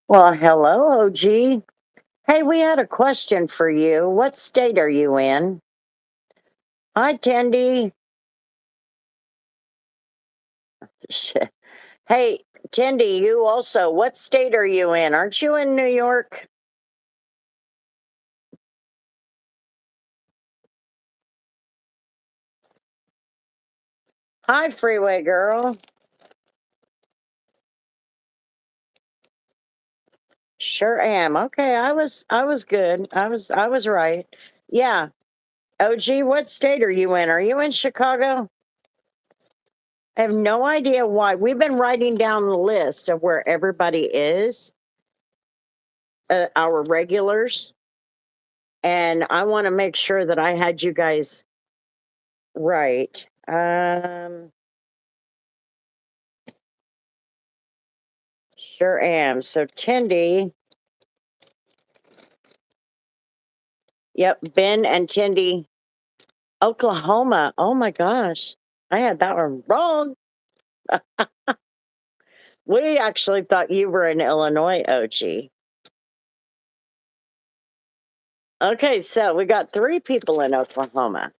Well, hello, OG. Hey, we had a question for you. What state are you in? Hi, Tendy. Sh- Hey, Tendy, you also. What state are you in? Aren't you in New York? Hi, Freeway Girl. Sure am. Okay, I was good. I was right. Yeah. OG, what state are you in? Are you in Chicago? I have no idea why. We've been writing down the list of where everybody is, our regulars, and I want to make sure that I had you guys right. Sure am. So Tindy, yep, Ben and Tindy, Oklahoma. Oh my gosh. I had that one wrong. We actually thought you were in Illinois, OG. Okay, so we got three people in Oklahoma.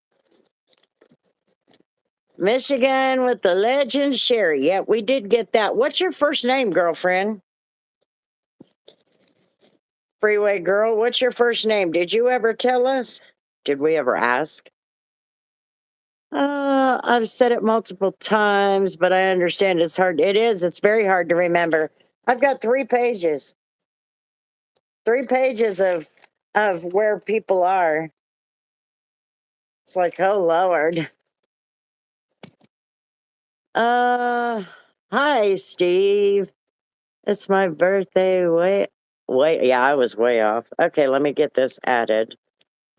Michigan with the legend Sherry. Yeah, we did get that. What's your first name, girlfriend? Freeway girl, what's your first name? Did you ever tell us? Did we ever ask? I've said it multiple times, but I understand it's hard. It is. It's very hard to remember. I've got three pages of where people are. It's like, oh Lord. Uh, Hi, Steve. It's my birthday. Yeah, I was way off. Okay, let me get this added.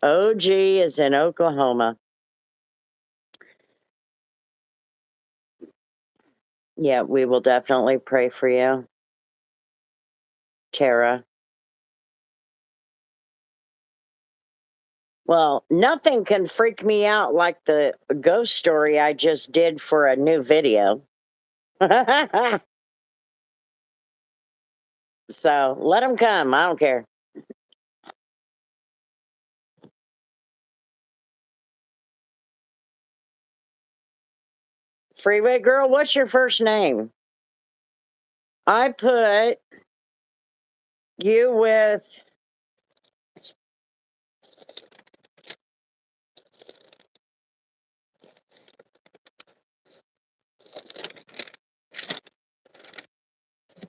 OG is in Oklahoma. Yeah, we will definitely pray for you, Tara. Well, nothing can freak me out like the ghost story I just did for a new video. So let them come. I don't care. Freeway girl, what's your first name? I put you with,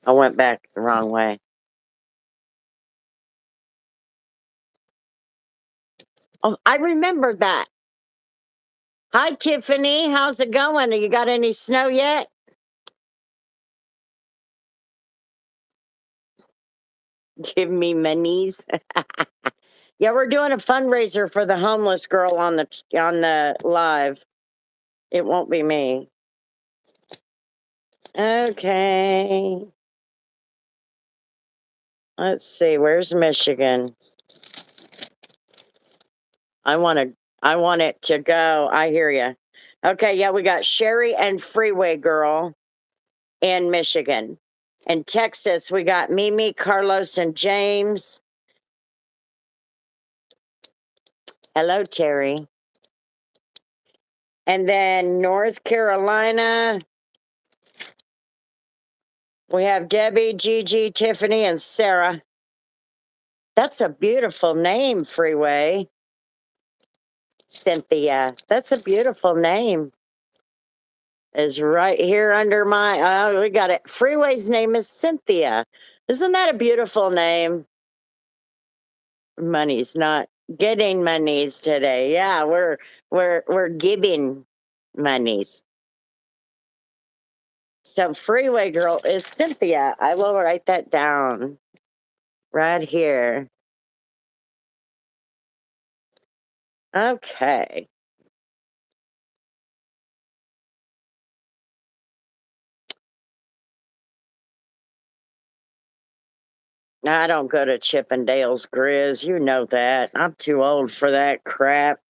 I went back the wrong way. Oh, I remember that. Hi, Tiffany. How's it going? You got any snow yet? Give me monies. Yeah, we're doing a fundraiser for the homeless girl on the live. It won't be me. Okay. Let's see. Where's Michigan? I want it to go. I hear you. Okay, yeah, we got Sherry and Freeway Girl in Michigan. In Texas, we got Mimi, Carlos, and James. Hello, Terry. And then North Carolina, we have Debbie, Gigi, Tiffany, and Sarah. That's a beautiful name, Freeway. Cynthia. That's a beautiful name. Is right here under my. We got it. Freeway's name is Cynthia. Isn't that a beautiful name? Money's not getting monies today. Yeah, we're giving monies. So Freeway Girl is Cynthia. I will write that down right here. Okay. I don't go to Chippendale's Grizz. You know that. I'm too old for that crap.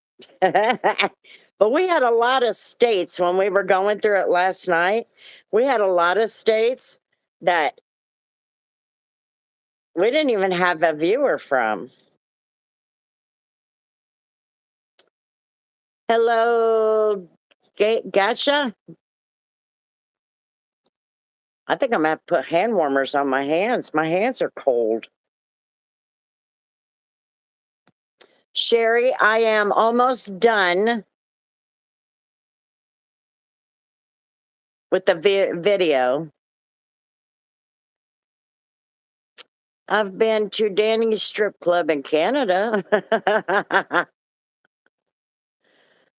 But we had a lot of states when we were going through it last night. We had a lot of states that We didn't even have a viewer from. Hello, Gotcha. I think I'm gonna have to put hand warmers on my hands. My hands are cold. Sherry, I am almost done with the video. I've been to Danny's strip club in Canada.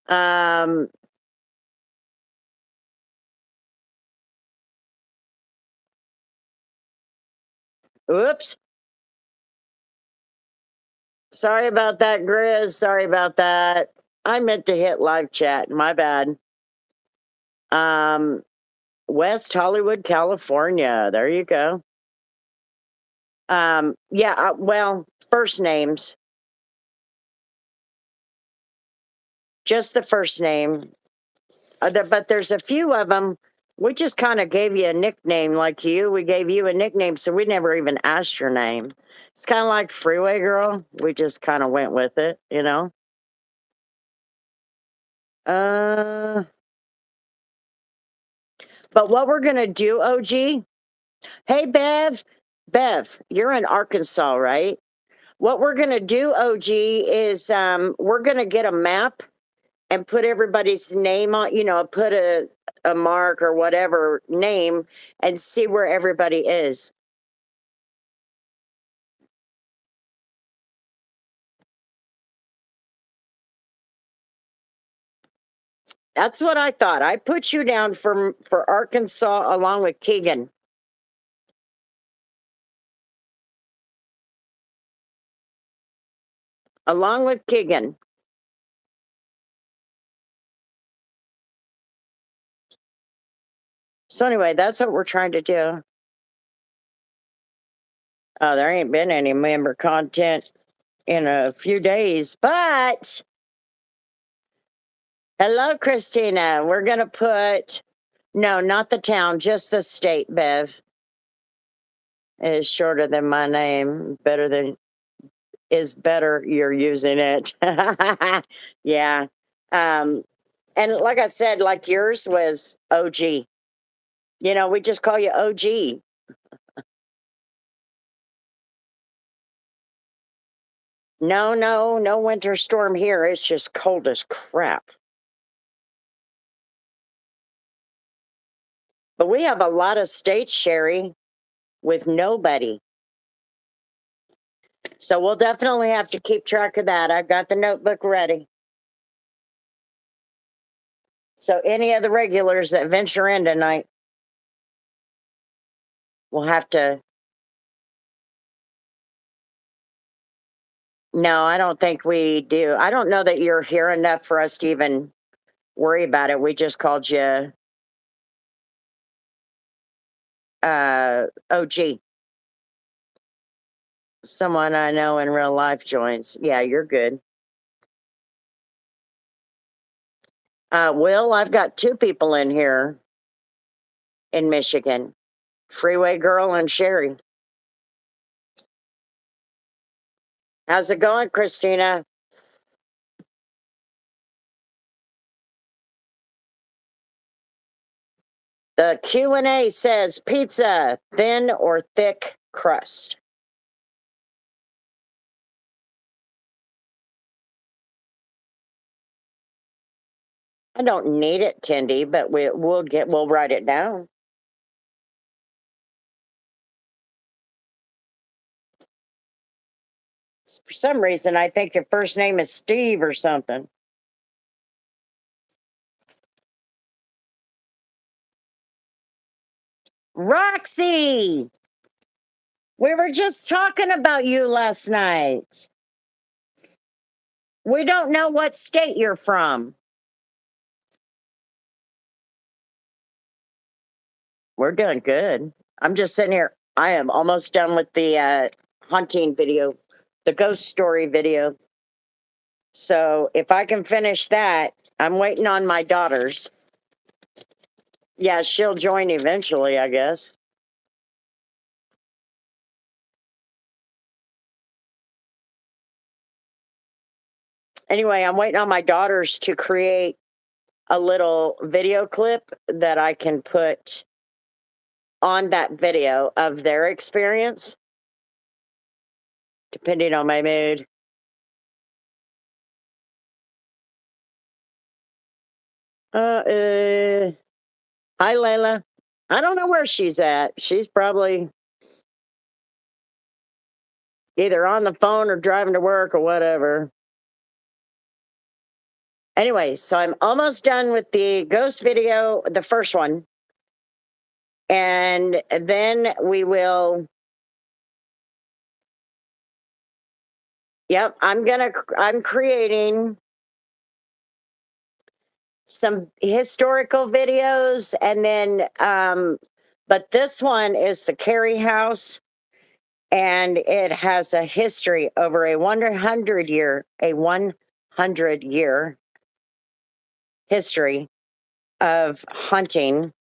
um, oops. Sorry about that, Grizz. Sorry about that. I meant to hit live chat. My bad. Um, West Hollywood, California. There you go. Yeah, well, first names, just the first name. But there's a few of them. We just kind of gave you a nickname like you. We gave you a nickname, so we never even asked your name. It's kind of like Freeway Girl. We just kind of went with it, you know? Uh, but what we're going to do, OG, hey, Bev, you're in Arkansas, right? What we're going to do, OG, is we're going to get a map and put everybody's name on, put a mark or whatever name and see where everybody is. That's what I thought. I put you down for Arkansas along with Keegan. Along with Keegan. So anyway, that's what we're trying to do. Oh, there ain't been any member content in a few days, but hello, Christina. We're gonna put no, not the town, just the state, Bev. Is shorter than my name, better than is better. You're using it. Yeah. Um, and like I said, like yours was OG. We just call you OG. No, no, no winter storm here. It's just cold as crap. But we have a lot of states, Sherry, with nobody. So we'll definitely have to keep track of that. I've got the notebook ready. So any of the regulars that venture in tonight will have to. No, I don't think we do. I don't know that you're here enough for us to even worry about it. We just called you OG. Someone I know in real life joins. Yeah, you're good. Will, I've got two people in here in Michigan. Freeway Girl and Sherry. How's it going, Christina? The Q&A says pizza, thin or thick crust. I don't need it, Tindy, but we'll write it down. For some reason, I think your first name is Steve or something. Roxy! We were just talking about you last night. We don't know what state you're from. We're doing good. I'm just sitting here. I am almost done with the hunting video, the ghost story video. So if I can finish that, I'm waiting on my daughters. Yeah, she'll join eventually, I guess. Anyway, I'm waiting on my daughters to create a little video clip that I can put on that video of their experience, depending on my mood. Hi, Layla. I don't know where she's at. She's probably either on the phone or driving to work or whatever. Anyway, so I'm almost done with the ghost video, the first one. And then we will, yep, I'm creating some historical videos and then, but this one is the Carey House and it has a history over a 100 year history of hunting,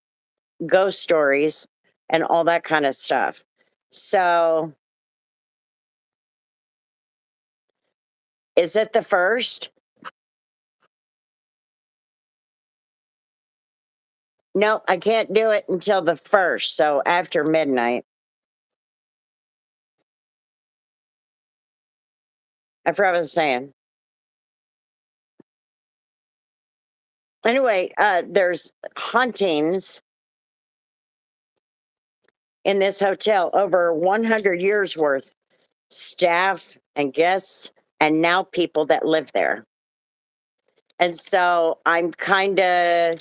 ghost stories, and all that kind of stuff. So, is it the first? No, I can't do it until the first. So after midnight. I forgot what I was saying. Anyway, there's huntings in this hotel over 100 years worth, staff and guests, and now people that live there. And so I'm kind of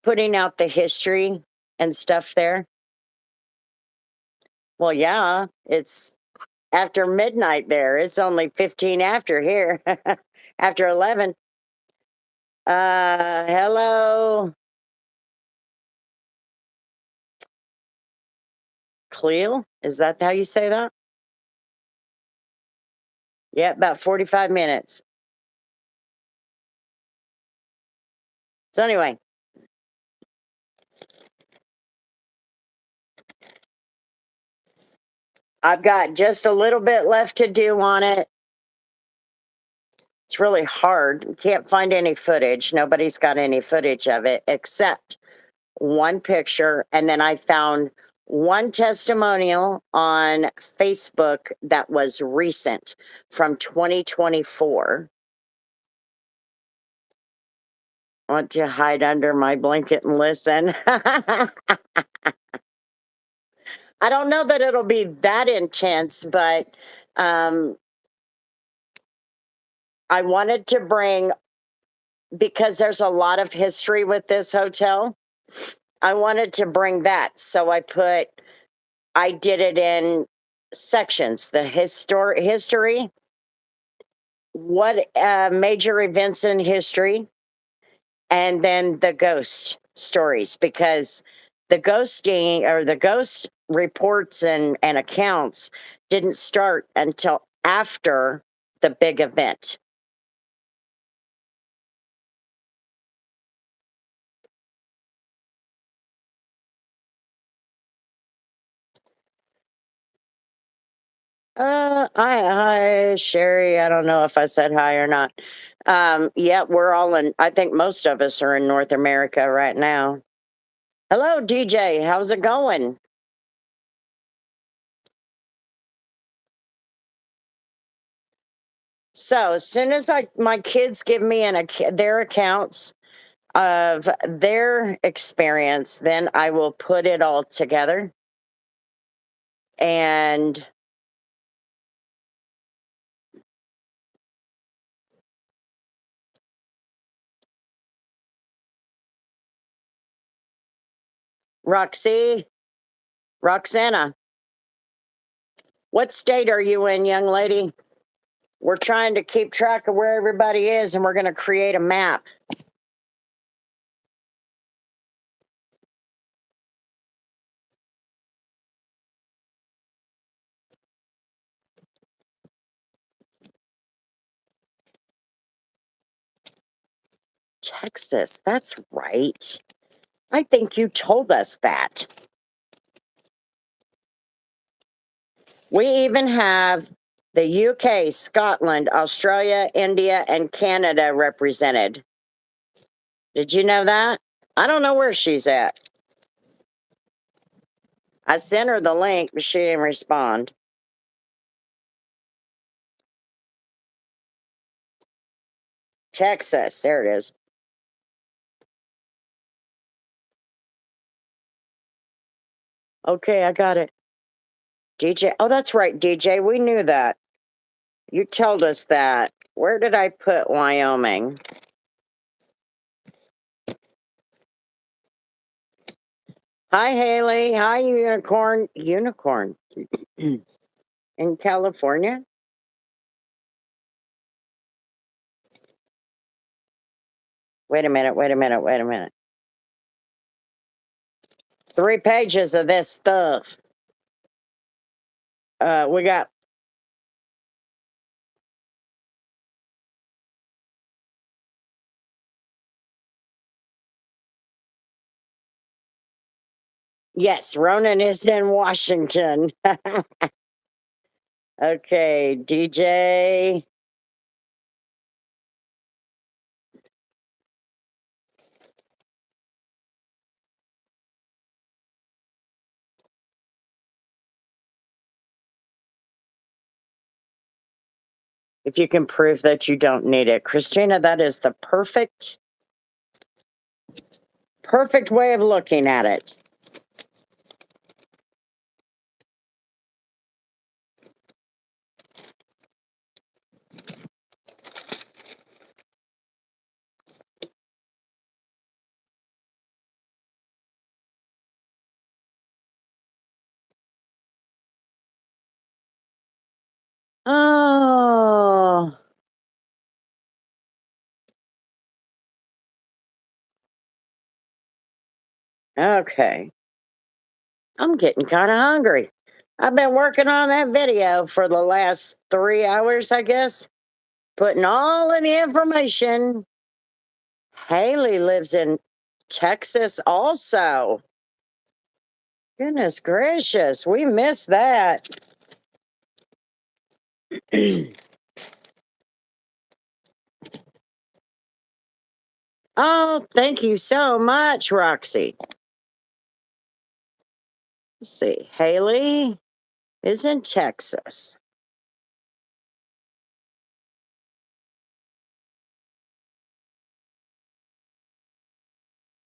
putting out the history and stuff there. Well, yeah, it's after midnight there. It's only 15 after here, after 11. Hello, Cleo. Is that how you say that? Yeah, about 45 minutes. So anyway, I've got just a little bit left to do on it. It's really hard. You can't find any footage. Nobody's got any footage of it except one picture. And then I found one testimonial on Facebook that was recent from 2024. I want to hide under my blanket and listen. I don't know that it'll be that intense, but um, I wanted to bring, because there's a lot of history with this hotel, I wanted to bring that. So I did it in sections, the history, what major events in history, and then the ghost stories, because the ghosting or the ghost reports and accounts didn't start until after the big event. Hi, Sherry. I don't know if I said hi or not. Yeah, we're all in, I think most of us are in North America right now. Hello, DJ. How's it going? So as soon as my kids give me their accounts of their experience, then I will put it all together. And Roxy, Roxana, what state are you in, young lady? We're trying to keep track of where everybody is, and we're going to create a map. Texas, that's right. I think you told us that. We even have The UK, Scotland, Australia, India, and Canada represented. Did you know that? I don't know where she's at. I sent her the link, but she didn't respond. Texas, there it is. Okay, I got it. DJ. Oh, that's right, DJ. We knew that. You told us that. Where did I put Wyoming? Hi, Haley. Hi, Unicorn. Unicorn. In California? Wait a minute, wait a minute, wait a minute. 3 pages of this stuff. We got yes, Ronan is in Washington. Okay, DJ. If you can prove that you don't need it. Christina, that is the perfect way of looking at it. Oh, okay. I'm getting kind of hungry. I've been working on that video for the last 3 hours, I guess, putting all of the information. Haley lives in Texas also. Goodness gracious, we missed that. Oh, thank you so much, Roxy. Let's see. Haley is in Texas.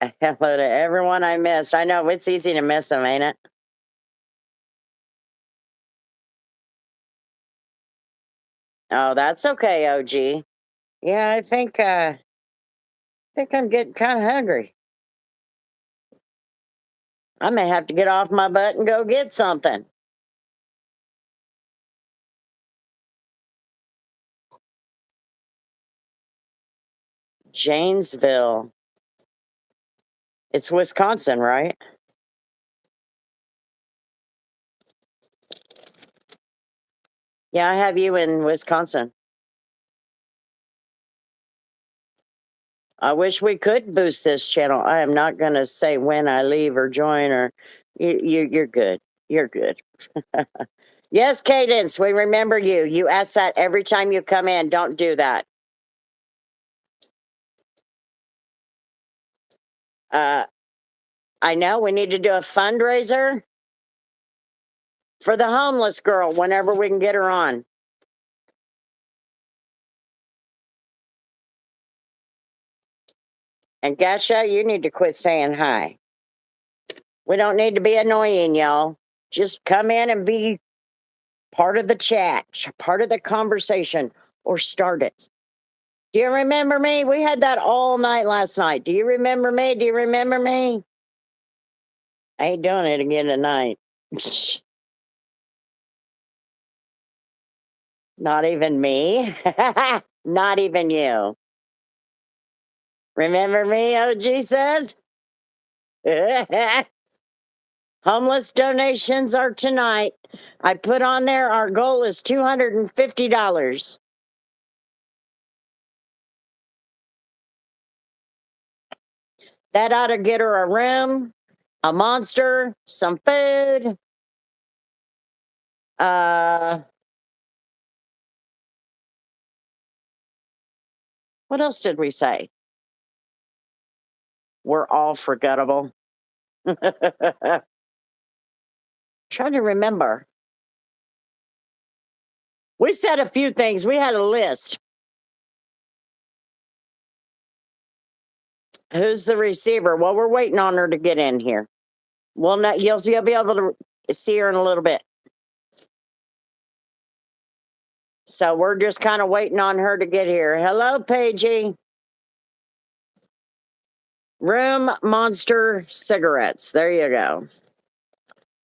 Hello to everyone I missed. I know it's easy to miss them, ain't it? Oh, that's okay, OG. Yeah, I think I'm getting kind of hungry. I may have to get off my butt and go get something. Janesville. It's Wisconsin, right? Yeah, I have you in Wisconsin. I wish we could boost this channel. I am not going to say when I leave or join or you're good. You're good. Yes, Cadence, we remember you. You ask that every time you come in. Don't do that. Uh, I know we need to do a fundraiser for the homeless girl whenever we can get her on. And Gasha, you need to quit saying hi. We don't need to be annoying, y'all. Just come in and be part of the chat, part of the conversation, or start it. Do you remember me? We had that all night last night. Do you remember me? Do you remember me? I ain't doing it again tonight. Not even me. Not even you. Remember me, OG says? Homeless donations are tonight. I put on there our goal is $250. That ought to get her a room, a monster, some food, uh, What else did we say? We're all forgettable. Trying to remember. We said a few things. We had a list. Who's the receiver? Well, we're waiting on her to get in here. Well, not, you'll be able to see her in a little bit. So we're just kind of waiting on her to get here. Hello, Paigey. Room Monster cigarettes. There you go.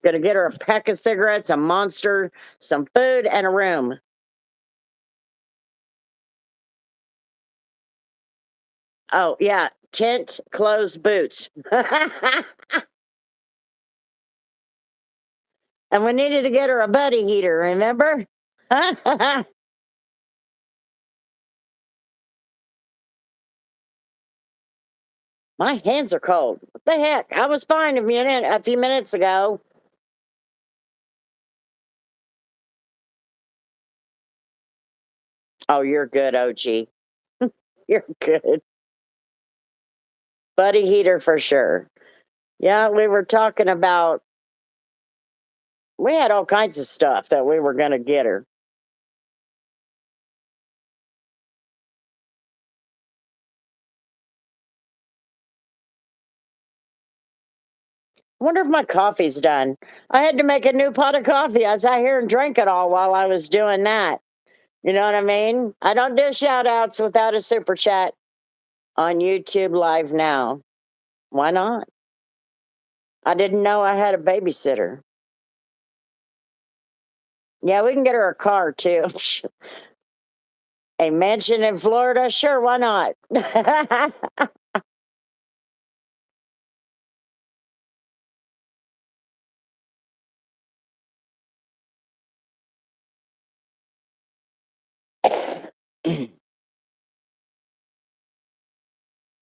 Gonna get her a pack of cigarettes, a Monster, some food, and a room. Oh, yeah. Tent, closed boots. And we needed to get her a buddy heater, remember? My hands are cold. What the heck? I was fine a few minutes ago. Oh, you're good, OG. You're good. Buddy heater for sure. Yeah, we were talking about, we had all kinds of stuff that we were going to get her. I wonder if my coffee's done. I had to make a new pot of coffee. I sat here and drank it all while I was doing that. You know what I mean? I don't do shout outs without a super chat on YouTube Live now. Why not? I didn't know I had a babysitter. Yeah, we can get her a car too. A mansion in Florida? Sure, why not?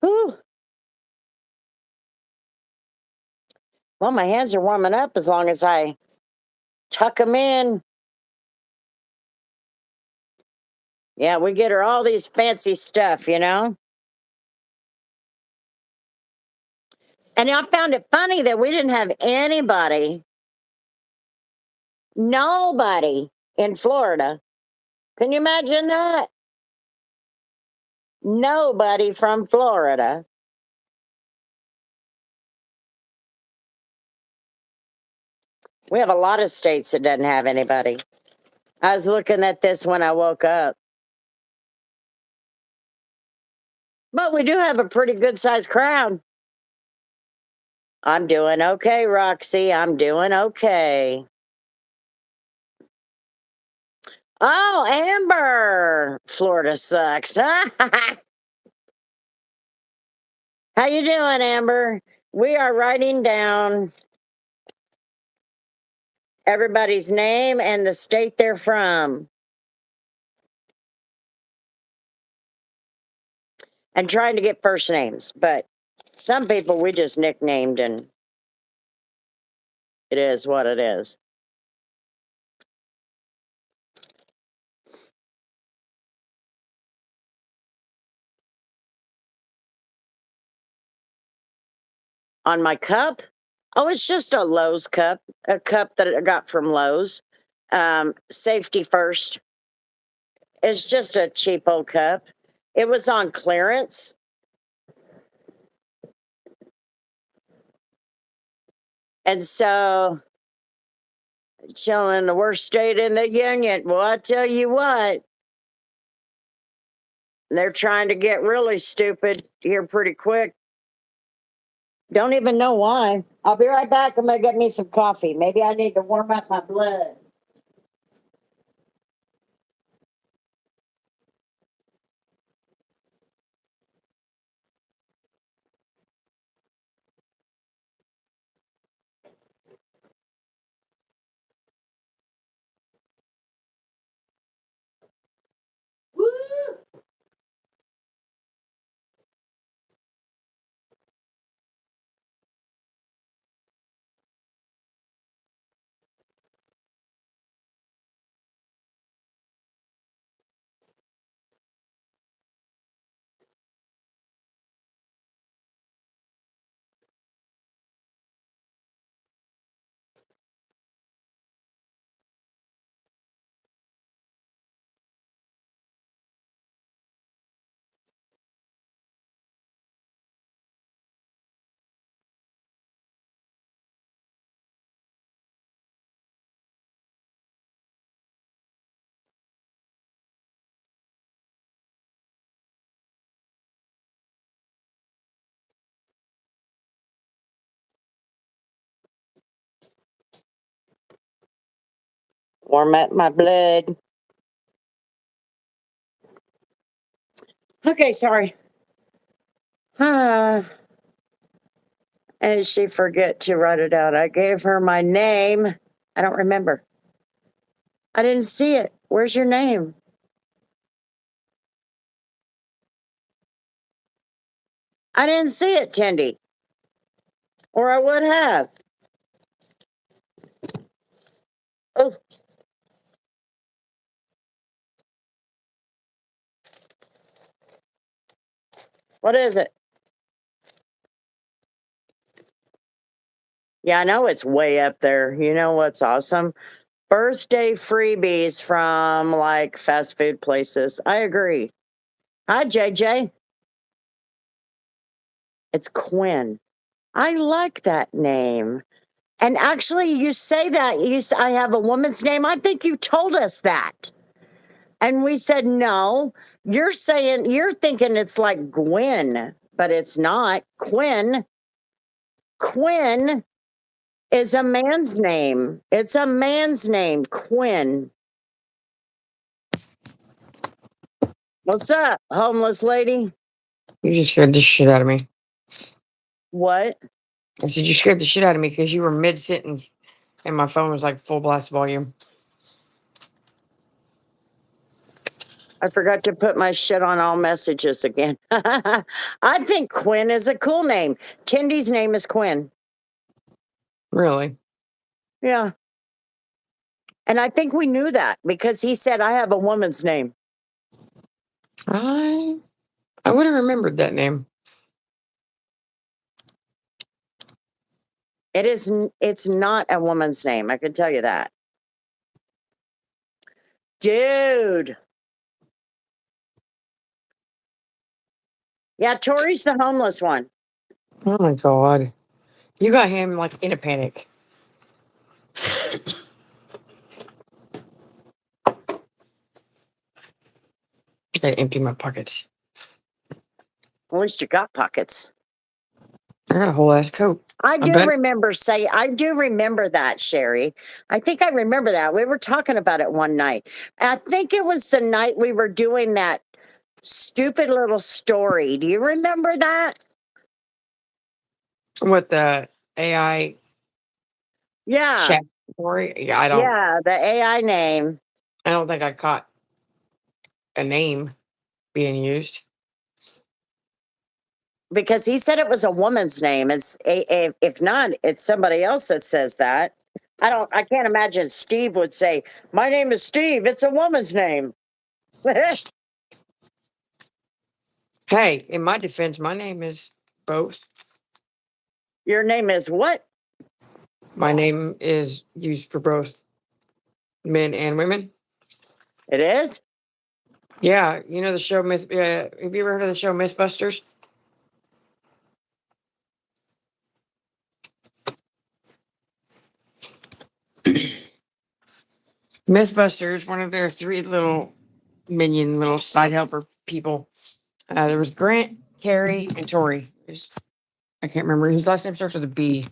Whew. Well, my hands are warming up as long as I tuck them in. Yeah, we get her all these fancy stuff, you know? And I found it funny that we didn't have anybody, nobody in Florida. Can you imagine that? Nobody from Florida. We have a lot of states that doesn't have anybody. I was looking at this when I woke up. But we do have a pretty good sized crowd. I'm doing okay, Roxy. I'm doing okay. Oh, Amber. Florida sucks. How you doing, Amber? We are writing down everybody's name and the state they're from. And trying to get first names, but some people we just nicknamed and it is what it is. On my cup, oh, it's just a Lowe's cup, a cup that I got from Lowe's. Safety first. It's just a cheap old cup. It was on clearance. And so, chilling the worst state in the union. Well, I tell you what, they're trying to get really stupid here pretty quick. Don't even know why. I'll be right back. I'm going to get me some coffee. Maybe I need to warm up my blood. Woo! Warm up my blood. Okay, sorry. And she forget to write it out. I gave her my name. I don't remember. I didn't see it. Where's your name? I didn't see it, Tindy. Or I would have. Oh, what is it? Yeah, I know it's way up there. You know what's awesome? Birthday freebies from like fast food places. I agree. Hi, JJ. It's Quinn. I like that name. And actually, you say that I have a woman's name. I think you told us that. And we said, no, you're thinking it's like Gwen, but it's not. Quinn is a man's name. It's a man's name, Quinn. What's up, homeless lady? You just scared the shit out of me. What? I said you scared the shit out of me because you were mid sentence and my phone was like full blast volume. I forgot to put my shit on all messages again. I think Quinn is a cool name. Tindy's name is Quinn. Really? Yeah. And I think we knew that because he said, I have a woman's name. I would have remembered that name. It's not a woman's name. I can tell you that. Dude. Yeah, Tori's the homeless one. Oh my god. You got him like in a panic. I gotta empty my pockets. At least you got pockets. I got a whole ass coat. I do bet. remember that, Sherry. I think I remember that. We were talking about it one night. I think it was the night we were doing that stupid little story. Do you remember that? What the AI Yeah. chat story? Yeah, Yeah, the AI name. I don't think I caught a name being used. Because he said it was a woman's name. If not, it's somebody else that says that. I can't imagine Steve would say, my name is Steve, it's a woman's name. Hey, in my defense, my name is both. Your name is what? My name is used for both men and women. It is? Yeah, you know the show Myth. Have you ever heard of the show Mythbusters? Mythbusters, one of their three little minion, little side helper people. There was Grant, Carrie, and Tori. I can't remember. His last name starts with a B.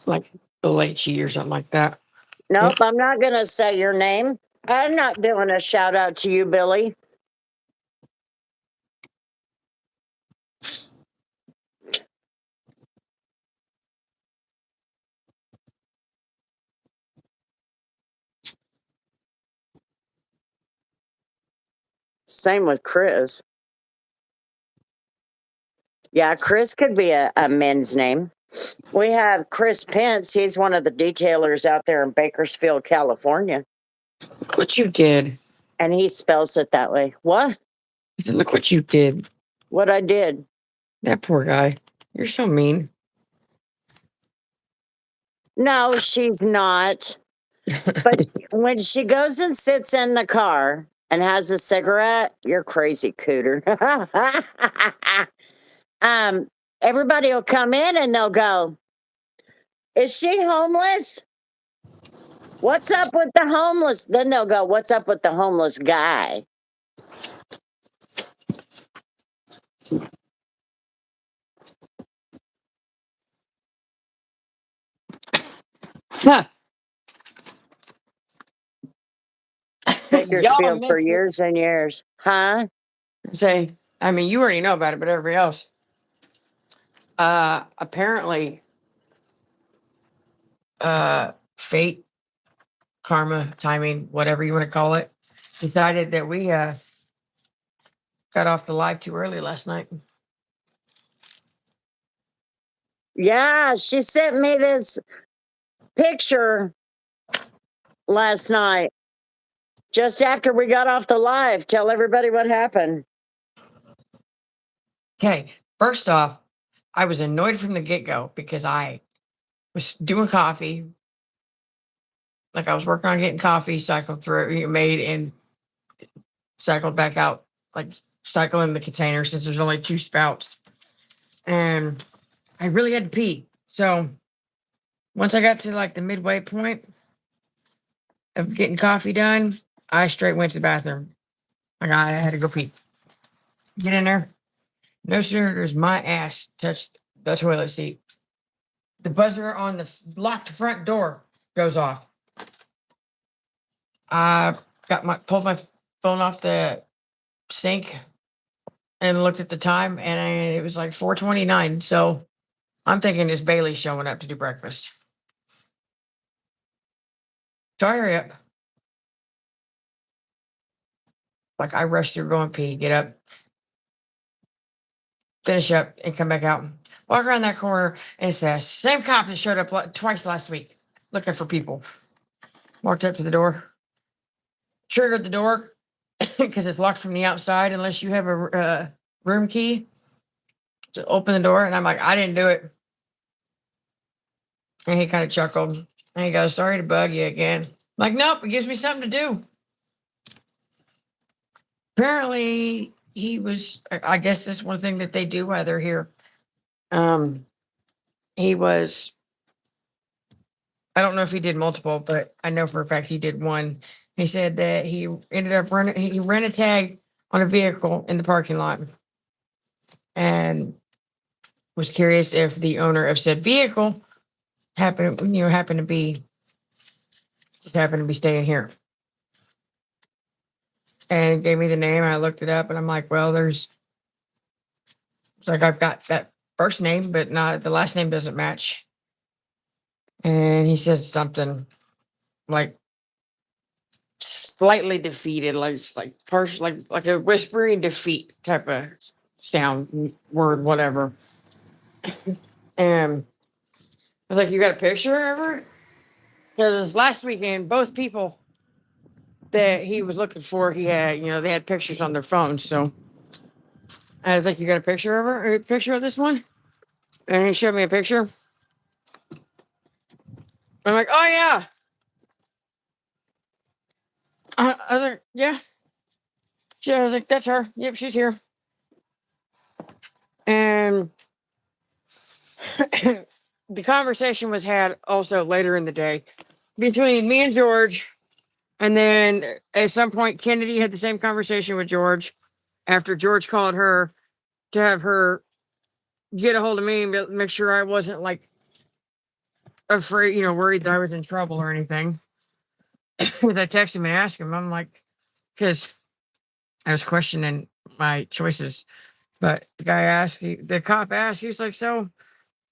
Like the late She or something like that. Nope, I'm not going to say your name. I'm not doing a shout out to you, Billy. Same with Chris. Yeah, Chris could be a men's name. We have Chris Pence. He's one of the detailers out there in Bakersfield, California. Look what you did. And he spells it that way. What? I said, look what you did. What I did. That poor guy. You're so mean. No, she's not. But when she goes and sits in the car and has a cigarette, you're crazy, Cooter. Everybody will come in and they'll go, is she homeless? What's up with the homeless? Then they'll go, what's up with the homeless guy? Y'all Bakersfield for missed it. years and years. Huh? Say, I mean, you already know about it, but everybody else. Apparently, fate, karma, timing, whatever you want to call it, decided that we got off the live too early last night. Yeah, she sent me this picture last night just after we got off the live. Tell everybody what happened. Okay, first off, I was annoyed from the get go because I was doing coffee. Like I was working on getting coffee, cycled through, made and cycled back out, like cycling the container since there's only two spouts. And I really had to pee. So once I got to like the midway point of getting coffee done, I straight went to the bathroom. Like I had to go pee. Get in there. No sooner does my ass touch the toilet seat, the buzzer on the locked front door goes off. I pulled my phone off the sink and looked at the time, and it was like 4:29. So I'm thinking it's Bailey showing up to do breakfast. So I hurry up. Like I rushed through going pee, get up, finish up, and come back out. Walk around that corner, and it's the same cop that showed up twice last week looking for people. Walked up to the door, triggered the door because it's locked from the outside unless you have a room key to open the door. And I'm like, I didn't do it. And he kind of chuckled. And he goes, sorry to bug you again. I'm like, nope, it gives me something to do. Apparently, he was, I guess that's one thing that they do while they're here. He was, I don't know if he did multiple, but I know for a fact he did one. He said that he ended up he ran a tag on a vehicle in the parking lot and was curious if the owner of said vehicle happened to be staying here. And gave me the name. I looked it up and I'm like, well, it's like I've got that first name, but not the last name doesn't match. And he says something like slightly defeated, like partial, like a whispering defeat type of sound word, whatever. And I was like, you got a picture of her? Because last weekend, both people that he was looking for, he had, they had pictures on their phones. So I was like, you got a picture of her? Or a picture of this one? And he showed me a picture. I'm like, oh yeah. I was like, yeah. I was like, that's her. Yep, she's here. And the conversation was had also later in the day between me and George. And then at some point, Kennedy had the same conversation with George after George called her to have her get a hold of me and make sure I wasn't like afraid, worried that I was in trouble or anything. I texted him and asked him, I'm like, because I was questioning my choices. But the cop asked, he's like, so,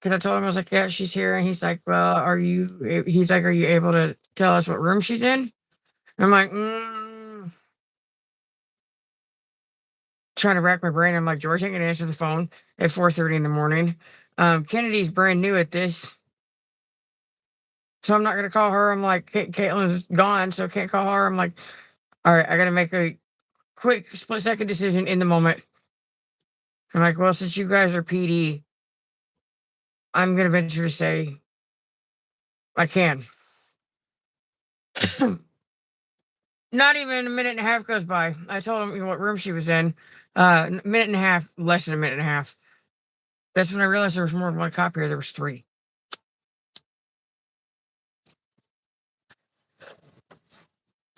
because I told him, I was like, yeah, she's here. And he's like, well, are you able to tell us what room she's in? And I'm like, trying to rack my brain. I'm like, George ain't gonna answer the phone at 4:30 in the morning. Kennedy's brand new at this. So I'm not gonna call her. I'm like, Caitlin's gone, so can't call her. I'm like, all right, I gotta make a quick split second decision in the moment. I'm like, well, since you guys are PD, I'm gonna venture to say I can. Not even a minute and a half goes by. I told him what room she was in. A minute and a half, less than a minute and a half. That's when I realized there was more than one cop here. There was three.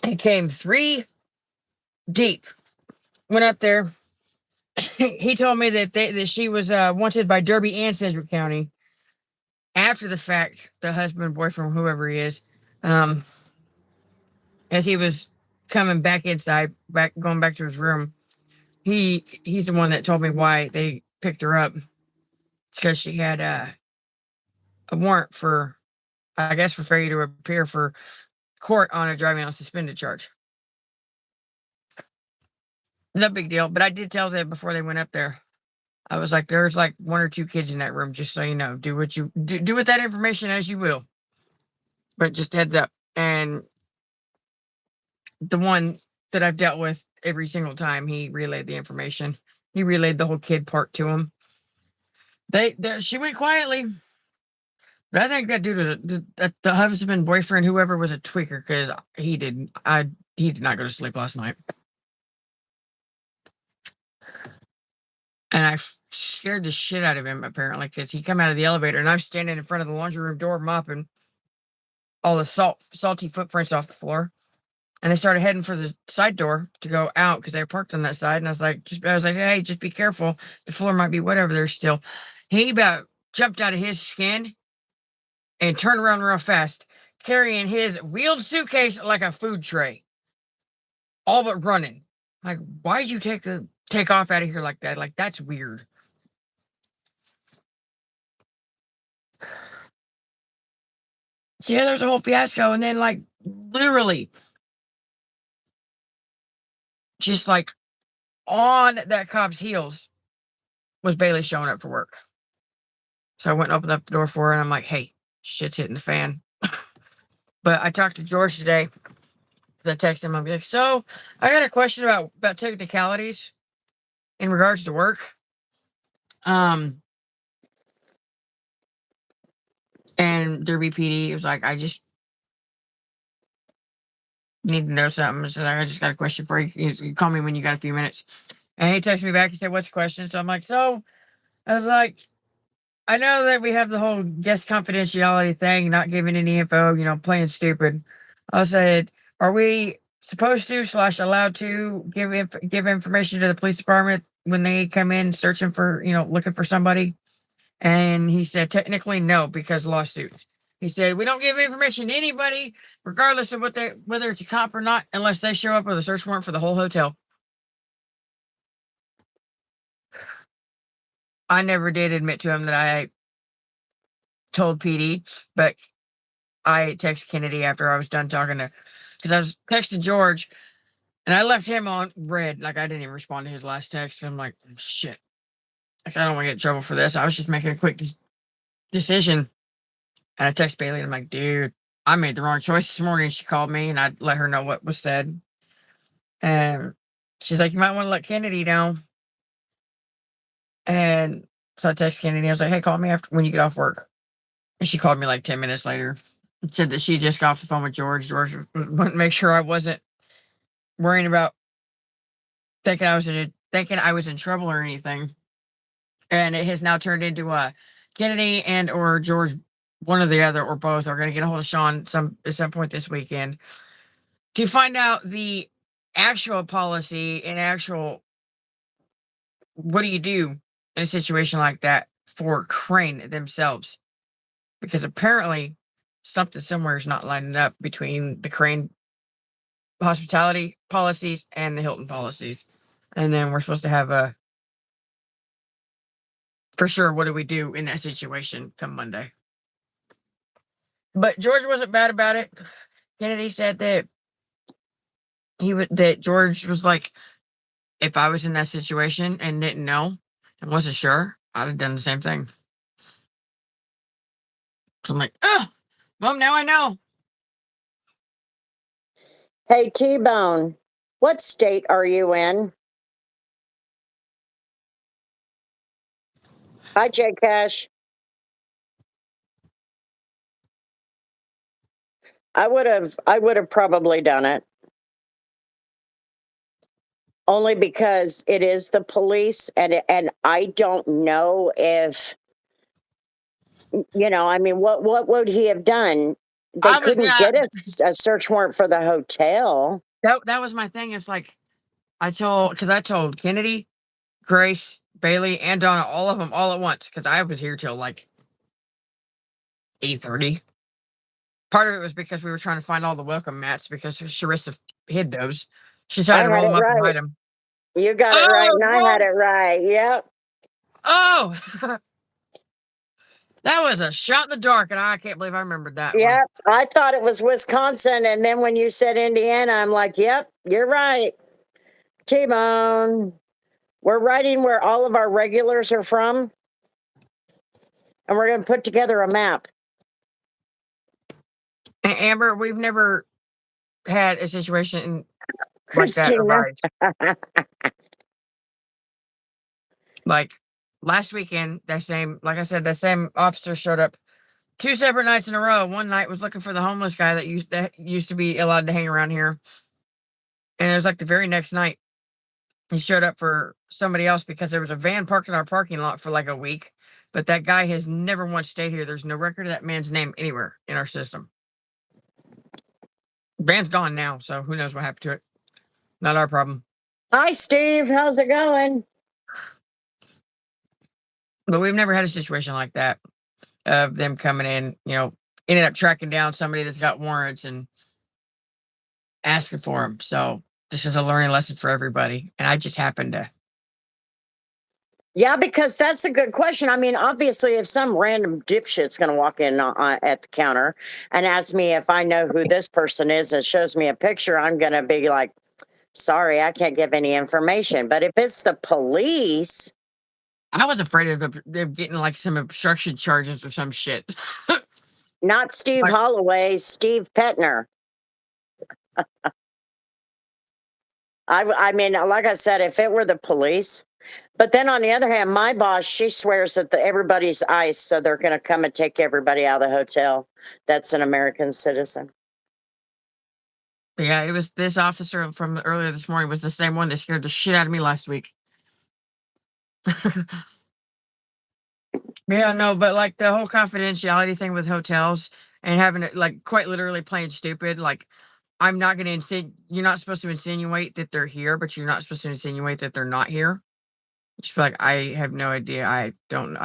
He came three deep. Went up there. He told me that she was wanted by Derby and Sedgwick County. after the fact, the husband, boyfriend, whoever he is, um, as he was coming back inside, going back to his room, he's the one that told me why they picked her up. It's because she had a warrant for, I guess, for failure to appear for court on a driving on suspended charge. No big deal. But I did tell them before they went up there. I was like, there's like one or two kids in that room, just so you know. Do what you do with that information as you will. But just heads up. And the one that I've dealt with every single time, he relayed the information. He relayed the whole kid part to him. She went quietly. But I think that dude was the husband, boyfriend, whoever was a tweaker because he did not go to sleep last night. And scared the shit out of him apparently because he come out of the elevator and I'm standing in front of the laundry room door mopping all the salty footprints off the floor. And they started heading for the side door to go out because they were parked on that side. And I was like, hey, just be careful. The floor might be wet over there still. He about jumped out of his skin and turned around real fast, carrying his wheeled suitcase like a food tray, all but running. Like, why'd you take off out of here like that? Like, that's weird. So yeah, there's a whole fiasco. And then like literally just like on that cop's heels was Bailey showing up for work. So I went and opened up the door for her and I'm like, hey, shit's hitting the fan. But I talked to George today. I texted him. I'm like, so I got a question about technicalities in regards to work. And their BPD was like, I just need to know something. I said, I just got a question for you. You call me when you got a few minutes. And he texted me back. He said, what's the question? So I'm like, I was like, I know that we have the whole guest confidentiality thing, not giving any info, playing stupid. I said, are we supposed to / allowed to give information to the police department when they come in searching for, looking for somebody? And he said, technically, no, because lawsuits. He said, we don't give information to anybody, regardless of whether it's a cop or not, unless they show up with a search warrant for the whole hotel. I never did admit to him that I told PD, but I texted Kennedy after I was done talking because I was texting George and I left him on red. Like I didn't even respond to his last text. I'm like, shit. Like I don't want to get in trouble for this. I was just making a quick decision. And I text Bailey and I'm like, dude, I made the wrong choice this morning. She called me and I let her know what was said. And she's like, you might want to let Kennedy know. And so I texted Kennedy. I was like, hey, call me after when you get off work. And she called me like 10 minutes later and said that she just got off the phone with George. George wanted to make sure I wasn't worrying about thinking I was in trouble or anything. And it has now turned into Kennedy and or George, one or the other or both are going to get a hold of Sean at some point this weekend to find out the actual policy and actual what do you do in a situation like that for Crane themselves? Because apparently something somewhere is not lining up between the Crane hospitality policies and the Hilton policies. And then we're supposed to have for sure, what do we do in that situation come Monday? But George wasn't bad about it. Kennedy said that that George was like, if I was in that situation and didn't know and wasn't sure, I'd have done the same thing. So I'm like, oh, well, now I know. Hey, T-Bone, what state are you in? Hi, J Cash. I would have probably done it. Only because it is the police and I don't know if I mean what would he have done? They couldn't get a search warrant for the hotel. That was my thing. It's like I told Kennedy, Grace, Bailey, and Donna, all of them all at once, because I was here till like 8:30. Part of it was because we were trying to find all the welcome mats because Sharissa hid those. She I tried to had roll it them up and right. hide them. You got it right, Oh, and I had wrong. it right. Yep. Oh, that was a shot in the dark, and I can't believe I remembered that one. Yep. I thought it was Wisconsin, and then when you said Indiana, I'm like, yep, you're right. T-Bone. We're writing where all of our regulars are from, and we're going to put together a map. Amber, we've never had a situation like that Christina. arise. Like last weekend, like I said, that same officer showed up 2 separate nights in a row. One night was looking for the homeless guy that used to be allowed to hang around here, and it was like the very next night he showed up for somebody else because there was a van parked in our parking lot for like a week. But that guy has never once stayed here. There's no record of that man's name anywhere in our system. Van's gone now, so who knows what happened to it. Not our problem. Hi, Steve. How's it going? But we've never had a situation like that of them coming in, ended up tracking down somebody that's got warrants and asking for them. So this is a learning lesson for everybody. And I just happened to. Yeah, because that's a good question. I mean, obviously, if some random dipshit's going to walk in at the counter and ask me if I know who this person is and shows me a picture, I'm going to be like, sorry, I can't give any information. But if it's the police, I was afraid of getting like some obstruction charges or some shit. not Steve Like, Holloway, Steve Petner. I mean, like I said, if it were the police, but then on the other hand, my boss, she swears that everybody's ICE, so they're going to come and take everybody out of the hotel that's an American citizen. yeah, it was this officer from earlier this morning was the same one that scared the shit out of me last week. Yeah, no, but like the whole confidentiality thing with hotels and having it like quite literally playing stupid, like I'm not going to you're not supposed to insinuate that they're here, but you're not supposed to insinuate that they're not here. Just be like, I have no idea. I've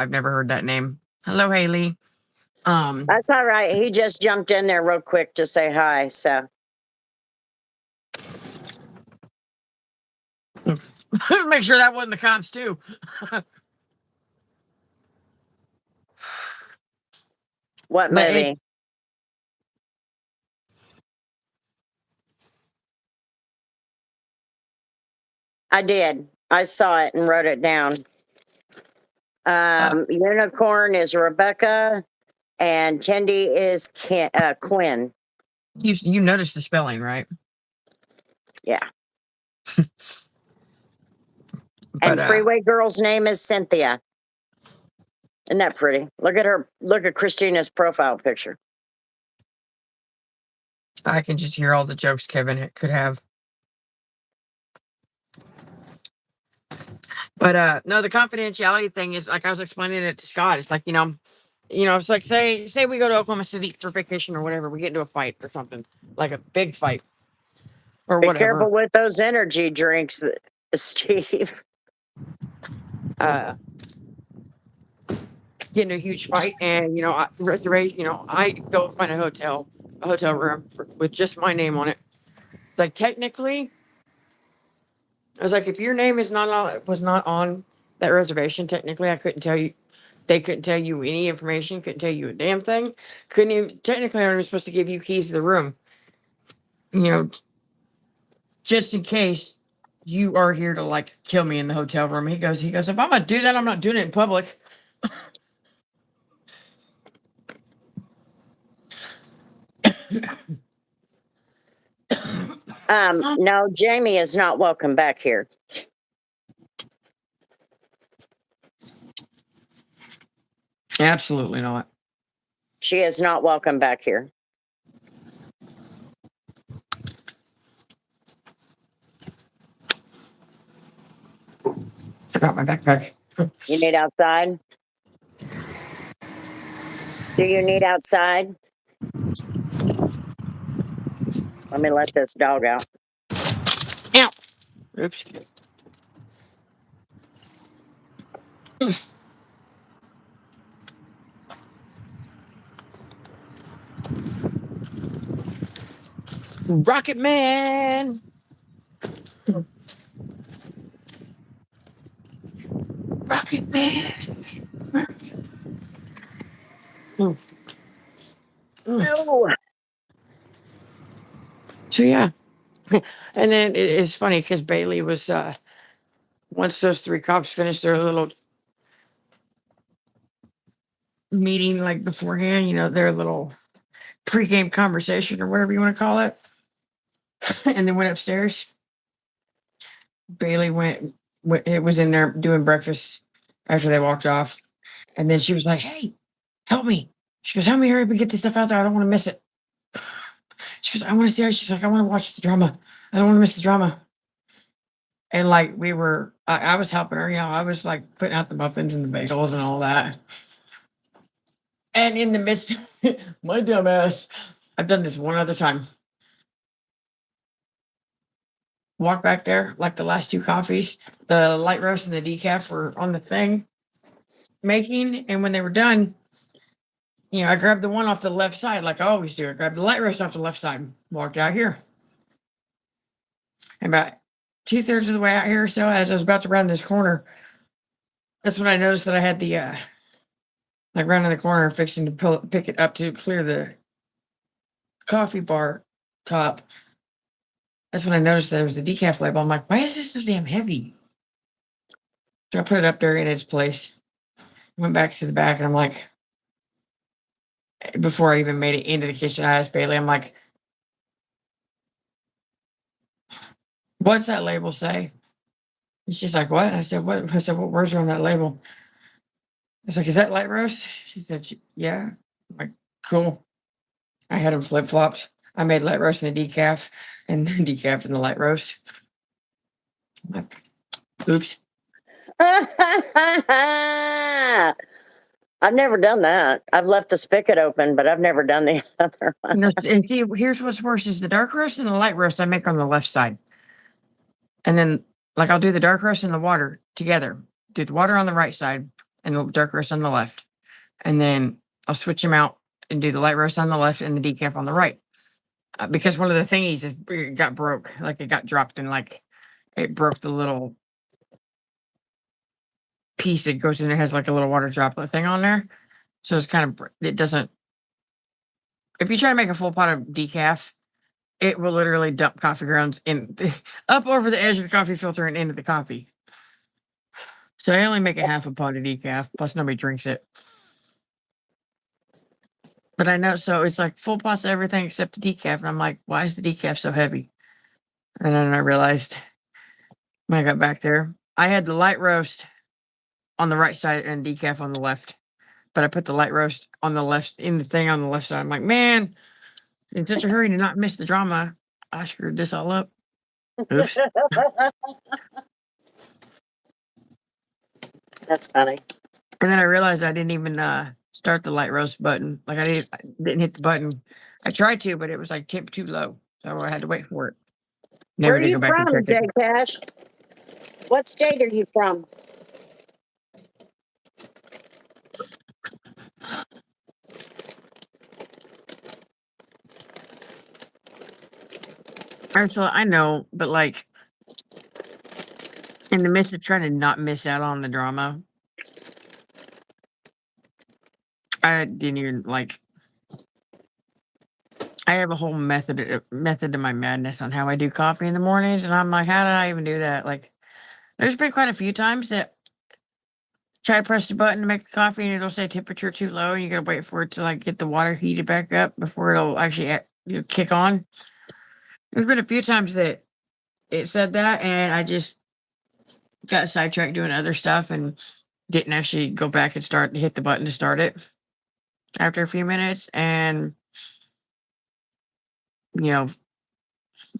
never heard that name. Hello, Haley. That's all right. He just jumped in there real quick to say hi. So Make sure that wasn't the cops too. what But movie? I did. I saw it and wrote it down. Unicorn is Rebecca, and Tindy is Quinn. you noticed the spelling, right? Yeah. But And Freeway Girl's name is Cynthia. Isn't that pretty? Look at her. Look at Christina's profile picture. I can just hear all the jokes Kevin could have. But no, the confidentiality thing is like I was explaining it to Scott. It's like, it's like say we go to Oklahoma City for vacation or whatever, we get into a fight or something, like a big fight or Be whatever. careful with those energy drinks, Steve. Get into a huge fight, and I go find a hotel room with just my name on it. It's like technically, I was like, if your name was not on that reservation, technically, I couldn't tell you. They couldn't tell you any information. Couldn't tell you a damn thing. Couldn't even technically. I was supposed to give you keys to the room. Just in case you are here to like kill me in the hotel room. He goes. If I'm gonna do that, I'm not doing it in public. No, Jamie is not welcome back here. Absolutely not. She is not welcome back here. Forgot my backpack. You need outside? Do you need outside? Let me let this dog out. Ow. Oops. Rocket Man. Rocket Man. Mm, mm. No. So yeah, and then it's funny because Bailey was once those three cops finished their little meeting like beforehand, their little pregame conversation or whatever you want to call it, and then went upstairs. Bailey it was in there doing breakfast after they walked off, and then she was like, "Hey, help me!" She goes, "Help me hurry up and get this stuff out there. I don't want to miss it." She goes, "I want to see her." She's like, "I want to watch the drama. I don't want to miss the drama." And like I was helping her. I was like putting out the muffins and the bagels and all that. And in the midst, my dumbass, I've done this one other time. Walk back there, like the last two coffees, the light roast and the decaf were on the thing making. And when they were done, I grabbed the one off the left side, like I always do. I grabbed the light roast off the left side, walked out here. And about 2/3 of the way out here or so, as I was about to round this corner, that's when I noticed that I had the like rounding the corner, fixing to pick it up to clear the coffee bar top. That's when I noticed that it was the decaf label. I'm like, why is this so damn heavy? So I put it up there in its place. Went back to the back, and I'm like, before I even made it into the kitchen, I asked Bailey, I'm like, what's that label say? And she's like, what? And I said, what? I said, what words are on that label? I was like, is that light roast? She said, yeah. I'm like, cool. I had them flip flopped. I made light roast and the decaf, and the decaf and the light roast. I'm like, oops. I've never done that. I've left the spigot open, but I've never done the other one. And see, here's what's worse is the dark roast and the light roast I make on the left side. And then, like, I'll do the dark roast and the water together. Do the water on the right side and the dark roast on the left. And then I'll switch them out and do the light roast on the left and the decaf on the right. Because one of the thingies it got broke. Like, it got dropped and, like, it broke the little piece that goes in there, has, like, a little water droplet thing on there. So it's kind of, it doesn't, if you try to make a full pot of decaf, it will literally dump coffee grounds in up over the edge of the coffee filter and into the coffee. So I only make a half a pot of decaf, plus nobody drinks it. But I know, so it's like full pots of everything except the decaf. And I'm like, why is the decaf so heavy? And then I realized when I got back there, I had the light roast on the right side and decaf on the left. But I put the light roast on the left, in the thing on the left side. I'm like, man, in such a hurry to not miss the drama, I screwed this all up. Oops. That's funny. And then I realized I didn't even start the light roast button. Like I didn't hit the button. I tried to, but it was like tip too low. So I had to wait for it. Where Never are did you go back and from, check it. Jay Cash? What state are you from? Actually, I know, but like in the midst of trying to not miss out on the drama, I didn't even like. I have a whole method to my madness on how I do coffee in the mornings, and I'm like, how did I even do that? Like, there's been quite a few times that try to press the button to make the coffee, and it'll say temperature too low, and you gotta wait for it to like get the water heated back up before it'll actually kick on. There's been a few times that it said that, and I just got sidetracked doing other stuff and didn't actually go back and hit the button to start it after a few minutes. And, you know,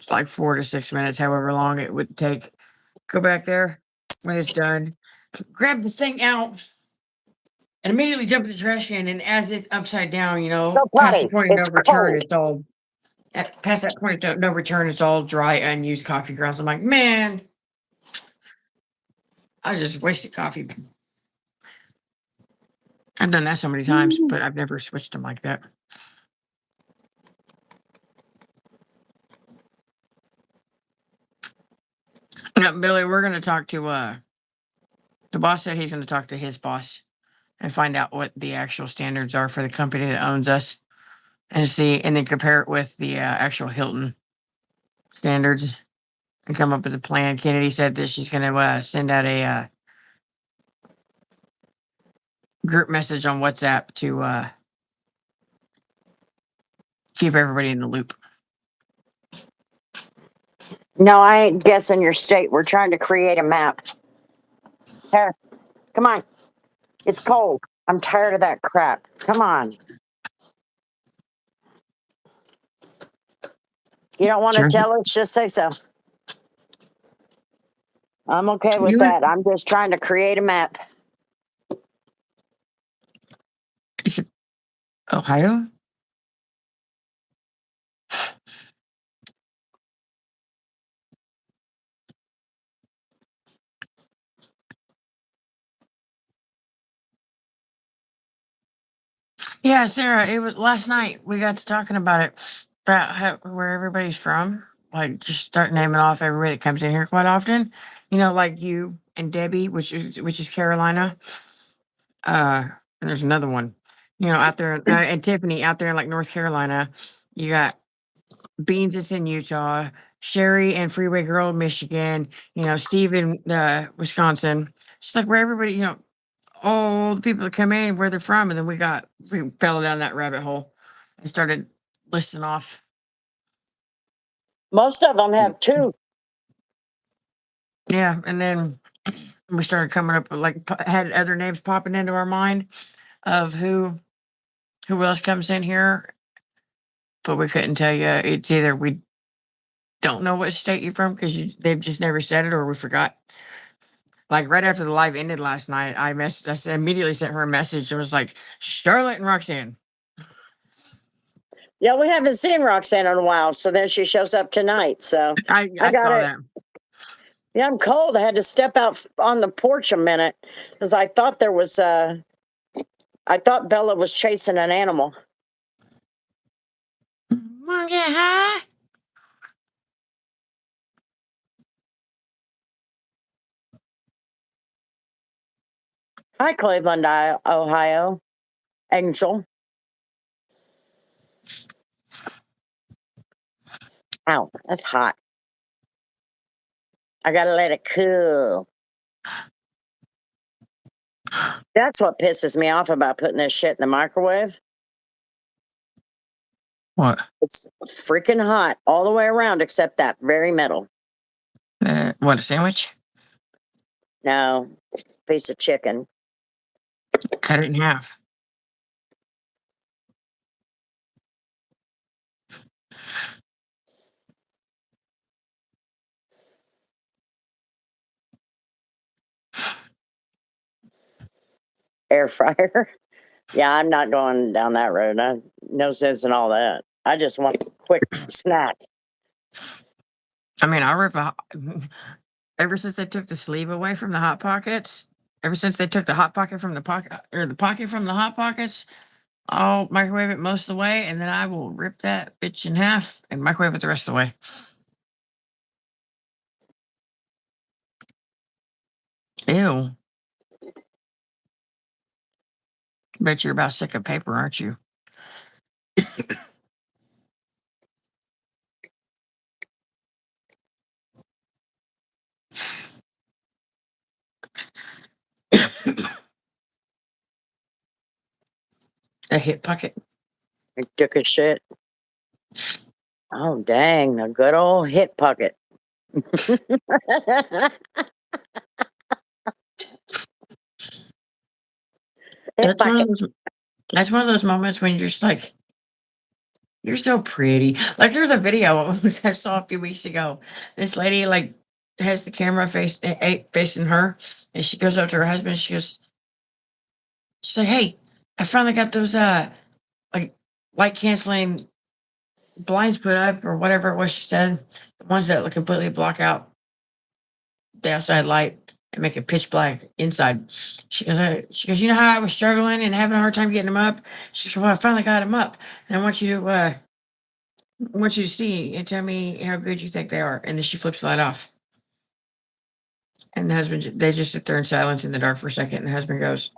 like 4 to 6 minutes, however long it would take, go back there when it's done, grab the thing out, and immediately jump in the trash can. And as it's upside down, Go past the potty. point of It's no return, cold. it's all past that point of no return, it's all dry, unused coffee grounds. I'm like, man, I just wasted coffee. I've done that so many times, but I've never switched them like that. Yeah, Billy, we're gonna talk to the boss said he's gonna talk to his boss and find out what the actual standards are for the company that owns us and see and then compare it with the actual Hilton standards and come up with a plan. Kennedy said that she's gonna send out a group message on WhatsApp to keep everybody in the loop. No, I ain't guessing your state. We're trying to create a map. Here, come on. It's cold. I'm tired of that crap. Come on. You don't want to Sure. tell us? Just say so. I'm okay with You in that. I'm just trying to create a map. is it Ohio? Yeah, Sarah, it was last night we got to talking about it, about where everybody's from. Like just start naming off everybody that comes in here quite often. You know, like you and Debbie, which is Carolina. And there's another one. You know, out there and Tiffany out there in like North Carolina. You got Beans that's in Utah, Sherry and Freeway Girl in Michigan, Steve in Wisconsin. It's like where everybody, all the people that come in, where they're from, and then we fell down that rabbit hole and started listing off. Most of them have two. Yeah, and then we started coming up with like had other names popping into our mind of who else comes in here, but we couldn't tell you. It's either we don't know what state you're from because they've just never said it, or we forgot. Like right after the live ended last night, immediately sent her a message and was like, Charlotte and Roxanne. Yeah, we haven't seen Roxanne in a while, so then she shows up tonight. So I I got saw it. that. Yeah, I'm cold. I had to step out on the porch a minute because I thought there was I thought Bella was chasing an animal. Wanna get high? Hi, Cleveland, Ohio. Angel. Ow, that's hot. I gotta let it cool. That's what pisses me off about putting this shit in the microwave. What? It's freaking hot all the way around except that very middle. What, a sandwich? No, piece of chicken. Cut it in half. Air fryer. Yeah, I'm not going down that road. No sense in all that. I just want a quick snack. I mean, I rip a ever since they took the sleeve away from the Hot Pockets, ever since they took the Hot Pocket from the pocket or the pocket from the Hot Pockets, I'll microwave it most of the way, and then I will rip that bitch in half and microwave it the rest of the way. Ew. Bet you're about sick of paper, aren't you? A hit pocket. I took a shit. Oh, dang, a good old hip pocket. Hip That's one pocket. of those. That's one of those moments when you're just like, you're so pretty. Like there's a video I saw a few weeks ago. This lady like has the camera facing her, and she goes up to her husband. She's like, "Hey, I finally got those like light canceling blinds put up or whatever it was." She said the ones that like completely block out the outside light and make it pitch black inside. She goes, you know how I was struggling and having a hard time getting them up. She goes, well, I finally got them up, and I want you to see and tell me how good you think they are. And then she flips the light off. And the husband, they just sit there in silence in the dark for a second. And the husband goes,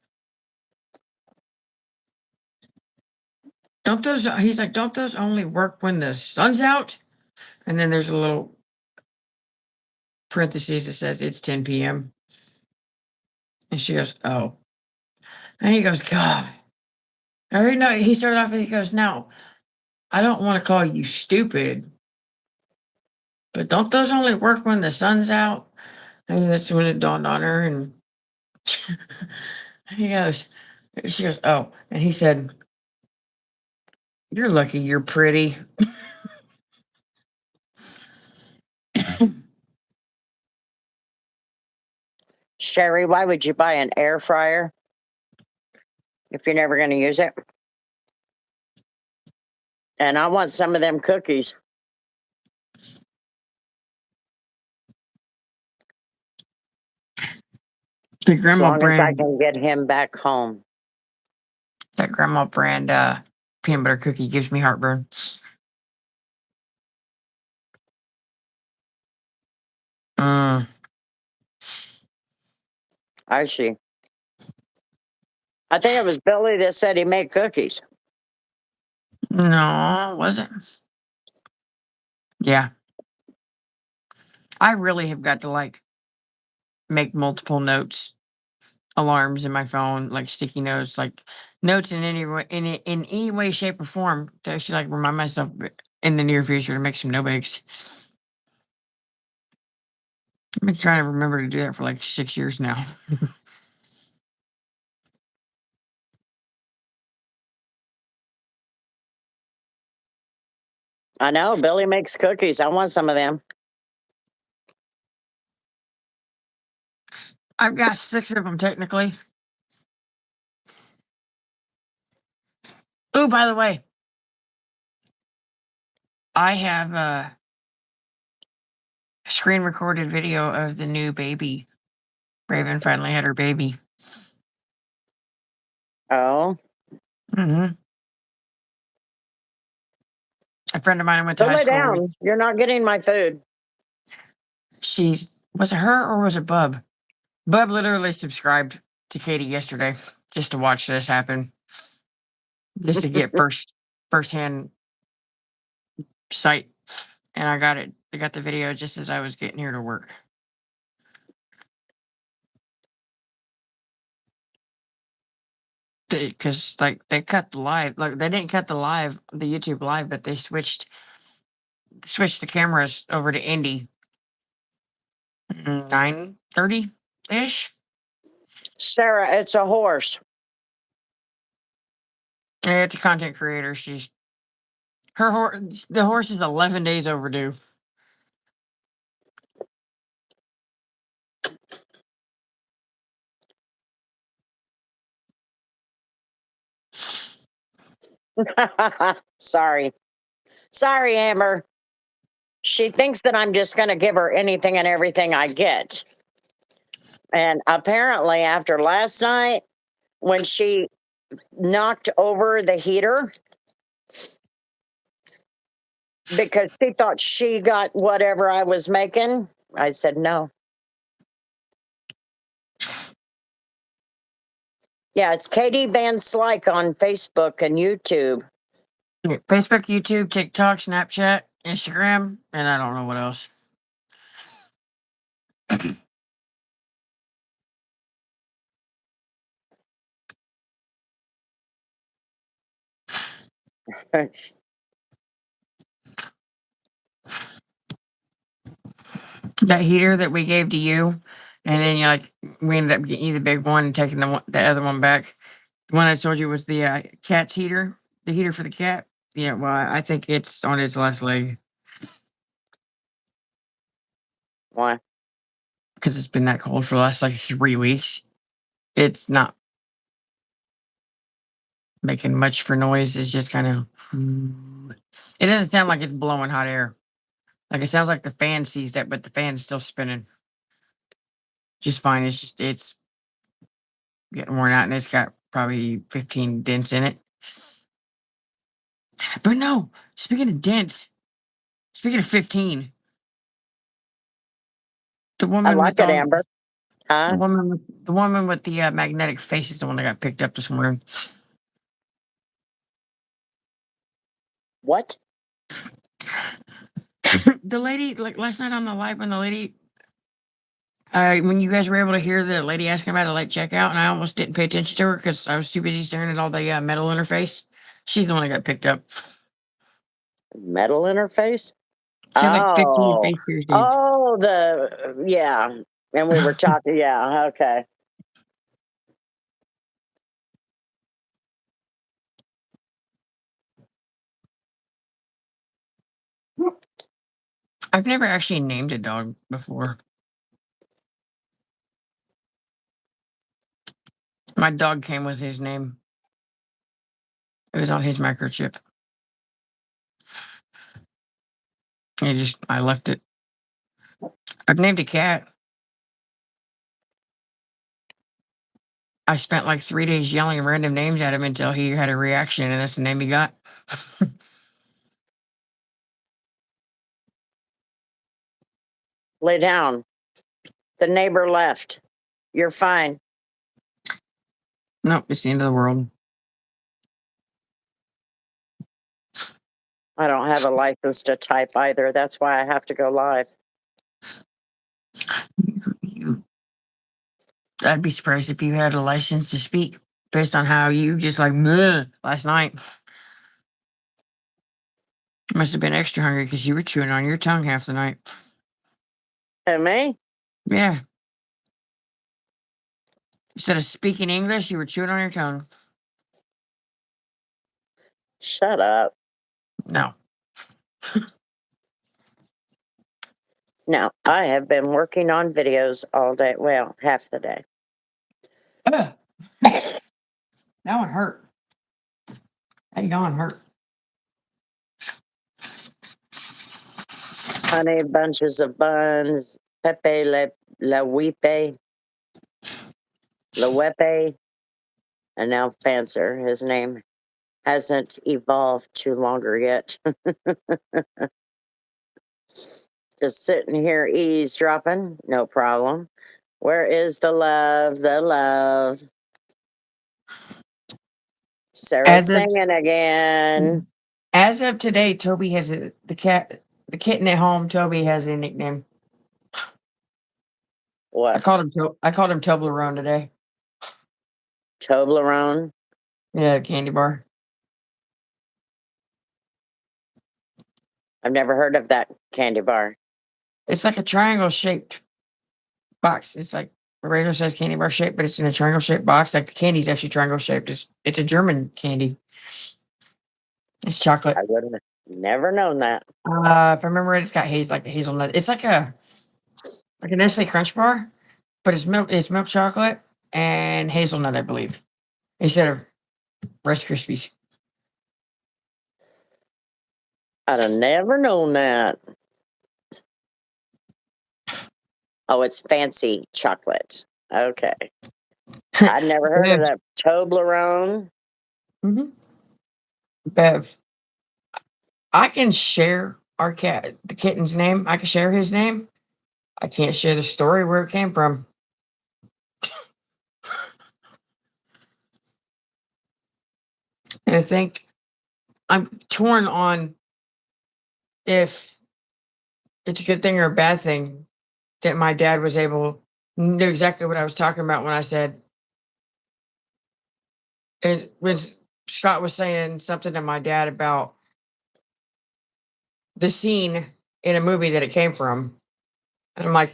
he's like, don't those only work when the sun's out? And then there's a little parentheses that says it's 10 p.m. And she goes, oh. And he goes, God. No, he started off and he goes, now, I don't want to call you stupid, but don't those only work when the sun's out? And that's when it dawned on her. And he goes, she goes, oh. And he said, you're lucky you're pretty. Sherry, why would you buy an air fryer if you're never going to use it? And I want some of them cookies. The As grandma long as I brand, can get him back home. that grandma brand peanut butter cookie gives me heartburn. Mm, I see. I think it was Billy that said he made cookies. no, it wasn't. Yeah. I really have got to like make multiple notes, alarms in my phone, like sticky notes, like notes in any way, in any way, shape, or form to actually like remind myself in the near future to make some no bakes. I've been trying to remember to do that for like 6 years now. I know Billy makes cookies. I want some of them. I've got 6 of them technically. Oh, by the way, I have a screen recorded video of the new baby. Raven finally had her baby. Oh, Hmm. A friend of mine I went to put high it school with. down. You're not getting my food. Was it her or was it Bub? Bub literally subscribed to Katie yesterday just to watch this happen, just to get firsthand sight. And I got it. I got the video just as I was getting here to work. Because like they cut the live, like they didn't cut the YouTube live, but they switched the cameras over to Indy 9:30 ish. Sarah, it's a horse. Yeah, it's a content creator. The horse is 11 days overdue. Sorry. Sorry, Amber. She thinks that I'm just going to give her anything and everything I get. And apparently, after last night, when she knocked over the heater because she thought she got whatever I was making, I said no. Yeah, it's Katie Van Slyke on Facebook and YouTube. Yeah, Facebook, YouTube, TikTok, Snapchat, Instagram, and I don't know what else. That heater that we gave to you, and then we ended up getting you the big one and taking the other one back. The one I told you was the cat's heater, the heater for the cat. Yeah, well, I think it's on its last leg Why? because it's been that cold for the last like 3 weeks. It's not making much for noise. It's just kind of. It doesn't sound like it's blowing hot air. Like it sounds like the fan sees that, but the fan's still spinning just fine. It's getting worn out, and it's got probably 15 dents in it. But no, speaking of dents, speaking of 15, the I woman like with it, all Amber. Huh? The woman with the magnetic face is the one that got picked up this morning. What? The lady, like last night on the live, when the lady, when you guys were able to hear the lady asking about a late checkout, and I almost didn't pay attention to her because I was too busy staring at all the metal in her face. She's the one that got picked up. Metal interface? She had like 15 Oh. face piercings. Oh, yeah. And we were talking, yeah, okay. I've never actually named a dog before. My dog came with his name. It was on his microchip. I left it. I've named a cat. I spent like 3 days yelling random names at him until he had a reaction, and that's the name he got. Lay down. The neighbor left. You're fine. Nope, it's the end of the world. I don't have a license to type either. That's why I have to go live. I'd be surprised if you had a license to speak based on how you just like "Meh," last night. Must have been extra hungry because you were chewing on your tongue half the night. Who, me? Yeah. Instead of speaking English, you were chewing on your tongue. Shut up. No. No, I have been working on videos all day. Well, half the day. Ugh. That one hurt. That yawn hurt. Honey bunches of buns, Pepe la Wipe, la Wepe, and now Fancer. His name hasn't evolved too longer yet. Just sitting here eavesdropping, no problem. Where is the love? The love. Sarah's As of singing again. as of today, Toby has the kitten at home. Toby has a nickname. What? I called him Toblerone today. Toblerone? Yeah, candy bar. I've never heard of that candy bar. It's like a triangle shaped box. It's like a regular size candy bar shape, but it's in a triangle shaped box. Like the candy's actually triangle shaped. It's a German candy. It's chocolate. I would have never known that. If I remember right, it's got like a hazelnut. It's like a Nestle Crunch bar, but it's milk chocolate and hazelnut, I believe, instead of Rice Krispies. I'd have never known that. Oh, it's fancy chocolate. Okay. I'd never heard of Bev, that. Toblerone. mhm. Bev, I can share the kitten's name. I can share his name. I can't share the story where it came from. And I think I'm torn on if it's a good thing or a bad thing that my dad knew exactly what I was talking about when I said it was Scott was saying something to my dad about the scene in a movie that it came from. And I'm like,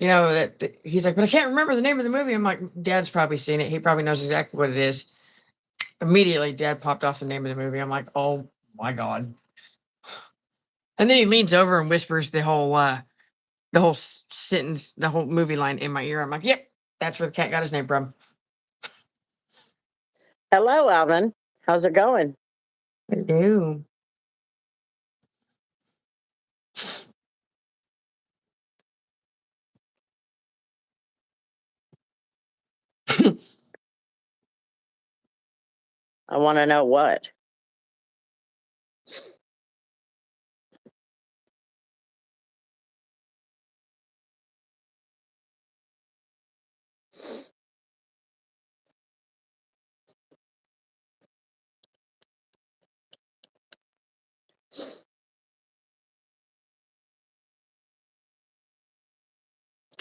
he's like, but I can't remember the name of the movie. I'm like, Dad's probably seen it. He probably knows exactly what it is. Immediately, Dad popped off the name of the movie. I'm like, oh my God. And then he leans over and whispers the whole sentence, the whole movie line in my ear. I'm like, yep, that's where the cat got his name from. Hello, Alvin. How's it going? Hello. I want to know what.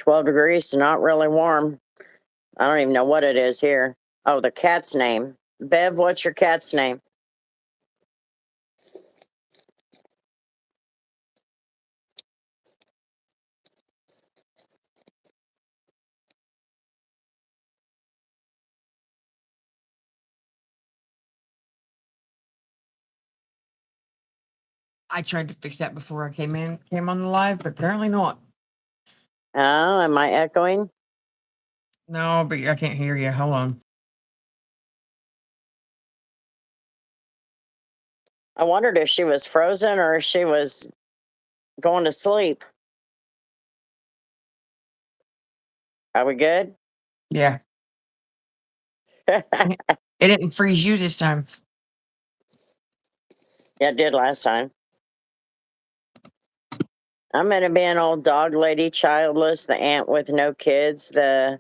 12 degrees, so not really warm. I don't even know what it is here. Oh, the cat's name. Bev, what's your cat's name? I tried to fix that before I came on the live, but apparently not. Oh, am I echoing? No, but I can't hear you. Hold on. I wondered if she was frozen or if she was going to sleep. Are we good? Yeah. It didn't freeze you this time. Yeah, it did last time. I'm going to be an old dog lady, childless, the aunt with no kids, the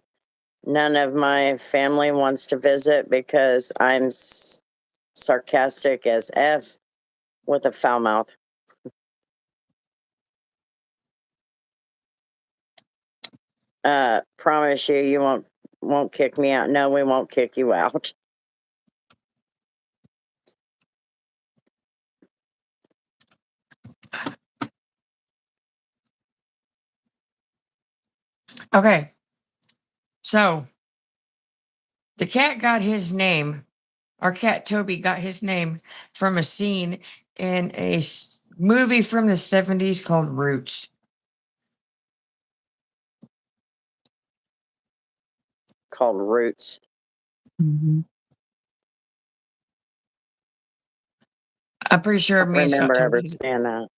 none of my family wants to visit because I'm sarcastic as F with a foul mouth. Promise you, you won't kick me out. No, we won't kick you out. Okay. So the cat got his name, our cat Toby got his name from a scene in a movie from the 70s called Roots. Called Roots. I'm pretty sure I don't me and Scott remember told ever you. seeing that.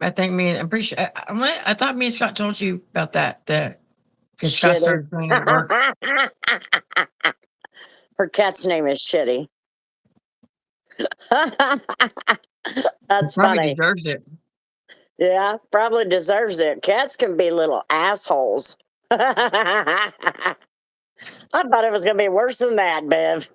I'm pretty sure. I thought me and Scott told you about that. Because Scott Shitty. started saying it at work. Her cat's name is Shitty. That's Probably funny. deserves it. Yeah, probably deserves it. Cats can be little assholes. I thought it was going to be worse than that, Bev.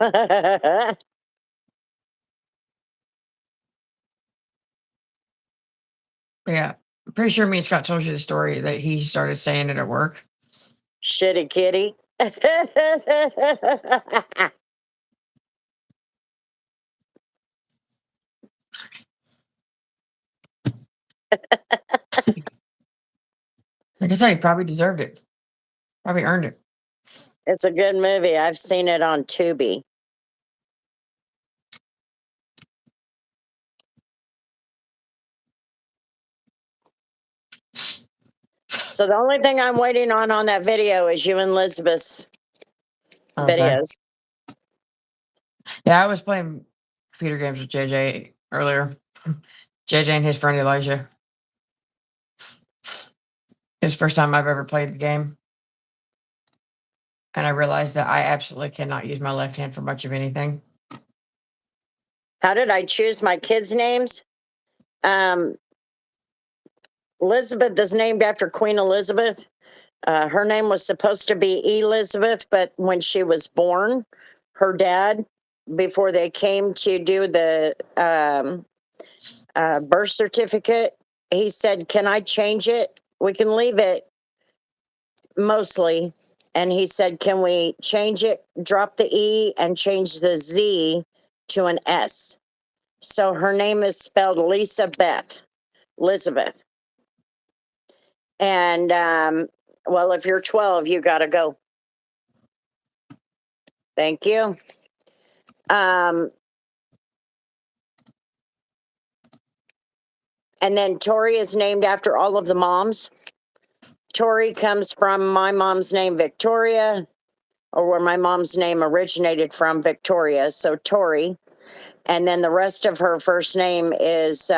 Yeah. I'm pretty sure me and Scott told you the story that he started saying it at work. Shitty kitty. Like I said, he probably deserved it. Probably earned it. It's a good movie. I've seen it on Tubi. So the only thing I'm waiting on that video is you and Elizabeth's Okay. videos. Yeah, I was playing computer games with JJ earlier. JJ and his friend Elijah. It's the first time I've ever played the game. And I realized that I absolutely cannot use my left hand for much of anything. How did I choose my kids' names? Elizabeth is named after Queen Elizabeth. Her name was supposed to be Elizabeth, but when she was born, her dad, before they came to do the birth certificate, he said, "Can I change it? We can leave it mostly." And he said, "Can we change it, drop the E and change the Z to an S?" So her name is spelled Lisa Beth, Elizabeth. And well, if you're 12, you got to go. Thank you. And then Tori is named after all of the moms. Tori comes from my mom's name, Victoria, or where my mom's name originated from, Victoria. So Tori. And then the rest of her first name is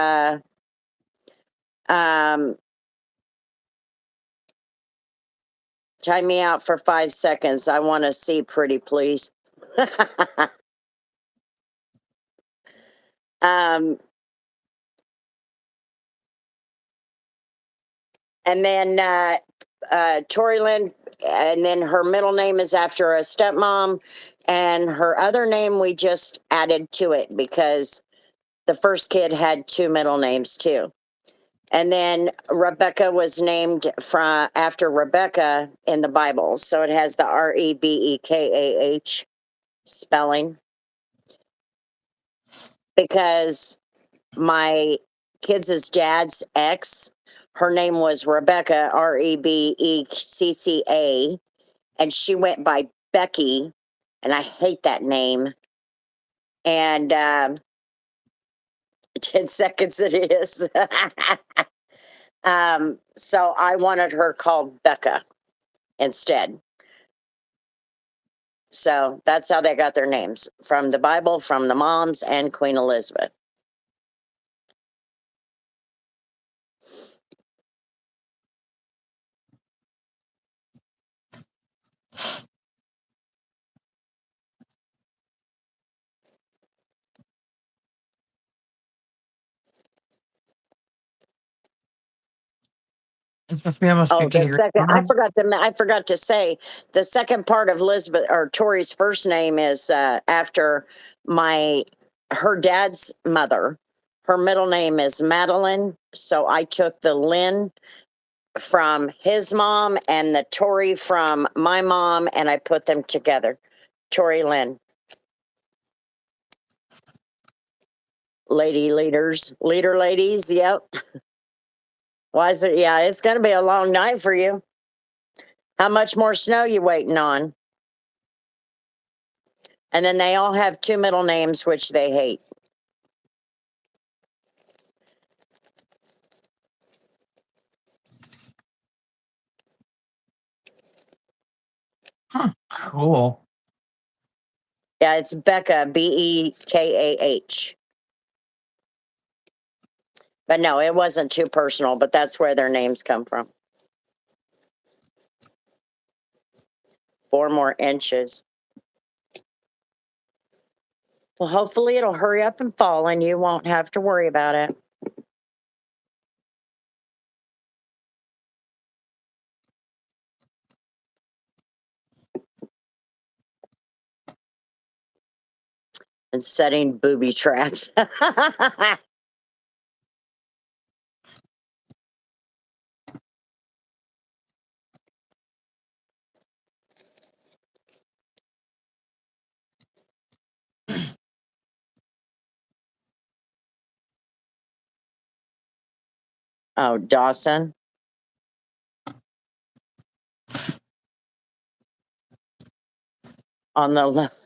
time me out for 5 seconds. I want to see pretty, please. um, and then Tori Lynn, and then her middle name is after a stepmom, and her other name we just added to it because the first kid had two middle names too. And then Rebecca was named from after Rebecca in the Bible. So it has the Rebekah spelling because my kids' dad's ex, her name was Rebecca, Rebecca, and she went by Becky, and I hate that name. And 10 seconds it is. So I wanted her called Becca instead. So that's how they got their names from the Bible, from the moms, and Queen Elizabeth. It's supposed to be almost Oh, 50 the degrees. second I forgot to say the second part of Elizabeth or Tori's first name is after her dad's mother. Her middle name is Madeline, so I took the Lynn from his mom and the Tori from my mom, and I put them together. Tori Lynn. Leader ladies, yep. Why is it? Yeah, it's going to be a long night for you. How much more snow you waiting on? And then they all have two middle names, which they hate. Huh, cool. Yeah, it's Becca, Bekah. But no, it wasn't too personal, but that's where their names come from. 4 more inches. Well, hopefully it'll hurry up and fall and you won't have to worry about it. And setting booby traps. Oh, Dawson. On the left.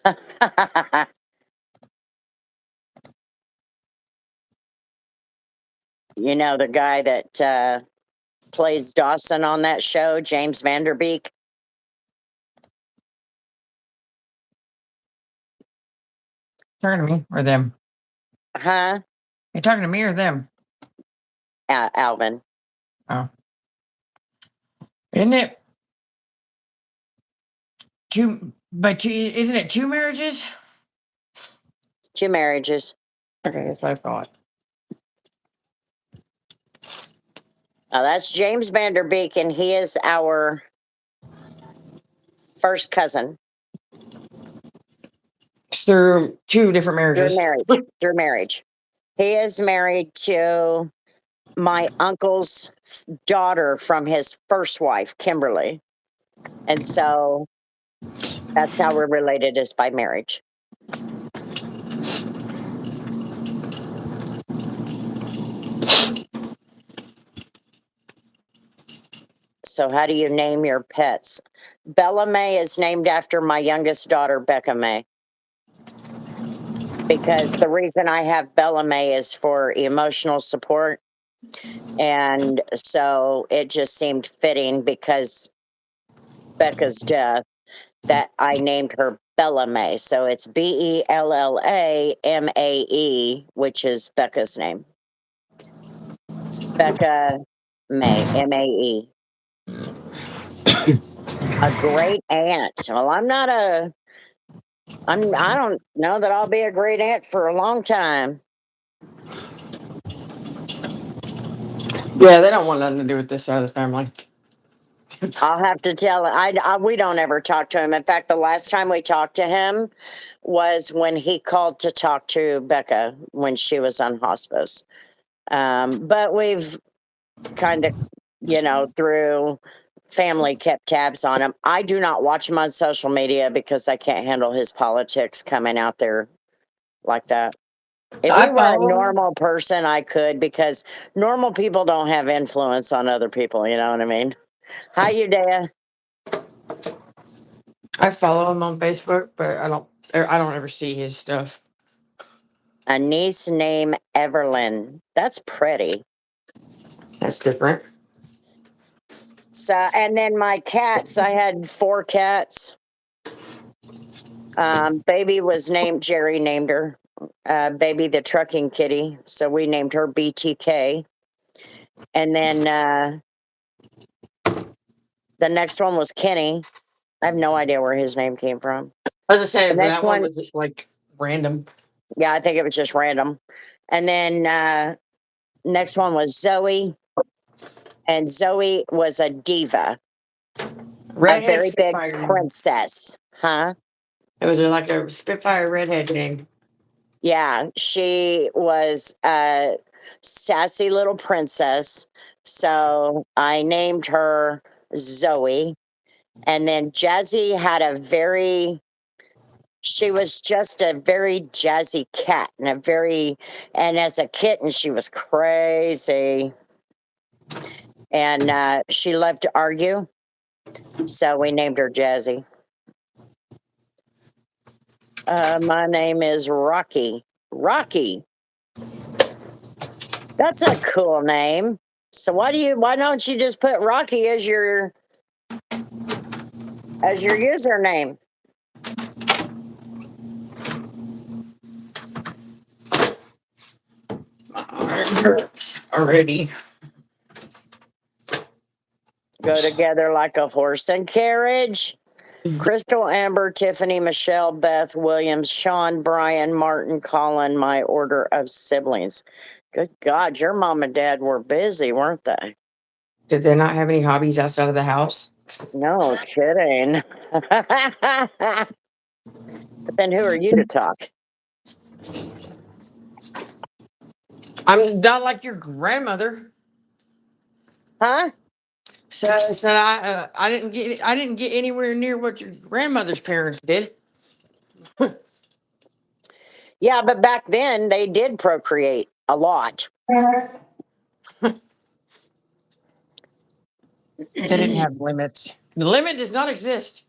You know, the guy that plays Dawson on that show, James Vanderbeek. Talking to me or them? Huh? You talking to me or them? Alvin. Oh. Isn't it two? But isn't it 2 marriages? 2 marriages. Okay, that's what I thought. Now that's James Vanderbeek, and he is our first cousin It's through 2 different through marriages. marriage. Through marriage. He is married to my uncle's daughter from his first wife, Kimberly. And so that's how we're related, is by marriage. So how do you name your pets? Bella May is named after my youngest daughter, Becca May. Because the reason I have Bella May is for emotional support. And so it just seemed fitting because Becca's death that I named her Bella May. So it's Bellamee, which is Becca's name. It's Becca May, Mae. A great aunt. Well, I don't know that I'll be a great aunt for a long time. Yeah, they don't want nothing to do with this side of the family. I'll have to tell. We don't ever talk to him. In fact, the last time we talked to him was when he called to talk to Becca when she was on hospice. But kind of, through family kept tabs on him. I do not watch him on social media because I can't handle his politics coming out there like that. If he I were a follow him. normal person, I could, because normal people don't have influence on other people. You know what I mean? Hi, Udea. I follow him on Facebook, but I don't ever see his stuff. A niece named Everlyn. That's pretty. That's different. So, and then my cats, I had 4 cats. Baby was named, Jerry named her, Baby the trucking kitty. So we named her BTK. And then the next one was Kenny. I have no idea where his name came from. As I say, The next that one one, was just like random. yeah, I think it was just random. And then next one was Zoe. And Zoe was a diva, a Redhead very big Spitfire name. princess. Huh? It was like a Spitfire redhead name. Yeah, she was a sassy little princess. So I named her Zoe. And then Jazzy had she was just a very jazzy cat, and as a kitten, she was crazy. And she loved to argue. So we named her Jazzy. My name is Rocky. Rocky. That's a cool name. So why don't you just put Rocky as your username? My arm hurts already. Go together like a horse and carriage. Crystal, Amber, Tiffany, Michelle, Beth, Williams, Sean, Brian, Martin, Colin, my order of siblings. Good God, your mom and dad were busy, weren't they? Did they not have any hobbies outside of the house? No kidding. But then who are you to talk? I'm not like your grandmother. Huh? So I didn't get anywhere near what your grandmother's parents did. Yeah, but back then they did procreate a lot. They didn't have limits. The limit does not exist.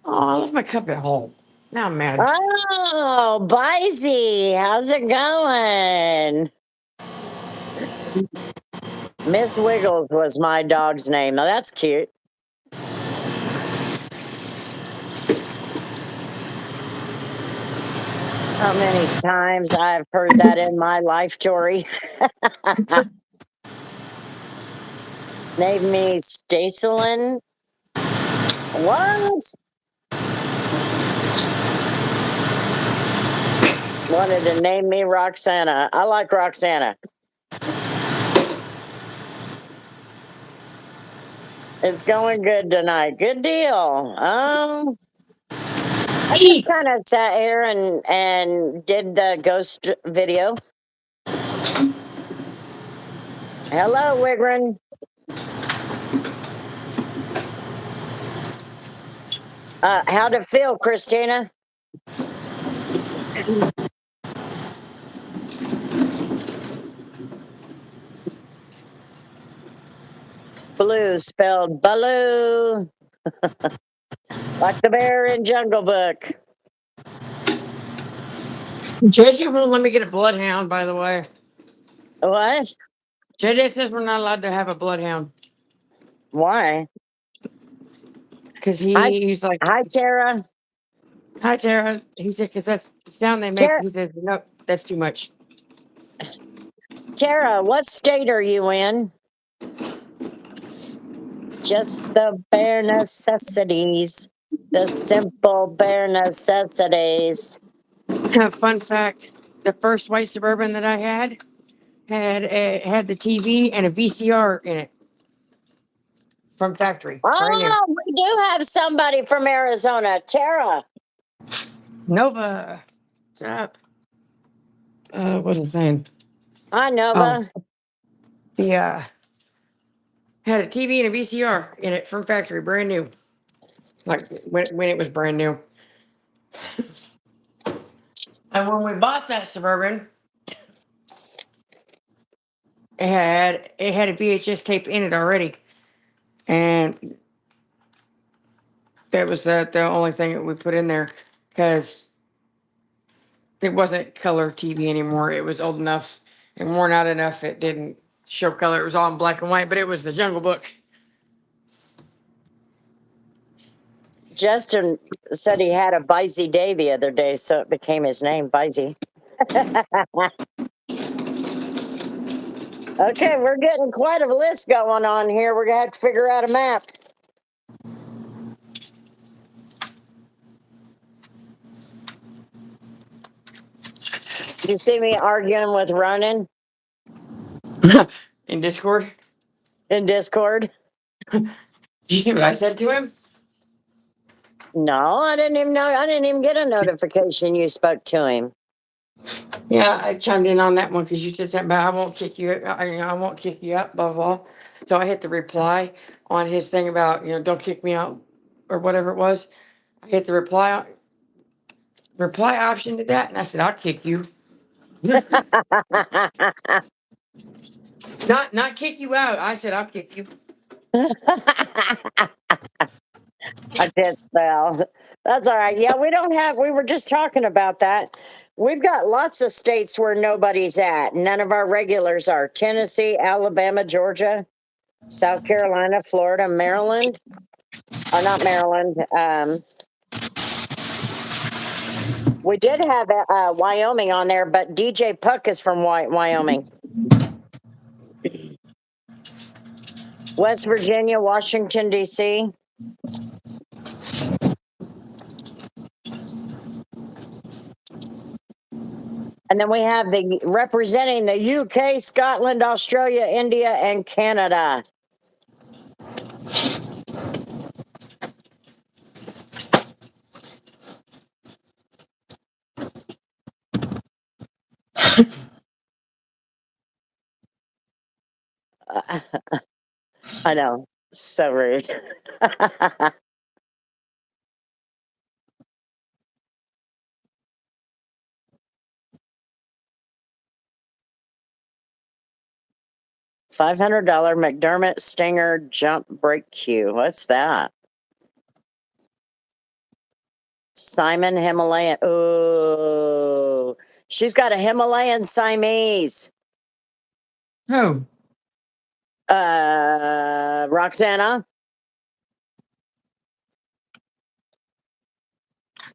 Oh, I left my cup at home. Now I'm mad. Oh, Bisey, how's it going? Miss Wiggles was my dog's name. Now that's cute. How many times I've heard that in my life, Tori. Name me Stacelyn. What? Wanted to name me Roxana. I like Roxana. It's going good tonight. Good deal. I just Eat. kind of sat here and did the ghost video. Hello, Wigrin. How'd it feel, Christina? Blue spelled Baloo, like the bear in Jungle Book. JJ won't let me get a bloodhound, by the way. What? JJ says we're not allowed to have a bloodhound Why? because Hi, he's like, hi, Tara. "Hi, Tara." He said, "Because that's the sound they make." Tara, He says, "No, that's too much." Tara, what state are you in? Just the bare necessities, the simple bare necessities. Fun fact: the first white suburban that I had the TV and a VCR in it from factory, brand new. Oh, we do have somebody from Arizona, Tara. Nova. What's up? What's his name? Hi, Oh, Nova. He had a TV and a VCR in it from factory, brand new. Like when it was brand new. And when we bought that Suburban, it had a VHS tape in it already, and that was the only thing that we put in there because it wasn't color TV anymore. It was old enough and worn out enough. It didn't show color. It was all in black and white, but it was the Jungle Book. Justin said he had a busy day the other day, so it became his name, Busy. Okay, we're getting quite a list going on here. We're gonna have to figure out a map. You see me arguing with Ronan In Discord. in Discord? Did you see what I said to him? No, I didn't even know. I didn't even get a notification you spoke to him. Yeah, I chimed in on that one because you said something about I won't kick you. I won't kick you out. Blah blah. So I hit the reply on his thing about don't kick me out or whatever it was. I hit the reply option to that, and I said I'll kick you. Not kick you out. I said I'll kick you. I did spell. That's all right. Yeah, we were just talking about that. We've got lots of states where nobody's at. None of our regulars are. Tennessee, Alabama, Georgia, South Carolina, Florida, Maryland. Or not Maryland. We did have Wyoming on there, but DJ Puck is from Wyoming. West Virginia, Washington, D.C. And then we have the representing the UK, Scotland, Australia, India, and Canada. I know, so rude. $500 McDermott Stinger jump brake cue. What's that? Simon Himalayan. Ooh, she's got a Himalayan Siamese. Who? Roxana.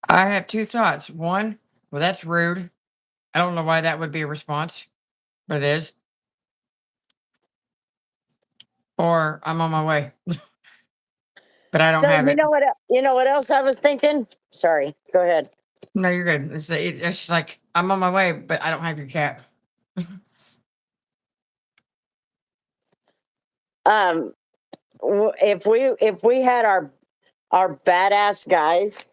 I have two thoughts. One, well, that's rude. I don't know why that would be a response, but it is. Or I'm on my way, but I don't So have you it. know what? You know what else I was thinking? Sorry, go ahead. No, you're good. It's just like I'm on my way, but I don't have your cap. Um, if we had our badass guys,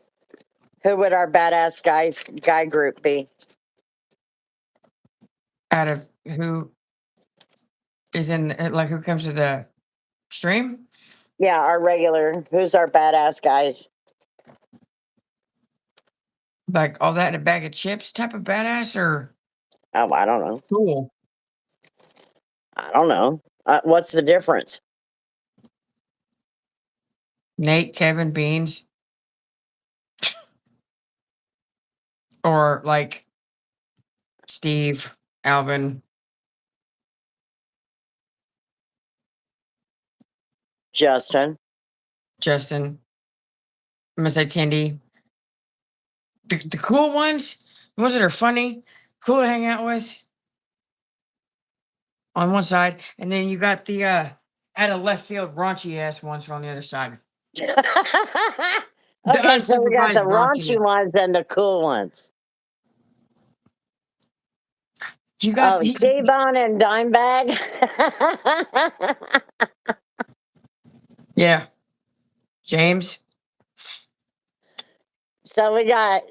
who would our badass guy group be? Out of who is in like who comes to the stream? Yeah, our regular. Who's our badass guys? Like all that in a bag of chips type of badass or Oh, I don't know. cool? I don't know. What's the difference? Nate, Kevin, Beans, or like Steve, Alvin, Justin. Justin. I'm gonna say Tindy. The cool ones, the ones that are funny, cool to hang out with on one side, and then you got the out of left field raunchy ass ones on the other side. Okay, The so we got the unsupervised raunchy raunchy. ones and the cool ones. You got Oh, the T-Bone and Dimebag. yeah, James. So we got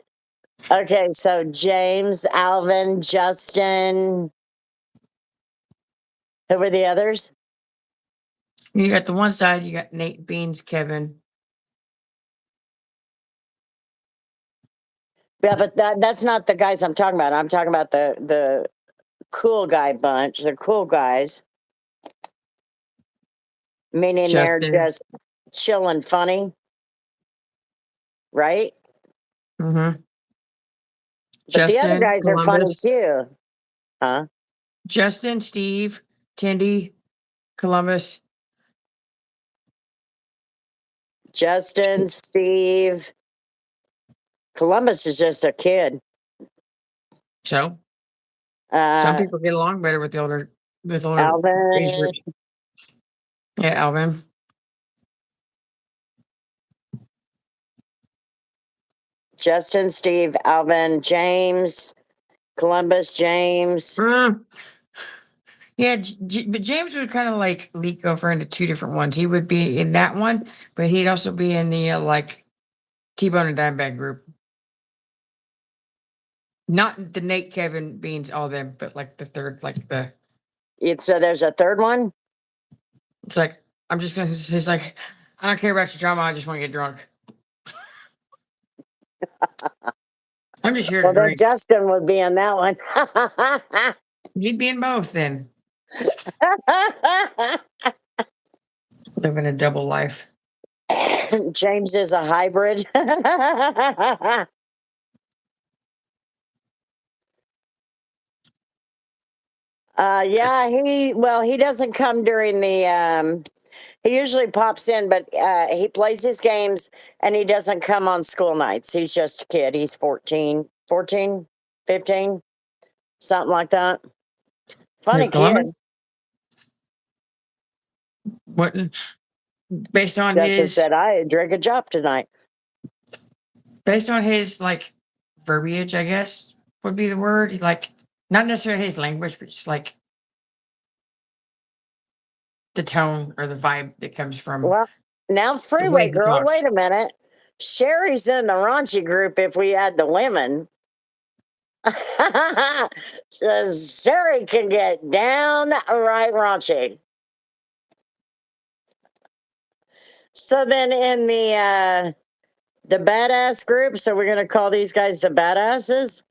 okay. So James, Alvin, Justin. Who were the others? You got the one side, you got Nate, Beans, Kevin. Yeah, but that's not the guys I'm talking about. I'm talking about the cool guy bunch. They're cool guys, meaning they're Justin. just chill and funny, right? Mm-hmm. But the other Justin, guys are funny Columbus. too, huh? Justin, Steve, Tindy, Columbus. Justin, Steve, Columbus is just a kid. So some Uh, people get along better with older age Alvin, groups. Yeah, Alvin. Justin, Steve, Alvin, James, Columbus, James. Mm. Yeah, but James would kind of like leak over into two different ones. He would be in that one, but he'd also be in the like T-Bone and Dimebag group. Not the Nate, Kevin, Beans, all them, but like the third, like the. So there's a third one. It's like I'm just gonna. He's like, I don't care about your drama. I just want to get drunk. I'm just here to Well, then drink. Justin would be in that one. He'd be in both then. Living a double life. James is a hybrid. Yeah, he doesn't come during the he usually pops in, but he plays his games and he doesn't come on school nights. He's just a kid. He's 14, 15, something like that. Your Funny Columbus. kid. What based on Justin his said, I drink a job tonight. like verbiage, I guess would be the word. Like not necessarily his language, but just like the tone or the vibe that comes from Well, now the way freeway he girl, talks. wait a minute. Sherry's in the raunchy group if we add the women. So Sherry can get down right raunchy. So then in the badass group, so we're gonna call these guys the badasses?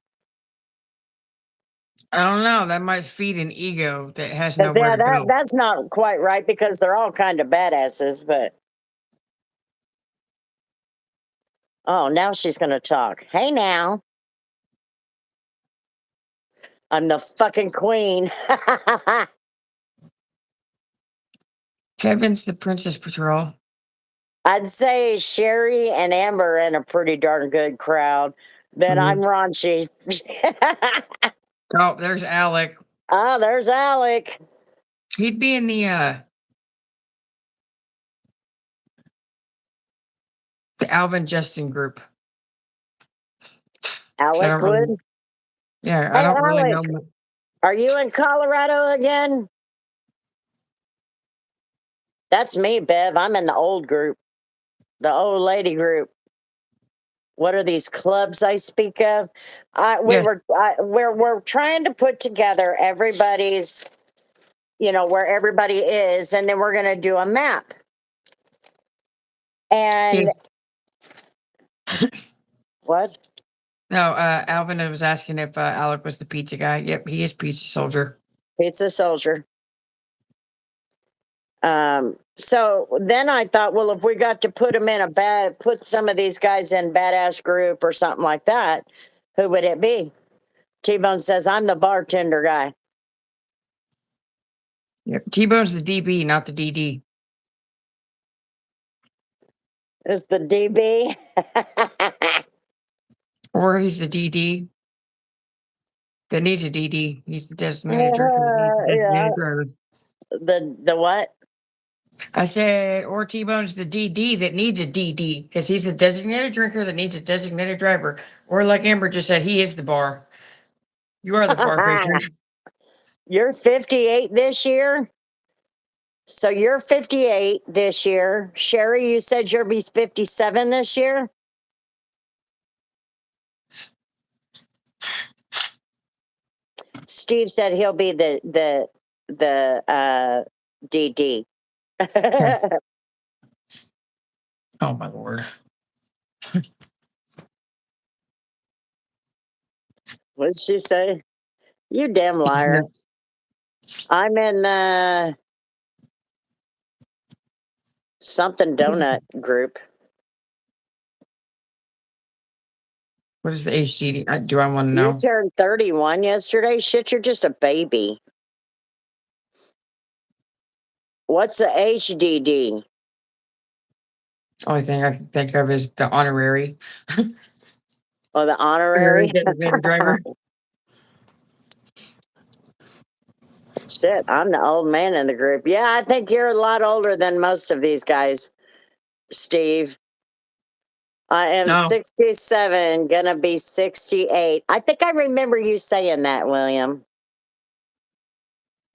I don't know. That might feed an ego that has Because nowhere yeah, to go. that's not quite right because they're all kind of badasses, but oh, now she's gonna talk. Hey now, I'm the fucking queen. Kevin's the Princess Patrol. I'd say Sherry and Amber in a pretty darn good crowd. Then I'm Mhm. raunchy. Oh, there's Alec. Oh, there's Alec. He'd be in the Alvin Justin group. 'Cause I Alec don't really, Wood. yeah, I Hey, don't really know. Alec, are you in Colorado again? That's me, Bev. I'm in the old group, the old lady group. What are these clubs I speak of? Yes, We're trying to put together everybody's, where everybody is, and then we're going to do a map. And yes. what? No, Alvin was asking if Alec was the pizza guy. Yep, he is pizza soldier. Pizza Soldier. So then I thought, well, if we got to put some of these guys in badass group or something like that, who would it be? T-Bone says, I'm the bartender guy. Yep, T-Bone's the DB, not the DD. It's the DB. Or he's the DD that needs a DD. He's the designated drinker that needs a Yeah, designated driver. the what? I said, or T-Bone's the DD that needs a DD because he's a designated drinker that needs a designated driver. Or like Amber just said, he is the bar. You are the bar patron. You're 58 this year. So you're 58 this year. Sherry, you said you'll be 57 this year. Steve said he'll be the DD. Oh my lord. What did she say? You damn liar. I'm in something donut group. What is the HDD? Do I want to You know? turned 31 yesterday. Shit, you're just a baby. What's the HDD? Only thing I can think of is the honorary. Oh, the Honorary honorary. designated driver. Shit, I'm the old man in the group. Yeah, I think you're a lot older than most of these guys, Steve. I am No. 67, gonna be 68. I think I remember you saying that, William.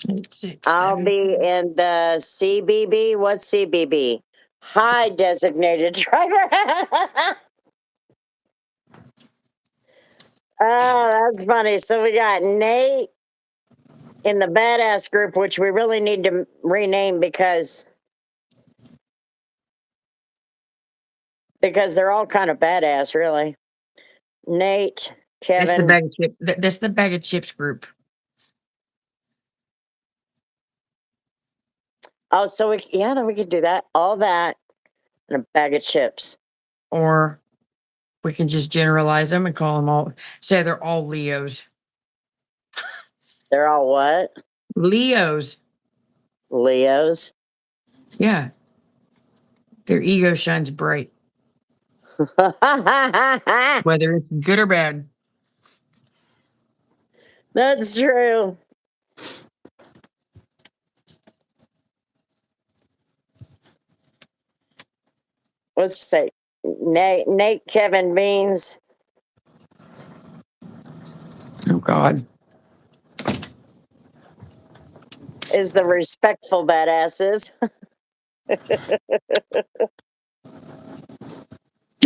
8, 6, I'll 7. be in the CBB. What's CBB? High designated driver. Oh, that's funny. So we got Nate in the badass group, which we really need to rename because they're all kind of badass, really. Nate, That's the Kevin. bag of chip. That's the bag of chips group. Oh, so then we could do that. All that and a bag of chips. Or we can just generalize them and call them all. Say they're all Leos. They're all what? Leos. Leos. Yeah. Their ego shines bright, whether it's good or bad. That's true. Let's say Nate Kevin Beans Oh God. is the respectful badasses.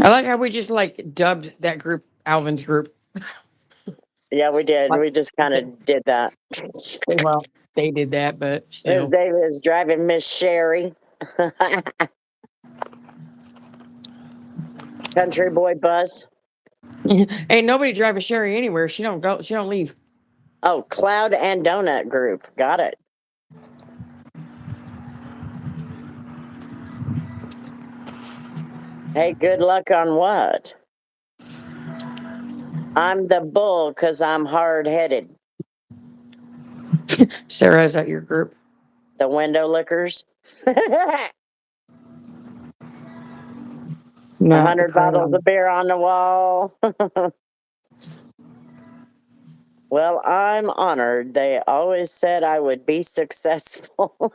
I like how we just like dubbed that group Alvin's group. Yeah, we did. Like, We just kind of did that. well, they did that, but still. David is driving Miss Sherry. Country boy bus. Ain't nobody driving Sherry anywhere. She don't go. She don't leave. Oh, Cloud and Donut Group. Got it. Hey, good luck on what? I'm the bull because I'm hard headed. Sarah, is that your group? The window lickers. No, 100 bottles of beer on the wall. Well, I'm honored. They always said I would be successful.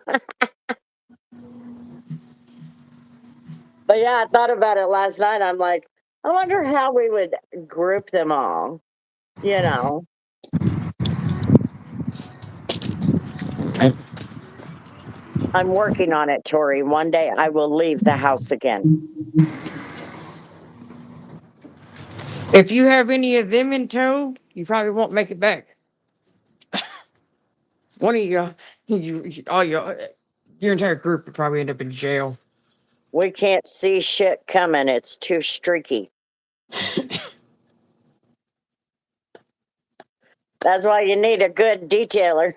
But yeah, I thought about it last night. I'm like, I wonder how we would group them all. You know, I'm working on it, Tori. One day I will leave the house again. If you have any of them in tow, you probably won't make it back. One of all your entire group would probably end up in jail. We can't see shit coming. It's too streaky. That's why you need a good detailer.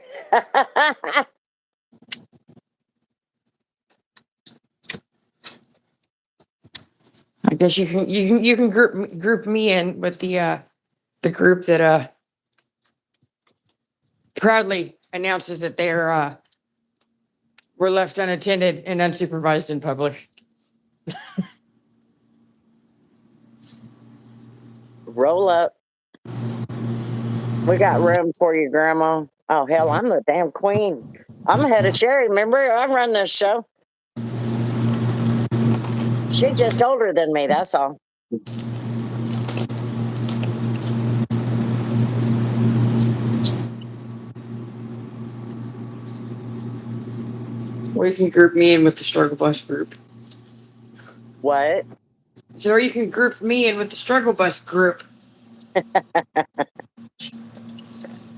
I guess you can group me in with the group that proudly announces that they're were left unattended and unsupervised in public. Roll up. We got room for you, Grandma. Oh, hell, I'm the damn queen. I'm ahead of Sherry. Remember, I run this show. She's just older than me. That's all. Or you can group me in with the struggle bus group. What? So, or you can group me in with the struggle bus group.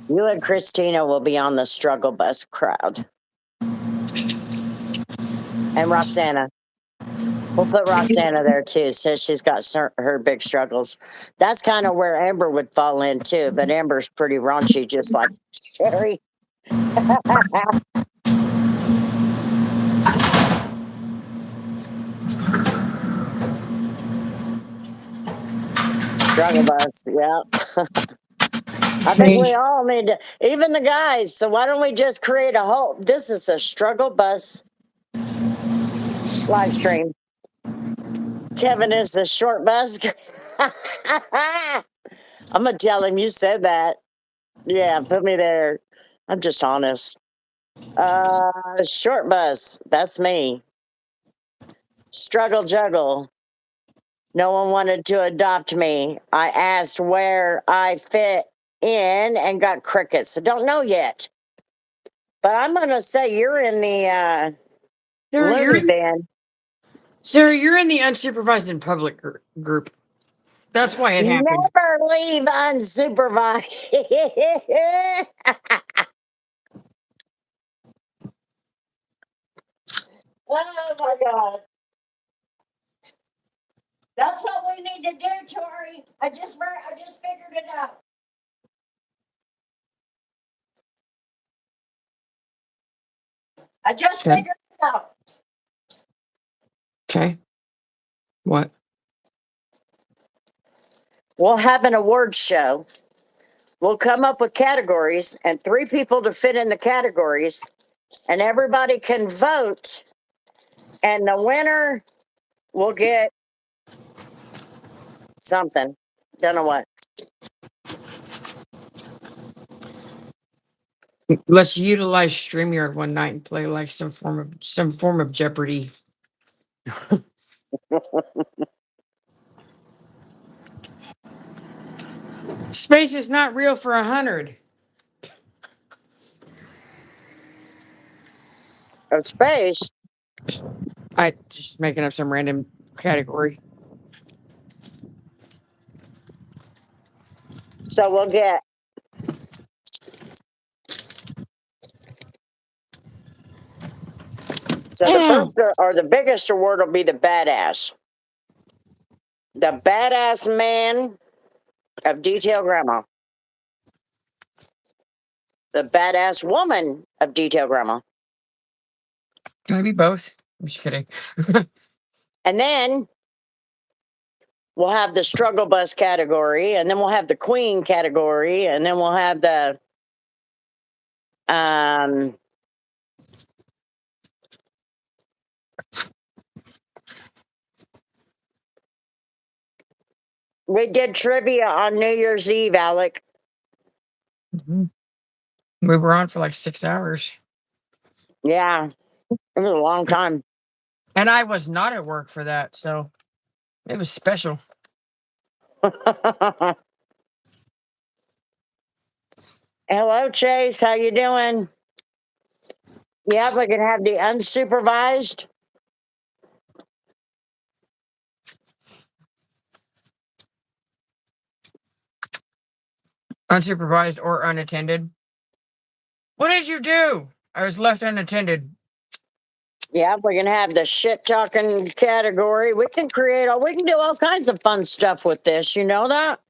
You and Christina will be on the struggle bus crowd. And Roxana. We'll put Roxana there too. Says she's got her big struggles. That's kind of where Amber would fall in too. But Amber's pretty raunchy, just like Sherry. Struggle bus. Yeah. I think we all need to, even the guys. So why don't we just create a whole? This is a struggle bus live stream. Kevin is the short bus. I'm gonna tell him you said that. Yeah, put me there. I'm just honest. Short bus. That's me. Struggle juggle. No one wanted to adopt me. I asked where I fit in and got crickets. I don't know yet. But I'm gonna say you're in the loony bin. Sarah, you're in the unsupervised in public group. That's why it happened. Never leave unsupervised. Oh my God. That's what we need to do, Tori. I just figured it out. I just Okay. figured it out. Okay. What? We'll have an award show. We'll come up with categories and 3 people to fit in the categories, and everybody can vote. And the winner will get something. Don't know what. Let's utilize StreamYard one night and play like some form of Jeopardy. Space is not real for 100. Of space. I just making up some random category. So we'll get the first or the biggest award will be the badass. The badass man of Detail Grandma. The badass woman of Detail Grandma. Can I be both? I'm just kidding. And then we'll have the struggle bus category, and then we'll have the queen category, and then we'll have the we did trivia on New Year's Eve, Alec. We were on for like 6 hours. Yeah, it was a long time. And I was not at work for that, so it was special. Hello, Chase. How you doing? Yeah, we can have the unsupervised. Unsupervised or unattended. What did you do? I was left unattended. Yeah, we can have the shit talking category. We can do all kinds of fun stuff with this. You know that?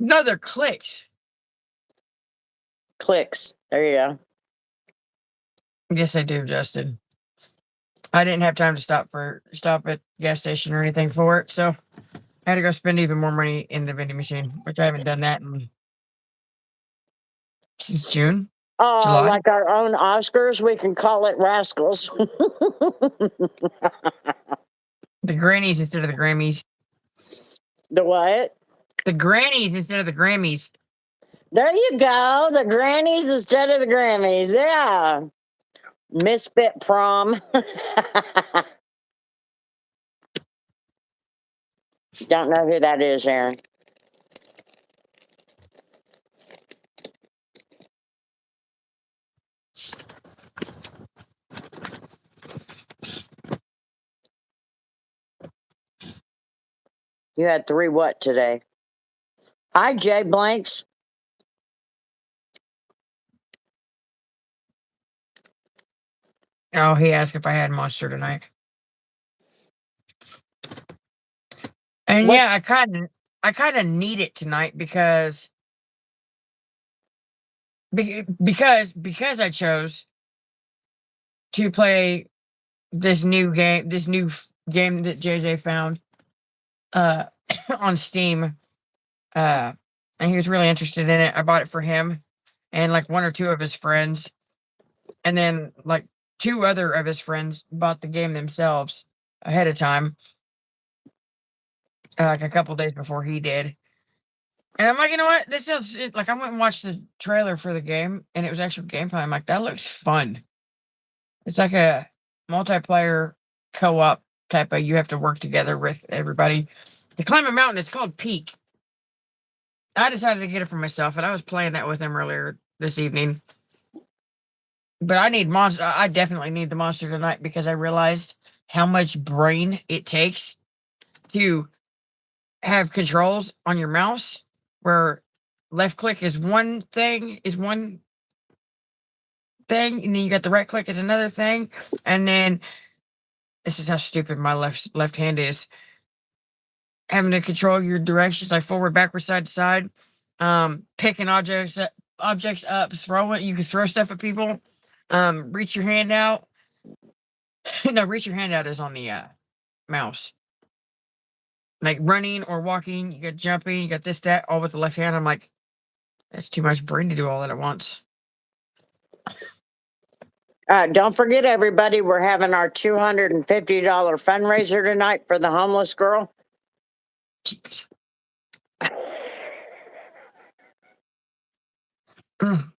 No, they're clicks. Clicks. There you go. Yes, I do, Justin. I didn't have time to stop at gas station or anything for it, so I had to go spend even more money in the vending machine, which I haven't done that since June. Oh, July. like our own Oscars, we can call it Rascals. The grannies instead of the Grammys. The what? The grannies instead of the Grammys. There you go. The grannies instead of the Grammys. Yeah. Misfit prom. Don't know who that is, Aaron. You had 3 what today? Hi, Jay Blanks. Oh, he asked if I had Monster tonight. And yeah, What's I kind of need it tonight because because I chose to play this new game that JJ found uh on Steam. Uh and he was really interested in it. I bought it for him and like one or two of his friends. And then like two other of his friends bought the game themselves ahead of time, like a couple days before he did. And I'm like, you know what? This sounds like I went and watched the trailer for the game, and it was actual gameplay. I'm like, that looks fun. It's like a multiplayer co-op type of. You have to work together with everybody to climb a mountain. It's called Peak. I decided to get it for myself, and I was playing that with him earlier this evening. But I need monster. I definitely need the monster tonight because I realized how much brain it takes to have controls on your mouse, where left click is one thing, and then you got the right click is another thing, and then this is how stupid my left hand is. Having to control your directions like forward, backward, side to side, picking objects up, throwing. You can throw stuff at people. Reach your hand out. No, reach your hand out is on the mouse. Like running or walking, you got jumping, you got this, that, all with the left hand. I'm like, that's too much brain to do all that at once. don't forget, everybody, we're having our $250 fundraiser tonight for the homeless girl. Jeez. Mm.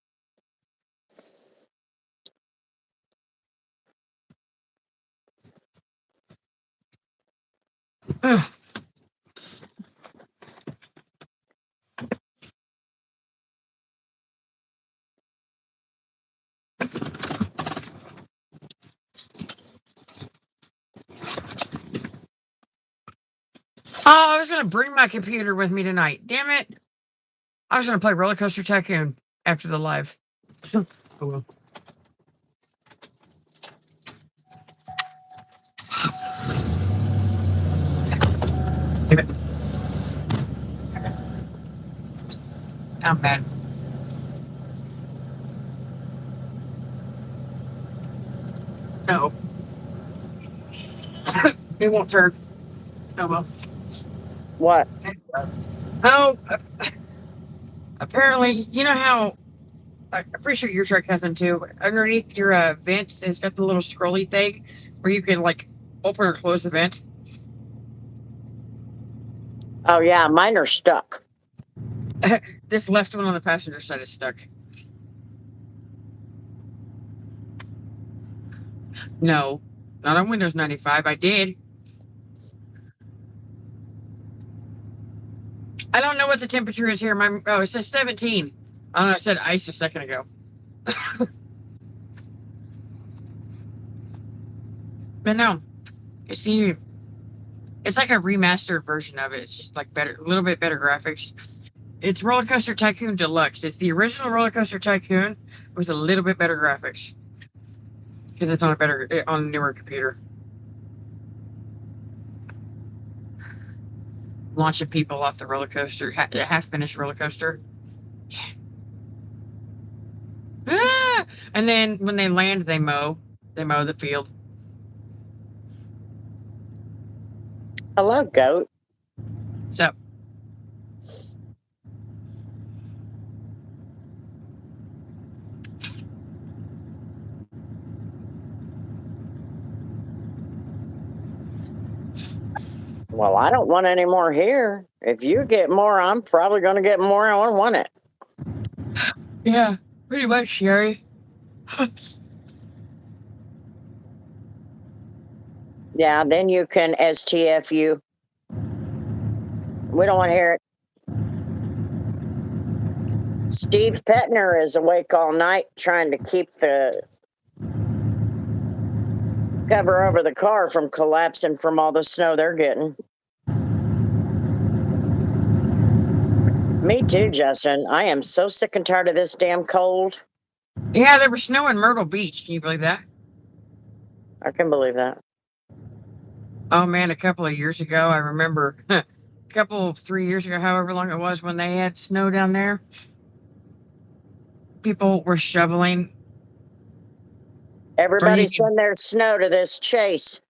Mm. Oh, I was gonna bring my computer with me tonight. Damn it! I was gonna play Roller Coaster Tycoon after the live. Oh well. Damn it. I'm bad. No. It won't turn. Oh well. What? Oh, apparently, you know how I'm pretty sure your truck has them too. Underneath your vents, it's got the little scrolly thing where you can like open or close the vent. Oh, yeah, mine are stuck. This left one on the passenger side is stuck. No, not on Windows 95. I did. I don't know what the temperature is here. It says 17. I don't know. It said ice a second ago. But no, you see, it's like a remastered version of it. It's just like better, a little bit better graphics. It's Roller Coaster Tycoon Deluxe. It's the original Roller Coaster Tycoon with a little bit better graphics because it's on a newer computer. Launching people off the roller coaster, half finished roller coaster. Ah! And then when they land, they mow the field. Hello, goat. So Well, I don't want any more here. If you get more, I'm probably going to get more. I don't want it. yeah, pretty much, Sherry. Yeah, then you can STFU. We don't want to hear it. Steve Petner is awake all night trying to keep the cover over the car from collapsing from all the snow they're getting. Me too, Justin. I am so sick and tired of this damn cold. Yeah, there was snow in Myrtle Beach. Can you believe that? I can believe that. Oh man, a couple of years ago, I remember a couple of 3 years ago, however long it was, when they had snow down there, people were shoveling or Everybody using send their snow to this Chase.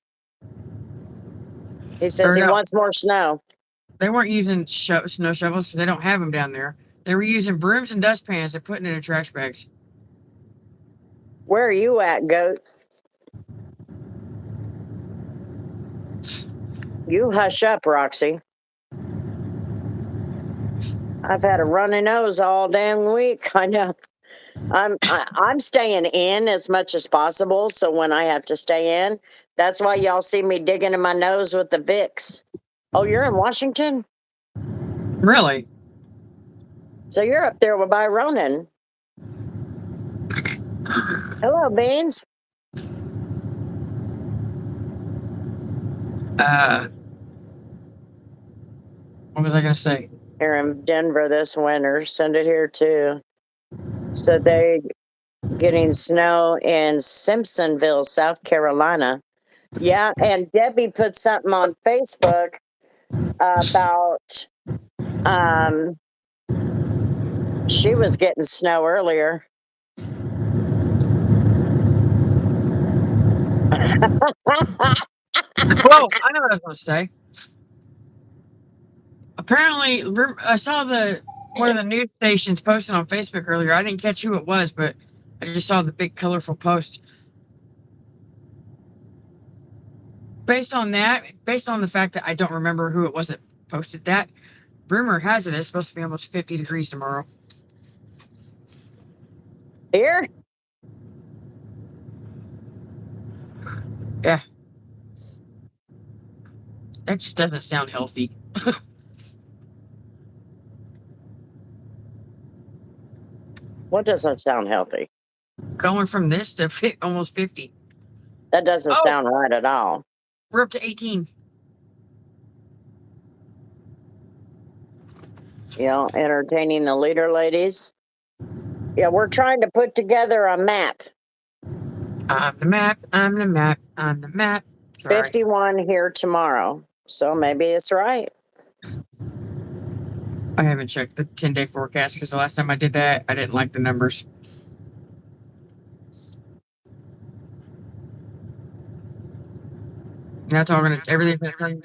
He says or he no, wants more snow. they weren't using snow shovels because they don't have them down there. They were using brooms and dustpans and putting it in trash bags. Where are you at, goat? You hush up, Roxy. I've had a runny nose all damn week. I know. I'm staying in as much as possible. So when I have to stay in, that's why y'all see me digging in my nose with the Vicks. Oh, you're in Washington, Really? so you're up there with by Ronan. Hello, Beans. Uh, what was I gonna say? Here in Denver this winter. Send it here too. So they getting snow in Simpsonville, South Carolina. Yeah, and Debbie put something on Facebook about um she was getting snow earlier. Well, I know what I was gonna say. Apparently, I saw the one of the news stations posted on Facebook earlier. I didn't catch who it was, but I just saw the big colorful post. Based on the fact that I don't remember who it was that posted that, rumor has it it's supposed to be almost 50 degrees tomorrow. Here? Yeah, that just doesn't sound healthy. What doesn't sound healthy? Going from this to almost 50. That doesn't Oh, sound right at all. we're up to 18. Entertaining the leader ladies. Yeah, we're trying to put together a map. I'm the map. I'm the map. I'm the map. Sorry. 51 here tomorrow. So maybe it's right. I haven't checked the 10-day forecast because the last time I did that, I didn't like the numbers. That's all gonna everything's gonna turn.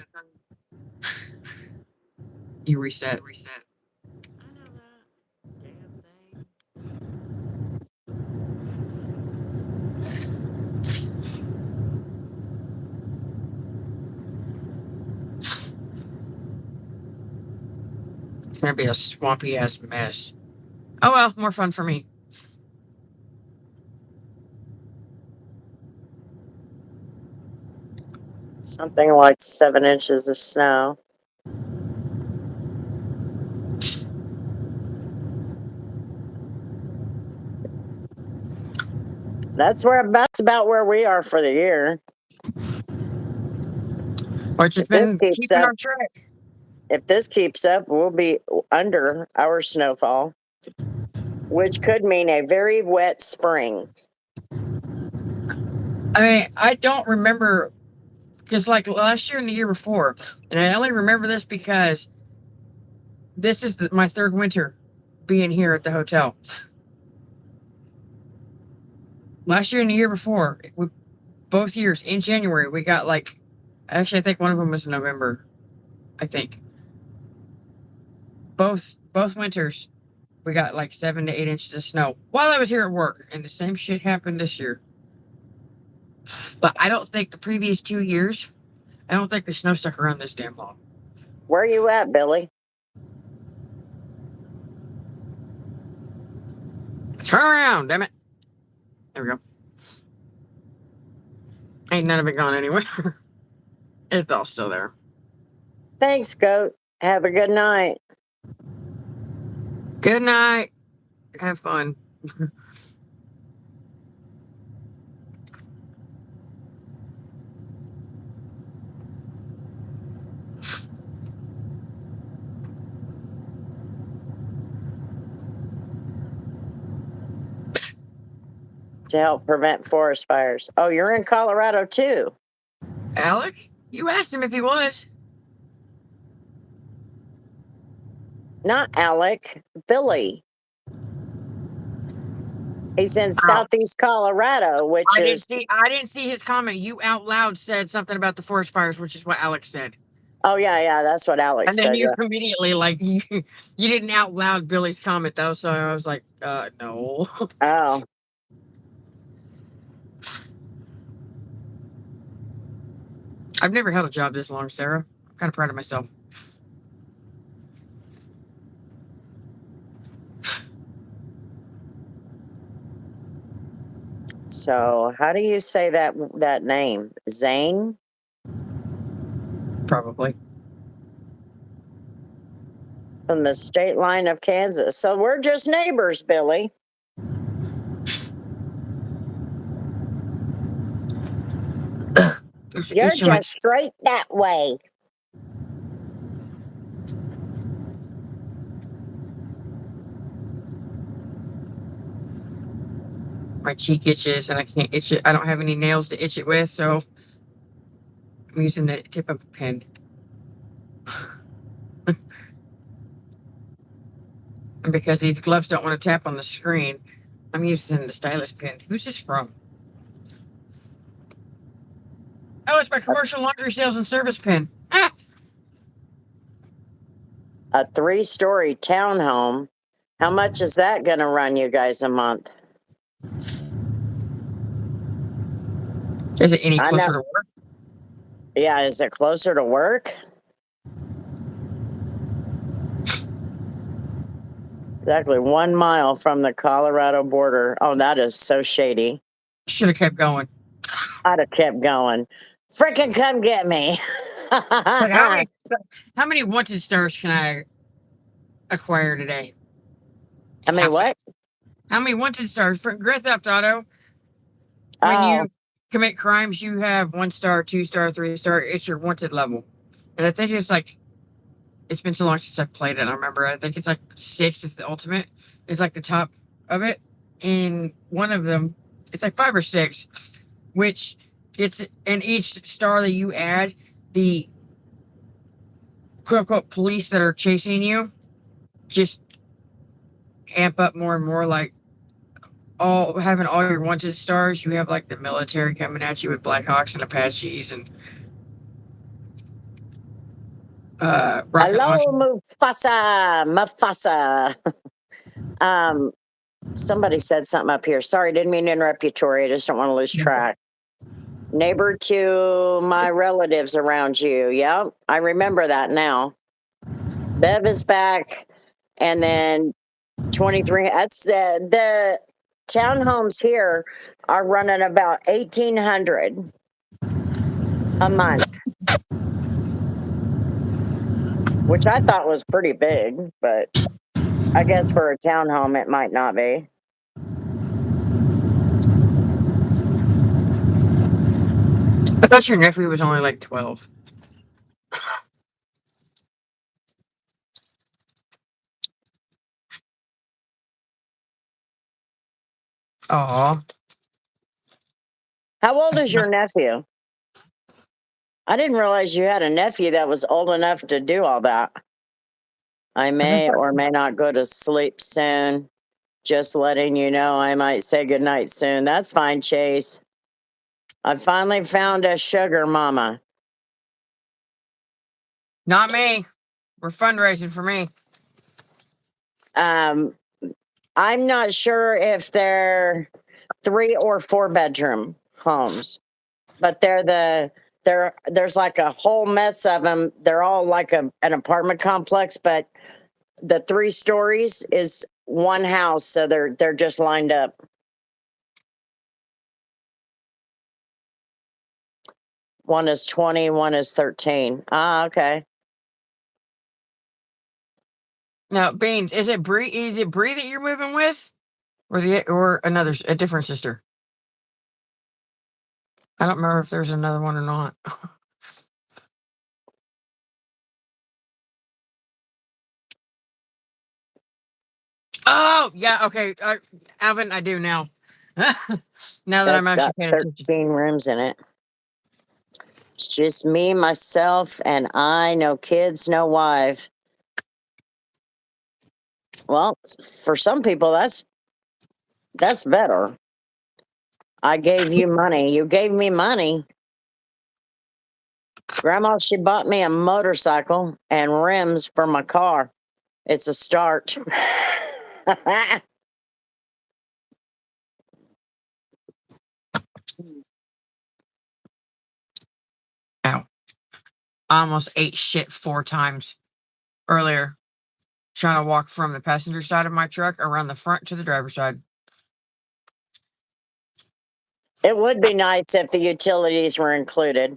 You reset. I know that damn thing. It's gonna be a swampy ass mess. Oh well, more fun for me. Something like 7 inches of snow. That's about where we are for the year. Which has If this been keeps keeping up, our track. if this keeps up, we'll be under our snowfall, which could mean a very wet spring. I mean, I don't remember because like last year and the year before, and I only remember this because this is my third winter being here at the hotel. Last year and the year before, both years in January, we got like, actually, I think one of them was in November. I think both winters, we got like 7 to 8 inches of snow while I was here at work, and the same shit happened this year. But I don't think the previous 2 years, I don't think the snow stuck around this damn long. Where are you at, Billy? Turn around, damn it! There we go. Ain't none of it gone anywhere. It's all still there. Thanks, goat. Have a good night. Good night. Have fun. to help prevent forest fires. Oh, you're in Colorado too. Alec, you asked him if he was. Not Alec, Billy. He's in Oh, southeast Colorado, which is, I didn't see his comment. You out loud said something about the forest fires, which is what Alex said. oh, yeah, that's what Alex And then said. you Yeah. immediately you didn't out loud Billy's comment though, so I was like, no. Oh, I've never held a job this long, Sarah. I'm kind of proud of myself. so how do you say that name? Zane? Probably. From the state line of Kansas. So we're just neighbors, Billy. You're just straight that way. My cheek itches and I can't itch it. I don't have any nails to itch it with, so I'm using the tip of a pen. And because these gloves don't want to tap on the screen, I'm using the stylus pen. Who's this from? Oh, it's my commercial laundry sales and service pen. Ah! A 3-story townhome. How much is that going to run you guys a month? Is it any I know. closer to work? Yeah, is it closer to work? Exactly 1 mile from the Colorado border. Oh, that is so shady. Should have kept going. I'd have kept going. Freaking come get me. But how many wanted stars can I acquire today? I mean, How fast? what? How many wanted stars for Grand Theft Auto? When Oh, you commit crimes, you have 1 star, 2 star, 3 star. It's your wanted level, and I think it's like it's been so long since I've played it. I remember. I think it's like 6 is the ultimate. It's like the top of it, and one of them, it's like 5 or 6, which it's in each star that you add, the quote unquote police that are chasing you just amp up more and more. Like all having all your wanted stars, you have like the military coming at you with Blackhawks and Apaches and rocket hello, launchers. Mufasa. um, somebody said something up here. Sorry, didn't mean to interrupt you, Tori. I just don't want to lose track. Neighbor to my relatives around you. Yep, I remember that now. Bev is back, and then 23. That's the townhomes here are running about 1,800 a month, which I thought was pretty big, but I guess for a townhome it might not be. I thought your nephew was only like 12. Aw, How old that's is your not. nephew? I didn't realize you had a nephew that was old enough to do all that. I I think may or may not go to sleep soon. Just letting you know I might say goodnight soon. That's fine, Chase. I finally found a sugar mama. Not me. We're fundraising for me. Um, I'm not sure if they're 3 or 4 bedroom homes, but there's like a whole mess of them. They're all like an apartment complex, but the 3 stories is one house, so they're just lined up. One is 20, one is 13. Ah, okay. Now, Beans, is it Bree? Is it Bree that you're moving with, or a different sister? I don't remember if there's another one or not. Oh yeah, okay, Alvin, I do now. Now that I'm That's actually got paying attention. 13 rooms in it. It's just me, myself, and I. No kids, no wife. Well, for some people, that's better. I gave you money. You gave me money. Grandma, she bought me a motorcycle and rims for my car. It's a start. Ow. I almost ate shit 4 times earlier trying to walk from the passenger side of my truck around the front to the driver's side. It would be nice if the utilities were included.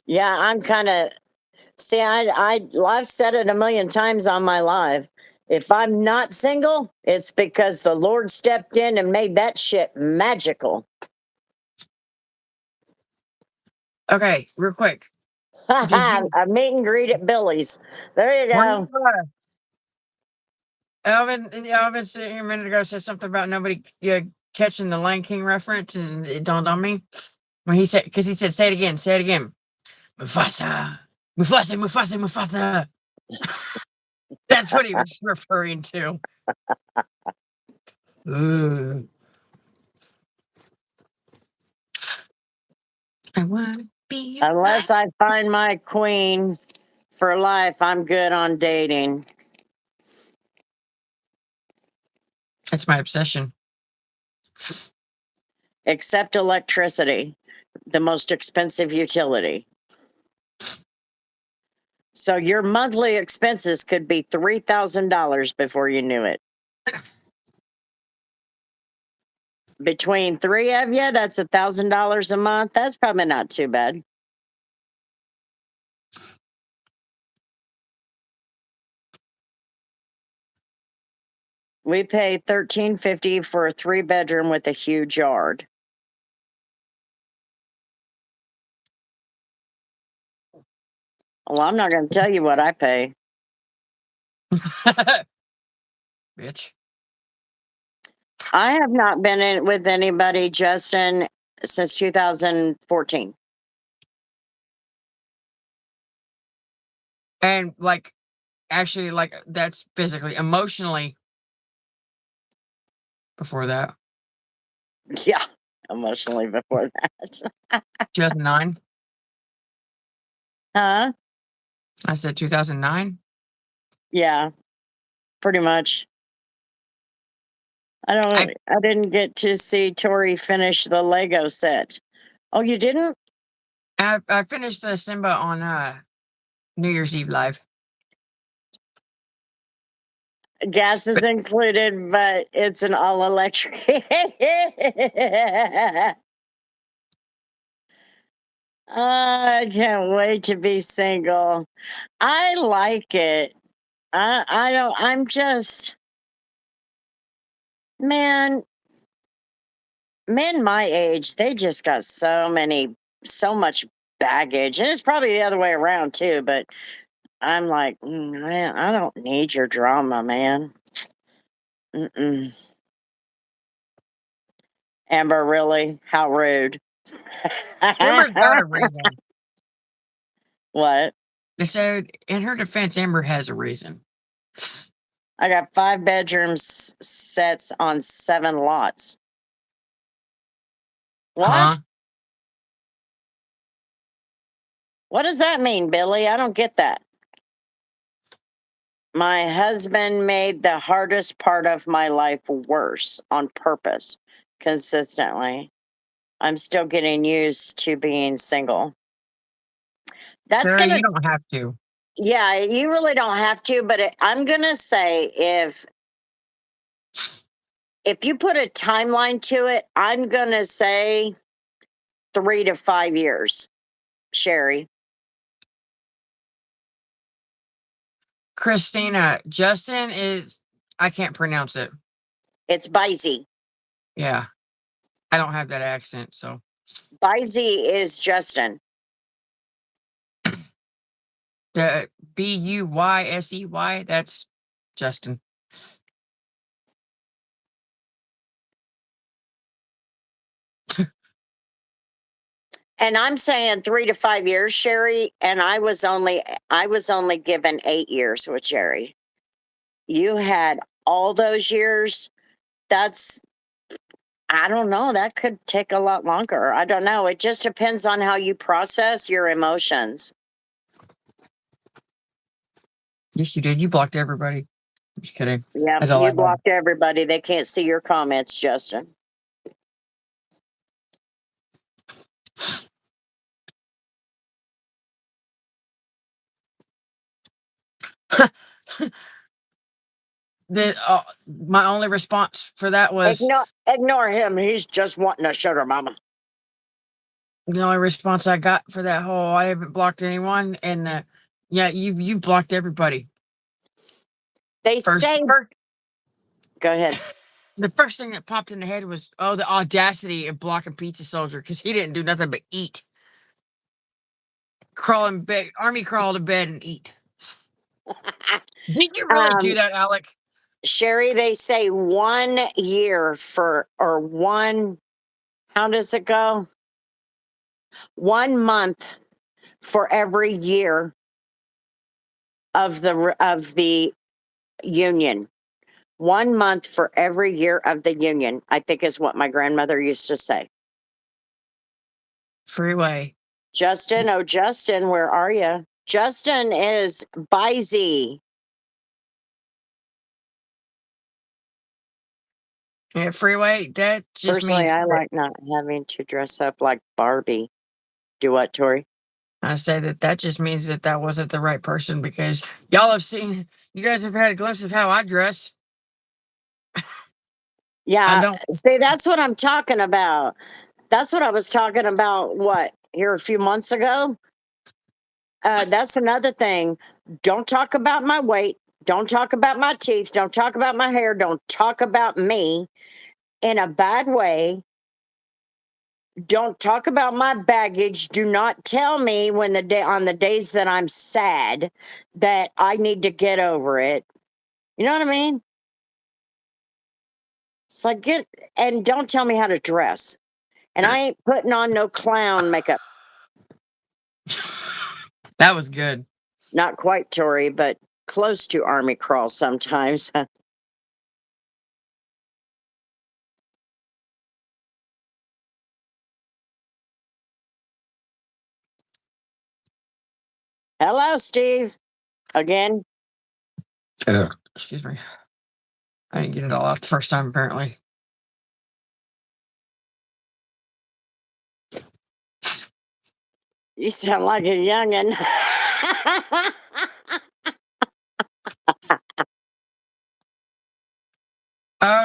Yeah, I'm kind of see. I've said it a million times on my live. If I'm not single, it's because the Lord stepped in and made that shit magical. Okay, real quick. Did you A meet and greet at Billy's. There you were you go. Elvin sitting here a minute ago said something about nobody catching the Lion King reference, and it dawned on me when he said, because he said, say it again. Mufasa. Mufasa, Mufasa, Mufasa. That's what he was referring to. Ooh. I wanna be Unless I find my queen for life, I'm good on dating. That's my obsession. Except electricity, the most expensive utility. So your monthly expenses could be $3,000 before you knew it. Between three of you, that's $1,000 a month. That's probably not too bad. We pay $13.50 for a 3-bedroom with a huge yard. Well, I'm not going to tell you what I pay. Bitch. I have not been in with anybody, Justin, since 2014. And like, actually, like, that's physically, emotionally before that. Yeah, emotionally before that. 2009. Huh? I said 2009. Yeah, pretty much. I I didn't get to see Tori finish the Lego set. Oh, you didn't? I finished the Simba on New Year's Eve live. Gas is But included, but it's an all electric. I can't wait to be single. I like it. I don't, I'm just, man, men my age, they just got so much baggage. And it's probably the other way around too, but I'm like, man, I don't need your drama, man. Mm-mm. Amber, really? How rude. Amber's got a reason. What? They said, in her defense, Amber has a reason. I got 5 bedrooms sets on 7 lots. What? Huh? What does that mean, Billy? I don't get that. My husband made the hardest part of my life worse on purpose, consistently. I'm still getting used to being single. That's Sarah, gonna, you don't have to. yeah, you really don't have to, but I'm gonna say if you put a timeline to it, I'm gonna say 3 to 5 years, Sherry. Christina, Justin is, I can't pronounce it. It's Bizy. Yeah. I don't have that accent, so. Bizy is Justin. The Buysey, that's Justin. And I'm saying 3 to 5 years, Sherry, and I was only given 8 years with Jerry. You had all those years. That's I don't know, that could take a lot longer. I don't know. It just depends on how you process your emotions. Yes, you did. You blocked everybody. Just kidding. Yep, That's all I you had. blocked everybody. They can't see your comments, Justin. My only response for that was Ignore him. He's just wanting a sugar mama. the only response I got for that whole I haven't blocked anyone, and yeah, you've blocked everybody. They First, say go ahead. the first thing that popped in the head was, oh, the audacity of blocking Pizza Soldier because he didn't do nothing but eat, crawl in bed, army crawl to bed and eat. Did you really do Um, that, Alec? Sherry, they say 1 year how does it go? 1 month for every year of the union. 1 month for every year of the union, I think is what my grandmother used to say. Freeway. Justin, oh Justin, where are you? Justin is busy. Yeah, freeway. That just Personally, means I that like not having to dress up like Barbie. Do what, Tori? I say that just means that wasn't the right person because y'all have seen, you guys have had a glimpse of how I dress. I Yeah, don't. see, that's what I'm talking about. That's what I was talking about, what, here a few months ago? That's another thing. Don't talk about my weight. Don't talk about my teeth. Don't talk about my hair. Don't talk about me in a bad way. Don't talk about my baggage. Do not tell me when on the days that I'm sad that I need to get over it. You know what I mean? It's like and don't tell me how to dress. And I ain't putting on no clown makeup. That was good. Not quite Tory, but close to army crawl sometimes. Hello, Steve. Again. Excuse me. I didn't get it all out the first time, apparently. You sound like a youngin'.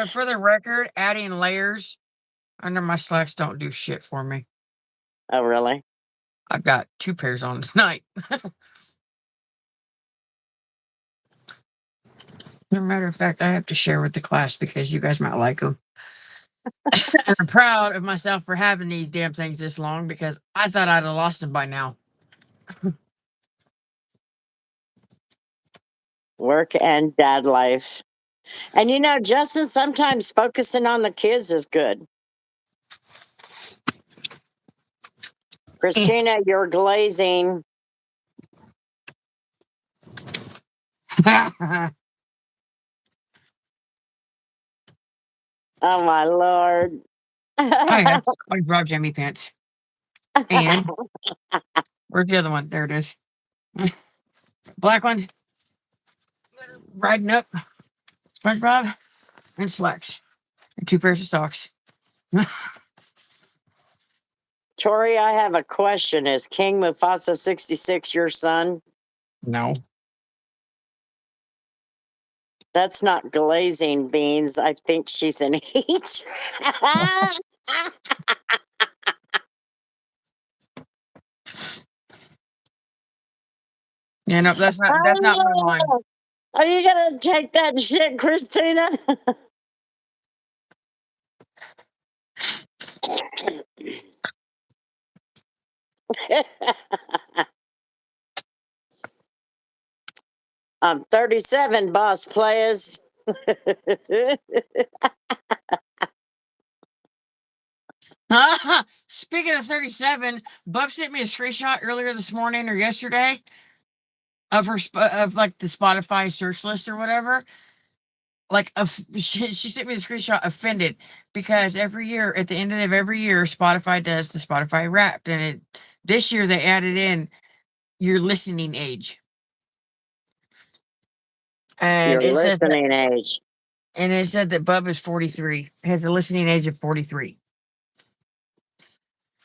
For the record, adding layers under my slacks don't do shit for me. Oh, really? I've got 2 pairs on tonight. As a matter of fact, I have to share with the class because you guys might like them. And I'm proud of myself for having these damn things this long because I thought I'd have lost them by now. Work and dad life. And Justin, sometimes focusing on the kids is good. Eh. Christina, you're glazing. Oh my lord. I have my broad jammy pants. And where's the other one? There it is. Black one. Riding up. SpongeBob and slacks. And 2 pairs of socks. Tori, I have a question. Is King Mufasa 66 your son? No. That's not glazing beans. I think she's an heat. Yeah, no, that's not my line. Are you gonna take that shit, Christina? I'm 37, boss players. Speaking of 37, Bub sent me a screenshot earlier this morning or yesterday of of like the Spotify search list or whatever. Like she sent me a screenshot offended because every year at the end of every year Spotify does the Spotify Wrapped, and this year they added in your listening age, and Your it says that, listening age. and it said that Bub is 43, has a listening age of 43.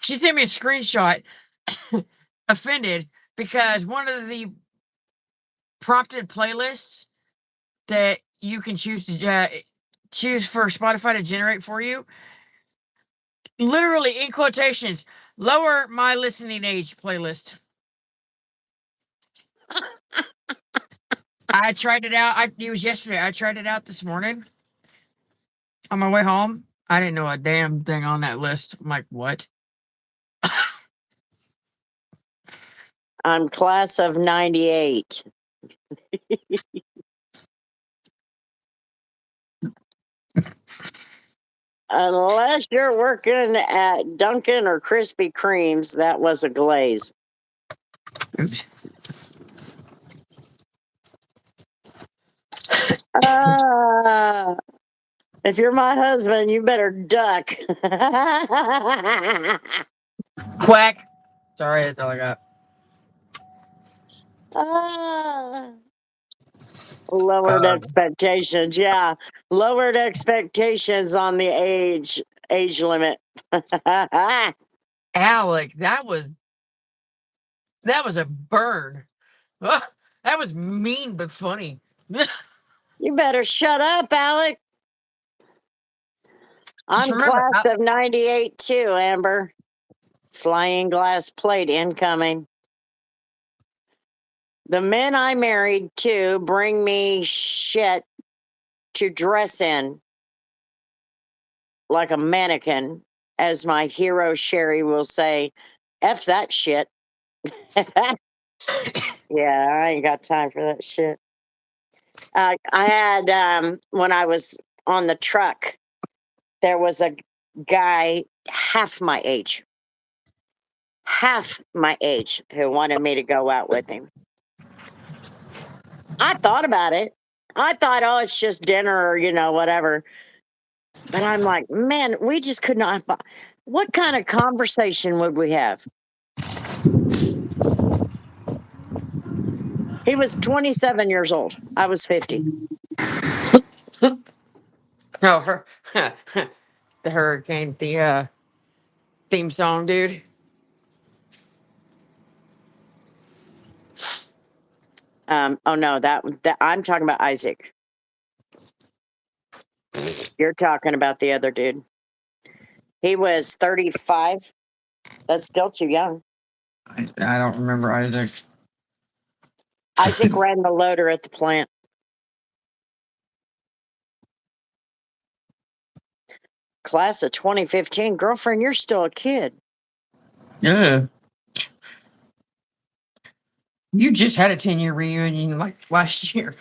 She sent me a screenshot offended because one of the prompted playlists that you can choose to choose for Spotify to generate for you, literally in quotations, lower my listening age playlist. I tried it out. It was yesterday. I tried it out this morning on my way home. I didn't know a damn thing on that list. I'm like, what? I'm class of 98. Unless you're working at Dunkin' or Krispy Kreme's, that was a glaze. Oops. If you're my husband, you better duck. Quack. Sorry, that's all I got. Lowered expectations. Yeah. Lowered expectations on the age limit. Alec, that was a burn. That was mean but funny. You better shut up, Alec. I'm remember, class of 98 too, Amber. Flying glass plate incoming. The men I married to bring me shit to dress in like a mannequin, as my hero Sherry will say, F that shit. Yeah, I ain't got time for that shit. I had, when I was on the truck, there was a guy half my age, who wanted me to go out with him. I thought about it. I thought, oh, it's just dinner or, whatever. But I'm like, man, we just could not. What kind of conversation would we have? He was 27 years old. I was 50. no, the hurricane, the theme song, dude. Oh no, that I'm talking about Isaac. You're talking about the other dude. He was 35. That's still too young. I don't remember Isaac. Isaac ran the loader at the plant. Class of 2015. Girlfriend, you're still a kid. Yeah. You just had a 10-year reunion like last year.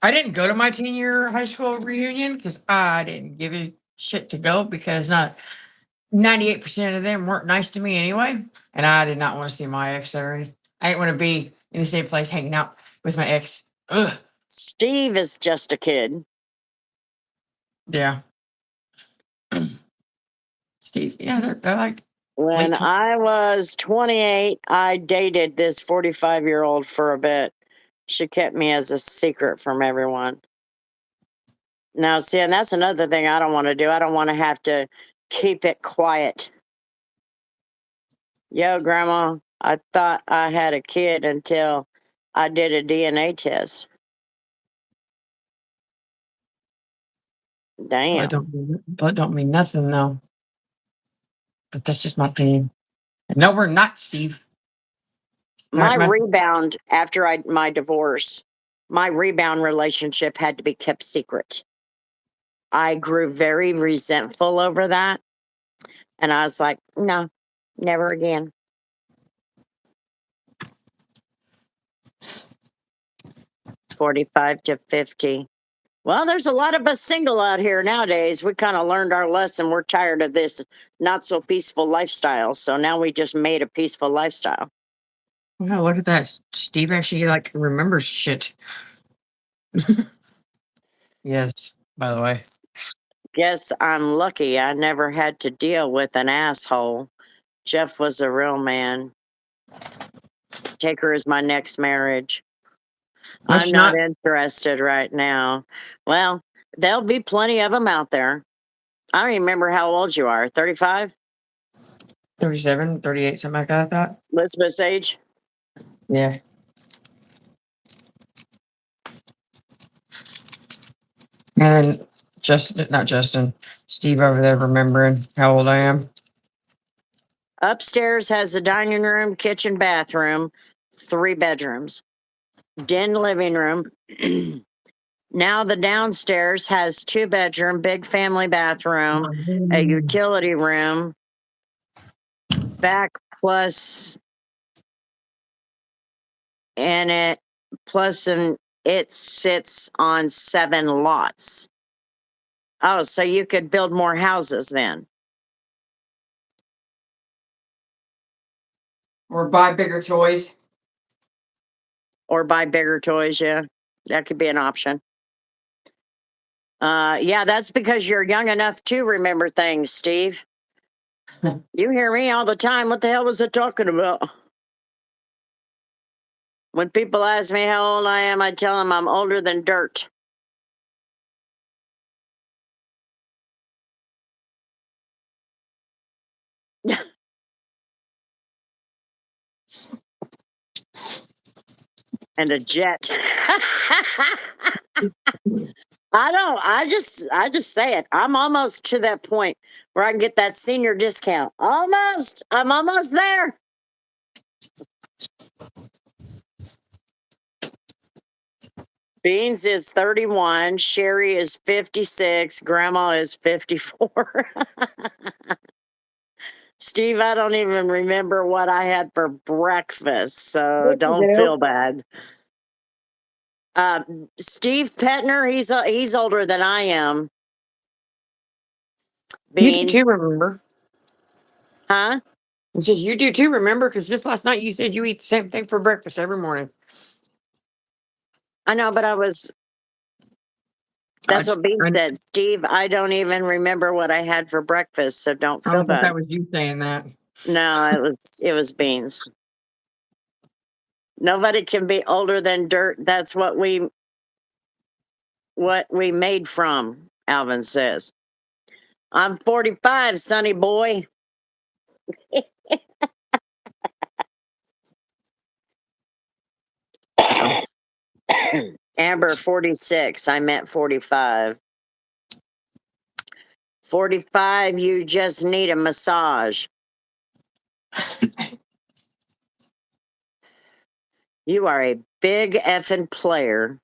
I didn't go to my 10-year high school reunion because I didn't give a shit to go because not 98% of them weren't nice to me anyway. And I did not want to see my ex there. I didn't want to be in the same place hanging out with my ex. Ugh. Steve is just a kid. Yeah. Steve, yeah, they're like When late 20s. I was 28, I dated this 45-year-old for a bit. She kept me as a secret from everyone. Now, see, and that's another thing I don't want to do. I don't want to have to keep it quiet. Yo, Grandma, I thought I had a kid until I did a DNA test. Damn. Blood don't mean nothing though. But that's just my opinion. No, we're not, Steve. My rebound after my divorce, my rebound relationship had to be kept secret. I grew very resentful over that. And I was like, no, never again. 45 to 50. Well, there's a lot of us single out here nowadays. We kind of learned our lesson. We're tired of this not so peaceful lifestyle. So now we just made a peaceful lifestyle. Wow, look at that. Steve actually like remembers shit. Yes, by the way. Guess I'm lucky I never had to deal with an asshole. Jeff was a real man. Take her as my next marriage. No, I'm she's not not. interested right now. Well, there'll be plenty of them out there. I don't even remember how old you are. 35? 37, 38, something like that, I thought. Elizabeth's age? Yeah. And then Justin, not Justin, Steve over there remembering how old I am. Upstairs has a dining room, kitchen, bathroom, 3 bedrooms, den living room. Now the downstairs has 2 bedroom, big family bathroom, a utility room, back plus and it plus and it sits on 7 lots. Oh, so you could build more houses then, Or buy bigger toys. or buy bigger toys. Yeah, that could be an option. Yeah, that's because you're young enough to remember things, Steve. You hear me all the time. What the hell was it talking about? When people ask me how old I am, I tell them I'm older than dirt. And a jet. I don't. I just say it. I'm almost to that point where I can get that senior discount. Almost. I'm almost there. Beans is 31, Sherry is 56, Grandma is 54. Steve, I don't even remember what I had for breakfast, so What the don't hell? feel bad. Steve Petner, he's older than I am. You do Beans, too, remember? huh? It says you do too, remember? Because just last night you said you eat the same thing for breakfast every morning. I know, but I, that's what Beans I, said. Steve, I don't even remember what I had for breakfast, so don't I feel thought bad. that was you saying that. No, it was Beans. Nobody can be older than dirt. That's what we made from, Alvin says. I'm 45, sonny boy. Amber, 46. I meant 45. 45, you just need a massage. You are a big effing player,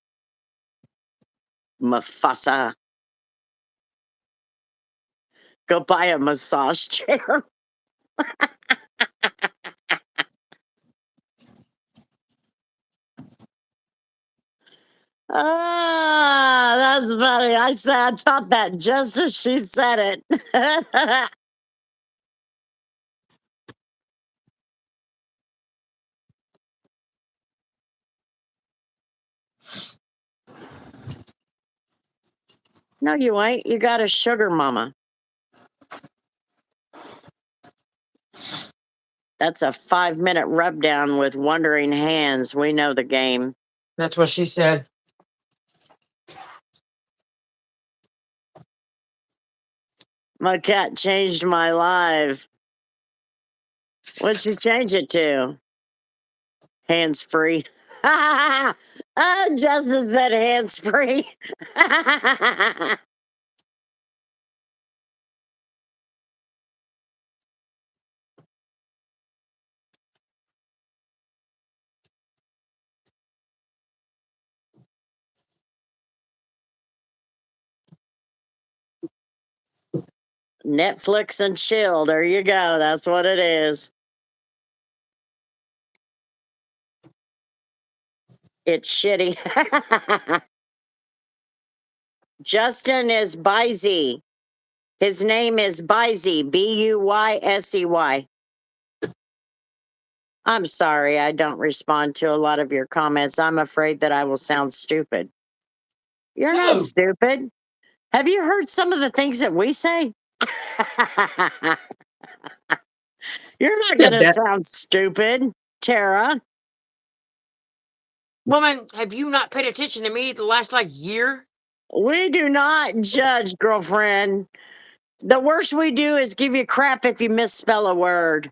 Mufasa. Go buy a massage chair. Ah, that's funny. I thought that just as she said it. No, you ain't. You got a sugar mama. That's a 5-minute rub down with wandering hands. We know the game. That's what she said. My cat changed my life. What'd she change it to? Hands free. Justin said hands free. Netflix and chill. There you go. That's what it is. It's shitty. Justin is Bisey. His name is Bisey, Buysey. I'm sorry, I don't respond to a lot of your comments. I'm afraid that I will sound stupid. You're not Oh, stupid. Have you heard some of the things that we say? You're not going said to that. sound stupid, Tara. Woman, have you not paid attention to me the last like year? We do not judge, girlfriend. The worst we do is give you crap if you misspell a word.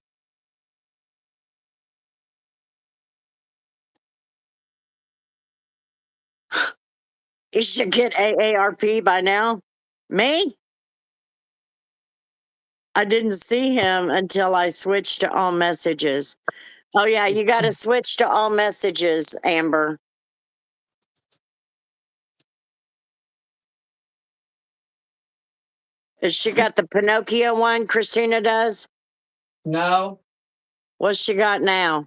You should get AARP by now. Me? I didn't see him until I switched to all messages. Oh, yeah, you got to switch to all messages, Amber. Has she got the Pinocchio one, Christina does? No. What's she got now?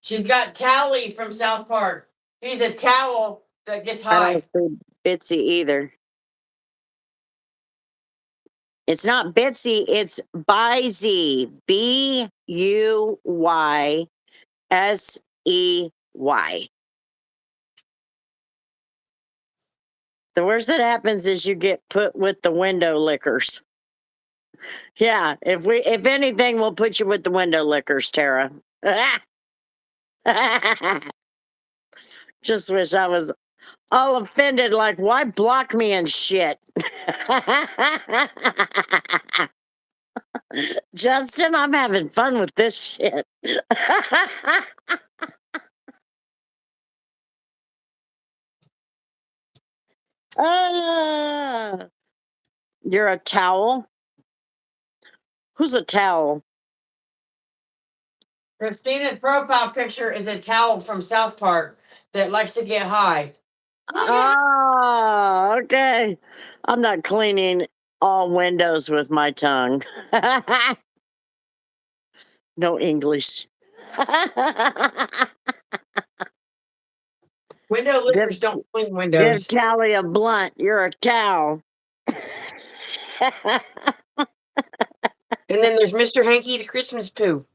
She's got Tally from South Park. She's a towel that gets I don't high. see Bitsy either. It's not Bitsy, it's Buysey. Buysey. The worst that happens is you get put with the window lickers. Yeah, if anything, we'll put you with the window lickers, Tara. Just wish I was all offended, like, why block me and shit? Justin, I'm having fun with this shit. Ah, you're a towel? Who's a towel? Christina's profile picture is a towel from South Park that likes to get high. Oh, okay. I'm not cleaning all windows with my tongue. No English. Window Give, lickers don't clean give windows. Tally a blunt. You're a towel. And then there's Mr. Hanky the Christmas poo.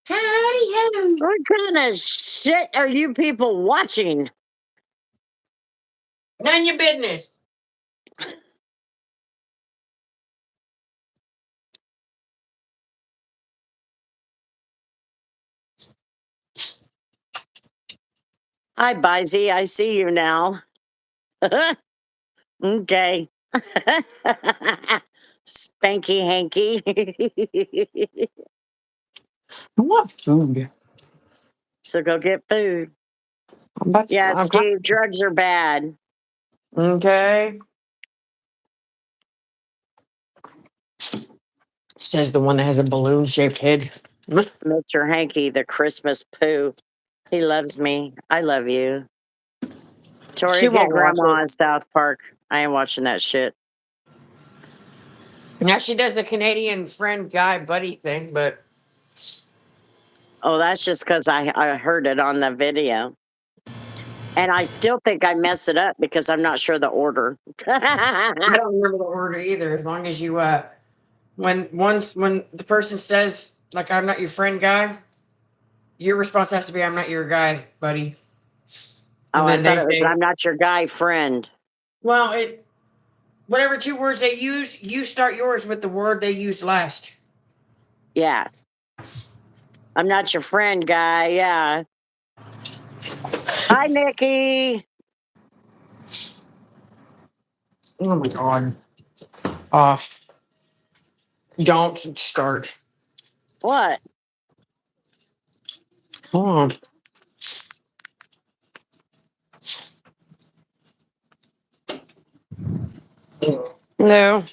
Howdy ho. What kind of shit are you people watching? None your business. Hi, Bisey. I see you now. Okay. Spanky hanky. I want food. So go get food. Yeah, I'm kind Steve, drugs are bad. okay. Says the one that has a balloon shaped head. Mr. Hanky, the Christmas poo. He loves me. I love you. She Tori, get won't watch grandma it. on South Park. I ain't watching that shit. Now she does the Canadian friend guy buddy thing, but Oh, that's just because I heard it on the video. And I still think I mess it up because I'm not sure the order. I don't remember the order either. As long as you when the person says like I'm not your friend guy, your response has to be I'm not your guy, buddy. Oh, And I then thought they it was say, I'm not your guy friend. well, it whatever two words they use, you start yours with the word they use last. Yeah. I'm not your friend guy. Yeah. Hi, Nikki. Oh my god. Off. Don't start. What? Hold on. No.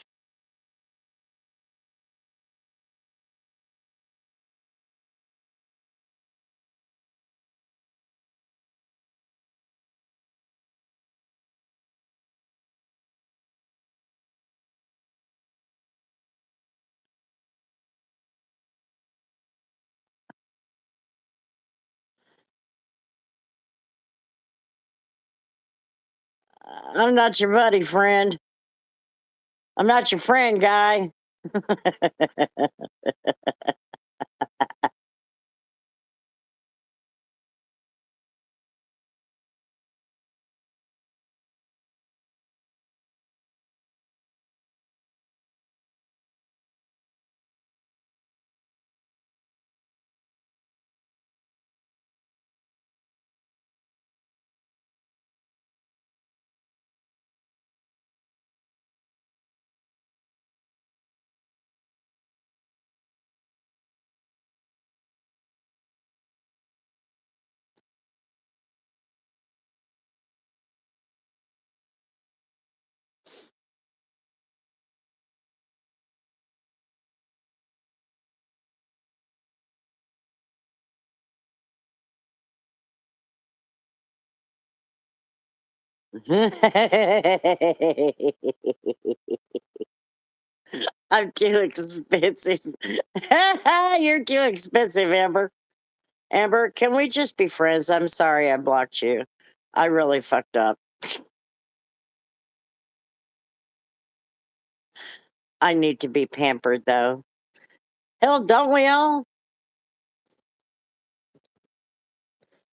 I'm not your buddy, friend. I'm not your friend, guy. I'm too expensive. You're too expensive, Amber. Amber, can we just be friends? I'm sorry I blocked you. I really fucked up. I need to be pampered, though. Hell, don't we all?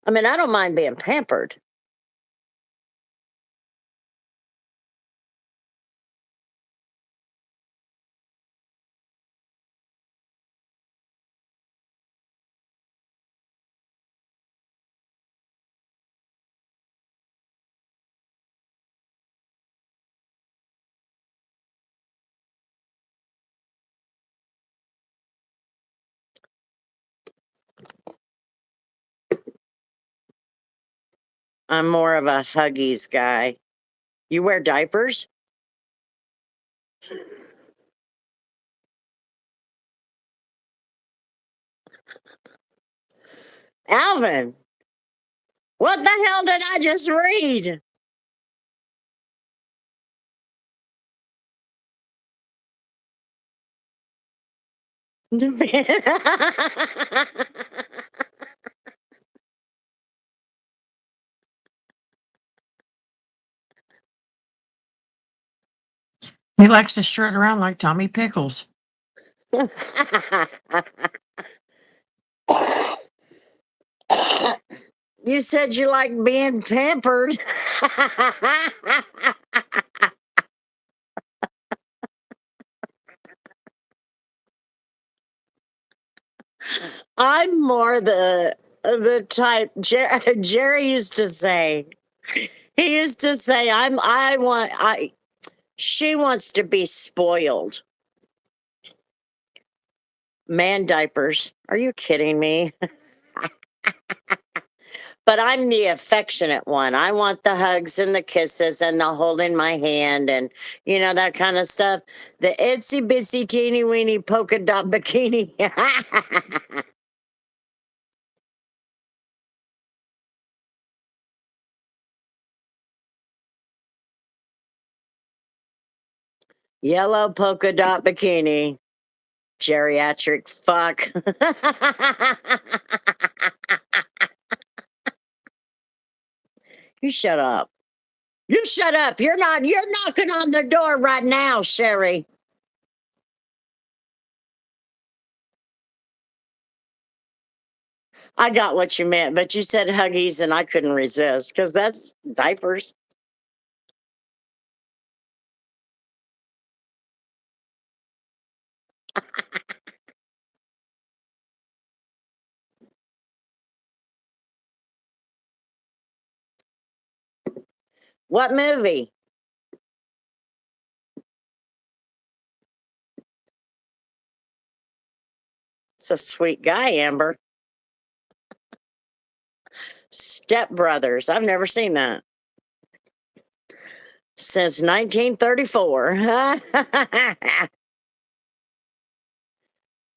I mean, I don't mind being pampered. I'm more of a Huggies guy. You wear diapers? Alvin, what the hell did I just read? He likes to strut around like Tommy Pickles. You said you like being pampered. I'm more the type Jerry used to say. He used to say, I want I she wants to be spoiled. Man diapers. Are you kidding me? But I'm the affectionate one. I want the hugs and the kisses and the holding my hand and that kind of stuff. The itsy bitsy teeny weeny polka dot bikini. Yellow polka dot bikini. Geriatric fuck. You shut up. You shut up. You're knocking on the door right now, Sherry. I got what you meant, but you said huggies and I couldn't resist because that's diapers. What movie? It's a sweet guy, Amber. Step Brothers. I've never seen that since 1934.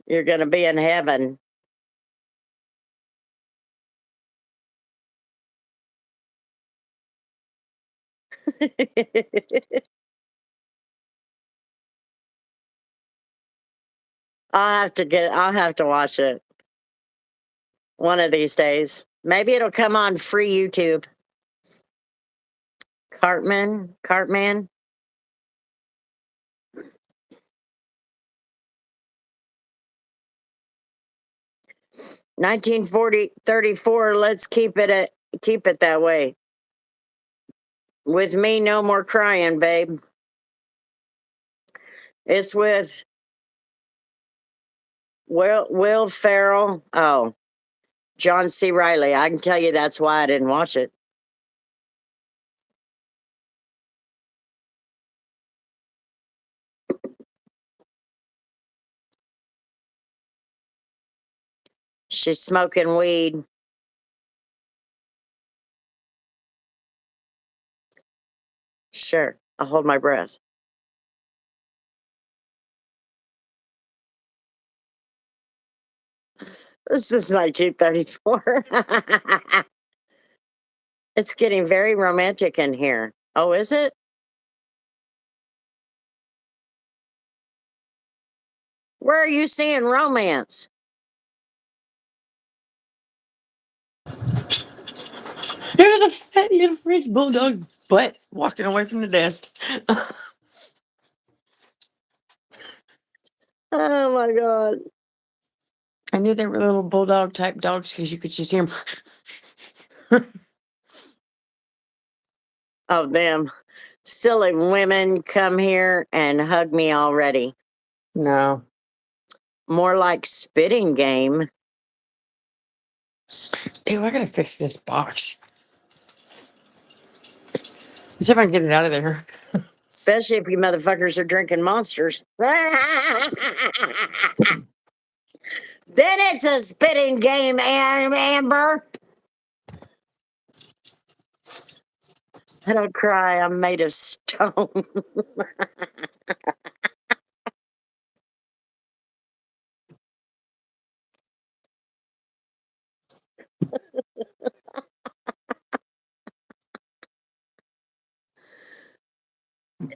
You're going to be in heaven. I'll have to watch it one of these days. Maybe it'll come on free YouTube. Cartman. 1934. Let's keep it that way. With me, no more crying, babe. It's with Will Ferrell. Oh, John C. Riley. I can tell you that's why I didn't watch it. She's smoking weed. Sure, I'll hold my breath. This is 1934. It's getting very romantic in here. Oh, is it? Where are you seeing romance? There's a fat little French bulldog butt walking away from the desk. Oh my God. I knew they were little bulldog type dogs because you could just hear them. Oh, damn. Silly women come here and hug me already. No. More like spitting game. Ew, I gotta fix this box. See if I can get it out of there. Especially if you motherfuckers are drinking monsters. Then it's a spitting game, Amber. I don't cry. I'm made of stone.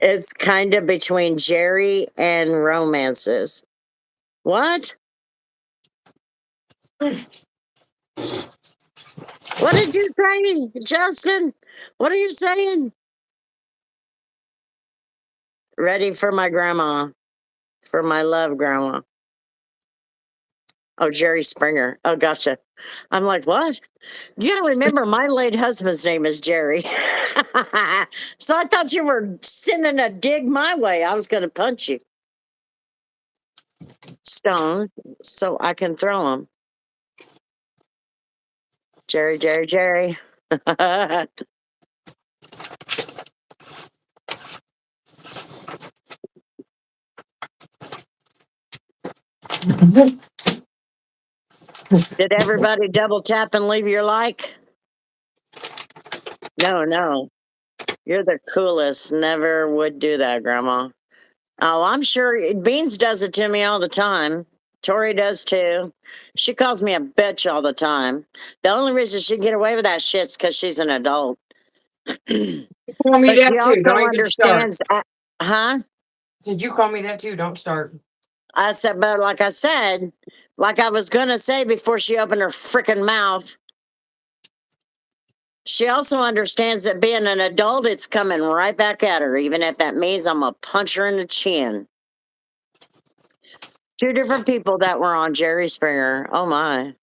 It's kind of between Jerry and romances. What? What did you say, Justin? What are you saying? Ready for my grandma, for my love grandma. Oh, Jerry Springer. Oh, gotcha. I'm like, what? You gotta remember, my late husband's name is Jerry. So I thought you were sending a dig my way. I was gonna punch you. Stone, so I can throw them. Jerry, Jerry, Jerry. Did everybody double tap and leave your like? No, no. You're the coolest. Never would do that, Grandma. Oh, I'm sure Beans does it to me all the time. Tori does too. She calls me a bitch all the time. The only reason she can get away with that shit's because she's an adult. Call me But she that too. also Don't even start. understands, huh? Did you call me that too? Don't start. I said, but like I said, like I was going to say before she opened her freaking mouth, she also understands that being an adult, it's coming right back at her, even if that means I'm going to punch her in the chin. Two different people that were on Jerry Springer. Oh my.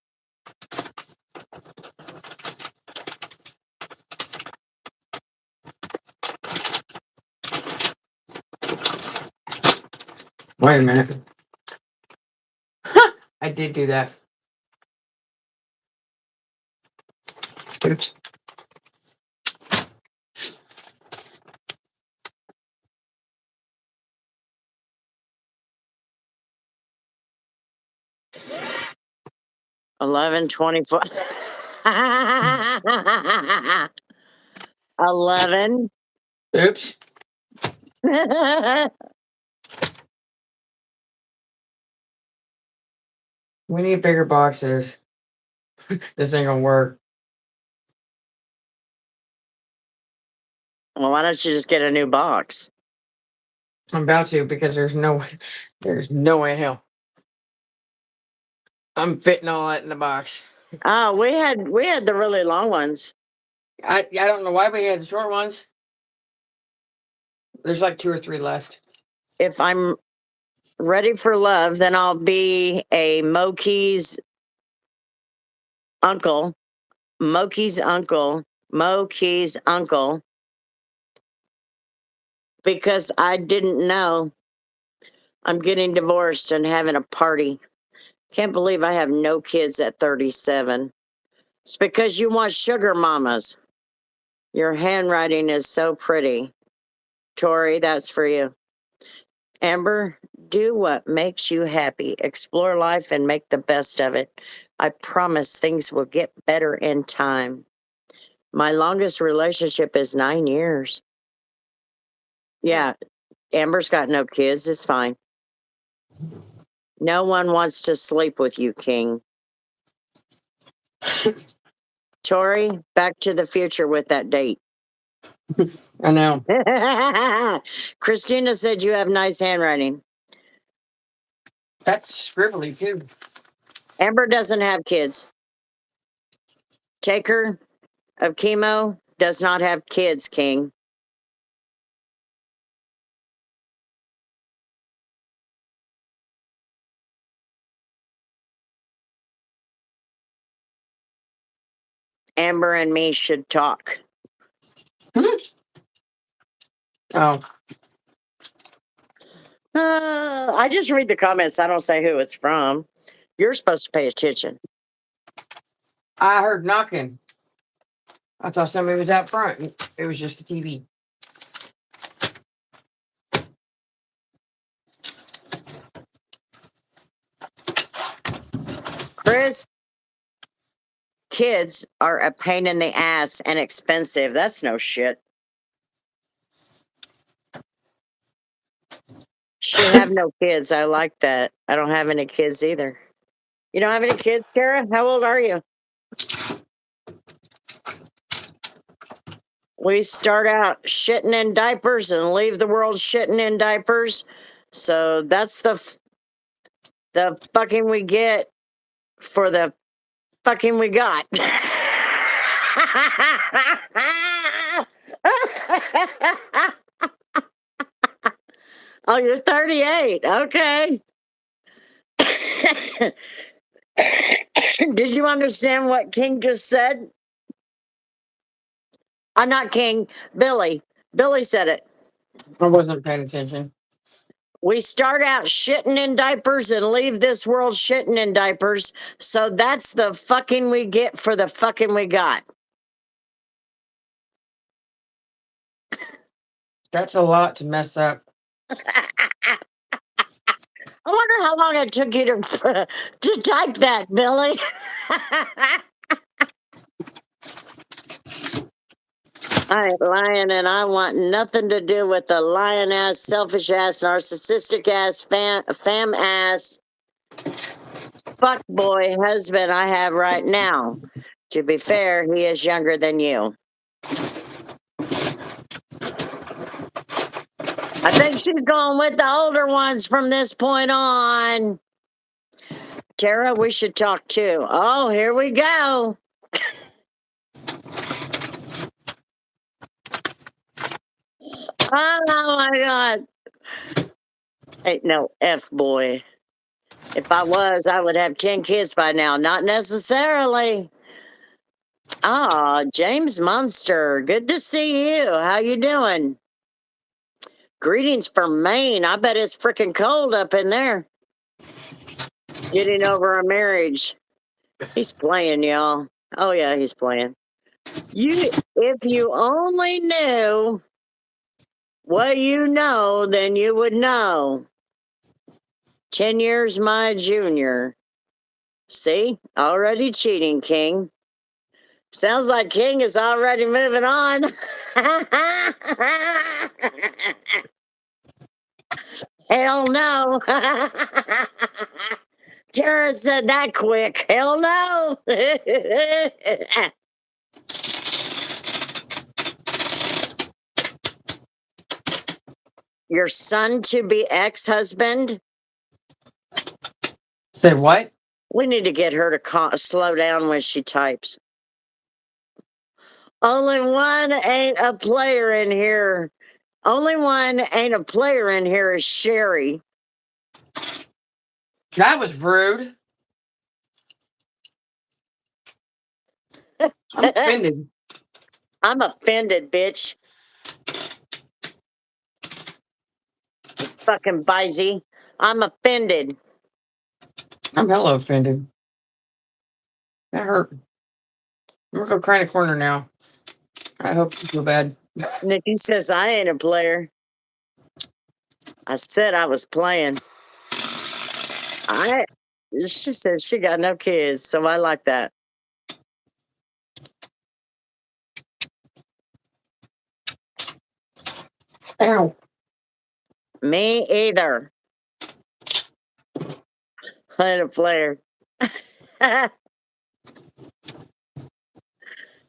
Wait a minute. I did do that. Oops. $11.24. 11. Oops. We need bigger boxes. This ain't gonna work. Well, why don't you just get a new box? I'm about to because there's no way in hell I'm fitting all that in the box. Oh, we had the really long ones. I don't know why we had the short ones. There's like 2 or 3 left. If I'm ready for love, then I'll be a Moki's uncle. Moki's uncle. Moki's uncle. Because I didn't know I'm getting divorced and having a party. Can't believe I have no kids at 37. It's because you want sugar mamas. Your handwriting is so pretty. Tori, that's for you. Amber, do what makes you happy. Explore life and make the best of it. I promise things will get better in time. My longest relationship is 9 years. Yeah, Amber's got no kids. It's fine. No one wants to sleep with you, King. Tori, back to the future with that date. I know. Christina said you have nice handwriting. That's scribbly too. Amber doesn't have kids. Taker of chemo does not have kids, King. Amber and me should talk. Oh, I just read the comments. I don't say who it's from. You're supposed to pay attention. I heard knocking. I thought somebody was out front. It was just the TV. Chris, kids are a pain in the ass and expensive. That's no shit. Should have no kids. I like that. I don't have any kids either. You don't have any kids, Kara? How old are you? We start out shitting in diapers and leave the world shitting in diapers. So that's the fucking we get for the fucking we got. Oh, you're 38. Okay. Did you understand what King just said? I'm not King, Billy. Billy said it. I wasn't paying attention. We start out shitting in diapers and leave this world shitting in diapers. So that's the fucking we get for the fucking we got. That's a lot to mess up. I wonder how long it took you to type that, Billy. I ain't lying, and I want nothing to do with the lying ass, selfish ass, narcissistic ass, fam ass, fuck boy husband I have right now. To be fair, he is younger than you. I think she's going with the older ones from this point on. Tara, we should talk too. Oh, here we go. Oh my God. Ain't no F boy. If I was, I would have 10 kids by now. Not necessarily. Ah, James Munster. Good to see you. How you doing? Greetings from Maine. I bet it's freaking cold up in there. Getting over a marriage. He's playing, y'all. Oh yeah, he's playing. If you only knew what you know, then you would know. 10 years my junior. See? Already cheating, King. Sounds like King is already moving on. Hell no. Tara said that quick. Hell no. Your son to be ex husband? Say what? We need to get her to slow down when she types. Only one ain't a player in here. Only one ain't a player in here is Sherry. That was rude. I'm offended. I'm offended, bitch. Fucking Bizey. I'm offended. I'm hella offended. That hurt. I'm gonna go cry in a corner now. I hope you feel bad. Nikki says I ain't a player. I said I was playing. She says she got no kids, so I like that. Ow. Me either. I ain't a player.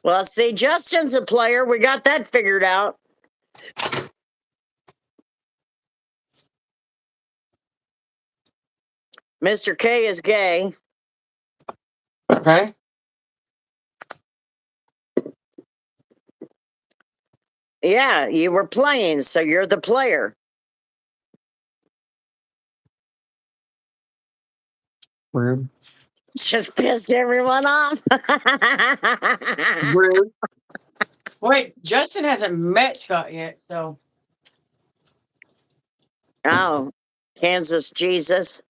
Well, see, Justin's a player. We got that figured out. Mr. K is gay. Okay. Yeah, you were playing, so you're the player. Rude. Just pissed everyone off. Rude. Wait, Justin hasn't met Scott yet, so. Oh, Kansas Jesus.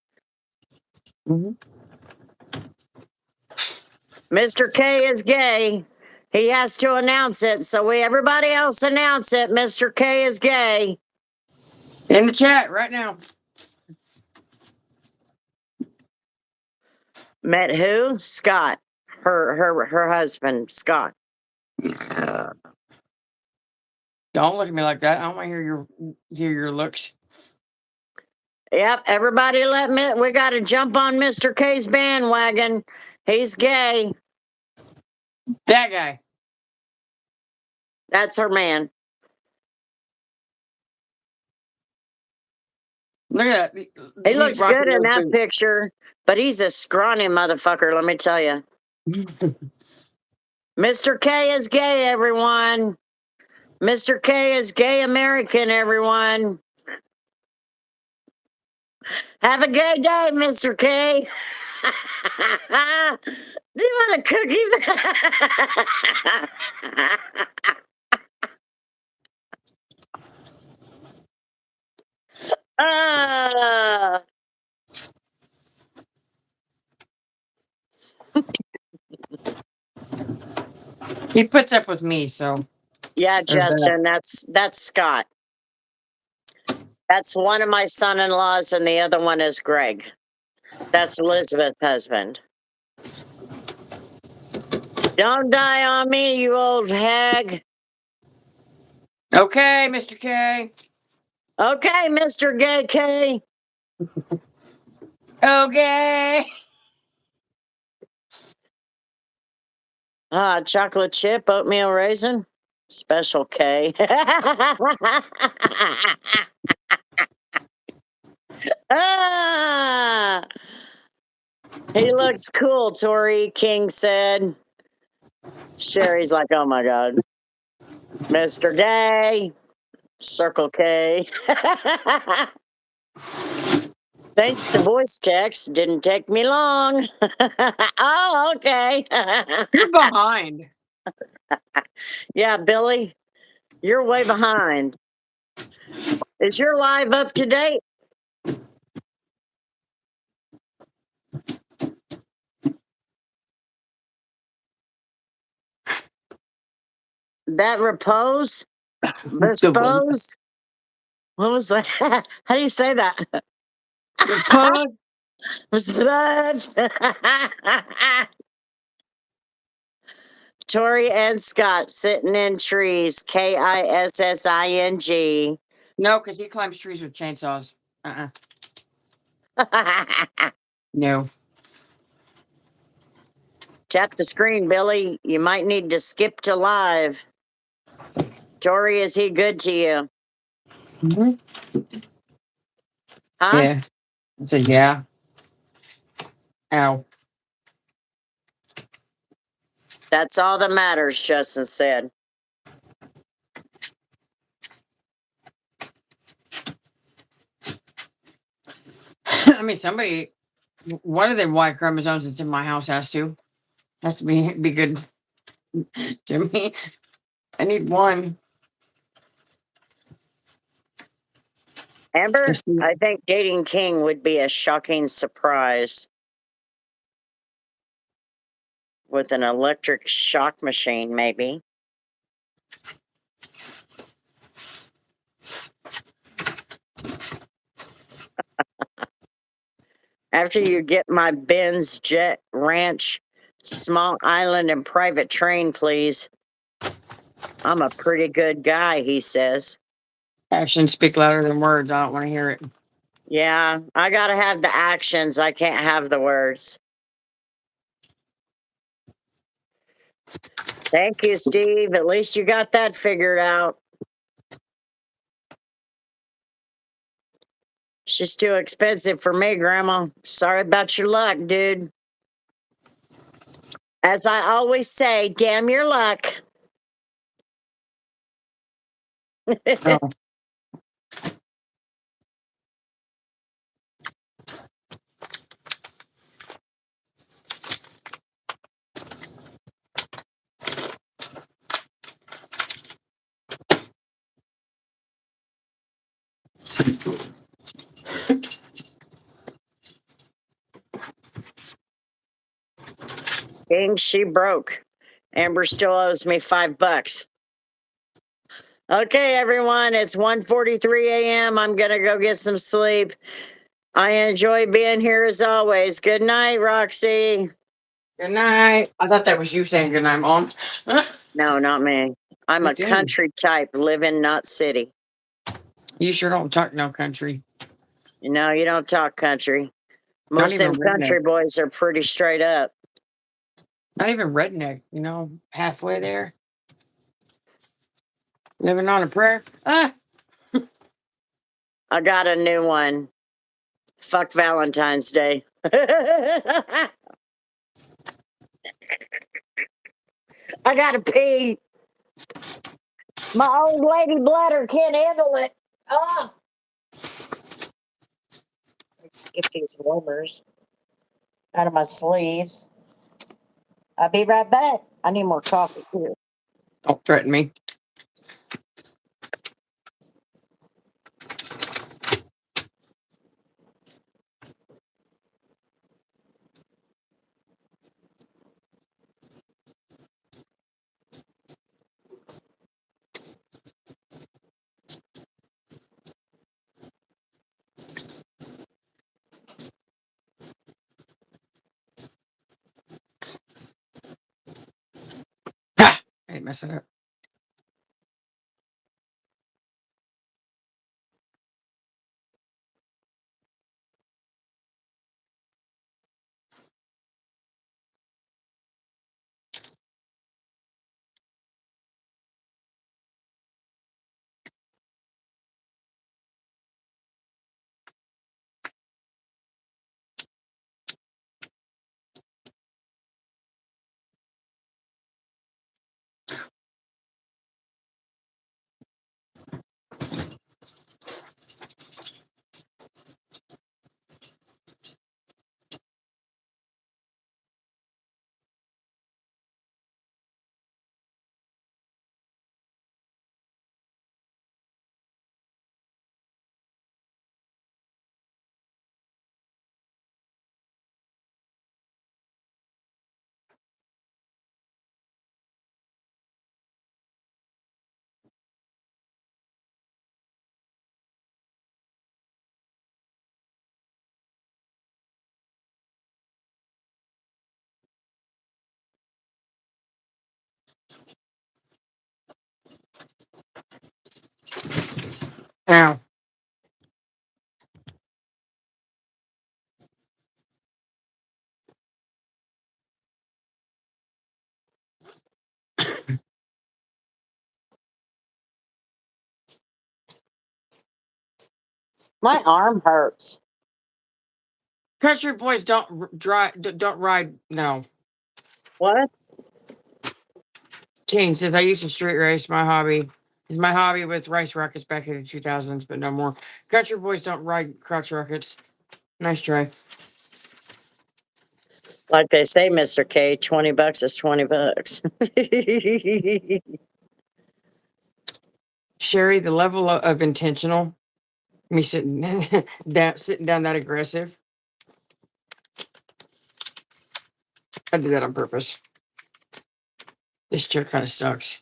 Mhm. Mr. K is gay. He has to announce it. So everybody else announce it. Mr. K is gay. In the chat right now. Met who? Scott. Her husband, Scott. Don't look at me like that. I don't want to hear your looks. Yep, everybody we gotta jump on Mr. K's bandwagon. He's gay. That guy. That's her man. Look at that. He looks rocking good in those that boots. picture, but he's a scrawny motherfucker, let me tell you. Mr. K is gay, everyone. Mr. K is gay American, everyone. Have a gay day, Mr. K. Do you want a cookie? Ah. He puts up with me, so. Yeah, There's that. Justin, that's Scott. That's one of my son-in-laws, and the other one is Greg. That's Elizabeth's husband. Don't die on me, you old hag. Okay, Mr. K. Okay, Mr. Gay K. Okay. Chocolate chip, oatmeal raisin, special K. Ah, he looks cool, Tori King said. Sherry's like, oh my God. Mr. Gay, Circle K. Thanks to voice text, didn't take me long. Oh, okay. You're behind. Yeah, Billy, you're way behind. Is your live up to date? That repose? Dispose? What was that? How do you say that? Pug. Tori and Scott sitting in trees. KISSING. No, because he climbs trees with chainsaws. No. Tap the screen, Billy. You might need to skip to live. Tori, is he good to you? Mm-hmm. Huh? Yeah. I said, yeah. Ow. That's all that matters, Justin said. I mean, one of the Y chromosomes that's in my house has to be good to me. I need one. Amber, Just to- I think dating King would be a shocking surprise with an electric shock machine, maybe. After you get my Benz Jet Ranch, small island, and private train, please. I'm a pretty good guy, he says. Actions speak louder than words. I don't want to hear it. Yeah, I gotta have the actions. I can't have the words. Thank you, Steve. At least you got that figured out. She's too expensive for me, Grandma. Sorry about your luck, dude. As I always say, damn your luck. Oh. King, she broke. Amber still owes me $5. Okay, everyone, it's 1:43 a.m. I'm gonna go get some sleep. I enjoy being here as always. Good night, Roxy. Good night. I thought that was you saying good night, Mom. No, not me. I'm You a did. country type, live in not city. You sure don't talk no country. You know, you don't talk country. Not Most of even them redneck. country boys are pretty straight up. Not even redneck. Halfway there. Living on a prayer. Ah. I got a new one. Fuck Valentine's Day. I gotta pee. My old lady bladder can't handle it. Oh, get these warmers out of my sleeves. I'll be right back. I need more coffee too. Don't threaten me. Ha! I ain't messing up. Ow. My arm hurts. Country boys don't ride. No. What? King says I used to street race. My hobby is my hobby with race rockets back in the 2000s, but no more. Country boys don't ride crotch rockets. Nice try. Like they say, Mr. K, $20 is $20. Sherry, the level of intentional, me sitting sitting down that aggressive. I did that on purpose. This chair kind of sucks.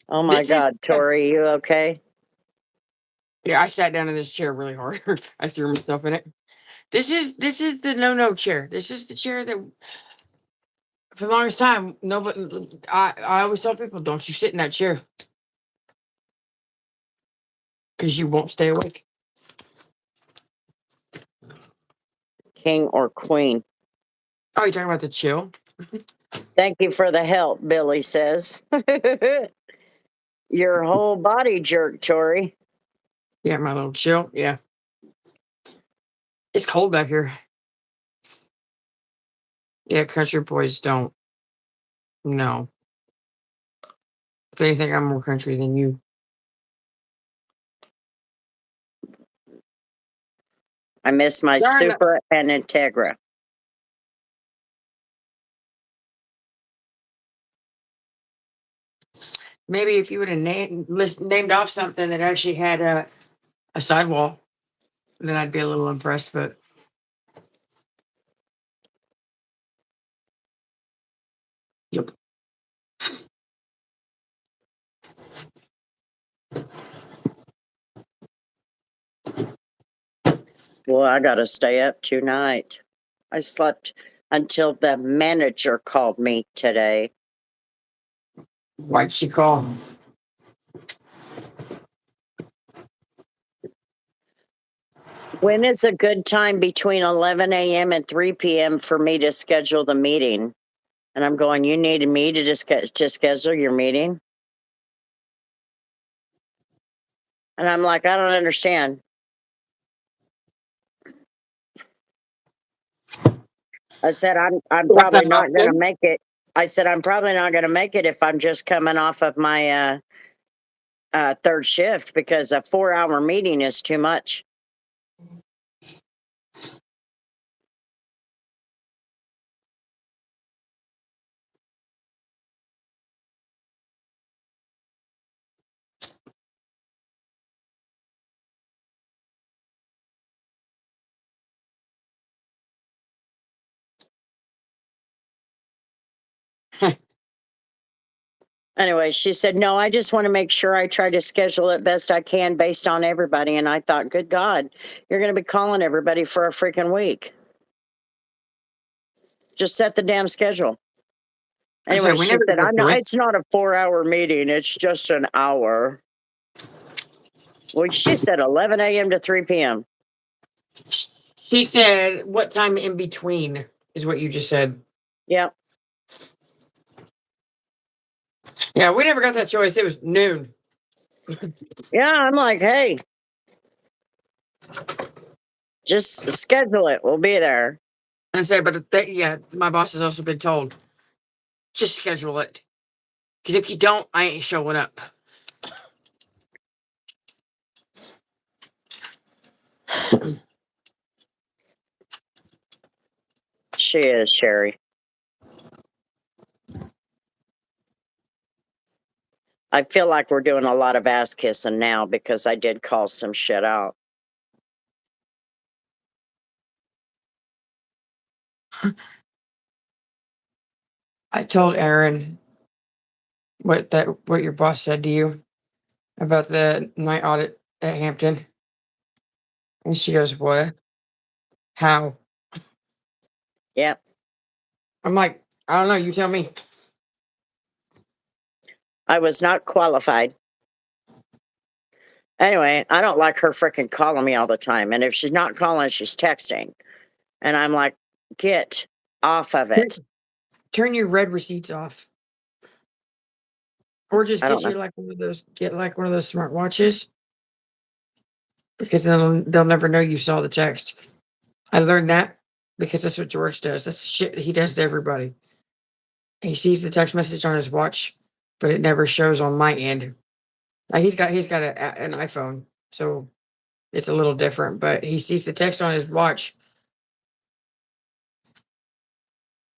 Oh my This is God, Tori, you okay? yeah. I sat down in this chair really hard. I threw myself in it. This is the no chair. This is the chair that for the longest time nobody. I always tell people, don't you sit in that chair because you won't stay awake. King or queen? Oh, you're talking about the chill? Thank you for the help, Billy says. Your whole body jerk, Tori. Yeah, my little chill. Yeah, it's cold back here. Yeah, country boys don't. No. If anything, I'm more country than you. I miss my Darn. Supra and Integra. Maybe if you would have named off something that actually had a sidewall, then I'd be a little impressed. But yep. Well, I got to stay up tonight. I slept until the manager called me today. Why'd she call? When is a good time between 11 a.m. and 3 p.m. for me to schedule the meeting? And I'm going, you needed me to to schedule your meeting? And I'm like, I don't understand. I said, I'm What probably that not going to often? make it. I said, I'm probably not going to make it if I'm just coming off of my third shift because a 4-hour meeting is too much. Anyway, she said, no, I just want to make sure I try to schedule it best I can based on everybody. And I thought, good God, you're going to be calling everybody for a freaking week. Just set the damn schedule. I said Anyway, we she never said, get to it. it's not a 4-hour meeting. It's just an hour. Well, she said 11 a.m. to 3 p.m. She said, "What time in between is what you just said?" Yep. Yeah, we never got that choice. It was noon. Yeah, I'm like, hey, just schedule it. We'll be there. I said, but yeah, my boss has also been told, just schedule it. Because if you don't, I ain't showing up. She is, Sherry. I feel like we're doing a lot of ass kissing now because I did call some shit out. I told Aaron what your boss said to you about the night audit at Hampton. And she goes, "What? How?" Yep. I'm like, "I don't know, you tell me." I was not qualified. Anyway, I don't like her freaking calling me all the time. And if she's not calling, she's texting. And I'm like, get off of it. Turn your red receipts off. Or just I don't get know. you like one of those smart watches. Because then they'll never know you saw the text. I learned that because that's what George does. That's the shit that he does to everybody. He sees the text message on his watch, but it never shows on my end. Like he's got an iPhone, so it's a little different, but he sees the text on his watch,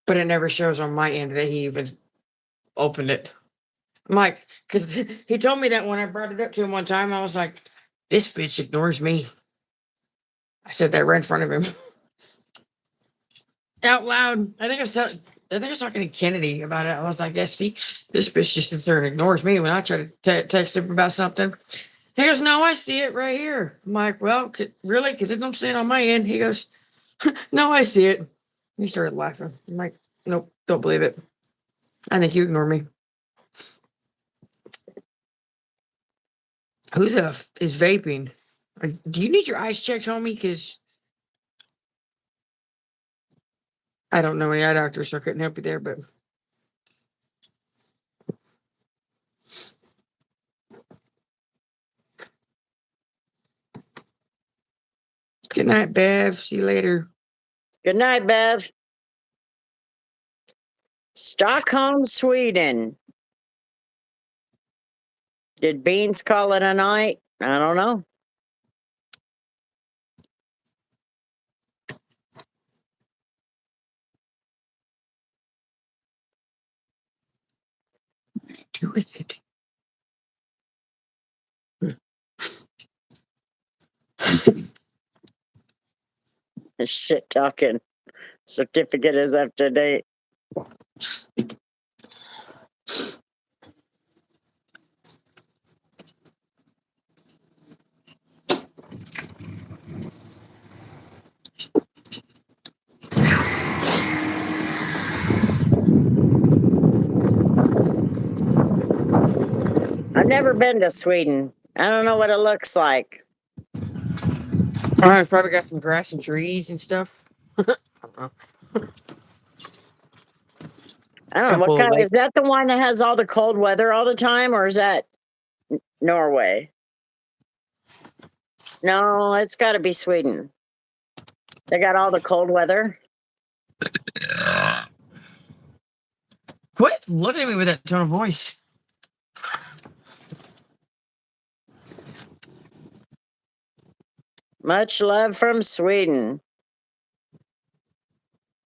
but it never shows on my end that he even opened it. I'm like, because he told me that when I brought it up to him one time, I was like, this bitch ignores me. I said that right in front of him. Out loud. I think I was talking to Kennedy about it. I was like, yeah, see, this bitch just sits there and ignores me when I try to text him about something. He goes, no, I see it right here. I'm like, well, really? Because it don't say it on my end. He goes, no, I see it. He started laughing. I'm like, nope, don't believe it. I think you ignore me. Who the is vaping? Like, do you need your eyes checked, homie? Because I don't know any eye doctors, so I couldn't help you there. But good night, Bev. See you later. Good night, Bev. Stockholm, Sweden. Did Beans call it a night? I don't know. Do with it. This shit talking certificate is up to date. I've never been to Sweden. I don't know what it looks like. All right, it's probably got some grass and trees and stuff. I don't know. I don't know what Couple of kind. Is lakes. that the one that has all the cold weather all the time, or is that Norway? No, it's got to be Sweden. They got all the cold weather. Quit looking at me with that tone of voice. Much love from Sweden.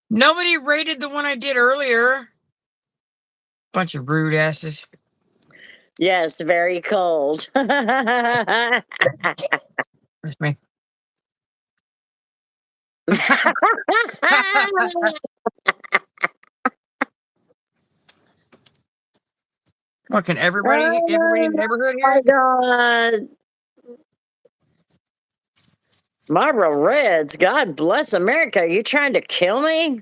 Nobody rated the one I did earlier. Bunch of rude asses. Yes, very cold. That's me. What, can everybody in the neighborhood hear my it? God. Marlboro Reds, God bless America. You trying to kill me?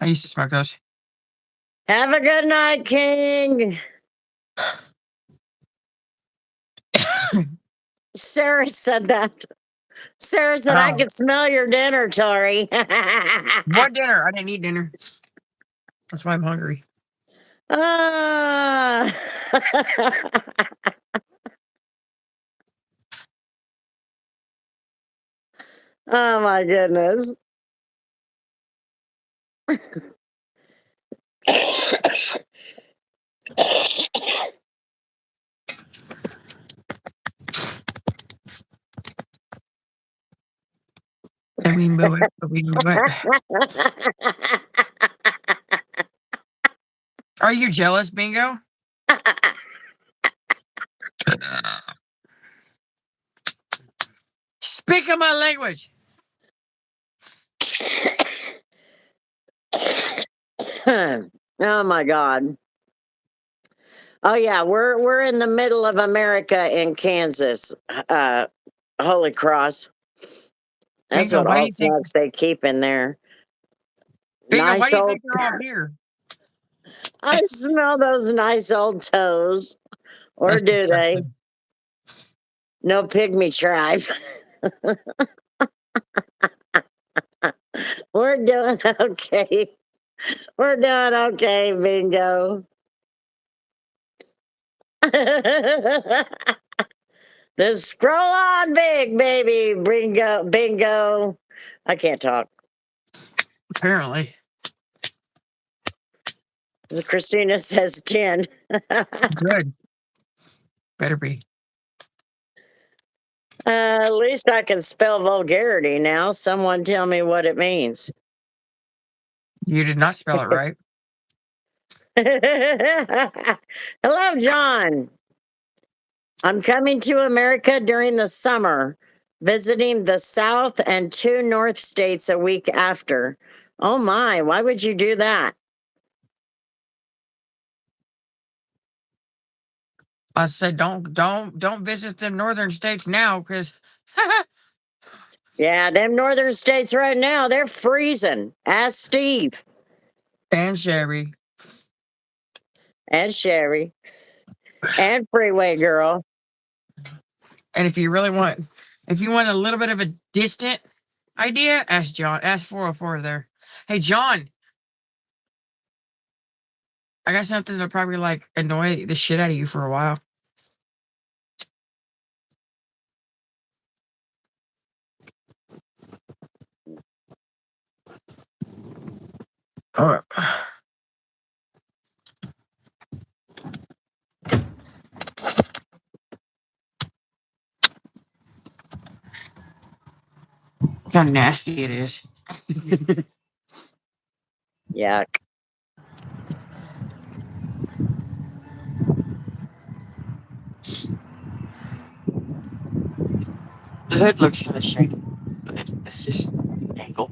I used to smoke those. Have a good night, King. Sarah said that. Sarah said, I Oh. could smell your dinner, Tori. What dinner? I didn't eat dinner. That's why I'm hungry. Ah. Oh my goodness. I mean, but what? Are you jealous, Bingo? Speak of my language. Oh my God. Oh yeah, we're in the middle of America in Kansas. Holy Cross. That's Bingo, what why do all you think? smoks they keep in there. Bingo, Nice why do you old. think they're all here? I smell those nice old toes. Or That's do they? disgusting. No pygmy tribe. We're doing okay. We're doing okay, Bingo. Then scroll on big, baby. Bingo. I can't talk. Apparently. Christina says 10. Good. Better be. At least I can spell vulgarity now. Someone tell me what it means. You did not spell it right. Hello, John. I'm coming to America during the summer, visiting the South and two North states a week after. Oh my, why would you do that? I said, don't visit the northern states now, because Yeah, them northern states right now, they're freezing. Ask Steve and Sherry. and Sherry and Freeway Girl. And if you want a little bit of a distant idea, ask John. Ask 404 there. Hey, John, I got something that'll probably like annoy the shit out of you for a while. All right. Look how nasty it is. Yuck. The hood looks kind of shiny, but it's just angle.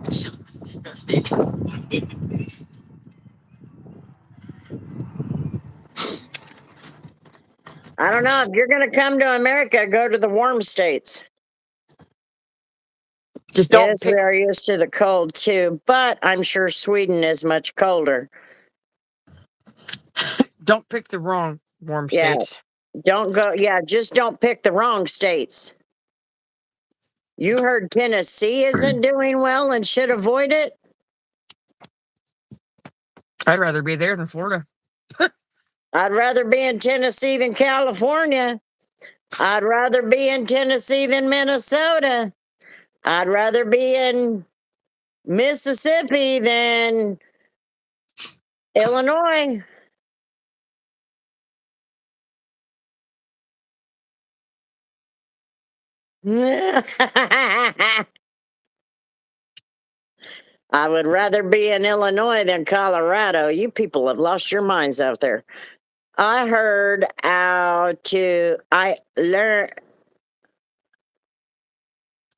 It's so disgusting. I don't know. If you're going to come to America, go to the warm states. Just Yes, we are used to the cold too, but I'm sure Sweden is much colder. don't pick the wrong warm Yeah, states. don't go. Yeah, just don't pick the wrong states. You heard Tennessee isn't doing well and should avoid it? I'd rather be there than Florida. I'd rather be in Tennessee than California. I'd rather be in Tennessee than Minnesota. I'd rather be in Mississippi than Illinois. I would rather be in Illinois than Colorado. You people have lost your minds out there. I heard how to, I learned,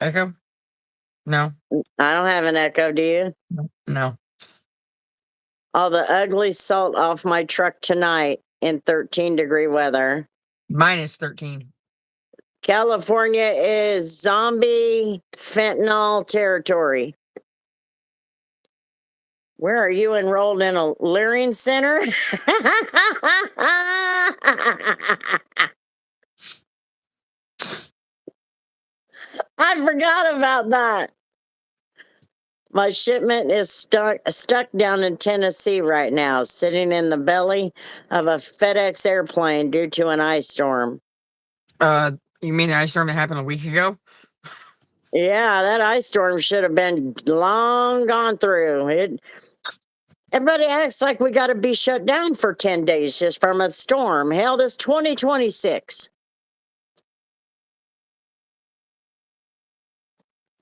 Echo? No. I don't have an echo, do you? No. All the ugly salt off my truck tonight in 13-degree weather. Minus 13. California is zombie fentanyl territory. Where are you enrolled in a learning center? I forgot about that. My shipment is stuck down in Tennessee right now, sitting in the belly of a FedEx airplane due to an ice storm. You mean the ice storm that happened a week ago? Yeah, that ice storm should have been long gone through. Everybody acts like we got to be shut down for 10 days just from a storm. Hell, this 2026.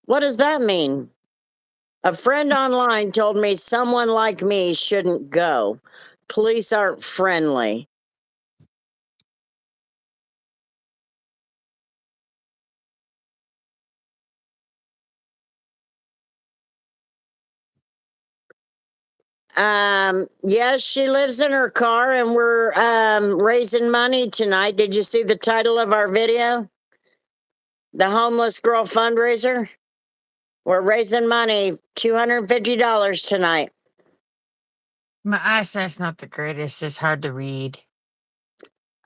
What does that mean? A friend online told me someone like me shouldn't go. Police aren't friendly. Yes, she lives in her car and we're raising money tonight. Did you see the title of our video? The Homeless Girl Fundraiser. We're raising money, $250 tonight. My eyesight's not the greatest. It's hard to read.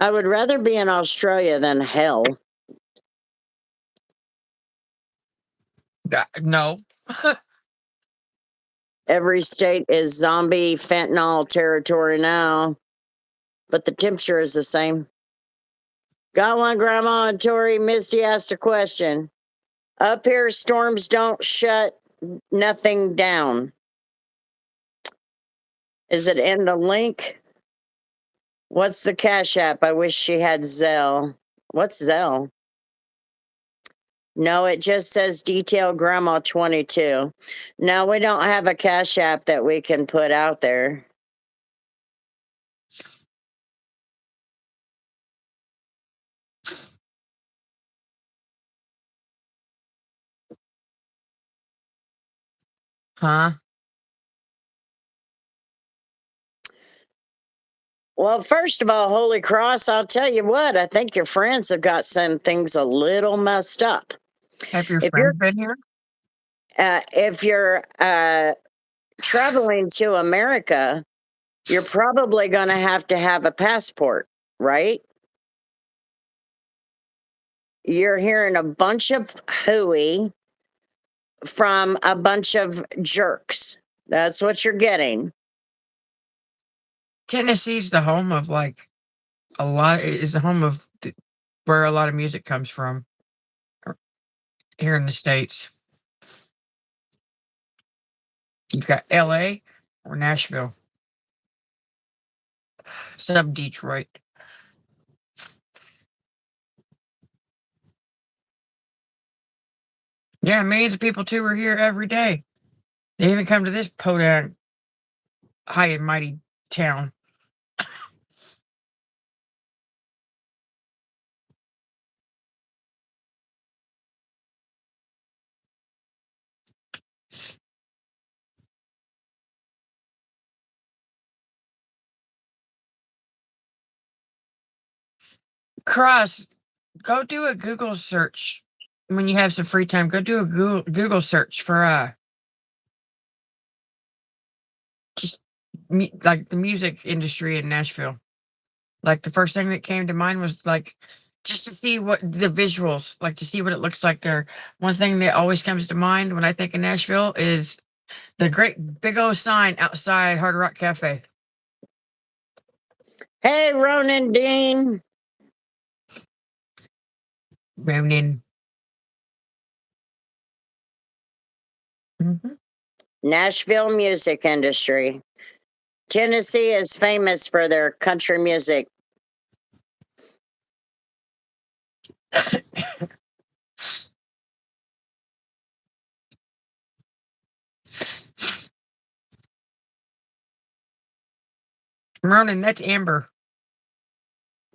I would rather be in Australia than hell. No. Every state is zombie fentanyl territory now, but the temperature is the same. Got one, Grandma and Tori. Misty asked a question. Up here, storms don't shut nothing down. Is it in the link? What's the Cash App? I wish she had Zelle. What's Zelle? No, it just says detail grandma 22. No, we don't have a cash app that we can put out there. Huh? Well, first of all, Holy Cross, I'll tell you what, I think your friends have got some things a little messed up. Have your If you're friends been here? if you're traveling to America, you're probably going to have a passport, right? You're hearing a bunch of hooey from a bunch of jerks. That's what you're getting. Tennessee's the home of like a lot. Is the home of where a lot of music comes from here in the states. You've got L.A. or Nashville, sub Detroit. Yeah, millions of people too are here every day. They even come to this podunk high and mighty town. Cross, go do a Google search when you have some free time. Go do a Google search for just like the music industry in Nashville. Like the first thing that came to mind was like just to see what the visuals, like to see what it looks like there. One thing that always comes to mind when I think of Nashville is the great big old sign outside Hard Rock Cafe. Hey, Ronan Dean. Ronin. Mhm. Nashville music industry. Tennessee is famous for their country music. Ronin, that's Amber.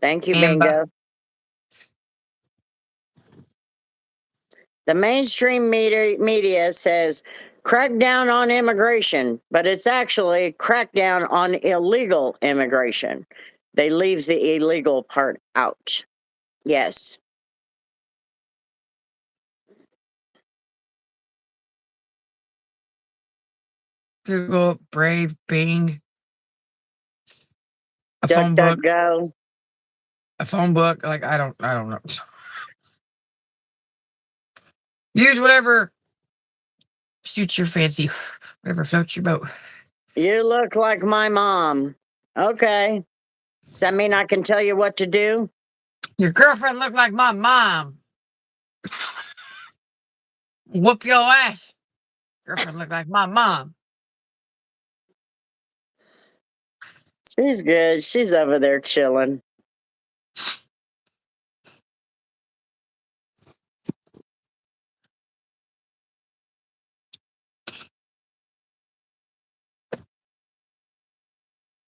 Thank you, Amber. Bingo. The mainstream media says crack down on immigration, but it's actually crack down on illegal immigration. They leave the illegal part out. Yes. Google, Brave, Bing, a Duck, phone duck, book, go. a phone book. Like I don't know. Use whatever suits your fancy, whatever floats your boat. You look like my mom. Okay. Does that mean I can tell you what to do? Your girlfriend looked like my mom. Whoop your ass. Girlfriend looked like my mom. She's good. She's over there chilling.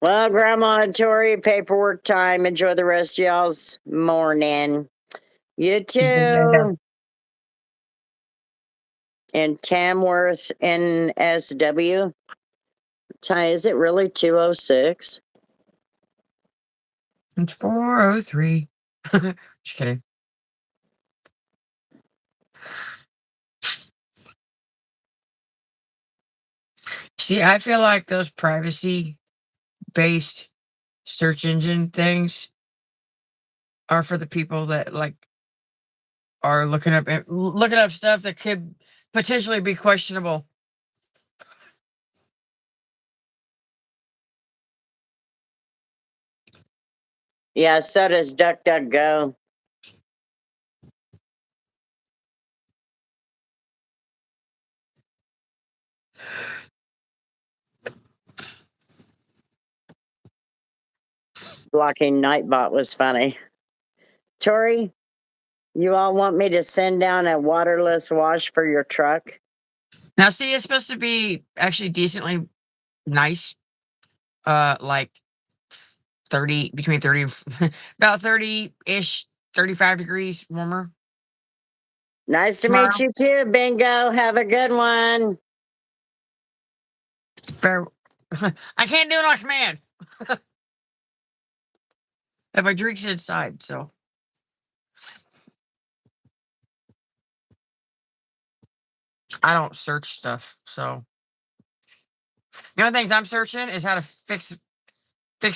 Well, Grandma and Tori, paperwork time. Enjoy the rest of y'all's morning. You See you later. too. In Tamworth, NSW. Ty, is it really 206? It's 4:03. Just kidding. See, I feel like those privacy based search engine things are for the people that like are looking up stuff that could potentially be questionable. Yeah, so does DuckDuckGo. Blocking Nightbot was funny. Tori, You all want me to send down a waterless wash for your truck? Now, see, it's supposed to be actually decently nice. Like 30, between 30, about 30-ish, 35 degrees warmer Nice to meet tomorrow. you too, Bingo. Have a good one. Fair. I can't do it on command. If I drink's inside, so I don't search stuff. So the only things I'm searching is how to fix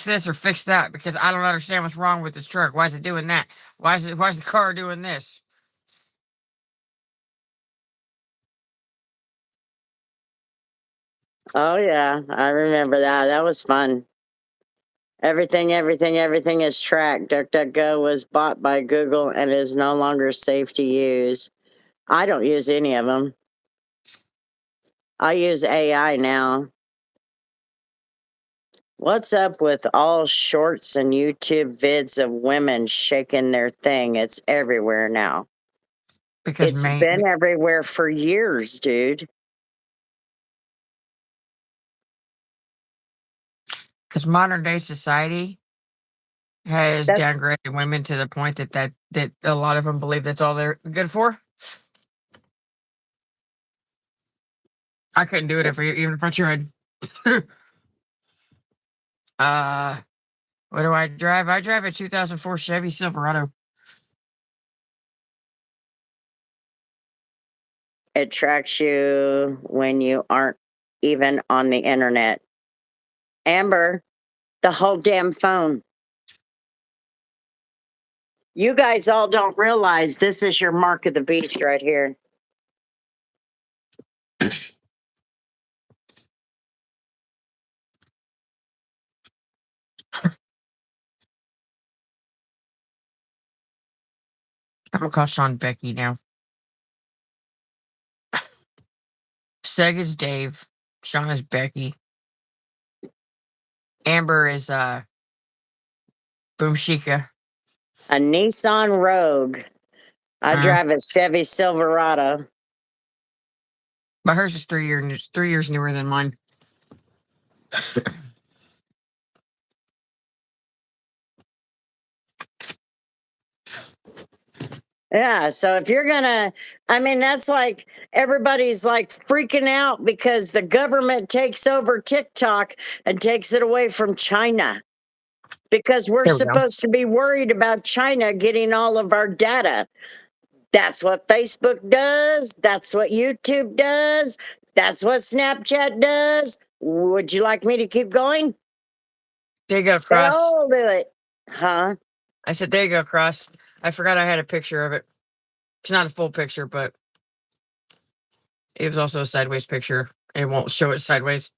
this or fix that because I don't understand what's wrong with this truck. Why is it doing that? Why is the car doing this? Oh yeah, I remember that. That was fun. Everything is tracked. DuckDuckGo was bought by Google and is no longer safe to use. I don't use any of them. I use AI now. What's up with all shorts and YouTube vids of women shaking their thing? It's everywhere now. Because It's been everywhere for years, dude. modern day society has That's downgraded women to the point that a lot of them believe that's all they're good for. I couldn't do it even if I tried. uh, what do I drive? I drive a 2004 Chevy Silverado. it tracks you when you aren't even on the internet. Amber, the whole damn phone. You guys all don't realize this is your mark of the beast right here. I'm gonna call Sean Becky now. Seg is Dave. Sean is Becky. Amber is Boom Chica. A Nissan Rogue. I Uh, drive a Chevy Silverado. but hers is 3 years newer than mine. Yeah, so if you're gonna, I mean, that's like everybody's like freaking out because the government takes over TikTok and takes it away from China because we're There we go. supposed to be worried about China getting all of our data. That's what Facebook does. That's what YouTube does. That's what Snapchat does. Would you like me to keep going? There you go, They Cross. all do it. Huh? I said, there you go, Cross. I forgot I had a picture of it. It's not a full picture, but it was also a sideways picture. It won't show it sideways.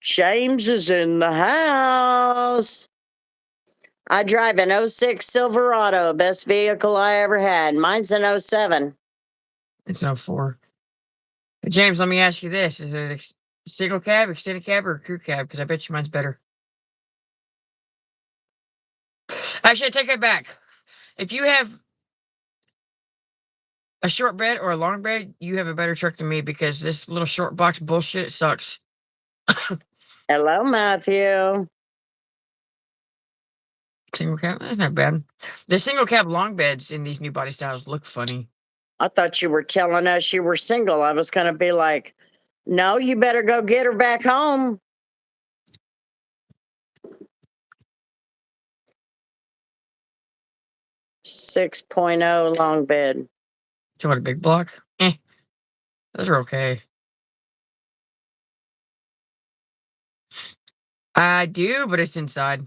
James is in the house. I drive an '06 Silverado, best vehicle I ever had. Mine's an '07. It's no 4. James, let me ask you this. Is it single cab, extended cab, or crew cab? Because I bet you mine's better. Actually, I take it back. If you have a short bed or a long bed, you have a better truck than me because this little short box bullshit sucks. Hello, Matthew. Single cab, that's not bad. The single cab long beds in these new body styles look funny. I thought you were telling us you were single. I was going to be like, no, you better go get her back home. 6.0 long bed. So what, a big block? Those are okay. I do, but it's inside.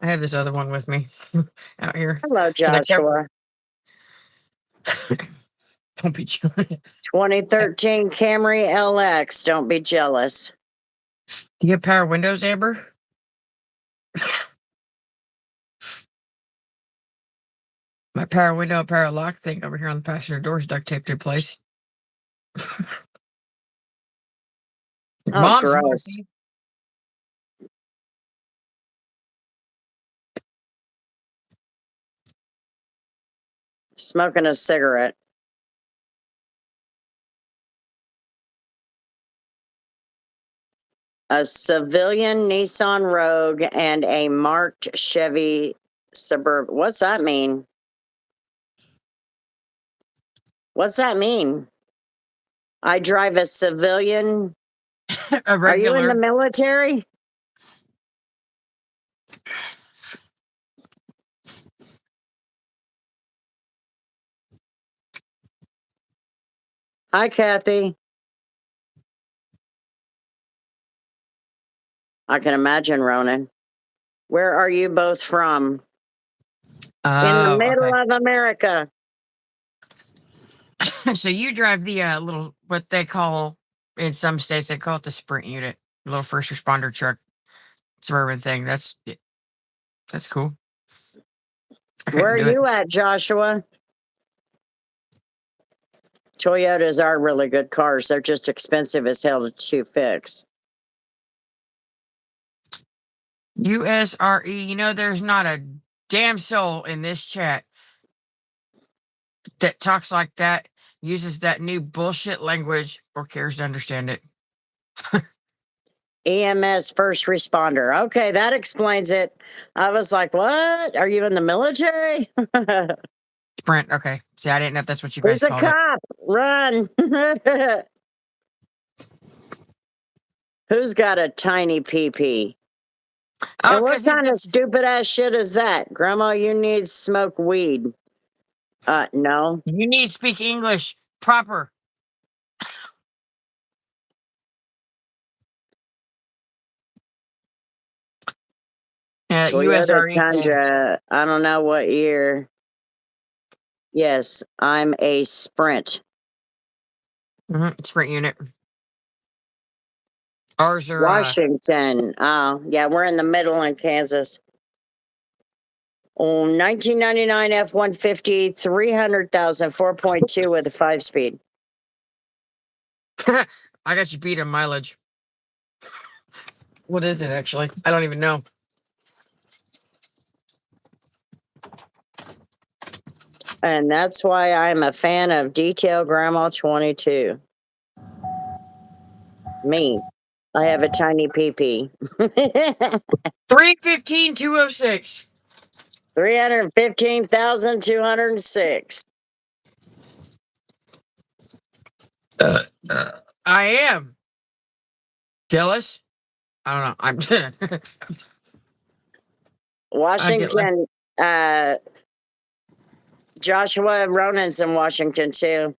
I have this other one with me out here. Hello, But I kept Joshua. don't be jealous. Do 2013 Camry LX. Don't be jealous. you have power windows, Amber? My power window, power lock thing over here on the passenger door is duct taped in place. Oh, Mom's gross. Lucy. Smoking a cigarette. A civilian Nissan Rogue and a marked Chevy Suburban. What's that mean? What's that mean? I drive a civilian. A Are you in the regular. military? Hi, Kathy. I can imagine, Ronan. Where are you both from? In the Oh, middle okay. of America. So you drive the little, what they call, in some states they call it the sprint unit, the little first responder truck, suburban thing. That's cool. I Where couldn't are do it. you at, Joshua? Toyotas are really good cars. They're just expensive as hell to fix. USRE. There's not a damn soul in this chat that talks like that, uses that new bullshit language, or cares to understand it. EMS first responder. Okay, that explains it. I was like, what? Are you in the military? Sprint. Okay. See, I didn't know if that's what you There's guys a called it. cop. Run. Who's got a tiny PP? Oh, And what because kind of stupid ass shit is that? Grandma, you need to smoke weed. No. you need to speak English proper. Toyota USRE said, Tundra. I don't know what year. Yes, I'm a Sprint. Sprint unit. Ours are, Washington. Oh, yeah, we're in the middle in Kansas. Oh, 1999 F 150, 300,000, 4.2 with a 5 speed. I got you beat on mileage. What is it, actually? I don't even know. And that's why I'm a fan of Detail Grandma 22. Me. I have a tiny PP. 315,206. 315,206. I am jealous. I don't know. I get like, Washington, Joshua Ronan's in Washington too.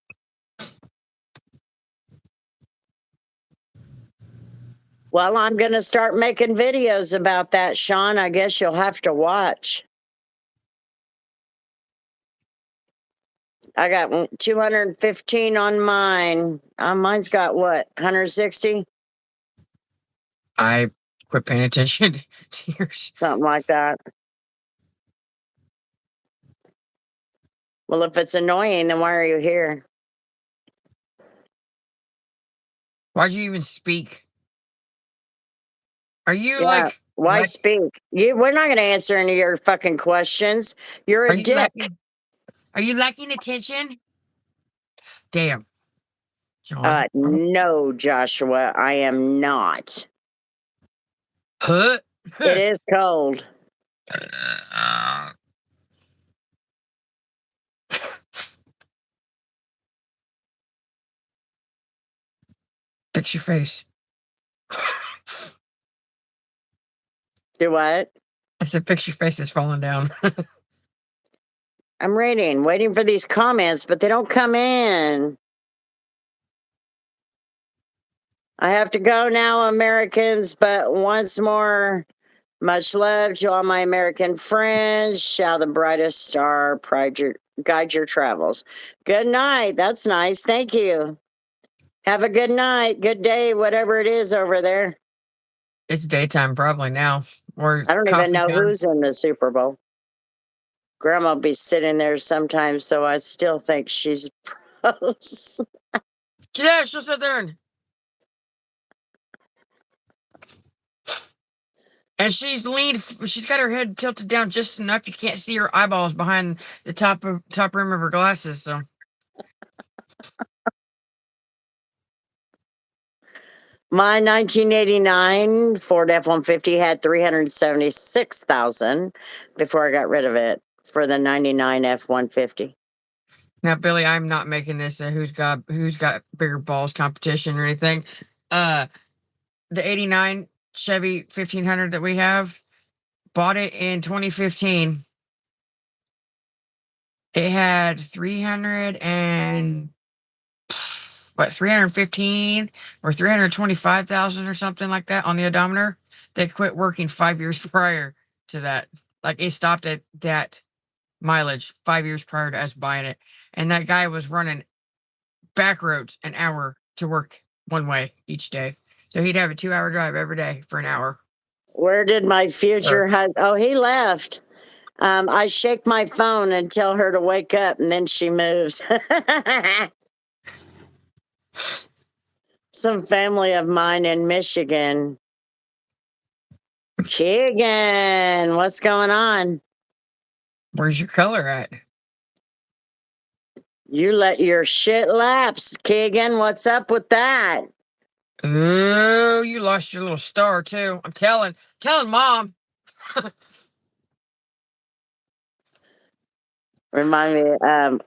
Well, I'm going to start making videos about that, Sean. I guess you'll have to watch. I got 215 on mine. Mine's got what, 160? I quit paying attention to yours. Something like that. Well, if it's annoying, then why are you here? Why'd you even speak? Are you Yeah. Why like, speak? We're not going to answer any of your fucking questions. You're are a you dick. lacking? Are you lacking attention? Damn, John. No, Joshua, I am not. Huh? It is cold. Fix your face. Do what? I said, fix your face is falling down. I'm waiting for these comments, but they don't come in. I have to go now, Americans, but once more, much love to all my American friends. Shall the brightest star guide your travels. Good night. That's nice. Thank you. Have a good night, good day, whatever it is over there. It's daytime probably now, or I don't even coffee know time. who's in the Super Bowl. Grandma be sitting there sometimes, so I still think she's pros. Yeah, she'll sit there and And she's leaned. She's got her head tilted down just enough you can't see her eyeballs behind the top rim of her glasses. So My 1989 Ford F-150 had 376,000 before I got rid of it for the 99 F-150. now, Billy, I'm not making this a who's got bigger balls competition or anything. Uh, the '89 Chevy 1500 that we have, bought it in 2015. It had 300 and what 315 or 325,000 or something like that on the odometer. They quit working 5 years prior to that. Like it stopped at that mileage 5 years prior to us buying it. And that guy was running back roads an hour to work one way each day. So he'd have a 2 hour drive every day for an hour. Where did my Or future husband? Oh, he left. I shake my phone and tell her to wake up, and then she moves. Some family of mine in Michigan. Keegan, what's going on? where's your color at? You let your shit lapse. Keegan, what's up with that? Oh, you lost your little star too. I'm telling mom. Remind me,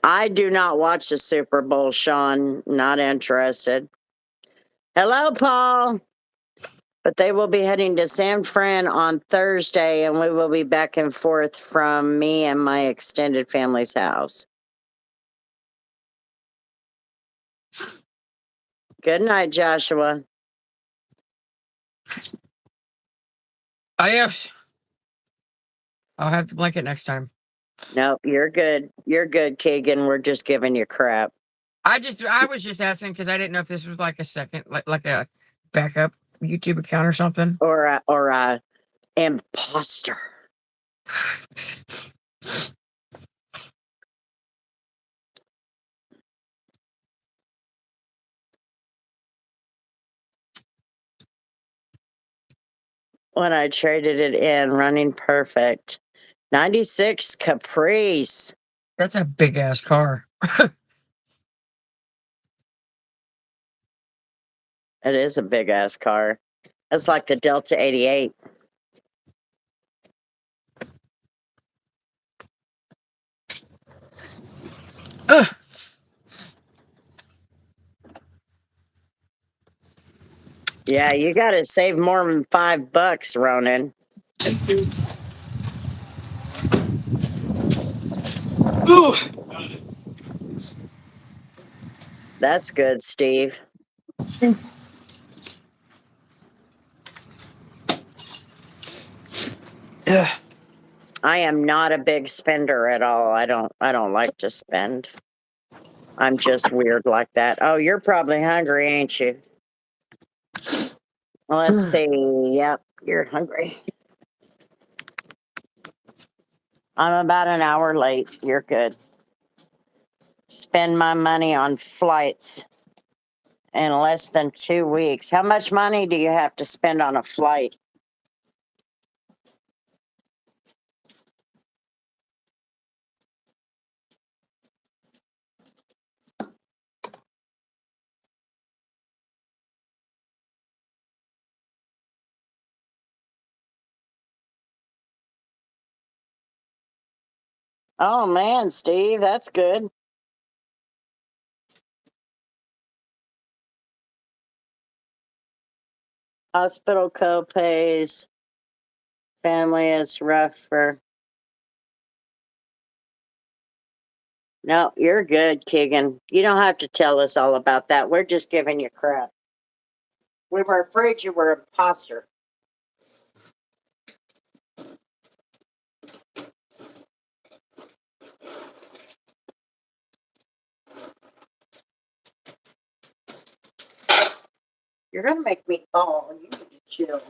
I do not watch the Super Bowl, Sean. Not interested. Hello, Paul. But they will be heading to San Fran on Thursday, and we will be back and forth from me and my extended family's house. Good night, Joshua. Adios. I'll have the blanket next time. Nope, you're good. You're good, Keegan. We're just giving you crap. I was just asking because I didn't know if this was like a second, like a backup YouTube account or something. Or a imposter. When I traded it in, running perfect. 96 Caprice. That's a big ass car. It is a big ass car. It's like the Delta 88. Ugh. Yeah, you got to save more than $5, Ronan. Ooh. That's good, Steve. Yeah. I am not a big spender at all. I don't like to spend. I'm just weird like that. Oh, you're probably hungry, ain't you? Let's see. Yep, you're hungry. I'm about an hour late. You're good. Spend my money on flights in less than 2 weeks. How much money do you have to spend on a flight? Oh man, Steve, that's good. Hospital co-pays. Family is rougher. No, you're good, Keegan. You don't have to tell us all about that. We're just giving you crap. We were afraid you were an imposter. You're gonna make me fall. You need to chill.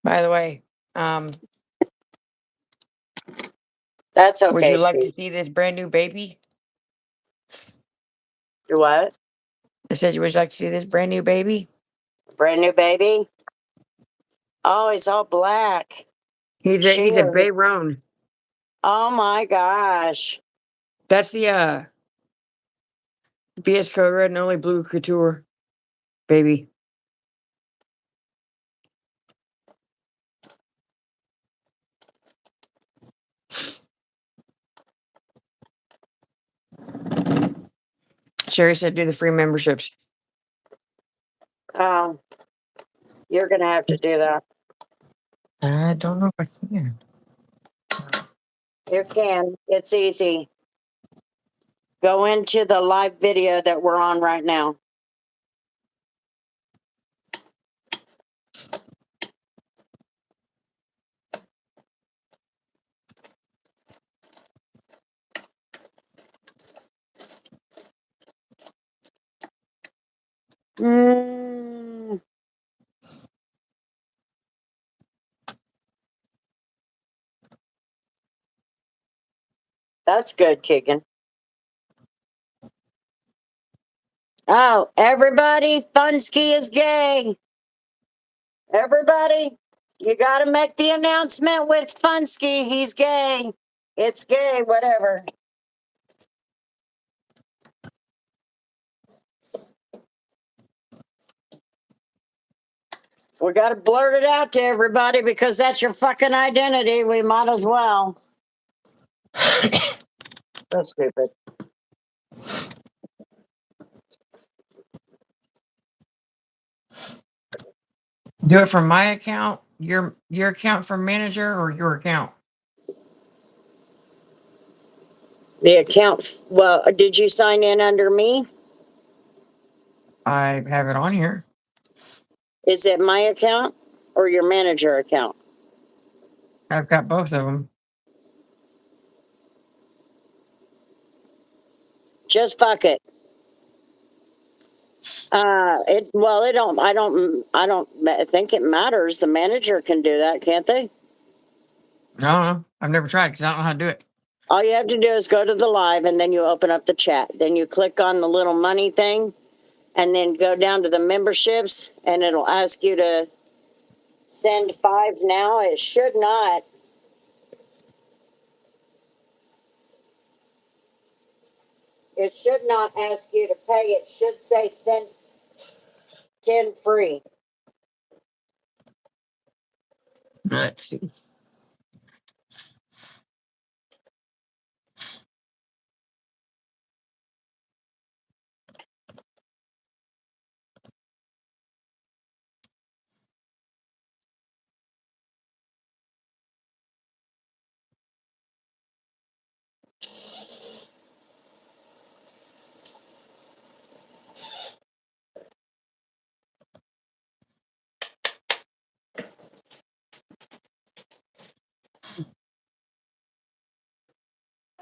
By the way, That's would okay, you like to sweet. see this brand new baby? What? I said, would you like to see this brand new baby? Brand new baby? Oh, he's all black. He's a Sheer. Bayron. Oh my gosh. That's the VS Code Red and only blue couture baby. Sherry said, do the free memberships. Oh, you're gonna have to do that. I don't know if I can. You can. It's easy. Go into the live video that we're on right now. Mm, that's good, Keegan. Oh, everybody, Funsky is gay. Everybody, you got to make the announcement with Funsky. He's gay. It's gay, whatever. We got to blurt it out to everybody because that's your fucking identity. We might as well. That's stupid. Do it from my account, your account for manager, or your account. The account, well, did you sign in under me? I have it on here. Is it my account or your manager account? I've got both of them. Just fuck it. I don't think it matters. The manager can do that, can't they? No, I've never tried because I don't know how to do it. All you have to do is go to the live and then you open up the chat. Then you click on the little money thing and then go down to the memberships and it'll ask you to send 5 now. It should not. It should not ask you to pay. It should say send 10 free. Let's see.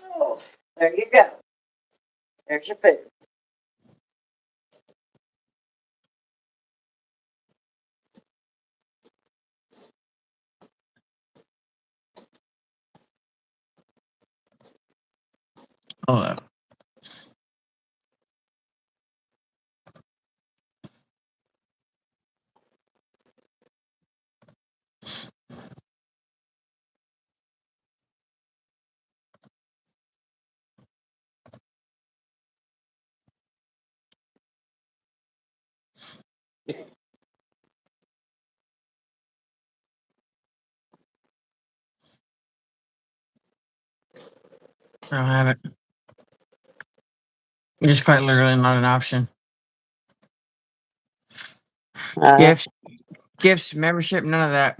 Oh, there you go. There's your food. Hold up. I don't have it. It's quite literally not an option. Uh, Gifts, membership, none of that.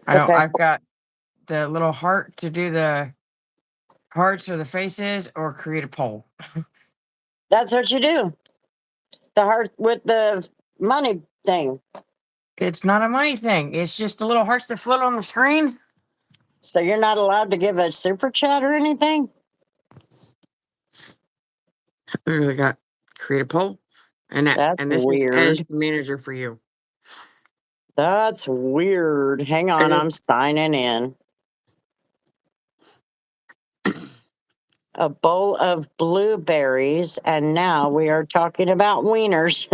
I don't. okay. I've got the little heart to do the hearts or the faces, or create a poll. That's what you do. The heart with the money thing. It's not a money thing. It's just the little hearts that float on the screen. So you're not allowed to give a super chat or anything? Literally got create a poll, and That's this weird. is manager for you. That's weird. Hang on, I'm signing in. A bowl of blueberries, and now we are talking about wieners.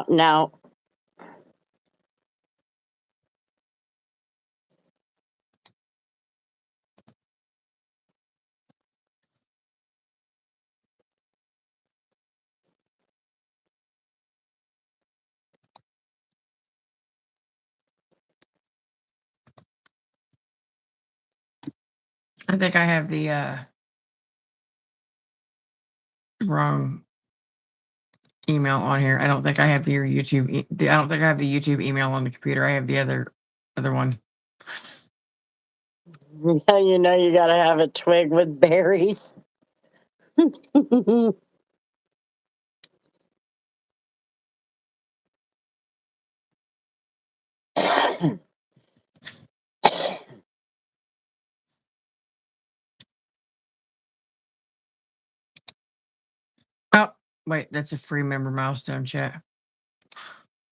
Now, I think I have the wrong email on here. I don't think I have your YouTube. I don't think I have the YouTube email on the computer. I have the other one. you know you gotta have a twig with berries. Oh, wait, that's a free member milestone chat.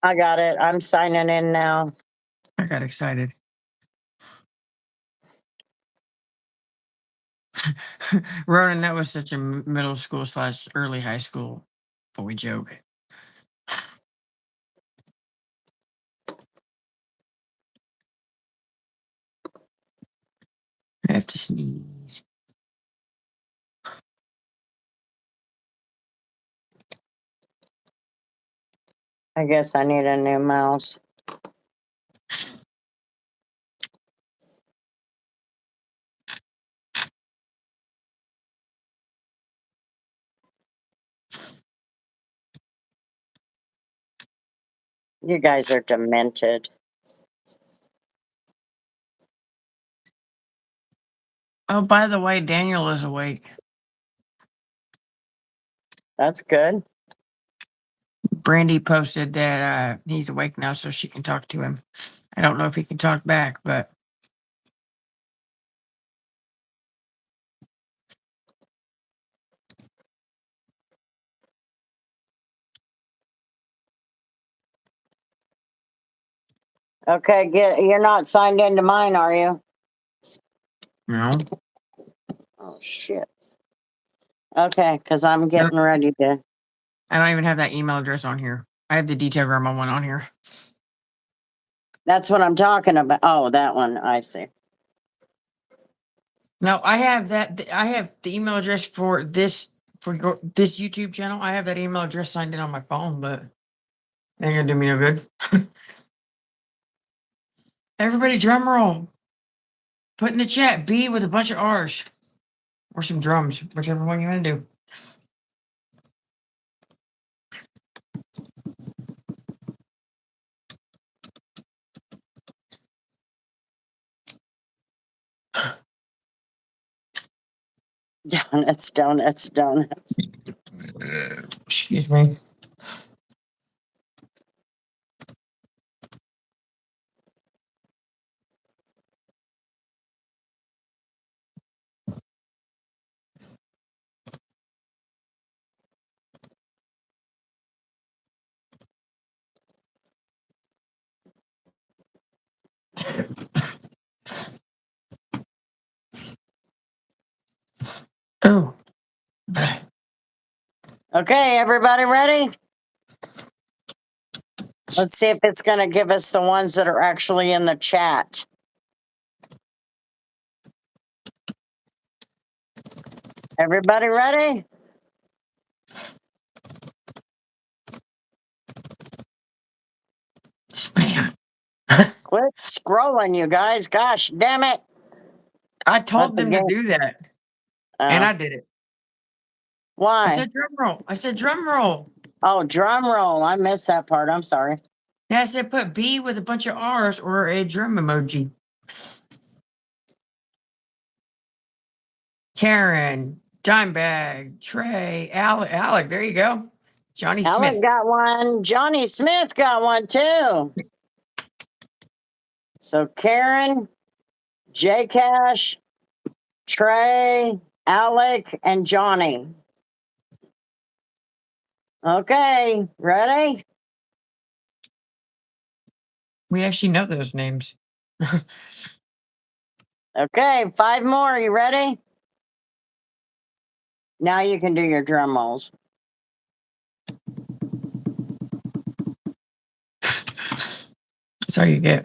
I got it. I'm signing in now. I got excited. Ronan, that was such a middle school / early high school boy joke. I have to sneeze. I guess I need a new mouse. You guys are demented. Oh, by the way, Daniel is awake. That's good. Brandy posted that he's awake now so she can talk to him. I don't know if he can talk back, but Okay, you're not signed into mine, are you? no. Oh shit. Okay, because I'm getting ready to. I don't even have that email address on here. I have the detail grandma one on here. That's what I'm talking about. Oh, that one. I see. No, I have that. I have the email address for this YouTube channel. I have that email address signed in on my phone, but it ain't gonna do me no good. Everybody, drum roll. Put in the chat B with a bunch of R's or some drums, whichever one you want to do. Donuts, donuts, donuts. Excuse me. Oh. Okay, everybody ready? Let's see if it's going to give us the ones that are actually in the chat. Everybody ready? Spam. Quit scrolling, you guys. Gosh, damn it. I told Let the them to game. do that, and I did it. I Why? said drum roll. I said drum roll. Oh, drum roll. I missed that part. I'm sorry. Yeah, I said put B with a bunch of R's or a drum emoji. Karen, Dimebag, Trey, Alec. There you go. Johnny Alec Smith. got one. Johnny Smith got one too. So Karen, J Cash, Trey, Alec, and Johnny. Okay, ready? We actually know those names. Okay, 5 more. You ready? Now you can do your drum rolls. That's all you get.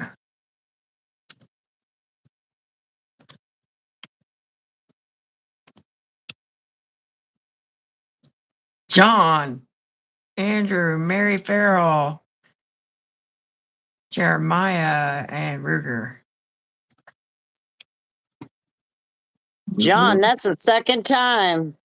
John, Andrew, Mary Farrell, Jeremiah, and Ruger. John, that's the second time.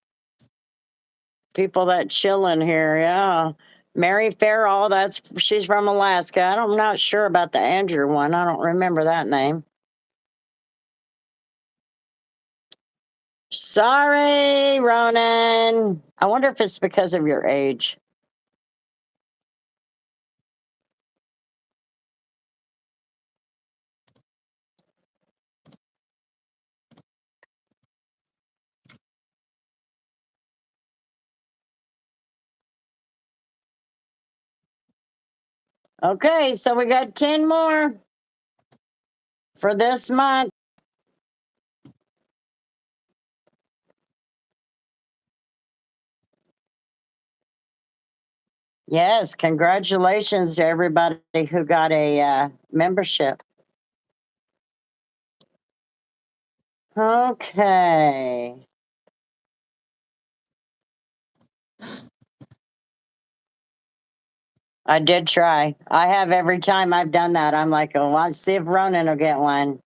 People that chill in here, yeah. Mary Farrell, she's from Alaska. I'm not sure about the Andrew one. I don't remember that name. Sorry, Ronan. I wonder if it's because of your age. Okay, so we got 10 more for this month. Yes, congratulations to everybody who got a membership. Okay. I did try. I have every time I've done that. I'm like, oh, let's see if Ronan will get one.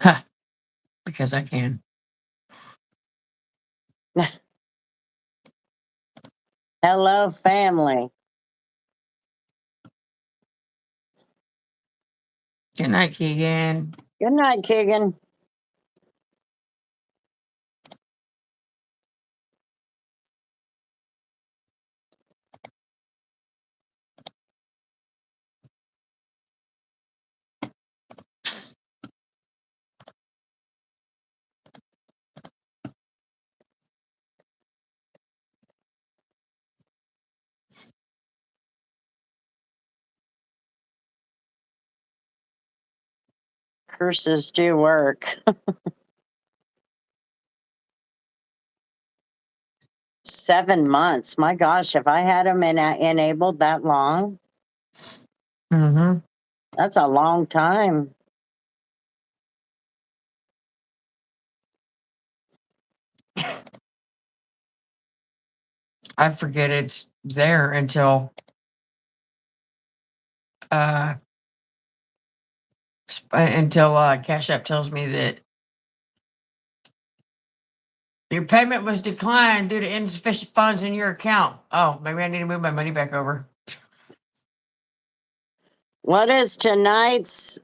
Ha, because I can. Hello, family. Good night, Keegan. Good night, Keegan. Curses do work. 7 months. My gosh, if I had them enabled that long, Mm-hmm. that's a long time. I forget it's there until uh Cash App tells me that your payment was declined due to insufficient funds in your account. Oh, maybe I need to move my money back over. What is tonight's?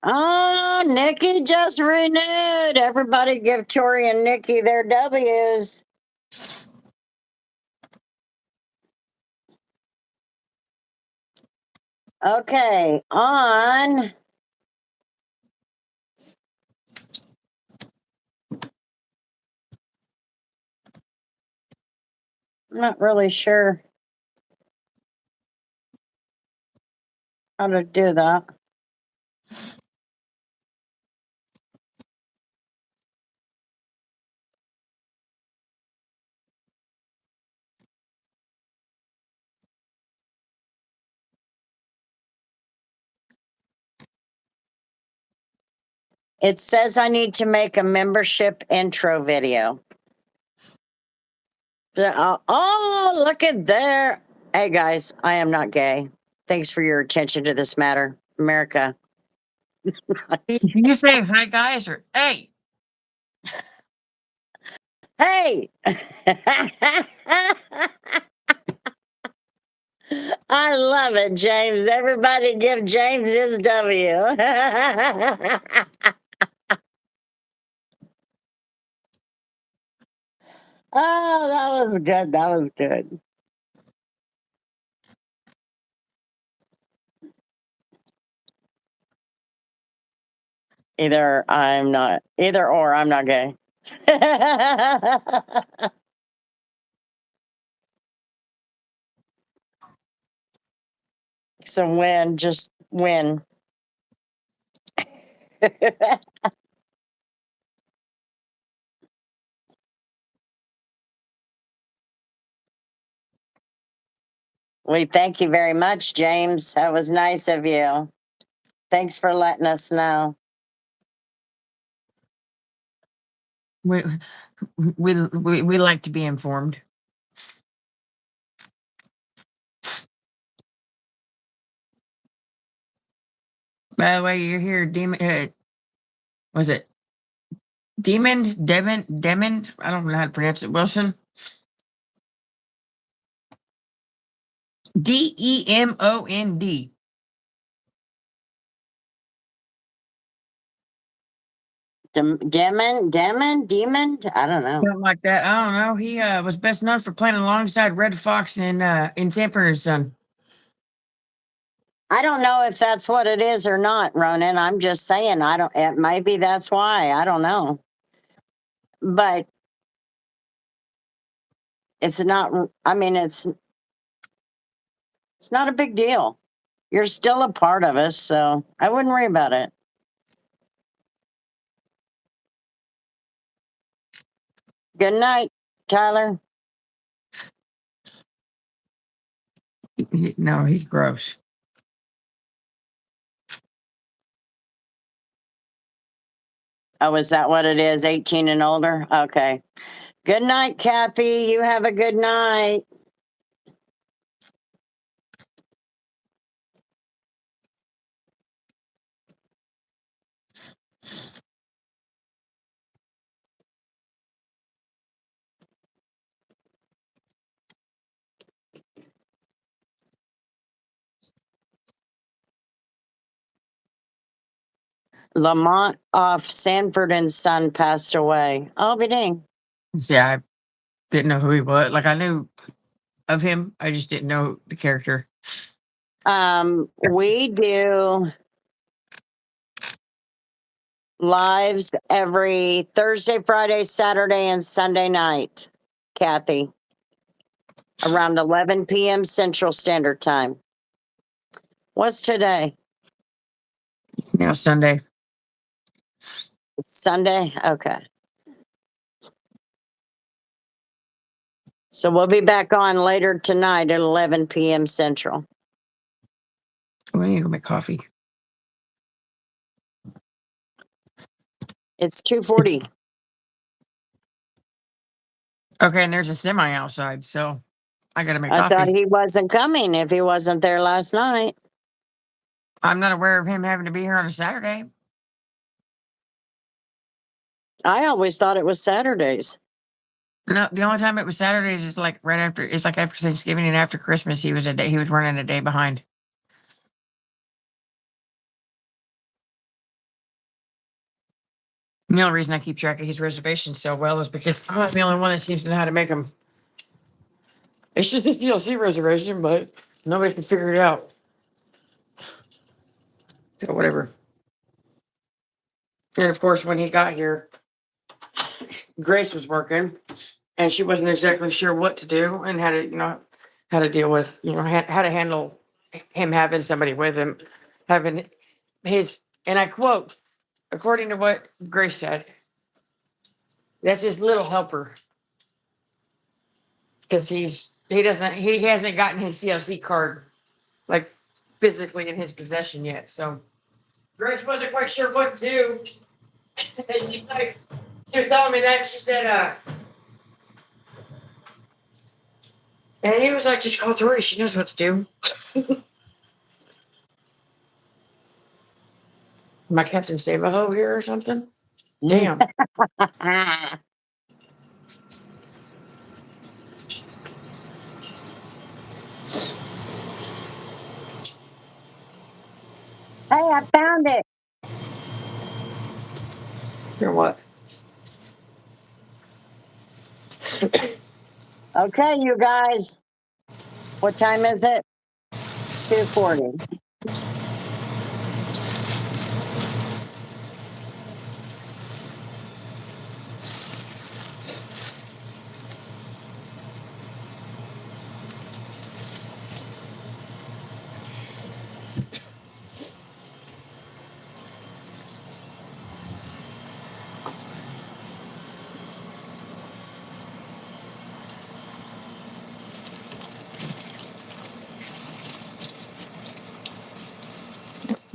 Oh, Nikki just renewed. Everybody give Tori and Nikki their W's. Okay, on. I'm not really sure how to do that. It says I need to make a membership intro video. Oh, look at there. Hey, guys, I am not gay. Thanks for your attention to this matter. America. You say hi, guys, or hey? Hey! I love it, James. Everybody give James his W. Oh, that was good. That was good. Either or I'm not gay. So win, just win. We thank you very much, James. That was nice of you. Thanks for letting us know. We we like to be informed. By the way, you're here, demon. Was it Demon? I don't know how to pronounce it. Wilson. Demond. Demon? I don't know. Something like that. I don't know. He was best known for playing alongside Red Fox in Sanford and Son. I don't know if that's what it is or not, Ronan. I'm just saying, maybe that's why. I don't know. But it's not, I mean, it's not a big deal. You're still a part of us, so I wouldn't worry about it. Good night, Tyler. No, he's gross. Oh, is that what it is? 18 and older? Okay. Good night, Kathy. You have a good night. Lamont off Sanford and Son passed away. I'll be dang. See, I didn't know who he was. Like I knew of him, I just didn't know the character. We do lives every Thursday, Friday, Saturday, and Sunday night, Kathy, around 11 p.m. Central Standard Time. What's today? Now Sunday. Sunday? Okay. So we'll be back on later tonight at 11 p.m. Central. We need to go make coffee. It's 2:40. Okay, and there's a semi outside, so I gotta make I thought coffee. he wasn't coming if he wasn't there last night. I'm not aware of him having to be here on a Saturday. I always thought it was Saturdays. No, the only time it was Saturdays is like right after. It's like after Thanksgiving and after Christmas. He was a day. He was running a day behind. The only reason I keep track of his reservations so well is because I'm the only one that seems to know how to make them. It's just a DLC reservation, but nobody can figure it out. So whatever. And of course, when he got here, Grace was working, and she wasn't exactly sure what to do and how to, how to deal with, how to handle him having somebody with him, having his, and I quote, according to what Grace said, that's his little helper because he hasn't gotten his CLC card like physically in his possession yet. So Grace wasn't quite sure what to do. She was telling me that she said, And he was like, just call Tori. She knows what to do. Am I Captain Save-A-Ho here or something? Damn. Hey, I found it. Or what? Okay, you guys. What time is it? 2:40.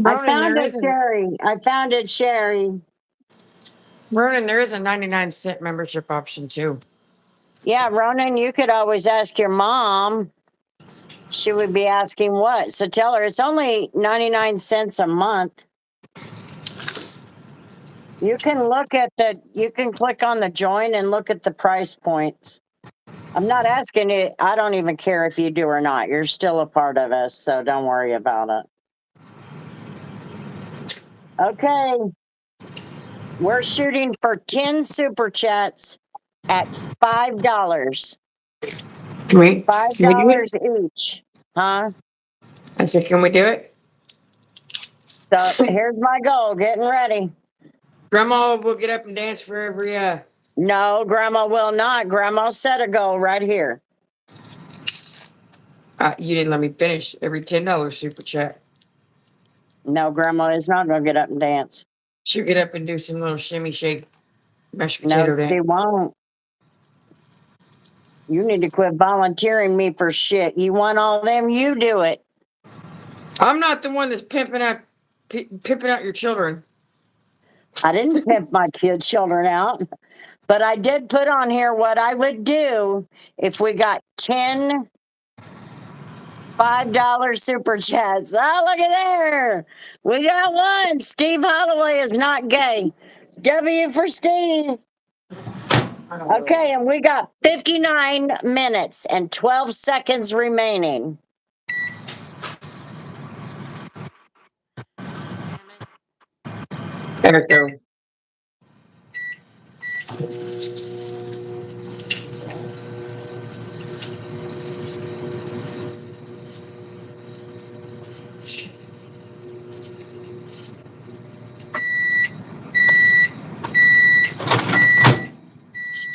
I Ronan, found there it, is a Sherry. I found it, Sherry. Ronan, there is a 99-cent membership option too. Yeah, Ronan, you could always ask your mom. She would be asking what? So tell her it's only 99 cents a month. You can you can click on the join and look at the price points. I'm not asking it. I don't even care if you do or not. You're still a part of us, so don't worry about it. Okay. We're shooting for 10 super chats at $5. Five Can we do it? dollars each. Huh? I said, can we do it? So here's my goal. Getting ready. Grandma will get up and dance for every No, Grandma will not. Grandma set a goal right here. you didn't let me finish. Every $10 super chat. No, Grandma is not going to get up and dance. She'll get up and do some little shimmy shake mashed No, potato she dance. won't. You need to quit volunteering me for shit. You want all them, you do it. I'm not the one that's pimping out your children. I didn't pimp my children out, but I did put on here what I would do if we got 10 $5 super chats. Oh, look at there. We got one. Steve Holloway is not gay. W for Steve. Okay, and we got 59 minutes and 12 seconds remaining. There we go.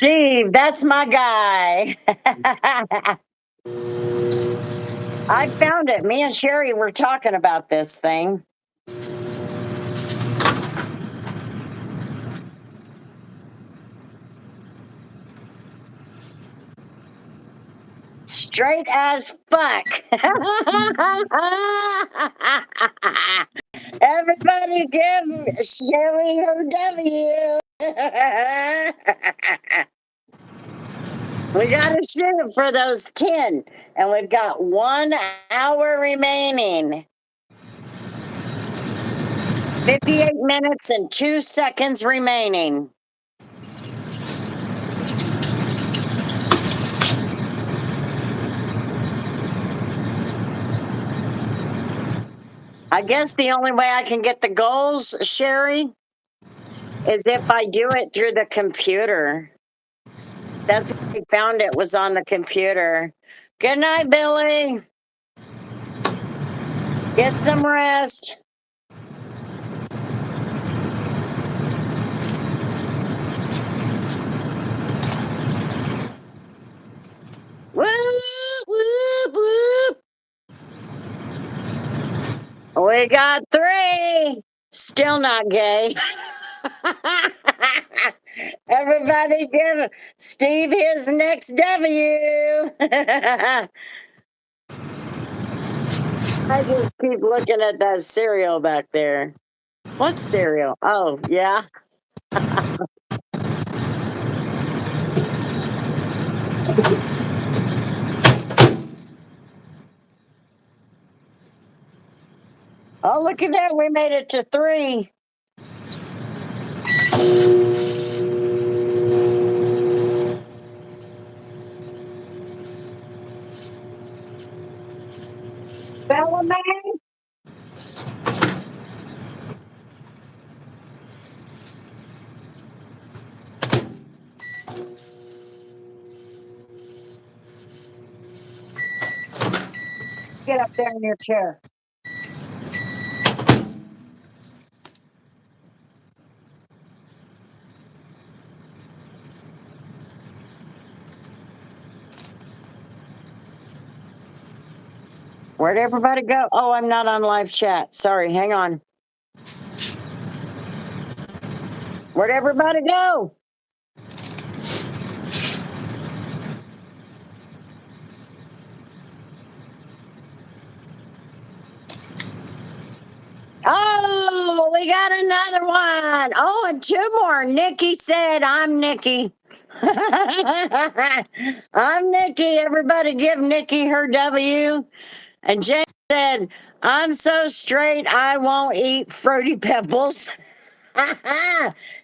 Steve, that's my guy. I found it. Me and Sherry were talking about this thing. Straight as fuck. Everybody give Sherry her W. We got to shoot for those 10, and we've got 1 hour remaining. 58 minutes and 2 seconds remaining. I guess the only way I can get the goals, Sherry, is if I do it through the computer. That's where we found it, was on the computer. Good night, Billy. Get some rest. Whoop, whoop, whoop. We got 3. Still not gay. Everybody give Steve his next W. I just keep looking at that cereal back there. What's cereal? Oh, yeah. Oh, look at that. We made it to 3. Bella man. Get up there in your chair. Where'd everybody go? Oh, I'm not on live chat. Sorry, hang on. Where'd everybody go? Oh, we got another one. Oh, and 2 more. Nikki said, I'm Nikki. I'm Nikki. Everybody give Nikki her W. And James said, I'm so straight, I won't eat Fruity Pebbles.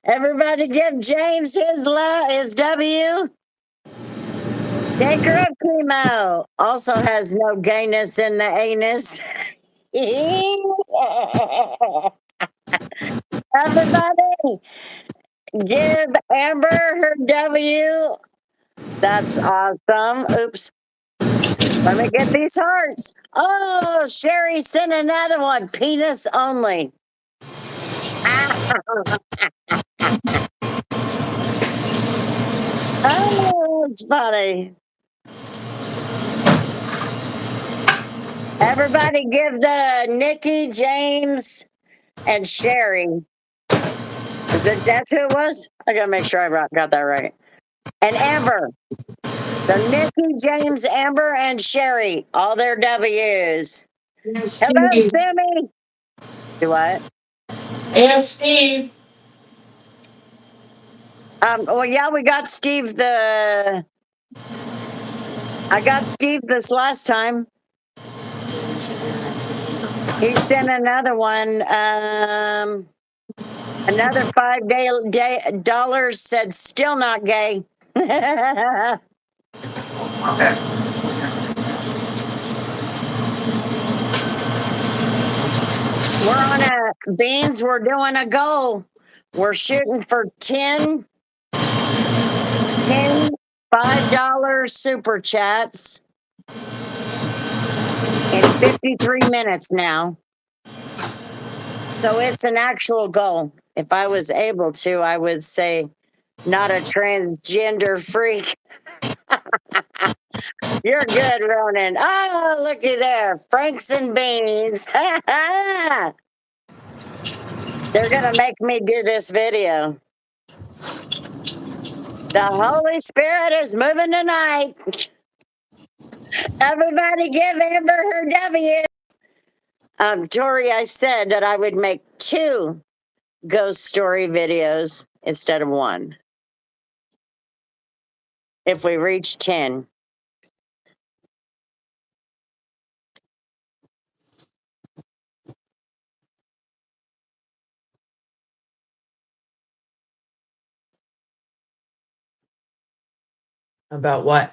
Everybody give James his W. Taker of chemo also has no gayness in the anus. Everybody give Amber her W. That's awesome. Oops. Let me get these hearts. Oh, Sherry sent another one. Penis only. Oh, it's funny. Everybody give the Nikki, James, and Sherry. That's who it was? I gotta make sure I got that right. And Amber. So Nikki, James, Amber, and Sherry, all their W's. Hello, Steve. Sammy. Do what? And Steve. Well, yeah, we got Steve I got Steve this last time. He sent another one. Another $5 said still not gay. We're on a Beans. We're doing a goal. We're shooting for 10 $5 super chats in 53 minutes now. So it's an actual goal. If I was able to, I would say not a transgender freak. You're good, Ronan. Oh, looky there. Franks and beans. They're going to make me do this video. The Holy Spirit is moving tonight. Everybody give Amber her W. Tori, I said that I would make 2 ghost story videos instead of 1. If we reach 10. About what?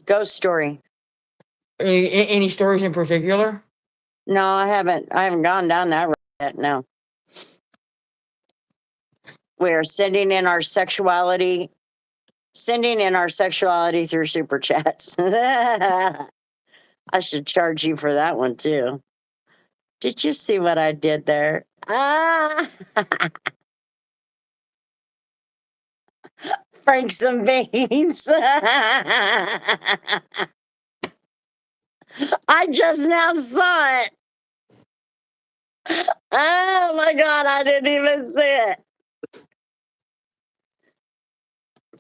Ghost story. Any stories in particular? No, I haven't gone down that road yet. No. We're sending in our sexuality through super chats. I should charge you for that one too. Did you see what I did there? Franks and beans. I just now saw it. Oh my God, I didn't even see it.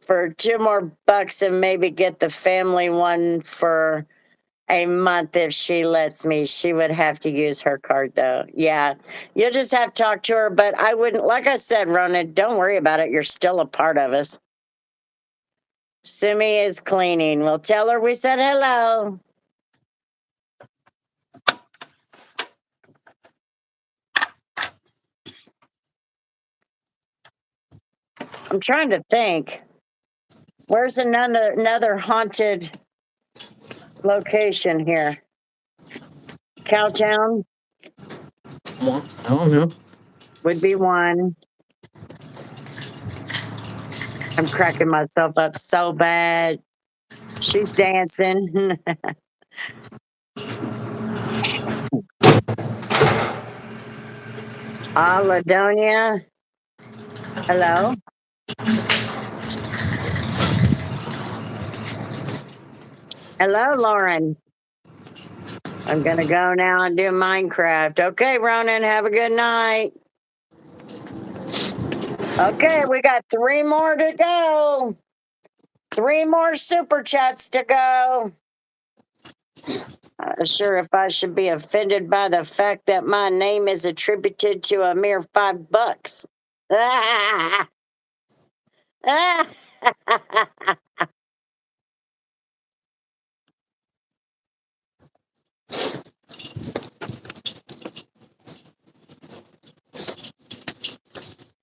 For 2 more bucks and maybe get the family one for a month if she lets me. She would have to use her card though. Yeah, you'll just have to talk to her, but I wouldn't, like I said, Ronan, don't worry about it. You're still a part of us. Sumi is cleaning. Well, tell her we said hello. I'm trying to think. Where's another haunted location here? Cowtown Well, I don't know. would be one. I'm cracking myself up so bad. She's dancing. Ladonia. Hello. Hello, Lauren. I'm gonna go now and do Minecraft. Okay, Ronan, have a good night. Okay, we got 3 more to go. 3 more super chats to go. Not sure if I should be offended by the fact that my name is attributed to a mere $5.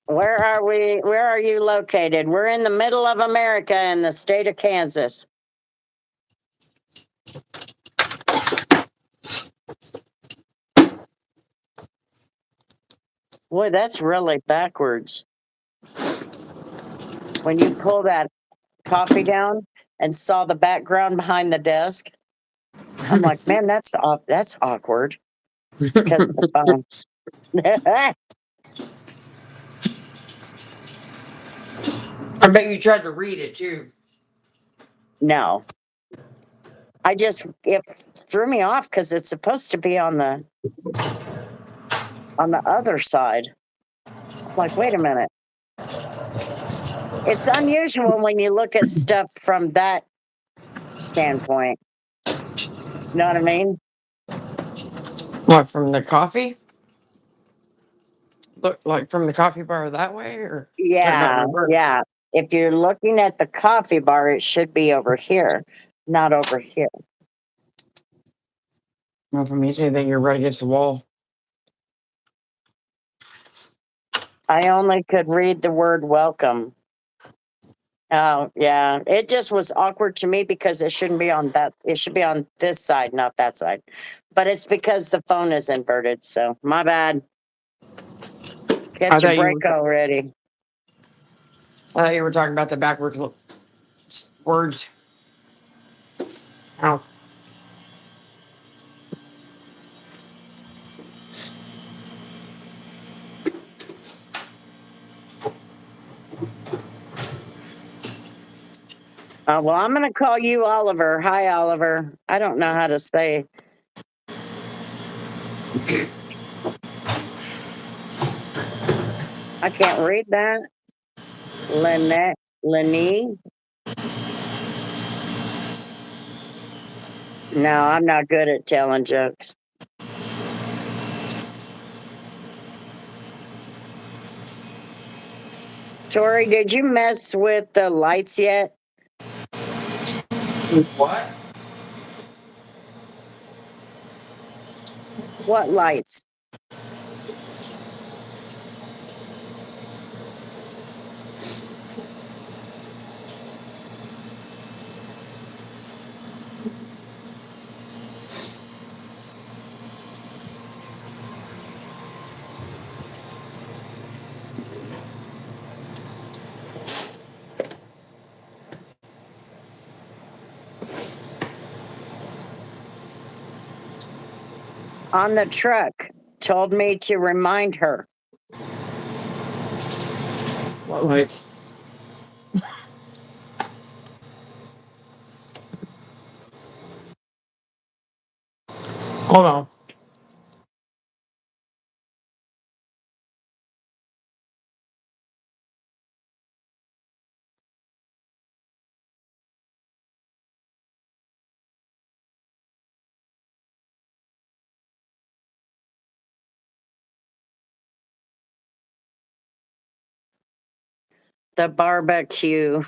Where are we? Where are you located? We're in the middle of America in the state of Kansas. Boy, that's really backwards. When you pull that coffee down and saw the background behind the desk, I'm like, man, that's awkward. It's because of the phone. I bet you tried to read it too. No, it threw me off because it's supposed to be on the other side. I'm like, wait a minute. It's unusual when you look at stuff from that standpoint. You know what I mean? What, from the coffee? Look, like from the coffee bar that way, or talking about Yeah, reverse? yeah. If you're looking at the coffee bar, it should be over here, not over here. Well, for me, it's anything you're right against the wall. I only could read the word welcome. Oh, yeah. It just was awkward to me because it shouldn't be on that. It should be on this side, not that side. But it's because the phone is inverted. So my bad. I Catch a thought you break were, already. I thought you were talking about the backwards words. Ow. Well, I'm going to call you Oliver. Hi, Oliver. I don't know how to say. I can't read that. Lynette, Lenny. No, I'm not good at telling jokes. Tori, did you mess with the lights yet? What? What lights? On the truck. Told me to remind her. What lights? Hold on. The barbecue.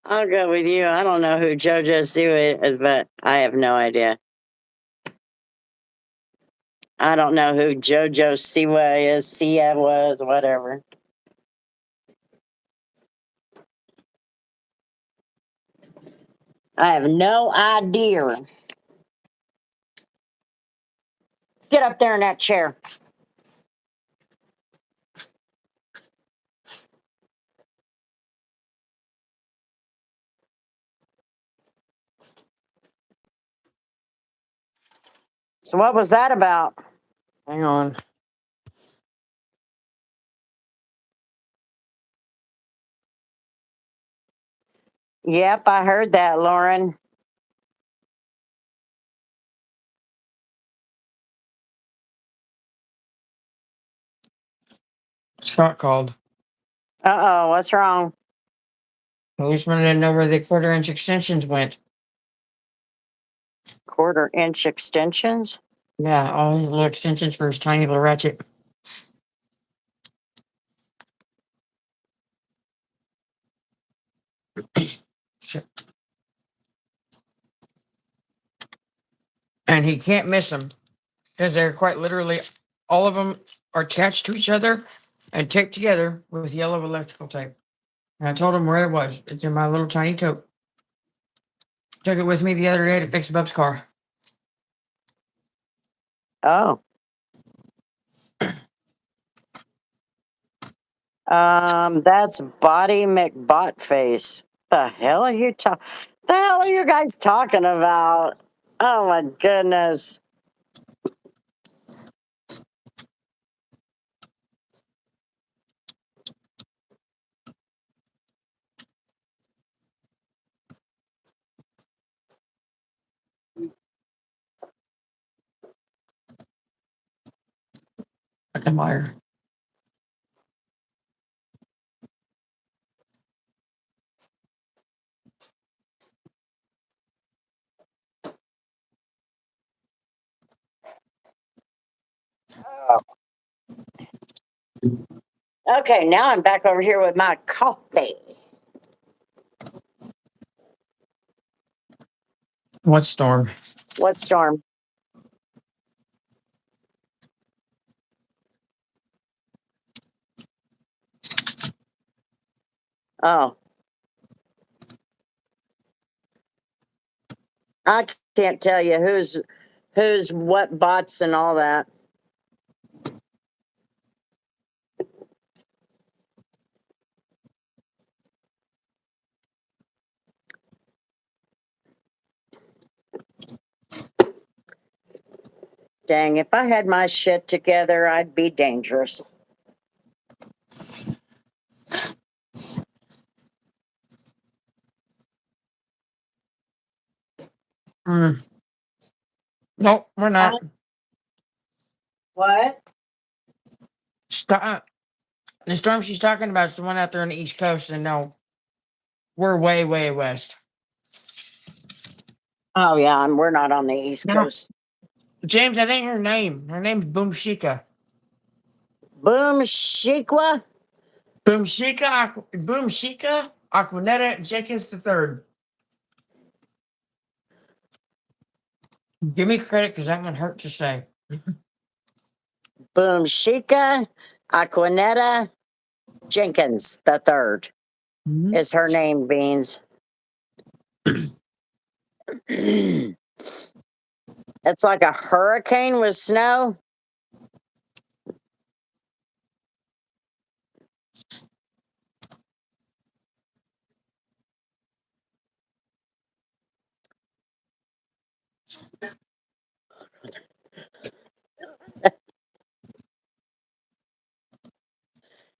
I'll go with you. I don't know who JoJo Siwa is, but I have no idea. I don't know who JoJo Siwa is, Sia was, whatever. I have no idea. Get up there in that chair. So, what was that about? Hang on. Yep, I heard that, Lauren. Scott called. What's wrong? Policeman didn't know where the quarter-inch extensions went. Quarter-inch extensions? Yeah, all his little extensions for his tiny little ratchet. Shit. And he can't miss them because they're quite literally, all of them are attached to each other and taped together with yellow electrical tape. And I told him where it was. It's in my little tiny tote. Took it with me the other day to fix Bub's car. Oh. That's Body McBotface. The hell are you The hell are you guys talking about? Oh my goodness. I admire. Okay, now I'm back over here with my coffee. What storm? What storm? Oh, I can't tell you who's what bots and all that. Dang, if I had my shit together, I'd be dangerous. Mm. Nope, we're not. What? Stop. The storm she's talking about is the one out there on the East Coast, and no, we're way, way west. Oh yeah, we're not on the East No, Coast. James, that ain't her name. Her name's Boom Shika. Boom Shikwa? Boom Shika, Aquanetta Jenkins III. Give me credit because that one hurt to say. Boom Shika Aquanetta Jenkins the third Mhm. is her name, Beans. It's like a hurricane with snow.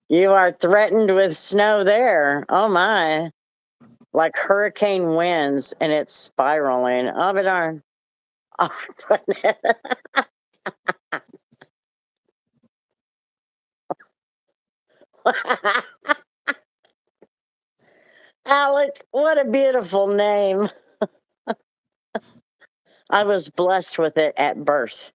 You are threatened with snow there. Oh my. Like hurricane winds and it's spiraling. Oh, but darn. Oh, Alec, what a beautiful name. I was blessed with it at birth.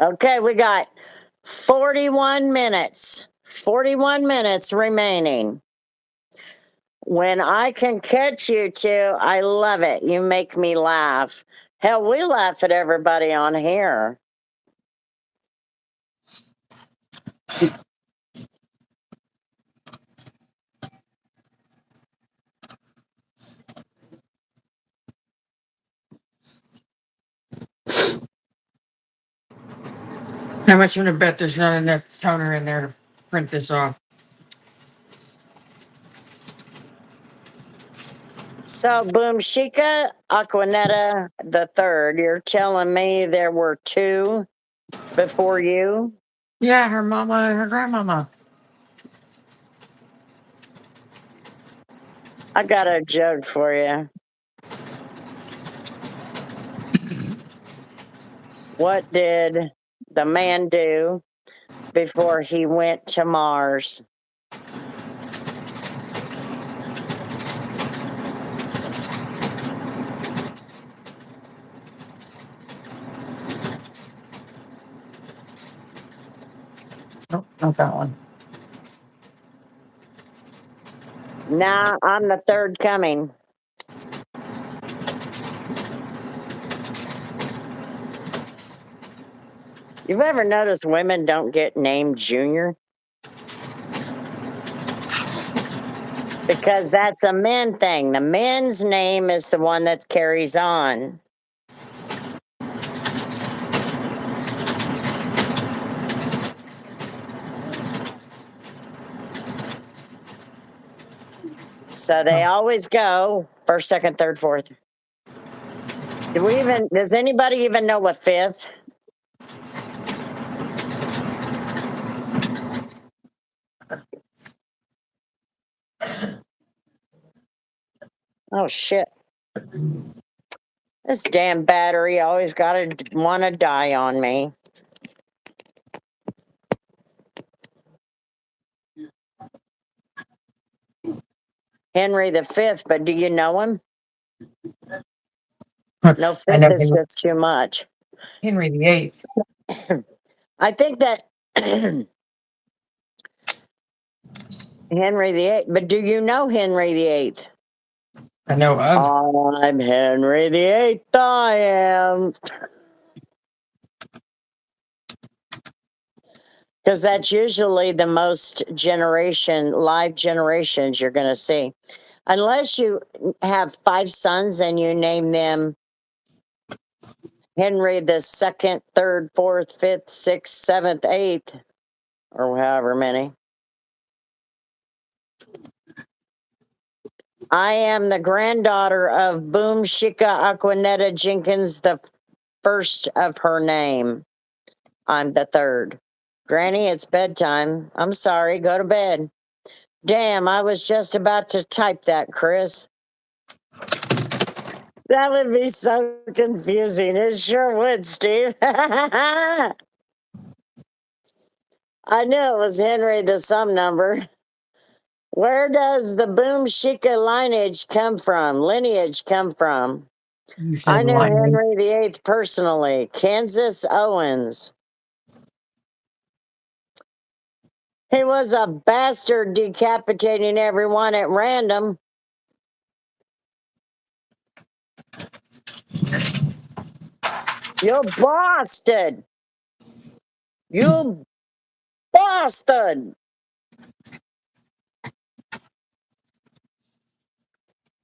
Okay, we got 41 minutes. 41 minutes remaining. When I can catch you two, I love it. You make me laugh. Hell, we laugh at everybody on here. How much you want to bet there's not enough toner in there to print this off? So, Boom Chica Aquanetta the third, you're telling me there were two before you? Yeah, her mama and her grandmama. I got a joke for you. What did the man do before he went to Mars? Nope, not that one. Nah, I'm the third coming. You've ever noticed women don't get named Junior? Because that's a men thing. The men's name is the one that carries on. So they always go first, second, third, fourth. Does anybody even know what fifth? Oh shit. This damn battery always gotta wanna die on me. Henry the Fifth, but do you know him? No, I fifth know is just too much. Henry VIII. I think that Henry the Eighth, but do you know Henry the Eighth? I know of. I'm Henry the Eighth, I am. Because that's usually the most live generations you're going to see. Unless you have five sons and you name them Henry the second, third, fourth, fifth, sixth, seventh, eighth, or however many. I am the granddaughter of Boom Shika Aquanetta Jenkins, the first of her name. I'm the third. Granny, it's bedtime. I'm sorry, go to bed. Damn, I was just about to type that, Chris. That would be so confusing. It sure would, Steve. I knew it was Henry the some number. Where does the Boom Shika lineage come from? You I said knew lineage. Henry VIII personally. Kansas Owens. He was a bastard decapitating everyone at random. You bastard! You bastard!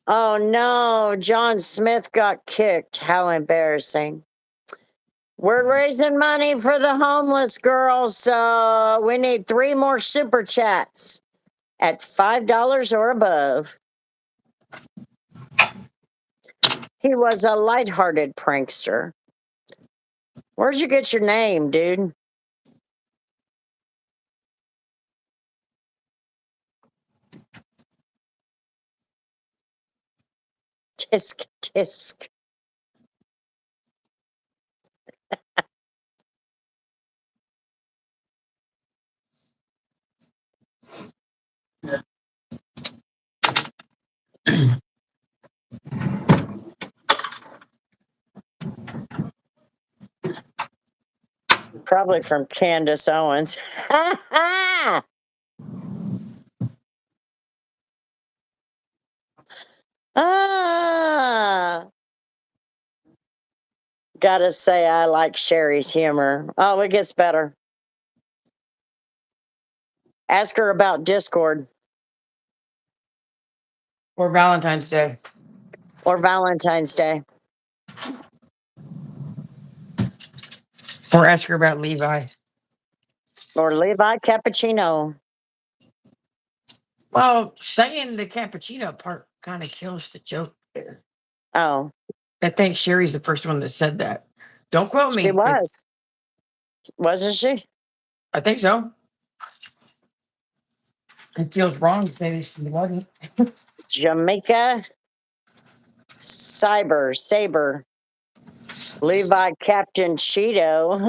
Oh no, John Smith got kicked. How embarrassing. We're raising money for the homeless girls, so we need 3 more super chats at $5 or above. He was a lighthearted prankster. Where'd you get your name, dude? Tisk tisk. Probably from Candace Owens. Ah, gotta say, I like Sherry's humor. Oh, it gets better. Ask her about Discord Or Valentine's Day. or Valentine's Day Or ask her about Levi. or Levi Cappuccino. Well, saying the cappuccino part kind of kills the joke there. Oh, I think Sherry's the first one that said that. Don't quote she me. was, wasn't she? I think so. It feels wrong to say she wasn't. Jamaica Saber, Levi Captain Cheeto.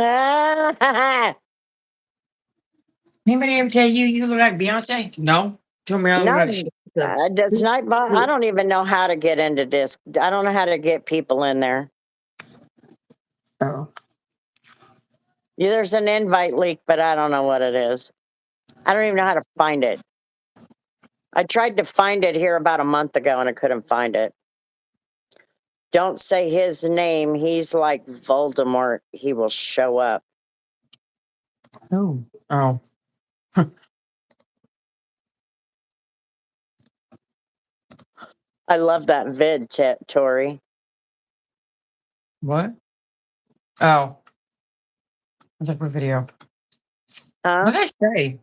Anybody ever tell you you look like Beyonce? No. Told me I look No, like Cher. does Nightbot. I don't even know how to get into this. I don't know how to get people in there. Oh. Yeah, there's an invite leak, but I don't know what it is. I don't even know how to find it. I tried to find it here about a month ago and I couldn't find it. Don't say his name. He's like Voldemort. He will show up. Oh. Oh. I love that vid, Tori. What? Oh. It's like my video. Huh? What did I say?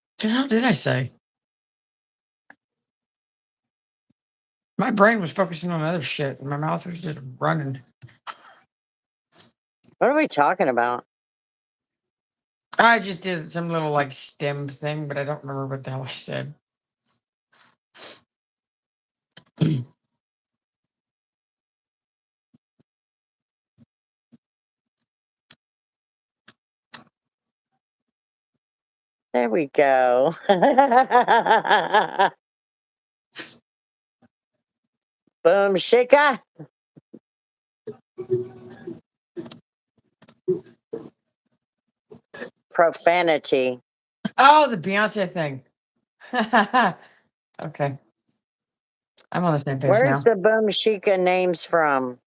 What the hell did I say? My brain was focusing on other shit. And my mouth was just running. What are we talking about? I just did some little like stem thing, but I don't remember what the hell I said. There we go. Boom, shika. Profanity. Oh, the Beyonce thing. Okay. I'm on the same page Where's now. the Boom Shika names from?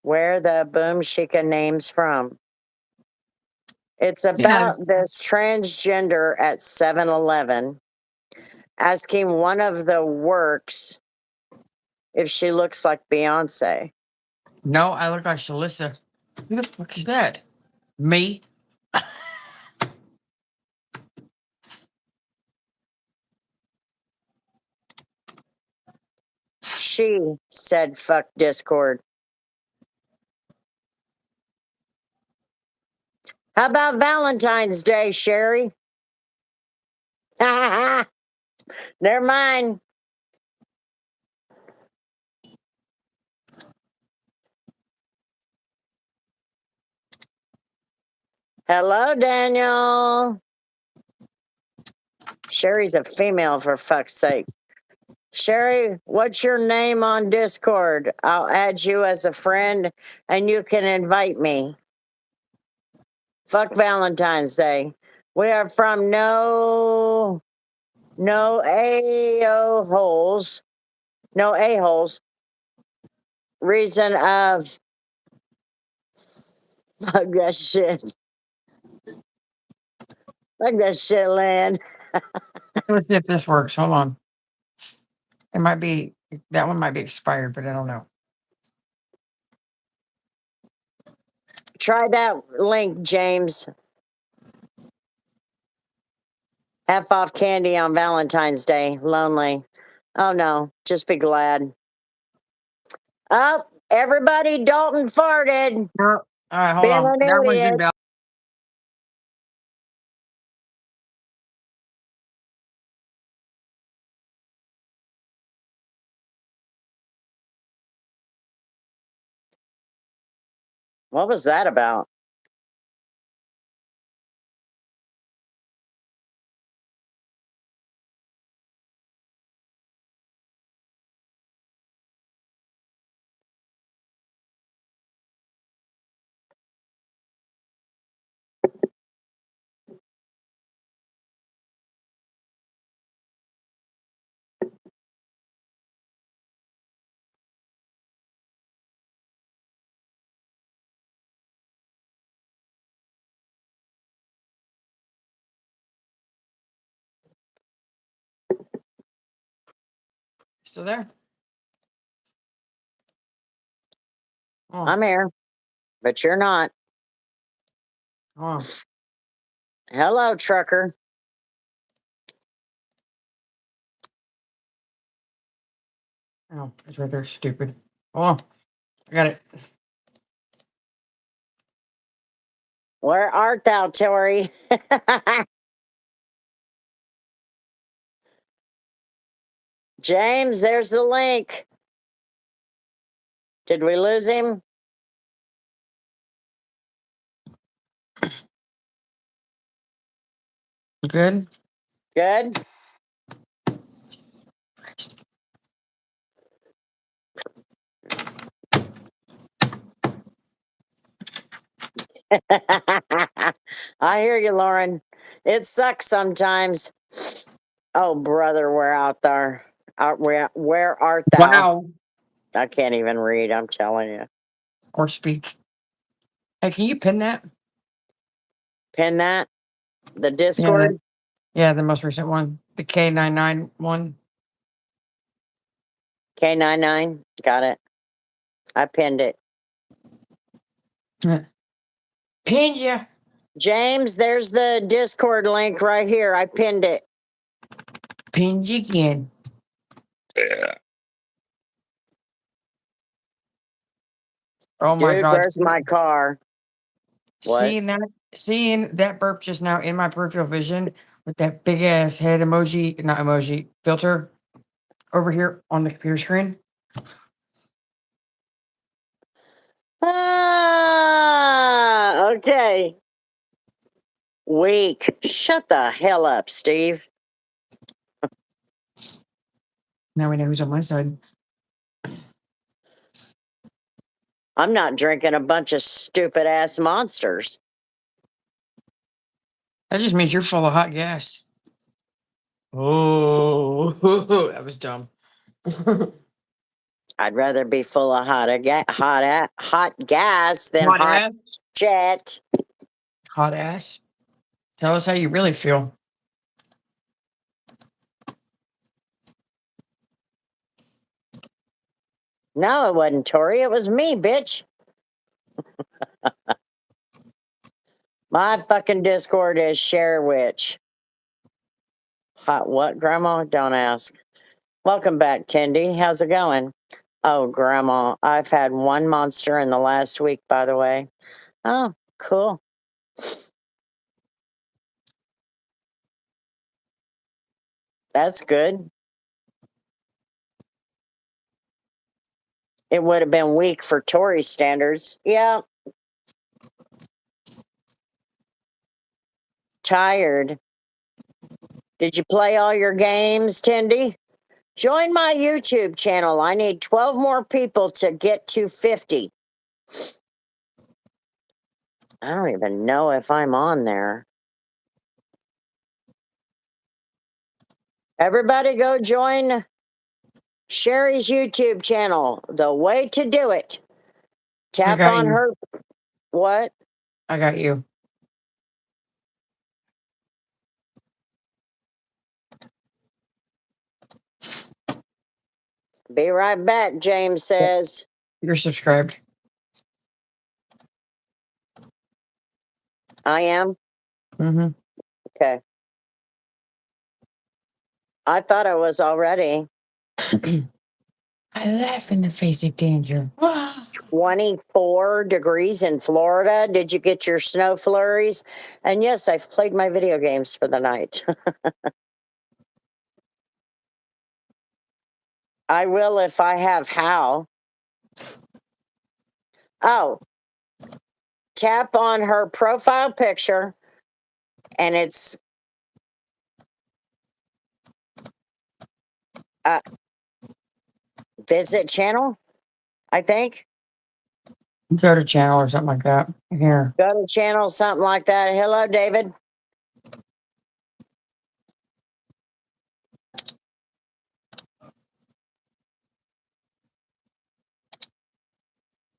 Where the Boom Shika names from? It's Yeah. about this transgender at 7-Eleven asking one of the works if she looks like Beyonce. No, I look like Shalissa. Who the fuck is that? Me? She said, fuck Discord. How about Valentine's Day, Sherry? Never mind. Hello, Daniel. Sherry's a female, for fuck's sake. Sherry, what's your name on Discord? I'll add you as a friend and you can invite me. Fuck Valentine's Day. We are from no a-holes. No a-holes. Reason of fuck that shit. Fuck that shit, land. Let's see if this works. Hold on. It might be, that one might be expired, but I don't know. Try that link, James. Half off candy on Valentine's Day. Lonely. Oh no, just be glad. Oh, everybody, Dalton farted. No. All right, hold Being on. an That one's idiot. invalid. What was that about? Still there? Oh, I'm here, but you're not. oh. Hello, trucker. Oh, it's right there. Stupid. Oh, I got it. Where art thou, Tori? James, there's the link. Did we lose him? You good? Good. I hear you, Lauren. It sucks sometimes. Oh, brother, where out there? Where art thou? Wow. I can't even read. I'm telling you. Or speak. Hey, can you pin that? Pin that. The Yeah, Discord. yeah, the most recent one. The K99 one. K99. Got it. I pinned it. Pinned you. James, there's the Discord link right here. I pinned it. Pinned you again. Oh my Dude, god. where's my car? What? Seeing that burp just now in my peripheral vision with that big ass head emoji, not emoji, filter over here on the computer screen. Ah, okay. Weak. Shut the hell up, Steve. Now we know who's on my side. I'm not drinking a bunch of stupid ass monsters. That just means you're full of hot gas. Oh, that was dumb. I'd rather be full of hot gas than Hot hot ass. jet. Hot ass. Tell us how you really feel. No, it wasn't Tori. It was me, bitch. My fucking Discord is share witch. Hot what, Grandma? Don't ask. Welcome back, Tindy. How's it going? Oh, Grandma, I've had one monster in the last week, by the way. Oh, cool. That's good. It would have been weak for Tory standards. Yeah. Tired. Did you play all your games, Tindy? Join my YouTube channel. I need 12 more people to get to 50. I don't even know if I'm on there. Everybody go join Sherry's YouTube channel. The way to do it. I Tap got on you. her. What? I got you. Be right back, James says. You're subscribed. I am? Mm-hmm. Okay. I thought I was already. I laugh in the face of danger. 24 degrees in Florida. Did you get your snow flurries? And yes, I've played my video games for the night. I will if I have how. Oh, tap on her profile picture and it's visit channel, I think. Go to channel or something like that. Here. Go to channel, something like that. Hello, David.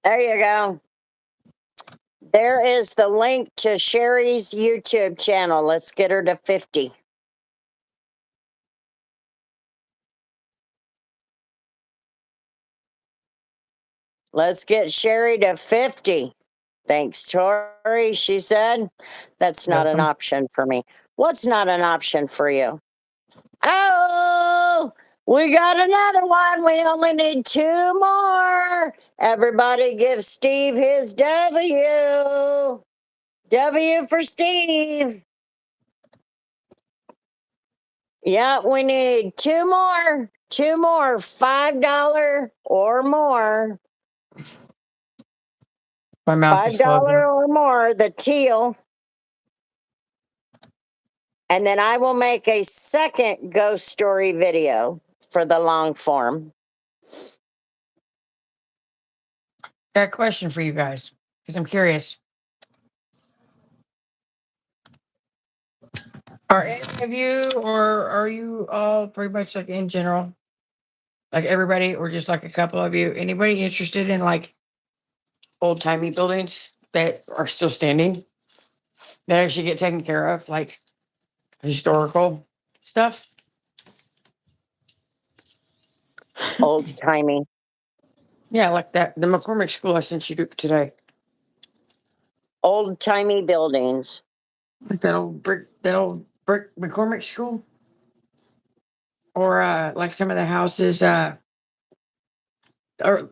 There you go. There is the link to Sherry's YouTube channel. Let's get her to 50. Let's get Sherry to 50. Thanks, Tori, she said. That's not an Welcome. option for me. What's not an option for you? Oh, we got another one. We only need two more. Everybody give Steve his W. W for Steve. Yeah, we need two more. Two more. $5 or more. My mouth is $5 closing. or more. The teal. And then I will make a second ghost story video for the long form. Got a question for you guys because I'm curious. Are any of you, or are you all pretty much like in general, like everybody, or just like a couple of you? Anybody interested in like old timey buildings that are still standing that actually get taken care of, like historical stuff? Old timey. Yeah, like that. The McCormick School I sent you to today, Old timey buildings. like that old brick McCormick School, or like some of the houses, or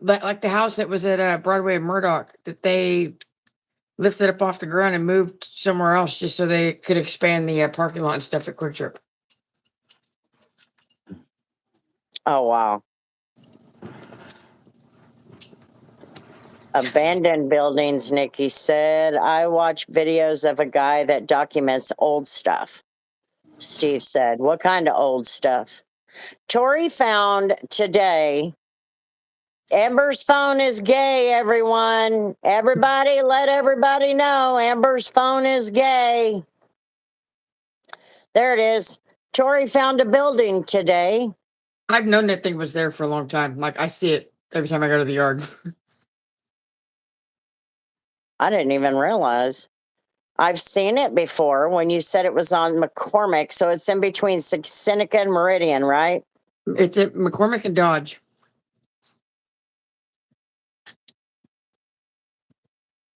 like the house that was at Broadway and Murdoch that they lifted up off the ground and moved somewhere else just so they could expand the parking lot and stuff at Quick Trip. Oh, wow. Abandoned buildings, Nikki said. I watch videos of a guy that documents old stuff. Steve said, what kind of old stuff? Tori found today. Amber's phone is gay, everyone. Everybody, let everybody know Amber's phone is gay. There it is. Tori found a building today. I've known that thing was there for a long time. Like I see it every time I go to the yard. I didn't even realize. I've seen it before when you said it was on McCormick. So it's in between Seneca and Meridian, right? It's at McCormick and Dodge.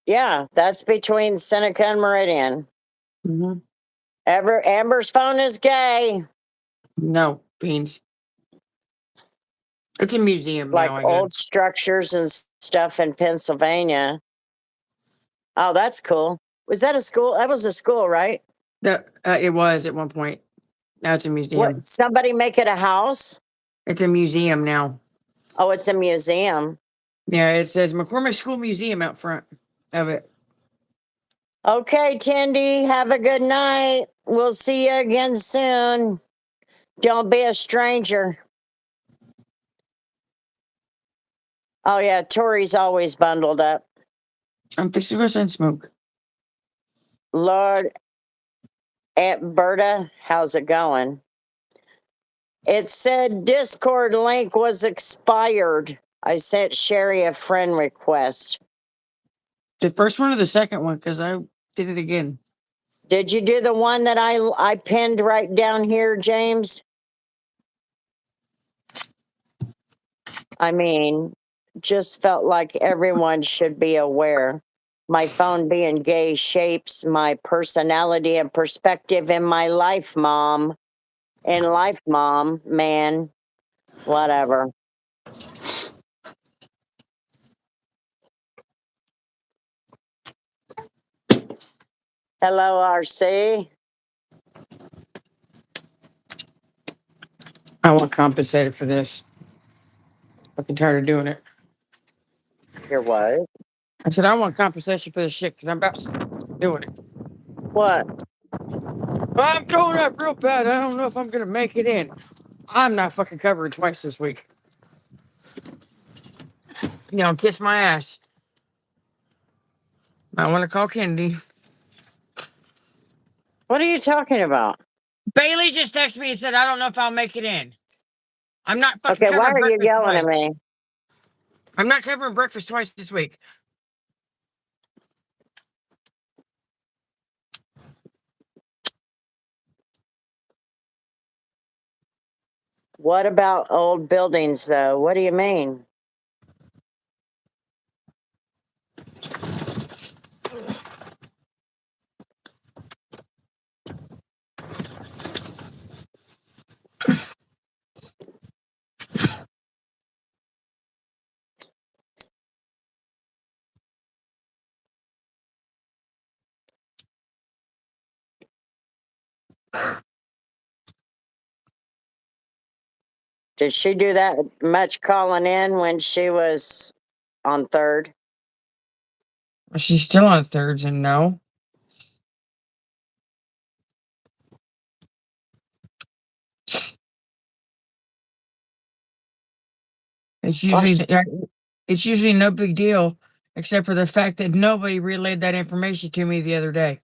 Yeah, that's between Seneca and Meridian. Mm-hmm. Amber's phone is gay. No beans. It's a museum Like now, I guess. old structures and stuff in Pennsylvania. Oh, that's cool. Was that a school? That was a school, right? That it was at one point. Now it's a What? museum. Somebody make it a house? It's a museum now. Oh, it's a museum. Yeah, it says McCormick School Museum out front of it. Okay, Tindy, have a good night. We'll see you again soon. Don't be a stranger. Oh, yeah, Tori's always bundled up. I'm fixing to go send smoke. Lord, Aunt Berta, how's it going? It said Discord link was expired. I sent Sherry a friend request. The first one or the second one? Because I did it again. Did you do the one that I pinned right down here, James? I mean, just felt like everyone should be aware. My phone being gay shapes my personality and perspective in my life, mom. In life, mom, man, whatever. Hello, RC. I want compensated for this. Fucking tired of doing it. Your what? I said I want compensation for this shit because I'm about to start doing it. What? I'm going up real bad. I don't know if I'm gonna make it in. I'm not fucking covering twice this week. You know, kiss my ass. I want to call Kennedy. What are you talking about? Bailey just texted me and said, I don't know if I'll make it in. I'm not fucking Okay, why covering are you breakfast yelling twice. at me? I'm not covering breakfast twice this week. What about old buildings, though? What do you mean? Did she do that much calling in when she was on third? She's still on thirds, and no. It's Well, usually it's usually no big deal, except for the fact that nobody relayed that information to me the other day.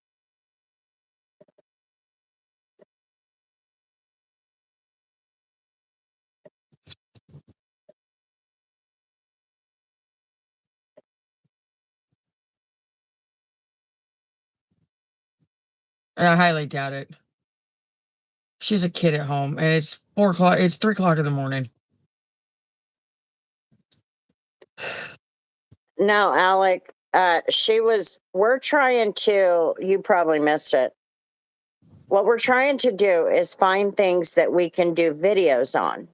And I highly doubt it. She's a kid at home, and it's 4 o'clock. It's 3 o'clock in the morning. no, Alec. We're trying to, you probably missed it. What we're trying to do is find things that we can do videos on.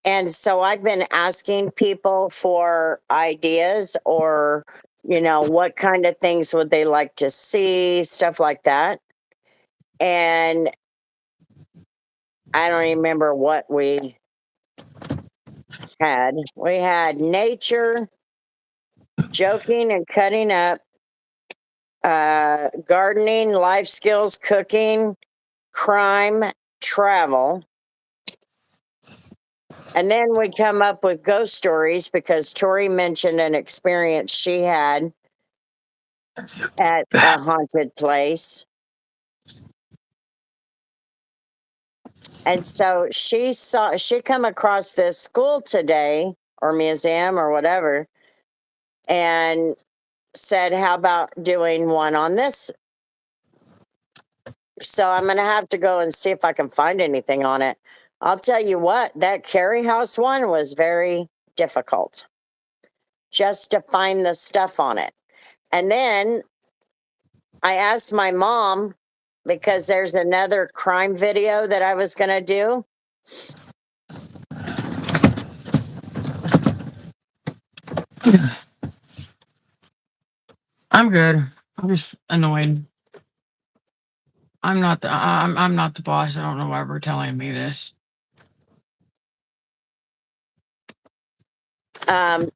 And so I've been asking people for ideas or, what kind of things would they like to see, stuff like that. And I don't even remember what we had. We had nature, joking and cutting up, gardening, life skills, cooking, crime, travel. And then we come up with ghost stories because Tori mentioned an experience she had at a haunted place. And so she come across this school today or museum or whatever and said, how about doing one on this? So I'm going to have to go and see if I can find anything on it. I'll tell you what, that Carrie House one was very difficult just to find the stuff on it. And then I asked my mom because there's another crime video that I was going to do. I'm good. I'm just annoyed. I'm not the boss. I don't know why we're telling me this. Um,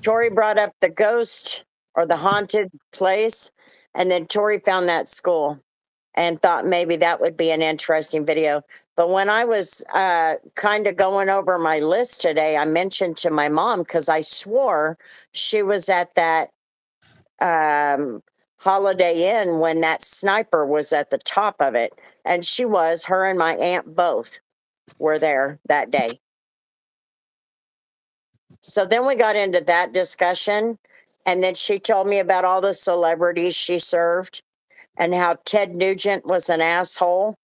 Tori brought up the ghost or the haunted place, and then Tori found that school and thought maybe that would be an interesting video. But when I was kind of going over my list today, I mentioned to my mom because I swore she was at that Holiday Inn when that sniper was at the top of it. And she was, her and my aunt both were there that day. So then we got into that discussion. And then she told me about all the celebrities she served and how Ted Nugent was an asshole,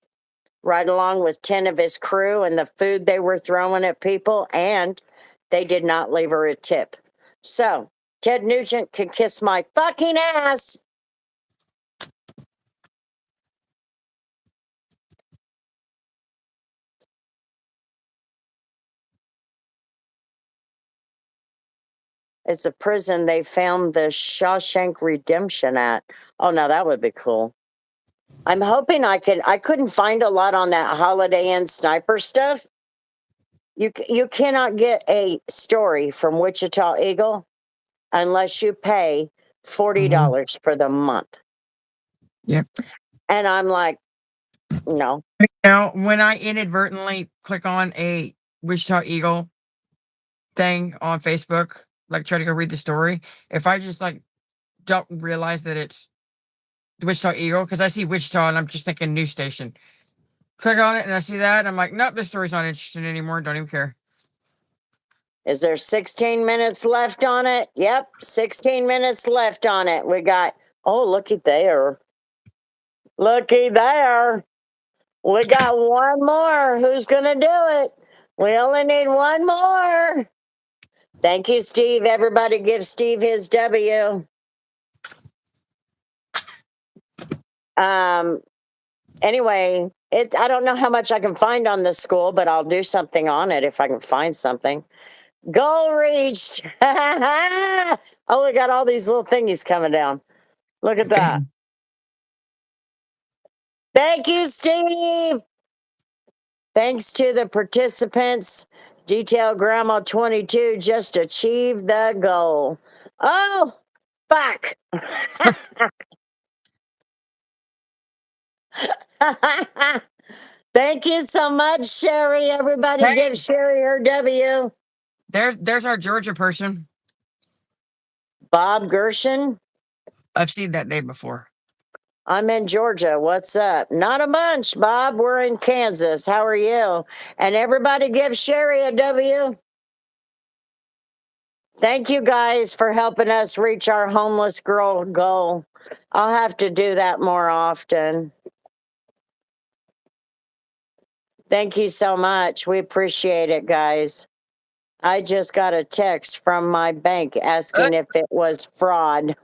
right along with 10 of his crew and the food they were throwing at people. And they did not leave her a tip. So Ted Nugent can kiss my fucking ass. It's a prison they found the Shawshank Redemption at. Oh, now that would be cool. I'm hoping I couldn't find a lot on that Holiday Inn sniper stuff. You cannot get a story from Wichita Eagle unless you pay $40 for the month. Yep. And I'm like, no. Now, when I inadvertently click on a Wichita Eagle thing on Facebook, like try to go read the story, if I just like don't realize that it's the Wichita Eagle, because I see Wichita and I'm just thinking news station. Click on it and I see that, and I'm like, nope, this story's not interesting anymore. Don't even care. Is there 16 minutes left on it? Yep, 16 minutes left on it. We got, oh, looky there. Looky there. We got one more. Who's going to do it? We only need one more. Thank you, Steve. Everybody give Steve his W. Um, anyway, I don't know how much I can find on this school, but I'll do something on it if I can find something. Goal reached. Oh, we got all these little thingies coming down. Look at that. Thank you, Steve. Thanks to the participants. Detail Grandma 22 just achieved the goal. Oh, fuck. Thank you so much, Sherry. Everybody give Hey, Sherry her W. there's our Georgia person. Bob Gershon. I've seen that name before. I'm in Georgia. What's up? Not a bunch, Bob. We're in Kansas. How are you? And everybody give Sherry a W. Thank you guys for helping us reach our homeless girl goal. I'll have to do that more often. Thank you so much. We appreciate it, guys. I just got a text from my bank asking if it was fraud.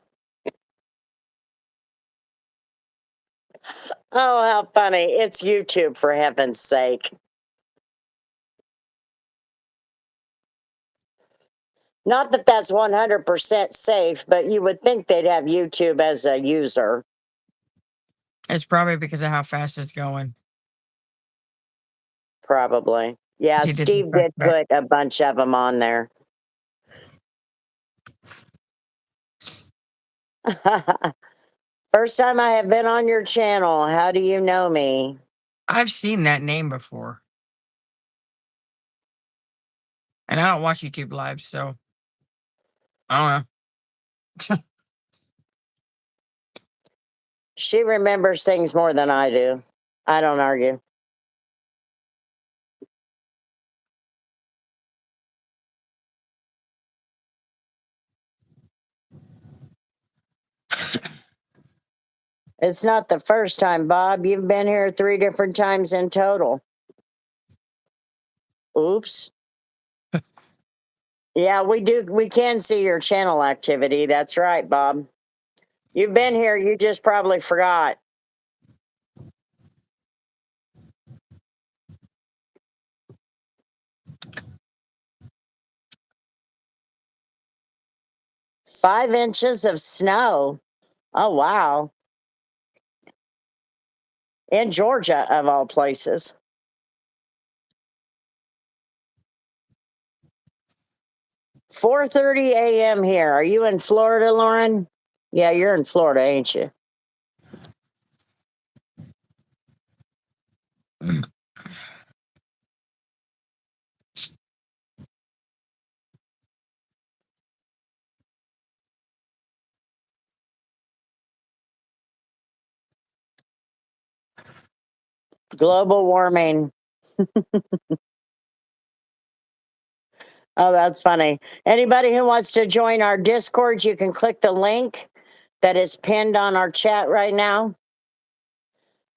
Oh, how funny. It's YouTube, for heaven's sake. Not that that's 100% safe, but you would think they'd have YouTube as a user. It's probably because of how fast it's going. Probably. Yeah, He did the Steve fact did that put a bunch of them on there. First time I have been on your channel. How do you know me? I've seen that name before. And I don't watch YouTube live, so I don't know. She remembers things more than I do. I don't argue. It's not the first time, Bob. You've been here 3 different times in total. Oops. Yeah, we do. We can see your channel activity. That's right, Bob. You've been here. You just probably forgot. Five inches of snow. Oh, wow. In Georgia, of all places. 4:30 a.m. here. Are you in Florida, Lauren? Yeah, you're in Florida, ain't you? Global warming. Oh, that's funny. Anybody who wants to join our Discord, you can click the link that is pinned on our chat right now.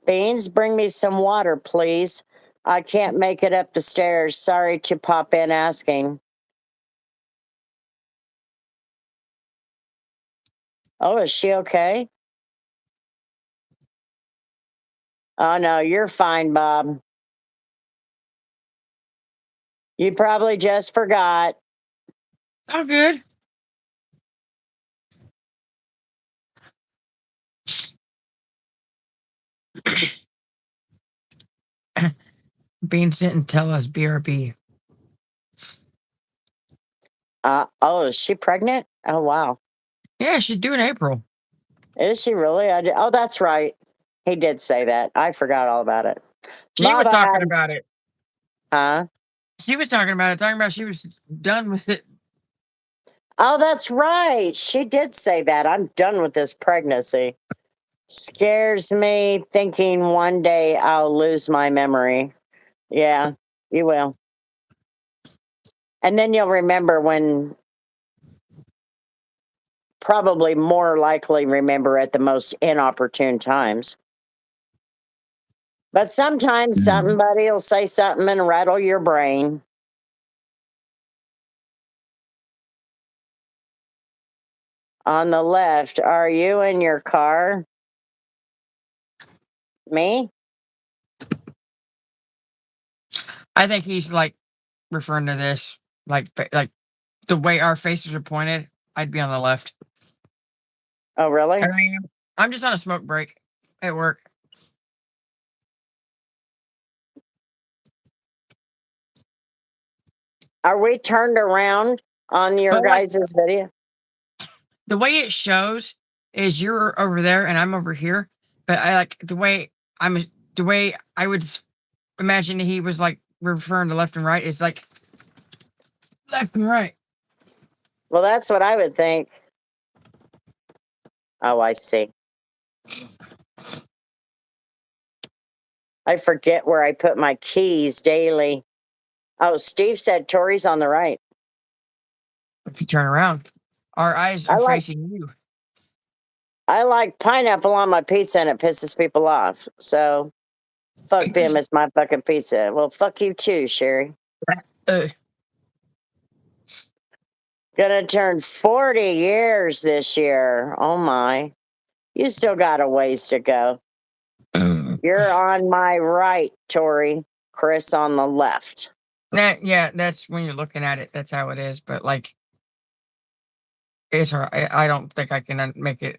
Beans, bring me some water, please. I can't make it up the stairs. Sorry to pop in asking. Oh, is she okay? Oh, no, you're fine, Bob. You probably just forgot. Oh, good. Beans didn't tell us BRB. Oh, is she pregnant? Oh, wow. Yeah, she's due in April. Is she really? Oh, that's right. He did say that. I forgot all about it. She was Mama talking had, about it. huh? She was talking about she was done with it. Oh, that's right. She did say that. I'm done with this pregnancy. Scares me thinking one day I'll lose my memory. Yeah, you will. And then you'll remember when, probably more likely remember at the most inopportune times. But sometimes somebody will say something and rattle your brain. On the left, are you in your car? Me? I think he's like referring to this. like the way our faces are pointed, I'd be on the left. Oh, really? I mean, I'm just on a smoke break at work. Are we turned around on your But like guys' video? the way it shows is you're over there and I'm over here. But I like the way I would imagine he was like referring to left and right is like left and right. Well, that's what I would think. Oh, I see. I forget where I put my keys daily. Oh, Steve said Tori's on the right. If you turn around, our eyes I are like facing you. I like pineapple on my pizza and it pisses people off. So fuck them, it's my fucking pizza. Well, fuck you too, Sherry. Uh, Gonna turn 40 years this year. Oh my. You still got a ways to go. You're on my right, Tori. Chris on the left. yeah, that's when you're looking at it. That's how it is. But like, it's all right. I don't think I can make it.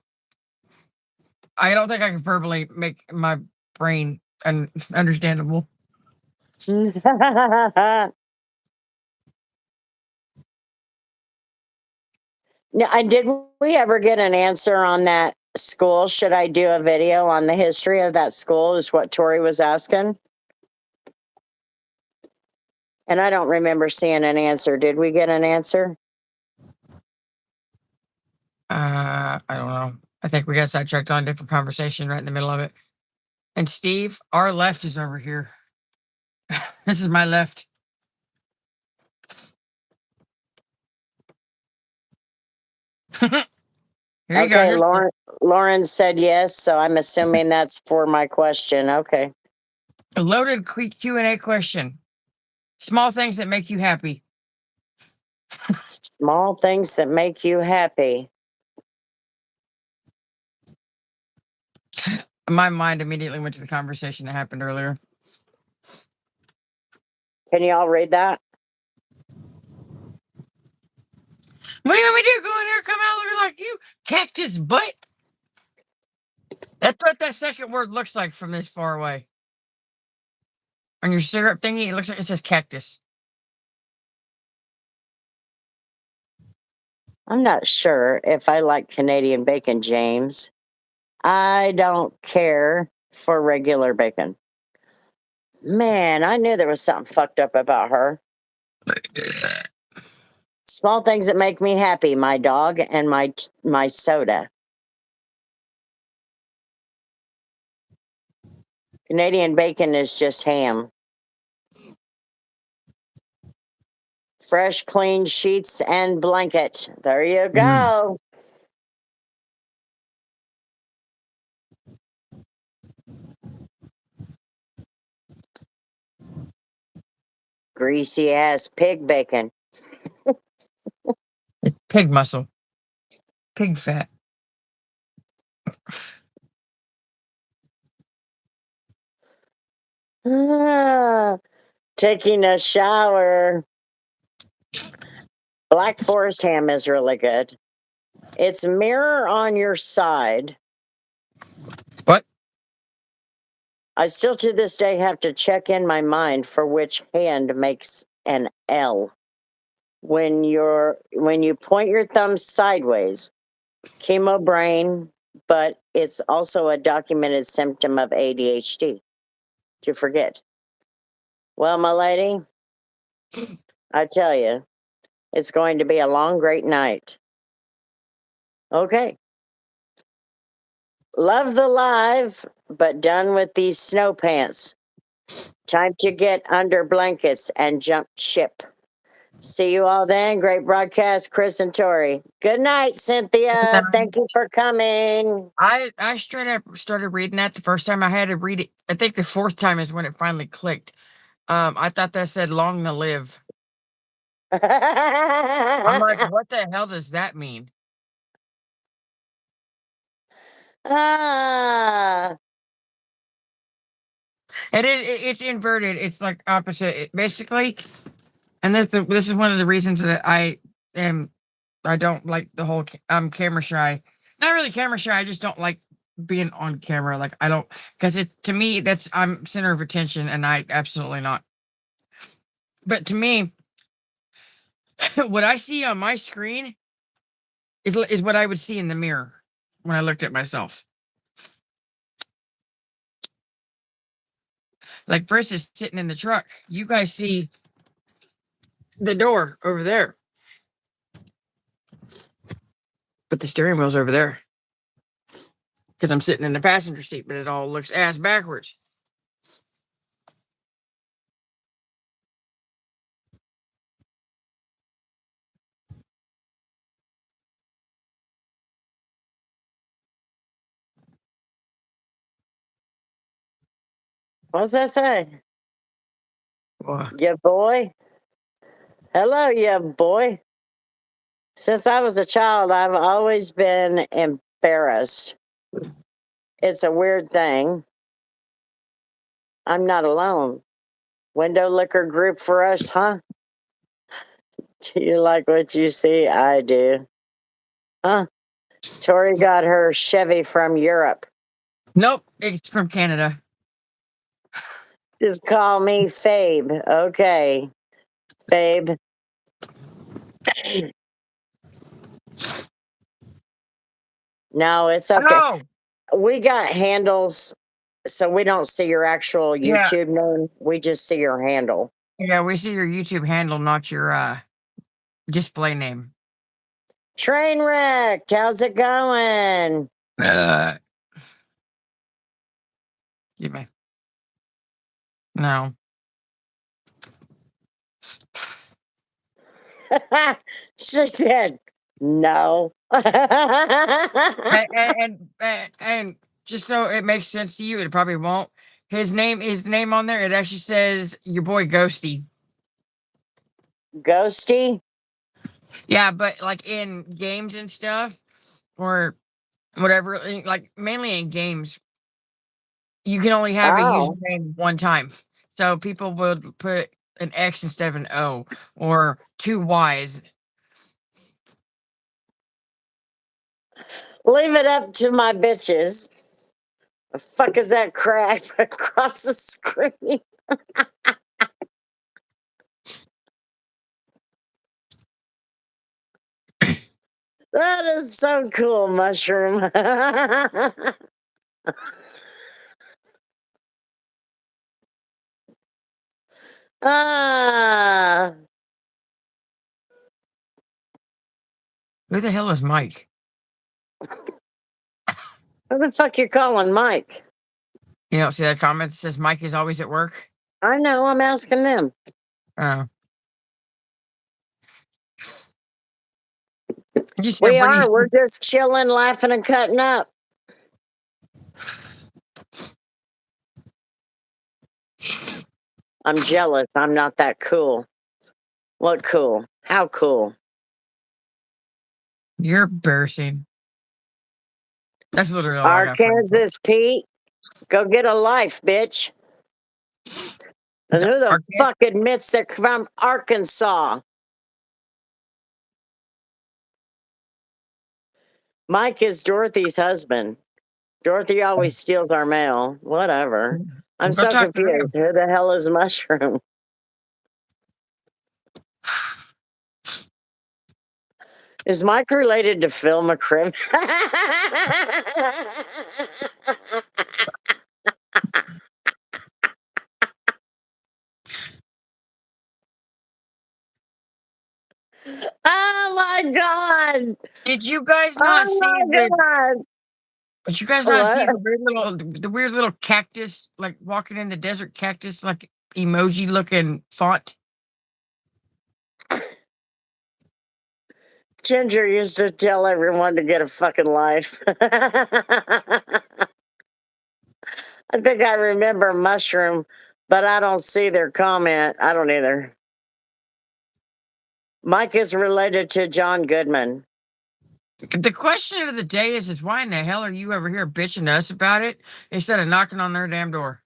I don't think I can verbally make my brain understandable. Now, did we ever get an answer on that school? Should I do a video on the history of that school? Is what Tori was asking. And I don't remember seeing an answer. Did we get an answer? I don't know. I think we got sidetracked on a different conversation right in the middle of it. And Steve, our left is over here. This is my left. Here you go. Okay, Here's Lauren said yes, so I'm assuming that's for my question. Okay. a loaded Q&A question. Small things that make you happy. Small things that make you happy. My mind immediately went to the conversation that happened earlier. Can you all read that? What do you want me to do? Go in there, come out looking like you? Cactus butt? That's what that second word looks like from this far away. On your syrup thingy, it looks like it says cactus. I'm not sure if I like Canadian bacon, James. I don't care for regular bacon. Man, I knew there was something fucked up about her. Small things that make me happy, my dog and my soda. Canadian bacon is just ham. Fresh, clean sheets and blanket. There you Mm. go. Greasy ass pig bacon. Pig muscle. Pig fat. Ah, taking a shower. Black Forest ham is really good. It's mirror on your side. What? I still to this day have to check in my mind for which hand makes an L. When you point your thumb sideways, chemo brain, but it's also a documented symptom of ADHD. To forget. Well, my lady, I tell you, it's going to be a long, great night. Okay. Love the live, but done with these snow pants. Time to get under blankets and jump ship. See you all then. Great broadcast, Chris and Tori. Good night, Cynthia. Thank you for coming. I straight up started reading that the first time I had to read it. I think the fourth time is when it finally clicked. I thought that said long to live. I'm like, what the hell does that mean? Ah, It's inverted. It's like opposite. Basically, And this is one of the reasons that I don't like the whole I'm camera shy. Not really camera shy. I just don't like being on camera. Like I don't because it to me that's I'm center of attention and I absolutely not. But to me, what I see on my screen is what I would see in the mirror when I looked at myself. Like versus sitting in the truck, you guys see the door over there, but the steering wheel's over there because I'm sitting in the passenger seat, but it all looks ass backwards. What's that say? Well, Yeah, boy. Hello, yeah, boy. Since I was a child, I've always been embarrassed. It's a weird thing. I'm not alone. Window liquor group for us, huh? Do you like what you see? I do. Huh? Tori got her Chevy from Europe. nope, it's from Canada. Just call me Fabe. Okay, Fabe. No, it's okay. Oh, We got handles, so we don't see your actual yeah, YouTube name. We just see your handle. yeah. We see your YouTube handle, not your display name. Train wrecked. How's it going? Uh, Give me no. She said, no. And just so it makes sense to you, it probably won't. His name on there, it actually says your boy Ghosty. Ghosty? Yeah, but like in games and stuff, or whatever, like mainly in games, you can only have a Oh. username one time. So people would put an X instead of an O or two Y's. Leave it up to my bitches. The fuck is that crack across the screen? That is so cool, Mushroom. Ah, Who the hell is Mike? who the fuck you calling Mike? You don't see that comment that says Mike is always at work? I know, I'm asking them. Oh. You see We Brittany. are. We're just chilling, laughing, and cutting up. I'm jealous. I'm not that cool. What cool? How cool? You're embarrassing. That's literally all I got for you. Arkansas Pete, go get a life, bitch. And who the fuck admits they're from Arkansas? Mike is Dorothy's husband. Dorothy always steals our mail. Whatever. I'm Go so talk to confused. him. Who the hell is Mushroom? Is Mike related to Phil McCrim? Oh my god! Did you guys not Oh see my the? god! Did you guys not see What? the weird little cactus, like walking in the desert cactus, like emoji looking font? Ginger used to tell everyone to get a fucking life. I think I remember Mushroom, but I don't see their comment. I don't either. Mike is related to John Goodman. The question of the day is why in the hell are you over here bitching to us about it instead of knocking on their damn door?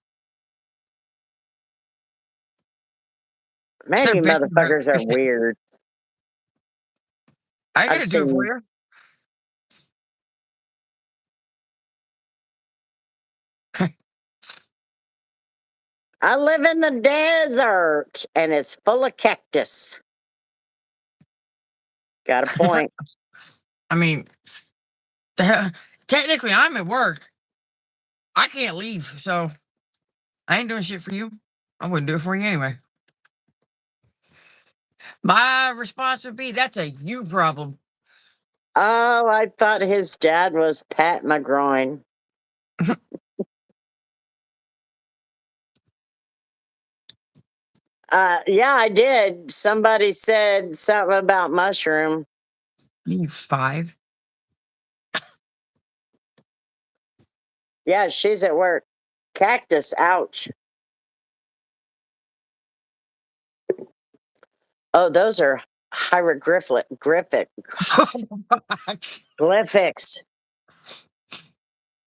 Man, Instead you of bitching about motherfuckers are it, weird. I I've gotta do it for seen. you. I live in the desert and it's full of cactus. Got a point. I mean, technically, I'm at work. I can't leave, so I ain't doing shit for you. I wouldn't do it for you anyway. My response would be, "That's a you problem." Oh, I thought his dad was Pat McGroin. Yeah, I did. Somebody said something about mushroom. You 5. Yeah, she's at work. Cactus, ouch. Oh, those are glyphics.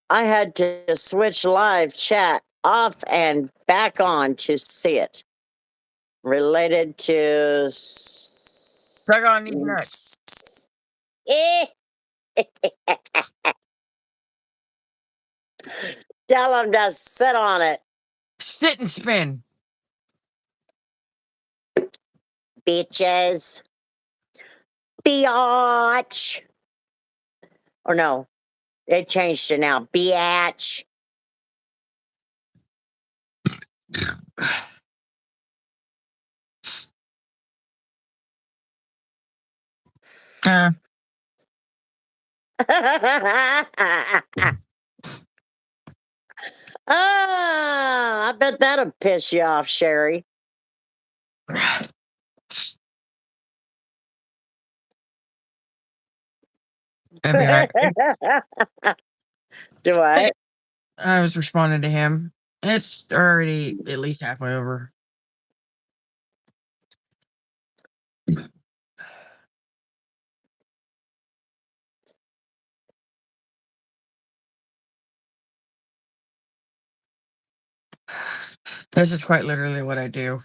I had to switch live chat off and back on to see it. Related to. Suck on these nuts. Eh. Tell him to sit on it, Sit and spin. bitches. Biatch. Or no, they changed it now. Biatch. Uh, I bet that'll piss you off, Sherry. I mean, Do I? I was responding to him. It's already at least halfway over. This is quite literally what I do.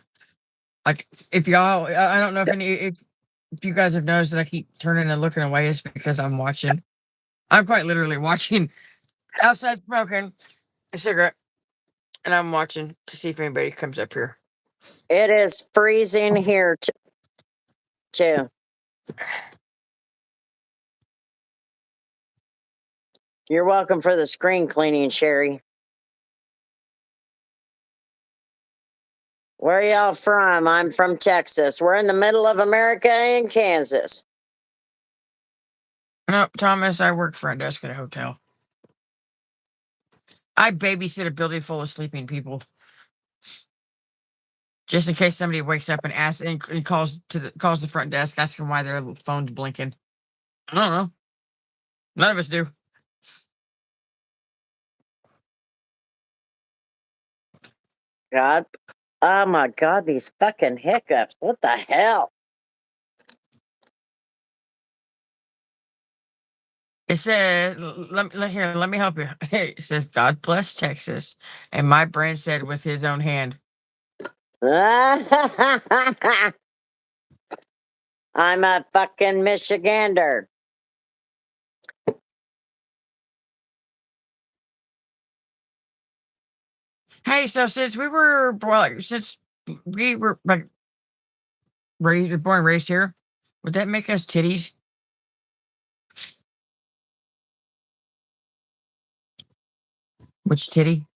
Like, if y'all, I don't know if you guys have noticed that I keep turning and looking away, it's because I'm watching. I'm quite literally watching outside smoking a cigarette, and I'm watching to see if anybody comes up here. It is freezing here too. You're welcome for the screen cleaning, Sherry. Where y'all from? I'm from Texas. We're in the middle of America and Kansas. No, Thomas, I work front desk at a hotel. I babysit a building full of sleeping people. Just in case somebody wakes up and asks and calls the front desk asking why their phone's blinking. I don't know. None of us do. God. Oh my God, these fucking hiccups. What the hell? It says, let me help you. It says, God bless Texas. And my brain said with his own hand. I'm a fucking Michigander. Hey, so since we were like born and raised here, would that make us titties? Which titty?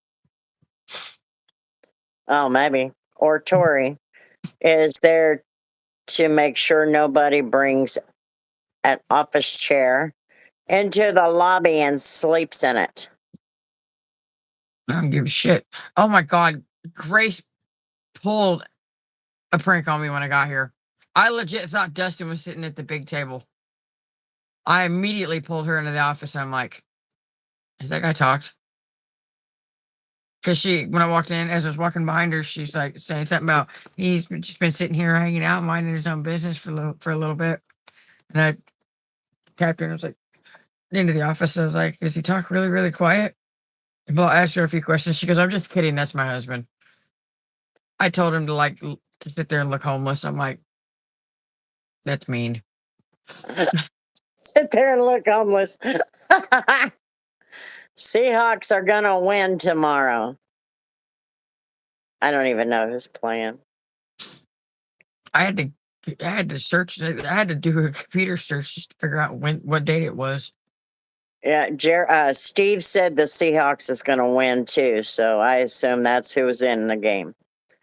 Oh, maybe. Or Tori is there to make sure nobody brings an office chair into the lobby and sleeps in it. I don't give a shit. Oh my God. Grace pulled a prank on me when I got here. I legit thought Dustin was sitting at the big table. I immediately pulled her into the office and I'm like, has that guy talked? Because when I walked in, as I was walking behind her, she's like saying something about he's just been sitting here hanging out, minding his own business for a little bit. And I tapped her and I was like, into the office. I was like, does he talk really, really quiet? Well, I asked her a few questions. She goes, I'm just kidding. That's my husband. I told him to to sit there and look homeless. I'm like, that's mean. Sit there and look homeless. Seahawks are gonna win tomorrow. I don't even know who's playing. I had to I had to search. I had to do a computer search just to figure out what date it was. Yeah, Steve said the Seahawks is gonna win too, so I assume that's who's in the game.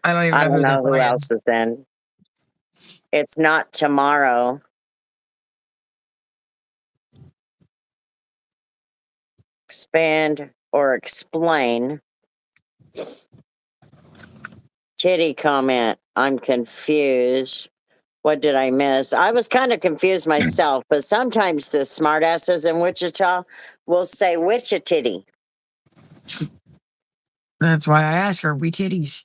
I don't even I know don't who they're know who playing. else is in. It's not tomorrow. Expand or explain. Titty comment. I'm confused. What did I miss? I was kind of confused myself, but sometimes the smartasses in Wichita will say Wichitity. That's why I asked her, we titties.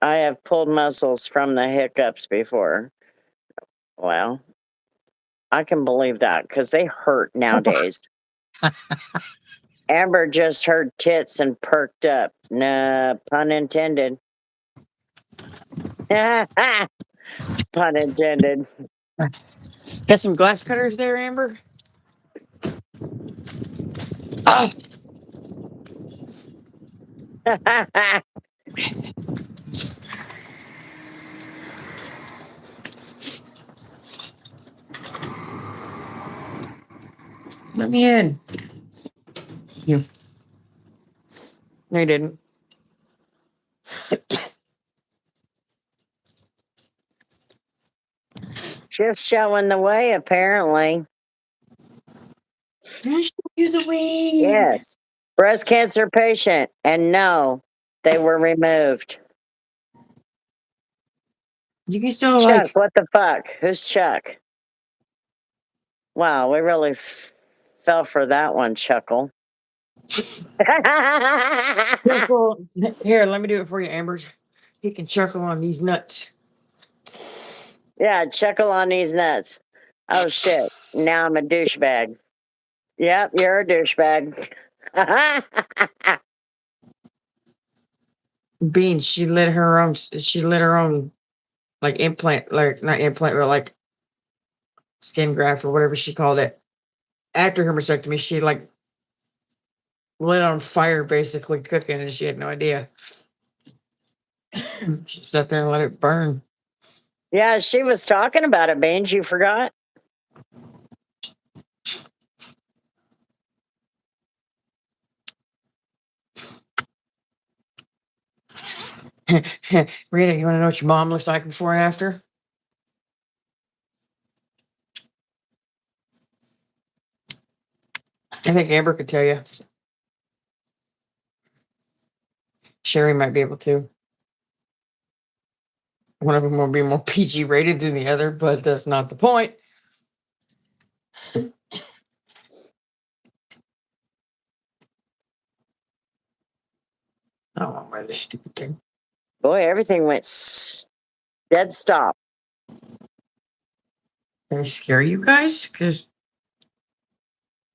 I have pulled muscles from the hiccups before. Well, I can believe that because they hurt nowadays. Amber just heard tits and perked up. No, pun intended. Pun intended. Got some glass cutters there, Amber? Ah, let me in. You. No, you didn't. Just showing the way, apparently. Can I show you the way? Yes. Breast cancer patient. And no, they were removed. You can still Chuck, what the fuck? Who's Chuck? Wow, we really fell for that one, Chuckle. chuckle. Here, let me do it for you, Amber. He can chuckle on these nuts. Yeah, chuckle on these nuts. Oh shit. Now I'm a douchebag. Yep, you're a douchebag. Beans, she lit her own. She lit her own, like implant, like not implant, but like skin graft or whatever she called it. After her mastectomy, she like lit on fire, basically cooking, and she had no idea. She sat there and let it burn. Yeah, she was talking about it, Beans. You forgot? Rita, you want to know what your mom looks like before and after? I think Amber could tell you. Sherry might be able to. One of them will be more PG rated than the other, but that's not the point. I don't want to wear this stupid thing. Boy, everything went dead stop. Can I scare you guys? Because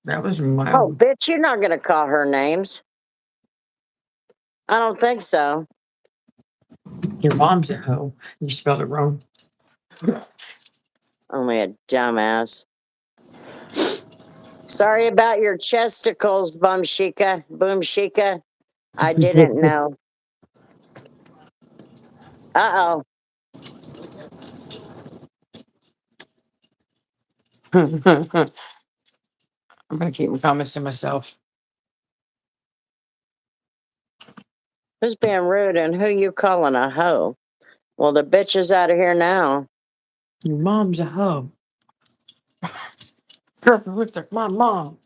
that was my. Oh, bitch, you're not going to call her names. I don't think so. Your mom's a hoe. You spelled it wrong. Only a dumbass. Sorry about your chesticles, Bumshika. Boomshika. I didn't know. Uh-oh. I'm gonna keep my comments to myself. Who's being rude and who you calling a hoe? Well, the bitch is out of here now. Your mom's a hoe. Girlfriend looks like my mom.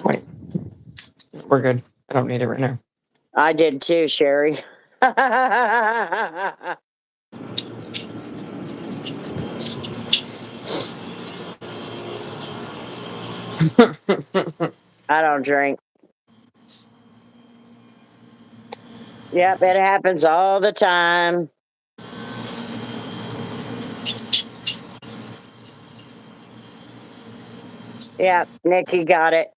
Wait, we're good. I don't need it right now. I did too, Sherry. I don't drink. Yep, it happens all the time. Yep, Nikki got it.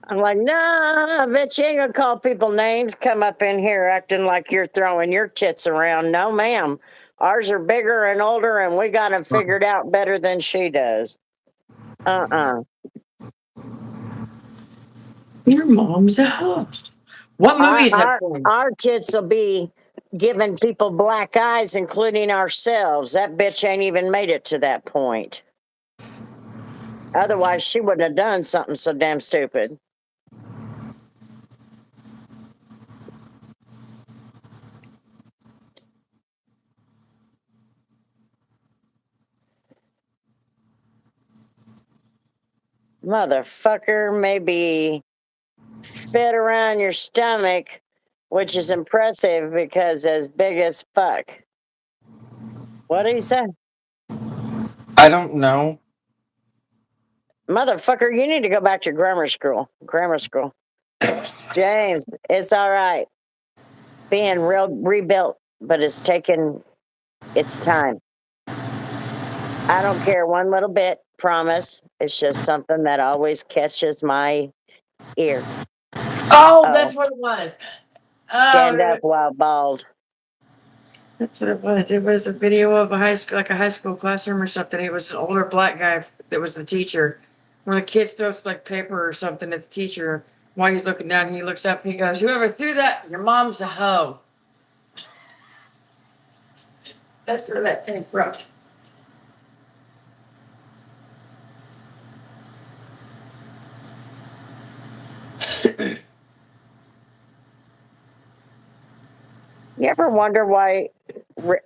I'm like, nah, I bet you ain't gonna call people names. Come up in here acting like you're throwing your tits around. No, ma'am. Ours are bigger and older, and we got them figured out better than she does. Uh-uh. Your mom's a hoe. What movie Our is that our from? our tits will be giving people black eyes, including ourselves. That bitch ain't even made it to that point. Otherwise, she wouldn't have done something so damn stupid. Motherfucker, maybe fit around your stomach, which is impressive because as big as fuck. What did he say? I don't know. Motherfucker, you need to go back to grammar school. Grammar school. James, it's all right. Being real rebuilt, but it's taken its time. I don't care one little bit, promise. It's just something that always catches my ear. Oh, Oh, that's what it was. Oh, stand up while bald. that's what it was. It was a video of a high school, like a high school classroom or something. It was an older black guy that was the teacher. One of the kids throws like paper or something at the teacher. While he's looking down, he looks up. He goes, "Whoever threw that, your mom's a hoe." That's where that came from. You ever wonder why Ri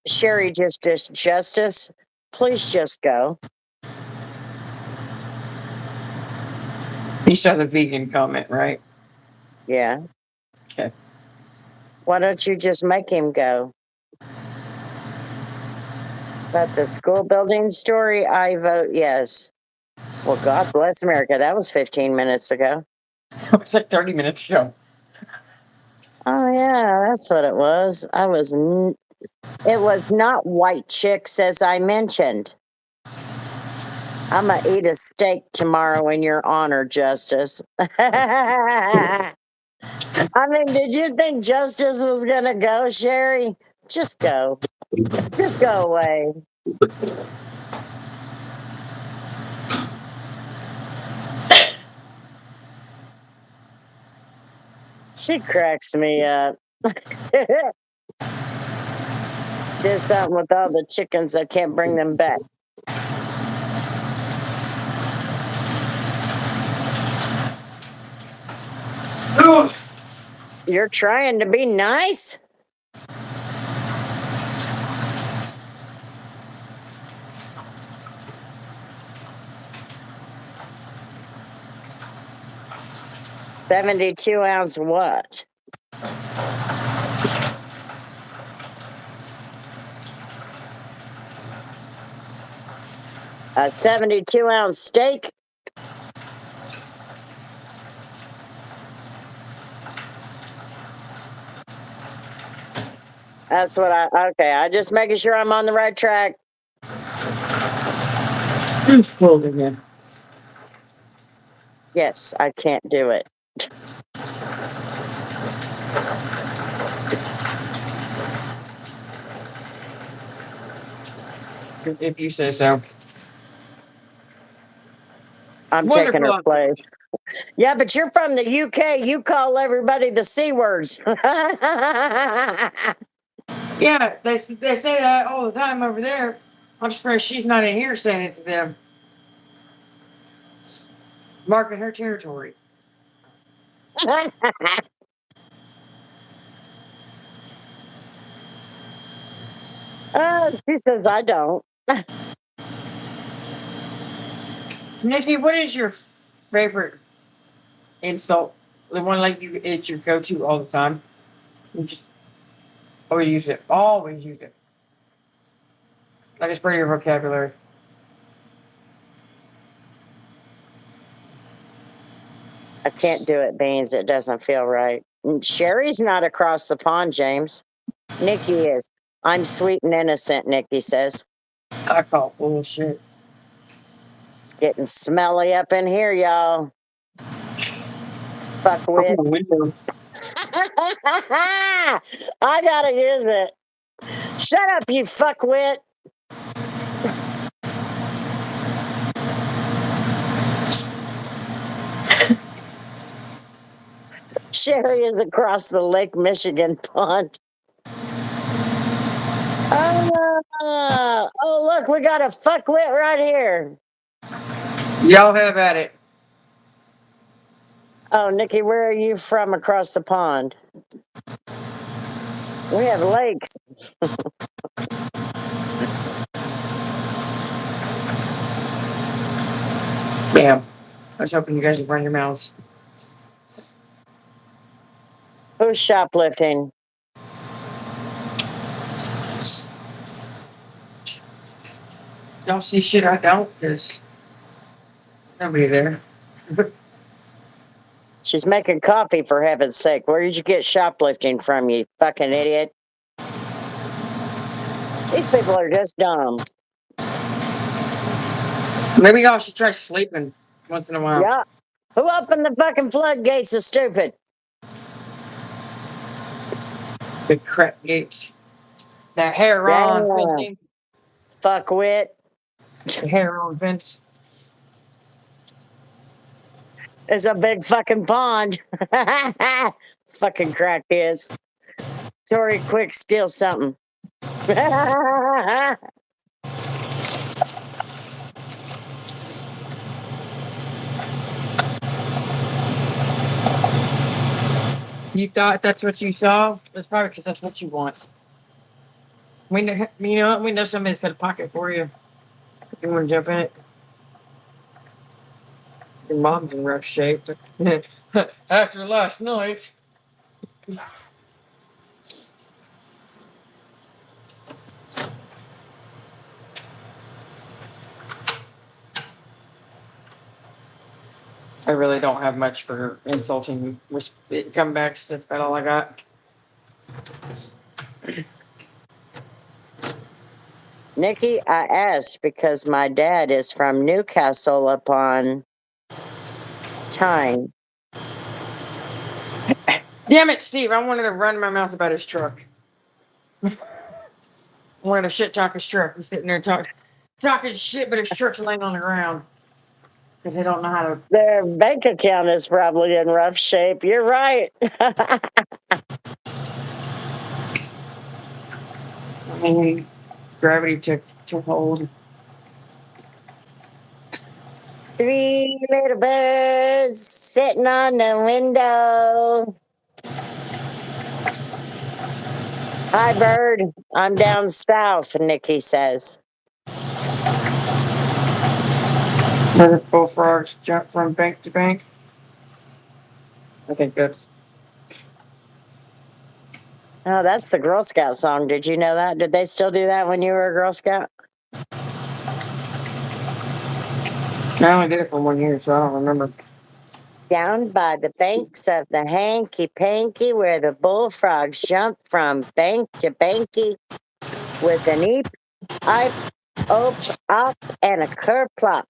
Sherry just does justice? Please just go. You saw the vegan comment, right? Yeah. Okay. Why don't you just make him go? But the school building story, I vote yes. Well, God bless America. That was 15 minutes ago. It was like 30 minutes ago. Oh, yeah, that's what it was. It was not white chicks, as I mentioned. I'm going to eat a steak tomorrow in your honor, Justice. I mean, did you think Justice was going to go, Sherry? Just go. Just go away. She cracks me up. Did something with all the chickens. I can't bring them back. You're trying to be nice? $72 ounce what? A 72 ounce steak? That's what okay. I just making sure I'm on the right track. It's cold again. Yes, I can't do it. If you say so. I'm taking Wonderful her object. place. Yeah, but you're from the UK. You call everybody the C words. Yeah, they say that all the time over there. I'm surprised she's not in here saying it to them. Marking her territory. She says I don't. Nikki, what is your favorite insult? The one like you it's your go to all the time. You just always use it. Always use it. Like it's part of your vocabulary. I can't do it, Beans. It doesn't feel right. Sherry's not across the pond, James. Nikki is. I'm sweet and innocent, Nikki says. I call bullshit. It's getting smelly up in here, y'all. Fuckwit. Open the window. I gotta use it. Shut up, you fuckwit. Sherry is across the Lake Michigan pond. Oh, look, we got a fuckwit right here. Y'all have at it. Oh, Nikki, where are you from across the pond? We have lakes. Damn. I was hoping you guys would run your mouths. Who's shoplifting? Don't see shit I don't, because nobody there. She's making coffee, for heaven's sake. Where did you get shoplifting from, you fucking idiot? These people are just dumb. Maybe y'all should try sleeping once in a while. Yeah. Who opened the fucking floodgates is stupid? Big crap gates. That hair on Damn. fencing. Fuckwit. The hair on fence. It's a big fucking pond. Fucking crack is. Tori, quick, steal something. You thought that's what you saw? That's probably because that's what you want. We know, you know what? We know somebody's got a pocket for you. If you want to jump in it. Your mom's in rough shape. After last night. I really don't have much for insulting comebacks. That's about all I got. Nikki, I asked because my dad is from Newcastle upon Tyne. Damn it, Steve! I wanted to run my mouth about his truck. I wanted to shit talk his truck. He's sitting there talking shit, but his truck's laying on the ground because they don't know how to. Their bank account is probably in rough shape. You're right. I mean, gravity took hold. 3 little birds sitting on the window. Hi, bird. I'm down south, Nikki says. Where the bullfrogs jump from bank to bank. I think that's. Oh, that's the Girl Scout song. Did you know that? Did they still do that when you were a Girl Scout? I only did it for 1 year, so I don't remember. Down by the banks of the hanky panky, where the bullfrogs jump from bank to banky, with an eep, ipe, ope, op, and a kerplop.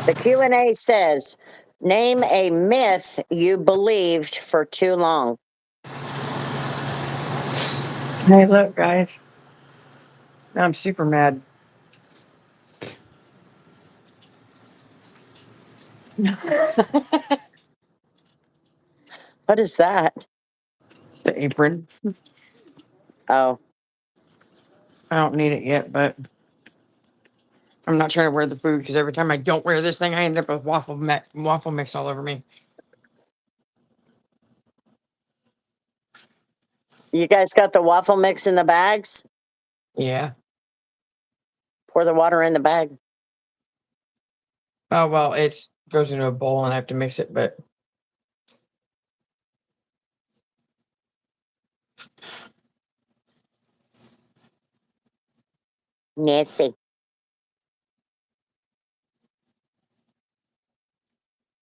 The Q&A says, name a myth you believed for too long. Hey, look, guys. Now I'm super mad. What is that? The apron. Oh, I don't need it yet, but I'm not trying to wear the food because every time I don't wear this thing, I end up with waffle mix all over me. you guys got the waffle mix in the bags? Yeah. Pour the water in the bag. Oh well, it goes into a bowl and I have to mix it, but Nancy.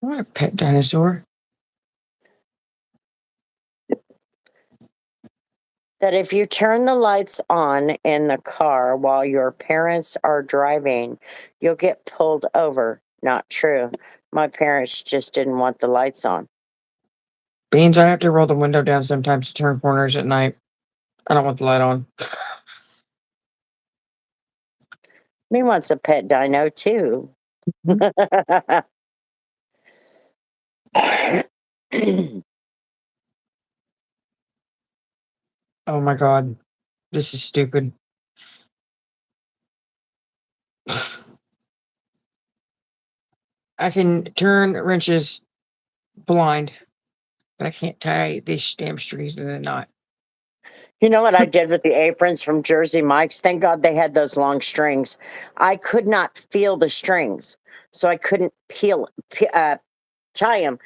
I want a pet dinosaur. that if you turn the lights on in the car while your parents are driving, you'll get pulled over. Not true. My parents just didn't want the lights on. Beans, I have to roll the window down sometimes to turn corners at night. I don't want the light on. Me wants a pet dino too. Oh my god. This is stupid. I can turn wrenches blind, but I can't tie these damn strings in a knot. You know what I did with the aprons from Jersey Mike's? Thank God they had those long strings. I could not feel the strings, so I couldn't tie them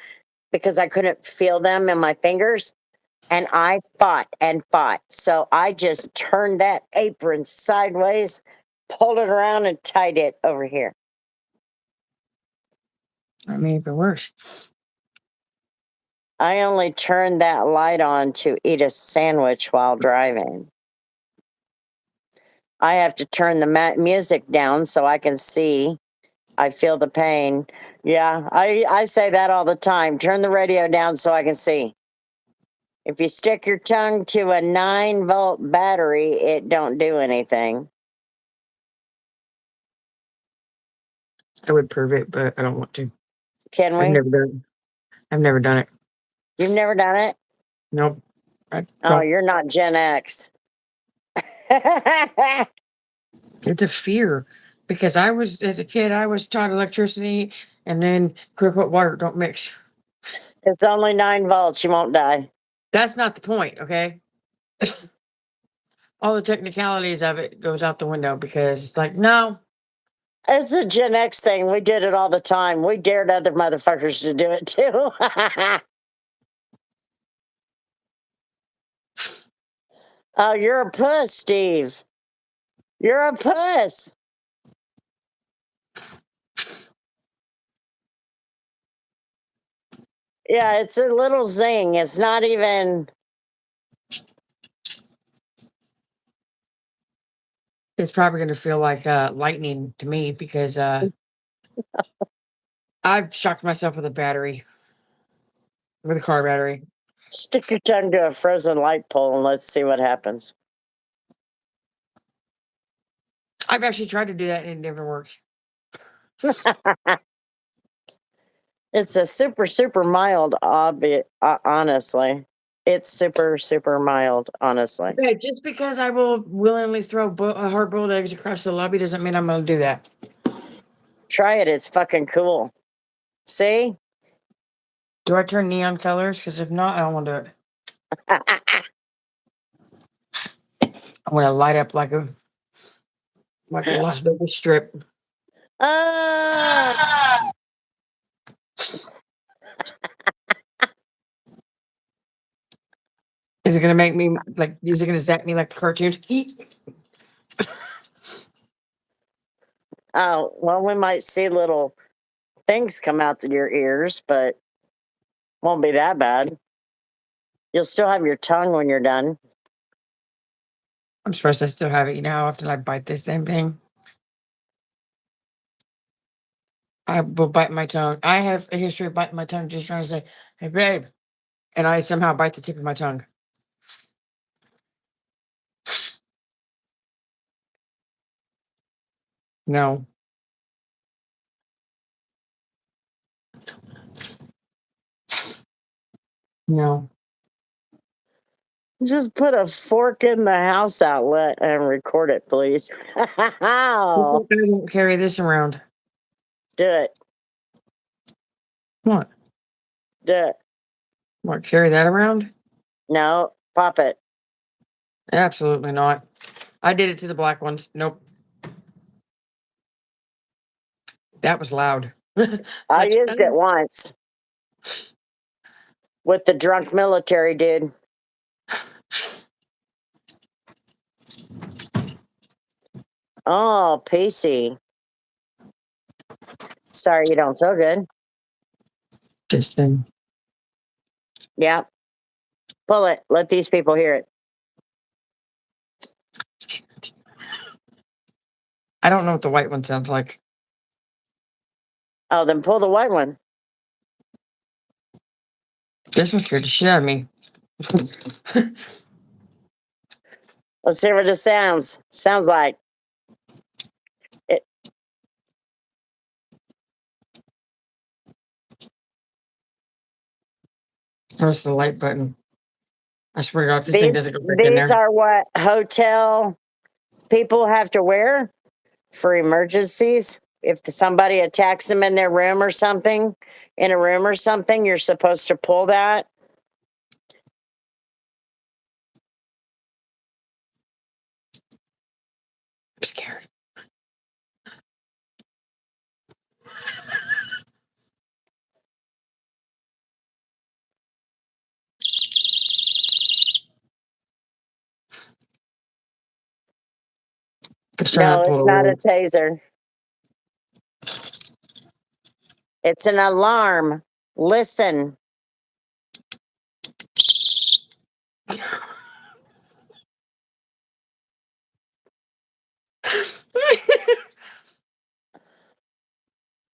because I couldn't feel them in my fingers. And I fought and fought. So I just turned that apron sideways, pulled it around, and tied it over here. I mean, even worse. I only turned that light on to eat a sandwich while driving. I have to turn the music down so I can see. I feel the pain. Yeah, I say that all the time. Turn the radio down so I can see. If you stick your tongue to a 9-volt battery, it don't do anything. I would prove it, but I don't want to. Can I've we? never done it. I've never done it. You've never done it? Nope. I Oh, don't. you're not Gen X. It's a fear because I was, as a kid, I was taught electricity and then clear put water don't mix. It's only 9 volts. You won't die. That's not the point, okay? All the technicalities of it goes out the window because it's like, no, It's a Gen X thing. We did it all the time. We dared other motherfuckers to do it too. Oh, you're a puss, Steve. You're a puss. Yeah, it's a little zing. It's not even. it's probably going to feel like lightning to me because I've shocked myself with a battery, with a car battery. Stick your tongue to a frozen light pole and let's see what happens. I've actually tried to do that and it never worked. It's a super, super mild, honestly. It's super, super mild, honestly. Okay, just because I will willingly throw hard-boiled eggs across the lobby doesn't mean I'm going to do that. Try it. It's fucking cool. See? Do I turn neon colors? Because if not, I don't want to do it. I want to light up like a Las Vegas strip. Ah! Is it gonna make me like? Is it gonna zap me like the cartoons? Oh, well, we might see little things come out of your ears, but won't be that bad. You'll still have your tongue when you're done. I'm surprised I still have it. You know how often I bite this same thing? I will bite my tongue. I have a history of biting my tongue, just trying to say, "Hey, babe," and I somehow bite the tip of my tongue. No, no. Just put a fork in the house outlet and record it, please. People Ow. don't carry this around. Do it. What? Do it. What? Carry that around? No, pop it. Absolutely not. I did it to the black ones. Nope. That was loud. It's I like, used it once with the drunk military dude. Oh, PC. Sorry you don't feel good. this thing. Yeah. Pull it. Let these people hear it. I don't know what the white one sounds like. Oh, then pull the white one. This one scared the shit out of me. Let's see what it sounds like. It, Press the light button. I swear to God, if this thing these doesn't go back in these there. are what hotel people have to wear for emergencies. If somebody attacks them in their room or something, in a room or something, you're supposed to pull that. I'm scared. Let's try not No, to it's pull not a away. taser. It's an alarm. Listen.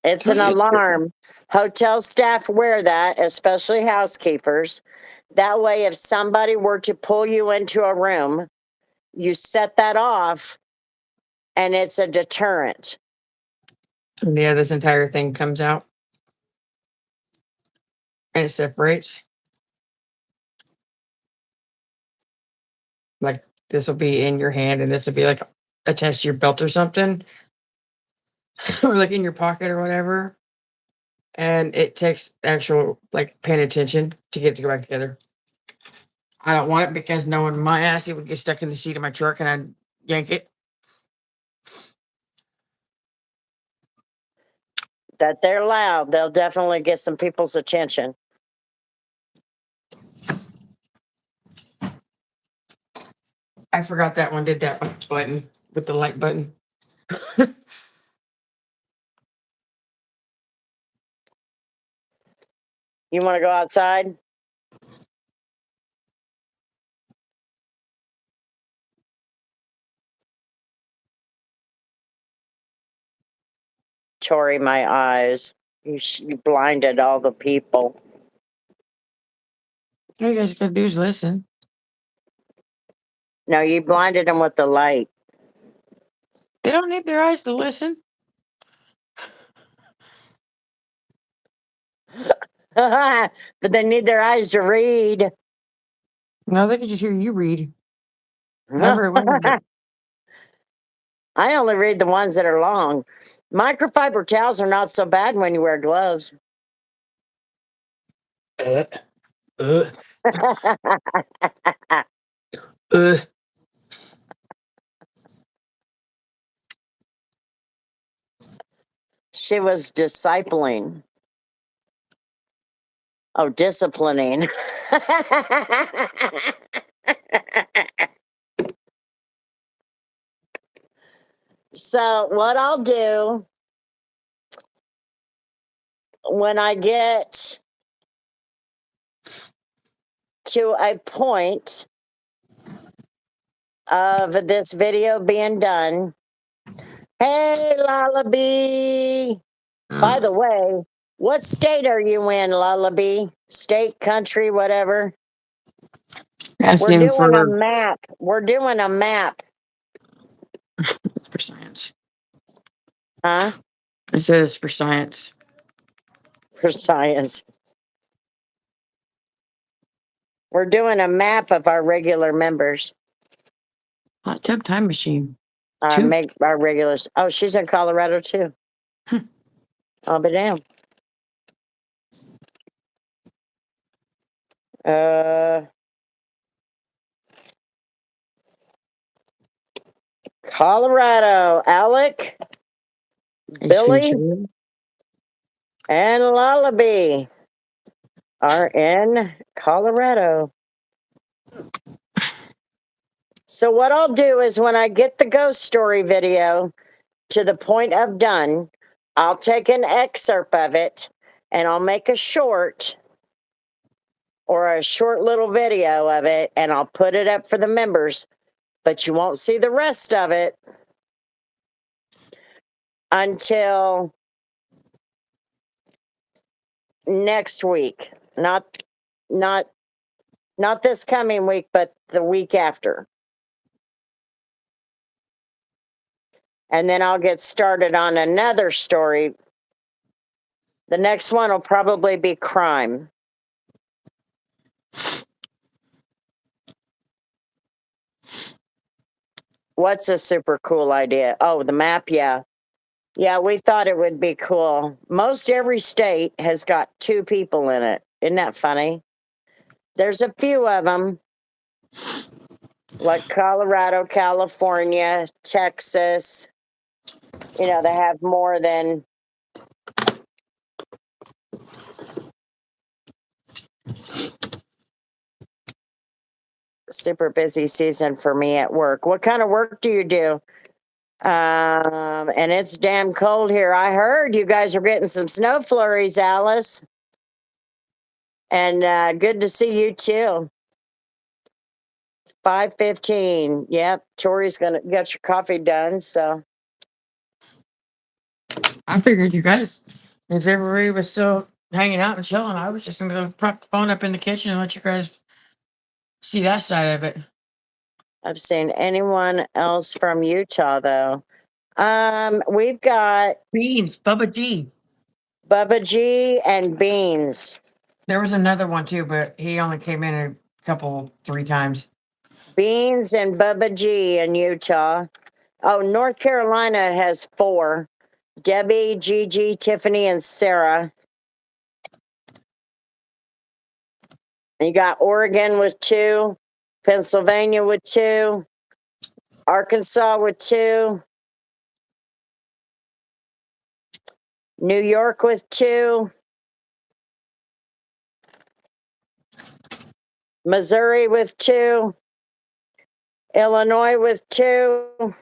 It's an alarm. Hotel staff wear that, especially housekeepers. That way, if somebody were to pull you into a room, you set that off and it's a deterrent. Yeah, this entire thing comes out and it separates. Like this will be in your hand and this will be like attached to your belt or something, or like in your pocket or whatever. And it takes actual like paying attention to get it to go back together. I don't want it because knowing my ass, it would get stuck in the seat of my truck and I'd yank it. That they're loud, they'll definitely get some people's attention. I forgot that one did that button with the light button. You want to go outside? Tori, my eyes. You blinded all the people. All you guys gotta do is listen. No, you blinded them with the light. They don't need their eyes to listen. But they need their eyes to read. No, they can just hear you read. Remember, what was it? I only read the ones that are long. Microfiber towels are not so bad when you wear gloves. Uh, uh, uh. She was discipling. Oh, disciplining. So, what I'll do when I get to a point of this video being done, hey, Lullaby. By the way, what state are you in, Lullaby? State, country, whatever. We're Asking doing a for map. We're doing a map, science. huh? It says for science. For science. We're doing a map of our regular members. Hot tub time machine. Make our regulars. Oh, she's in Colorado too. I'll be damned. Uh, Colorado. Alec, Billy, and Lullaby are in Colorado. So what I'll do is when I get the ghost story video to the point of done, I'll take an excerpt of it and I'll make a short or a short little video of it and I'll put it up for the members, but you won't see the rest of it. until next week. Not not this coming week, but the week after. And then I'll get started on another story. The next one will probably be crime. What's a super cool idea? Oh, the map, yeah. Yeah, we thought it would be cool. Most every state has got two people in it. Isn't that funny? There's a few of them, like Colorado, California, Texas. You know, they have more than super busy season for me at work. What kind of work do you do? And it's damn cold here. I heard you guys are getting some snow flurries, Alice. And good to see you too. 5:15. Yep, Tori's gonna get your coffee done. So I figured you guys, if everybody was still hanging out and chilling, I was just gonna go prop the phone up in the kitchen and let you guys see that side of it. I've seen anyone else from Utah though. We've got Beans, Bubba G. Bubba G and Beans. There was another one too, but he only came in a couple, 3 times. Beans and Bubba G in Utah. Oh, North Carolina has 4. Debbie, Gigi, Tiffany, and Sarah. You got Oregon with 2, Pennsylvania with 2, Arkansas with 2, New York with 2, Missouri with 2, Illinois with 2.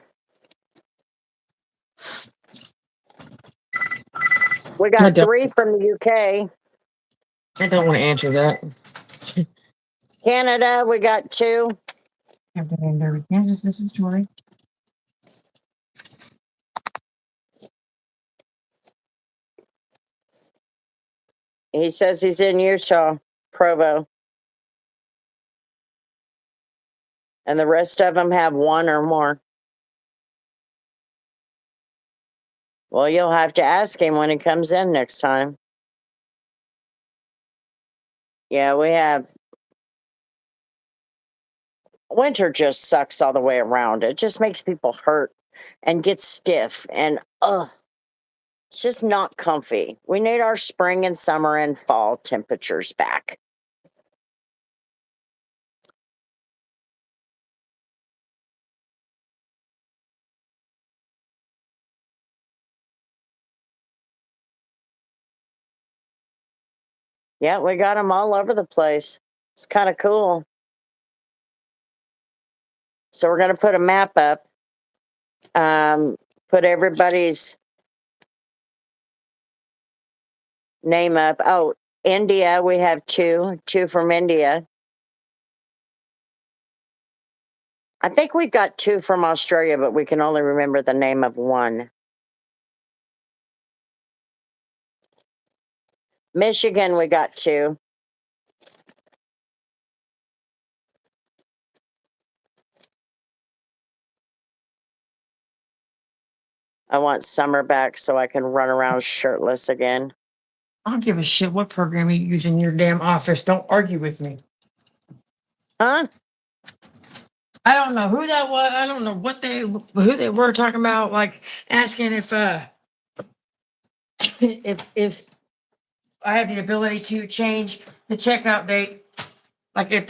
We I got don't, 3 from the UK. I don't want to answer that. Canada, we got 2. Kansas, this is Tori. He says he's in Utah, Provo. And the rest of them have 1 or more. Well, you'll have to ask him when he comes in next time. Yeah, we have. Winter just sucks all the way around. It just makes people hurt and get stiff and it's just not comfy. We need our spring and summer and fall temperatures back. Yeah, we got them all over the place. It's kind of cool. So we're going to put a map up, put everybody's name up. Oh, India, we have 2 from India. I think we've got 2 from Australia, but we can only remember the name of 1. Michigan, we got 2. I want summer back so I can run around shirtless again. I don't give a shit what program you use in your damn office. Don't argue with me. Huh? I don't know who that was. I don't know who they were talking about, like asking if if I have the ability to change the checkout date. Like if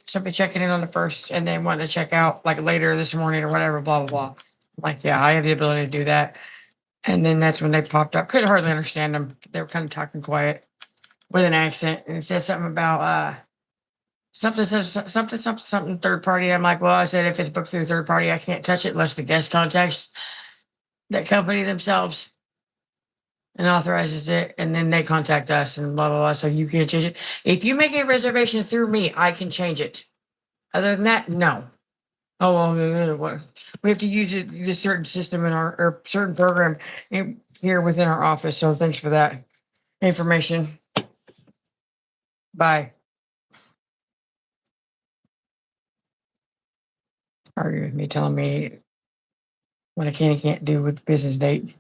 somebody checking in on the 1st and then wanting to check out like later this morning or whatever, blah blah blah. Like, yeah, I have the ability to do that. And then that's when they popped up. Couldn't hardly understand them. They were kind of talking quiet with an accent, and it said something about something third party. I'm like, well, I said if it's booked through third party, I can't touch it unless the guest contacts that company themselves and authorizes it, and then they contact us and blah blah blah. So you can't change it. If you make a reservation through me, I can change it. Other than that, no. how long is it? What we have to use it this certain system in our or certain program here within our office. So thanks for that information. Bye. Argue with me, telling me what I can and can't do with the business date.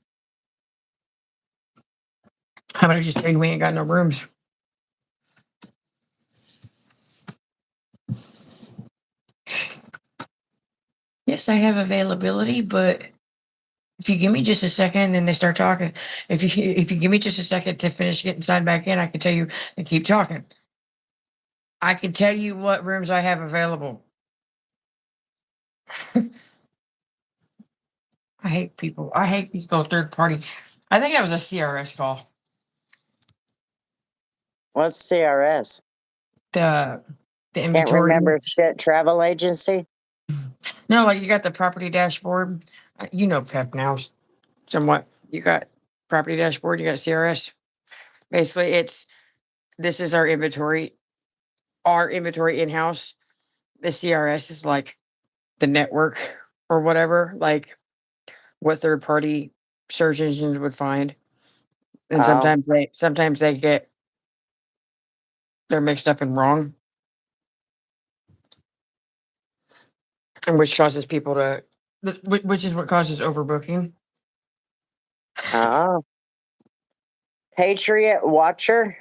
How about I just tell you we ain't got no rooms? Yes, I have availability, but if you give me just a second, then they start talking. If you give me just a second to finish getting signed back in, I can tell you and keep talking. I can tell you what rooms I have available. I hate people. I hate these little third party. I think that was a CRS call. What's CRS? The the Can't inventory. remember shit. Travel agency? No, like you got the property dashboard. You know PEP now somewhat. You got property dashboard. You got CRS. Basically, this is our inventory. Our inventory in house. The CRS is like the network or whatever. Like what third party search engines would find. And Oh, sometimes they get they're mixed up and wrong, and which causes people to which is what causes overbooking. oh. Patriot Watcher?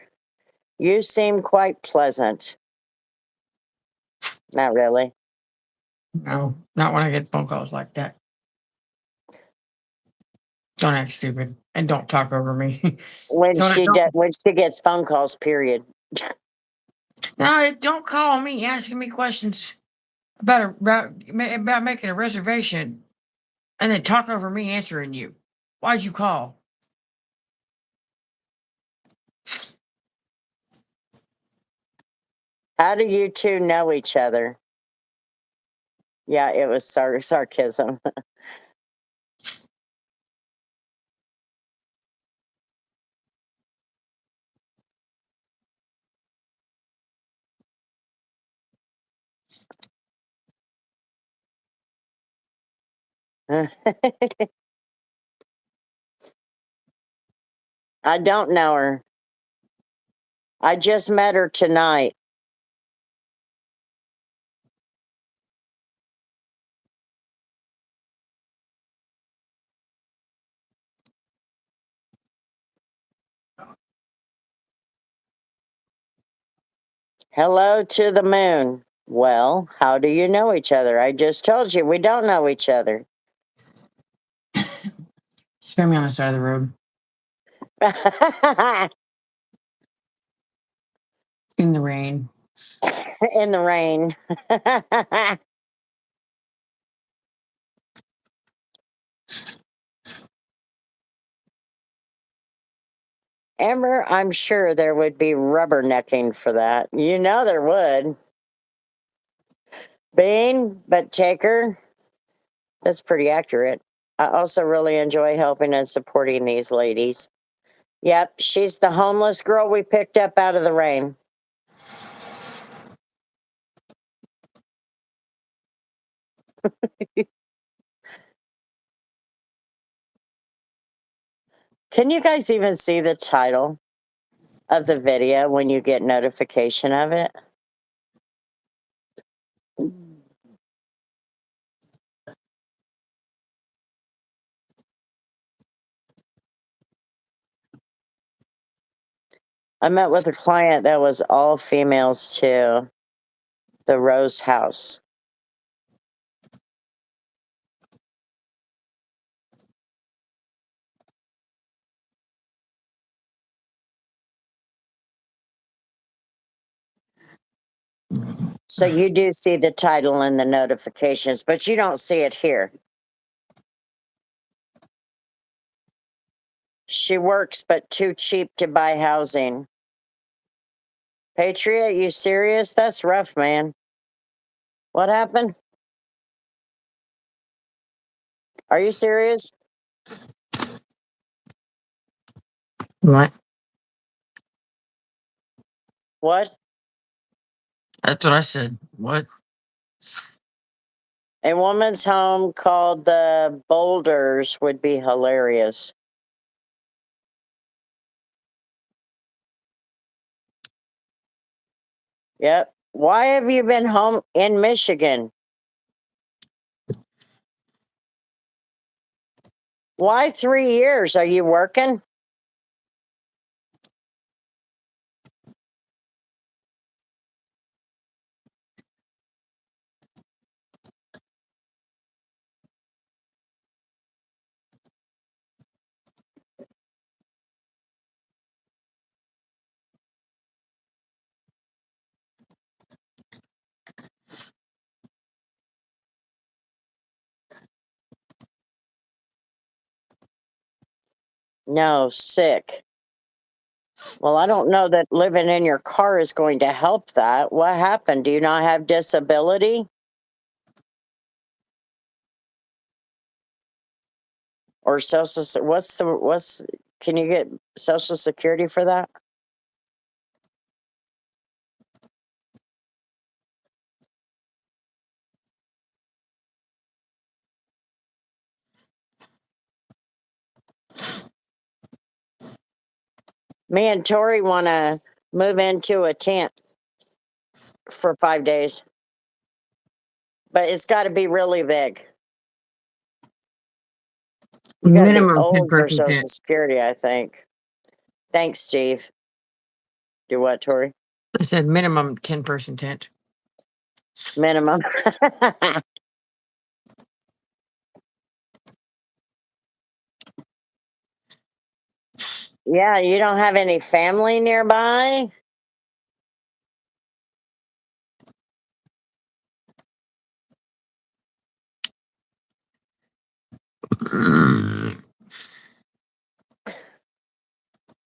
You seem quite pleasant. Not really. No, not when I get phone calls like that. Don't act stupid and don't talk over me. Don't. When she gets phone calls, period. No, don't call me asking me questions about making a reservation and then talk over me answering you. Why'd you call? How do you two know each other? Yeah, it was sarcasm. I don't know her. I just met her tonight. Hello to the moon. Well, how do you know each other? I just told you we don't know each other. Spare me on the side of the road in the rain. In the rain. Amber, I'm sure there would be rubbernecking for that. You know there would. Bean, but Taker, that's pretty accurate. I also really enjoy helping and supporting these ladies. Yep, she's the homeless girl we picked up out of the rain. Can you guys even see the title of the video when you get notification of it? I met with a client that was all females too. The Rose House. So you do see the title and the notifications, but you don't see it here. She works, but too cheap to buy housing. Patriot, you serious? That's rough, man. What happened? Are you serious? What? What? That's what I said. What? A woman's home called the Boulders would be hilarious. Yep. Why have you been home in Michigan? Why 3 years? Are you working? No, sick. Well, I don't know that living in your car is going to help that. What happened? Do you not have disability or what's can you get social security for that? Me and Tori want to move into a tent for 5 days, but it's got to be really big. You got to be Minimum old for 10-person tent. social security, I think. Thanks, Steve. Do what, Tori? I said minimum 10-person tent. Minimum. Yeah, you don't have any family nearby?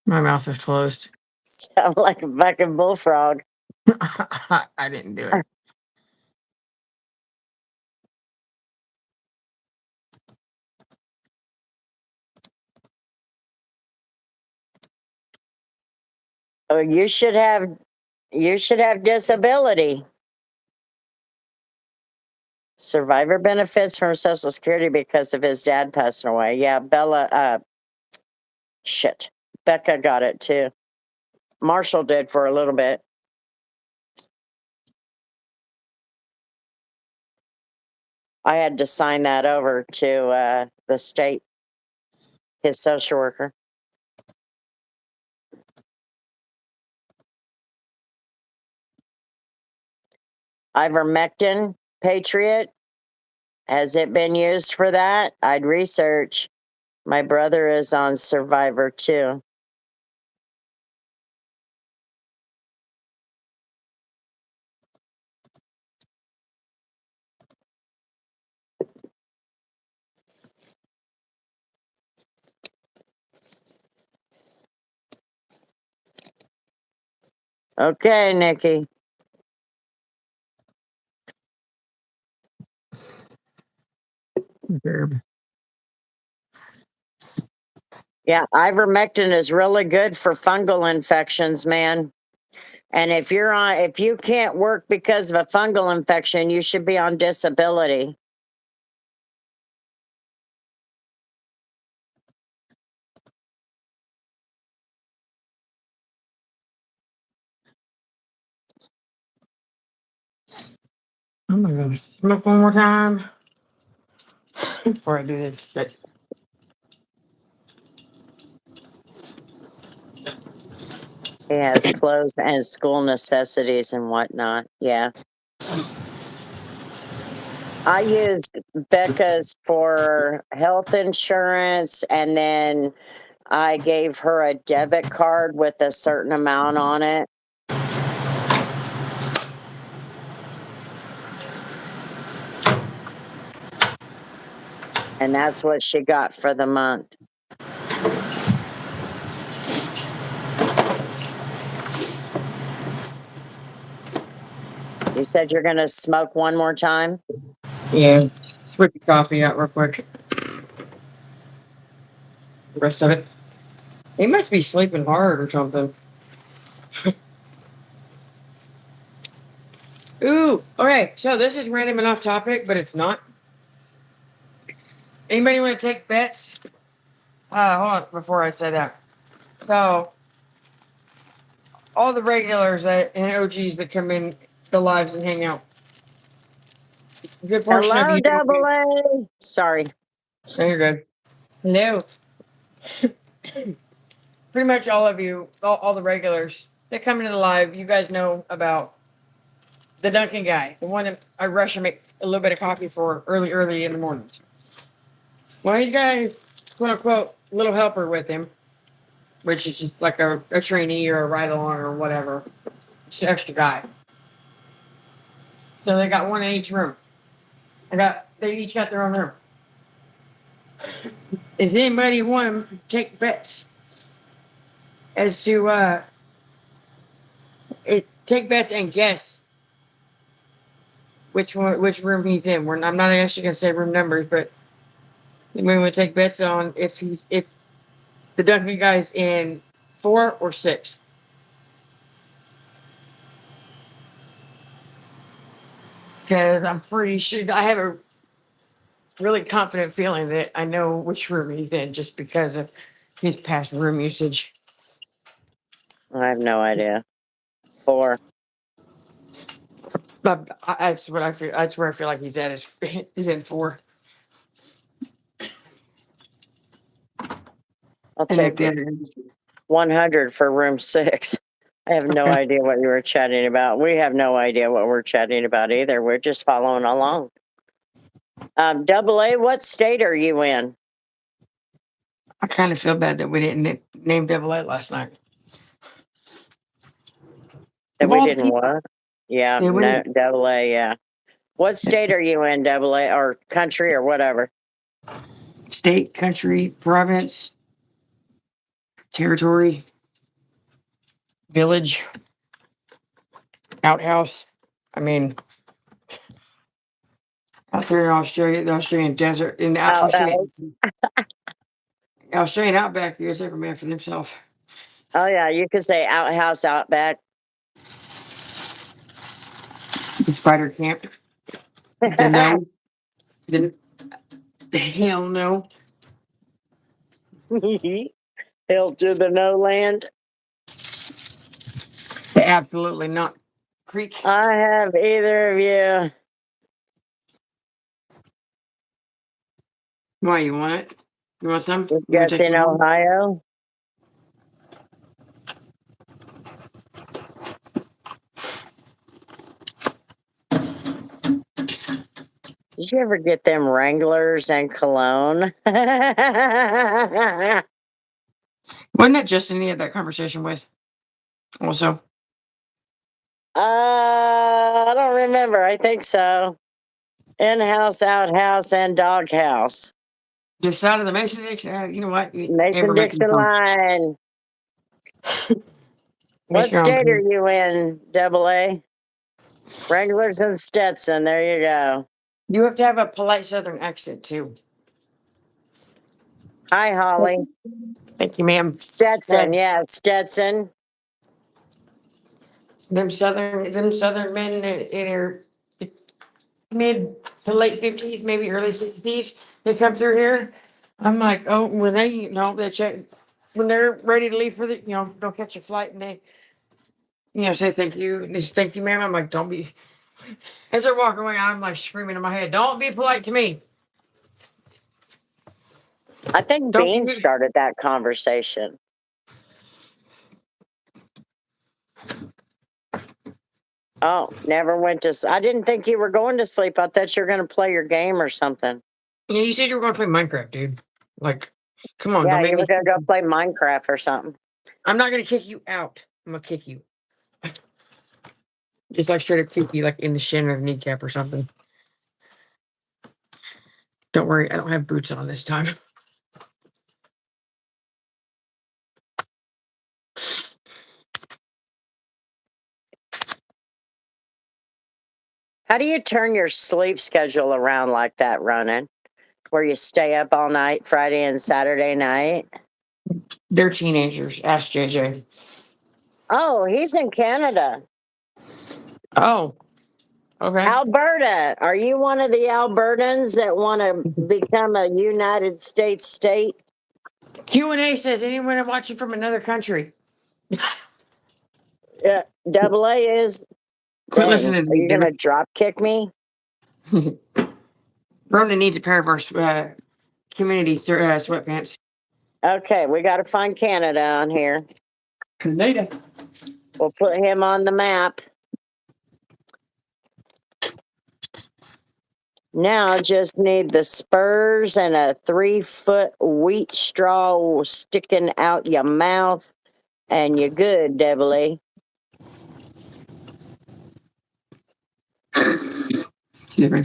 My mouth is closed. Sound like a fucking bullfrog. I didn't do it. Oh, you should have disability. Survivor benefits from Social Security because of his dad passing away. Yeah, shit. Becca got it too. Marshall did for a little bit. I had to sign that over to the state, his social worker. Ivermectin, Patriot. Has it been used for that? I'd research. My brother is on Survivor too. Okay, Nikki. Verb. Yeah, ivermectin is really good for fungal infections, man. And if you can't work because of a fungal infection, you should be on disability. I'm gonna smoke one more time before I do this shit. He has clothes and school necessities and whatnot. Yeah. I used Becca's for health insurance, and then I gave her a debit card with a certain amount on it. And that's what she got for the month. You said you're going to smoke one more time? Yeah. Switch the coffee out real quick. The rest of it. He must be sleeping hard or something. Ooh, okay. So this is random and off topic, but it's not. Anybody want to take bets? Hold on before I say that. So all the regulars that and OGs that come in the lives and hang out. A good portion of Hello, you don't double A. Sorry. No, you're good. Hello. Pretty much all of you, all the regulars that come into the live, you guys know about the Dunkin' guy, the one that I rush and make a little bit of coffee for early in the mornings. Well, he's got a quote unquote little helper with him, which is just like a trainee or a ride along or whatever. It's an extra guy. So they got one in each room. They each got their own room. Does anybody want to take bets as to take bets and guess which room he's in? I'm not actually gonna say room numbers, but we would take bets on if the Duncan guy's in 4 or 6. Because I'm pretty sure I have a really confident feeling that I know which room he's in just because of his past room usage. I have no idea. 4. But that's what I feel. That's where I feel like he's at. He's in 4. I'll And at take the other end, 100 for room 6. I have no okay. idea what you were chatting about. We have no idea what we're chatting about either. We're just following along. Double A, what state are you in? I kind of feel bad that we didn't name Double A last night. That Of we all the didn't people, what? Yeah, yeah, no, double A, yeah. What state are you in, double A, or country or whatever? state, country, province, territory, village, outhouse. I mean, out there in Australia, the Australian desert, in the Outhouse. Australian outback, there's every man for themselves. Oh, yeah, you could say outhouse, outback. The spider camp. The no. The hell no. Hill to the no land. The absolutely not creek. I have either of you. Why you want it? You want some? I'm You want to take guessing some home? Ohio. Did you ever get them Wranglers and cologne? Wasn't that Justin he had that conversation with? Also, I don't remember. I think so. In-house, outhouse, and doghouse. just out of the Mason Dixon. You know what? Amber, make your Mason-Dixon own. line. Make What your own. state are you in, double A? Wranglers and Stetson. There you go. You have to have a polite Southern accent too. Hi, Holly. Thank you, ma'am. Stetson. That Yeah, Stetson. them Southern men in their mid to late 50s, maybe early 60s, they come through here. I'm like, oh, when they check when they're ready to leave for go catch a flight and they, say thank you. And they say, thank you, ma'am. I'm like, don't be. As they're walking away, I'm like screaming in my head, don't be polite to me. I think Don't Bean be. started that conversation. Oh, never went to. I didn't think you were going to sleep. I thought you were going to play your game or something. Yeah, you said you were going to play Minecraft, dude. Like, come on, Yeah, don't make you me. were going to go play Minecraft or something. I'm not going to kick you out. I'm going to kick you. Just like straight up kick you, like in the shin or the kneecap or something. Don't worry, I don't have boots on this time. How do you turn your sleep schedule around like that, Ronan? Where you stay up all night, Friday and Saturday night? They're teenagers. Ask JJ. Oh, he's in Canada. Oh, Okay. Alberta, are you one of the Albertans that want to become a United States state? Q&A says anyone watching from another country. Double A is. Quit Dang, listening to are me, you damn gonna it. drop kick me? Rona needs a pair of our community sweatpants. Okay, we got to find Canada on here. Canada. We'll put him on the map. Now just need the spurs and a 3-foot wheat straw sticking out your mouth, and you're good, Double A. Excuse me.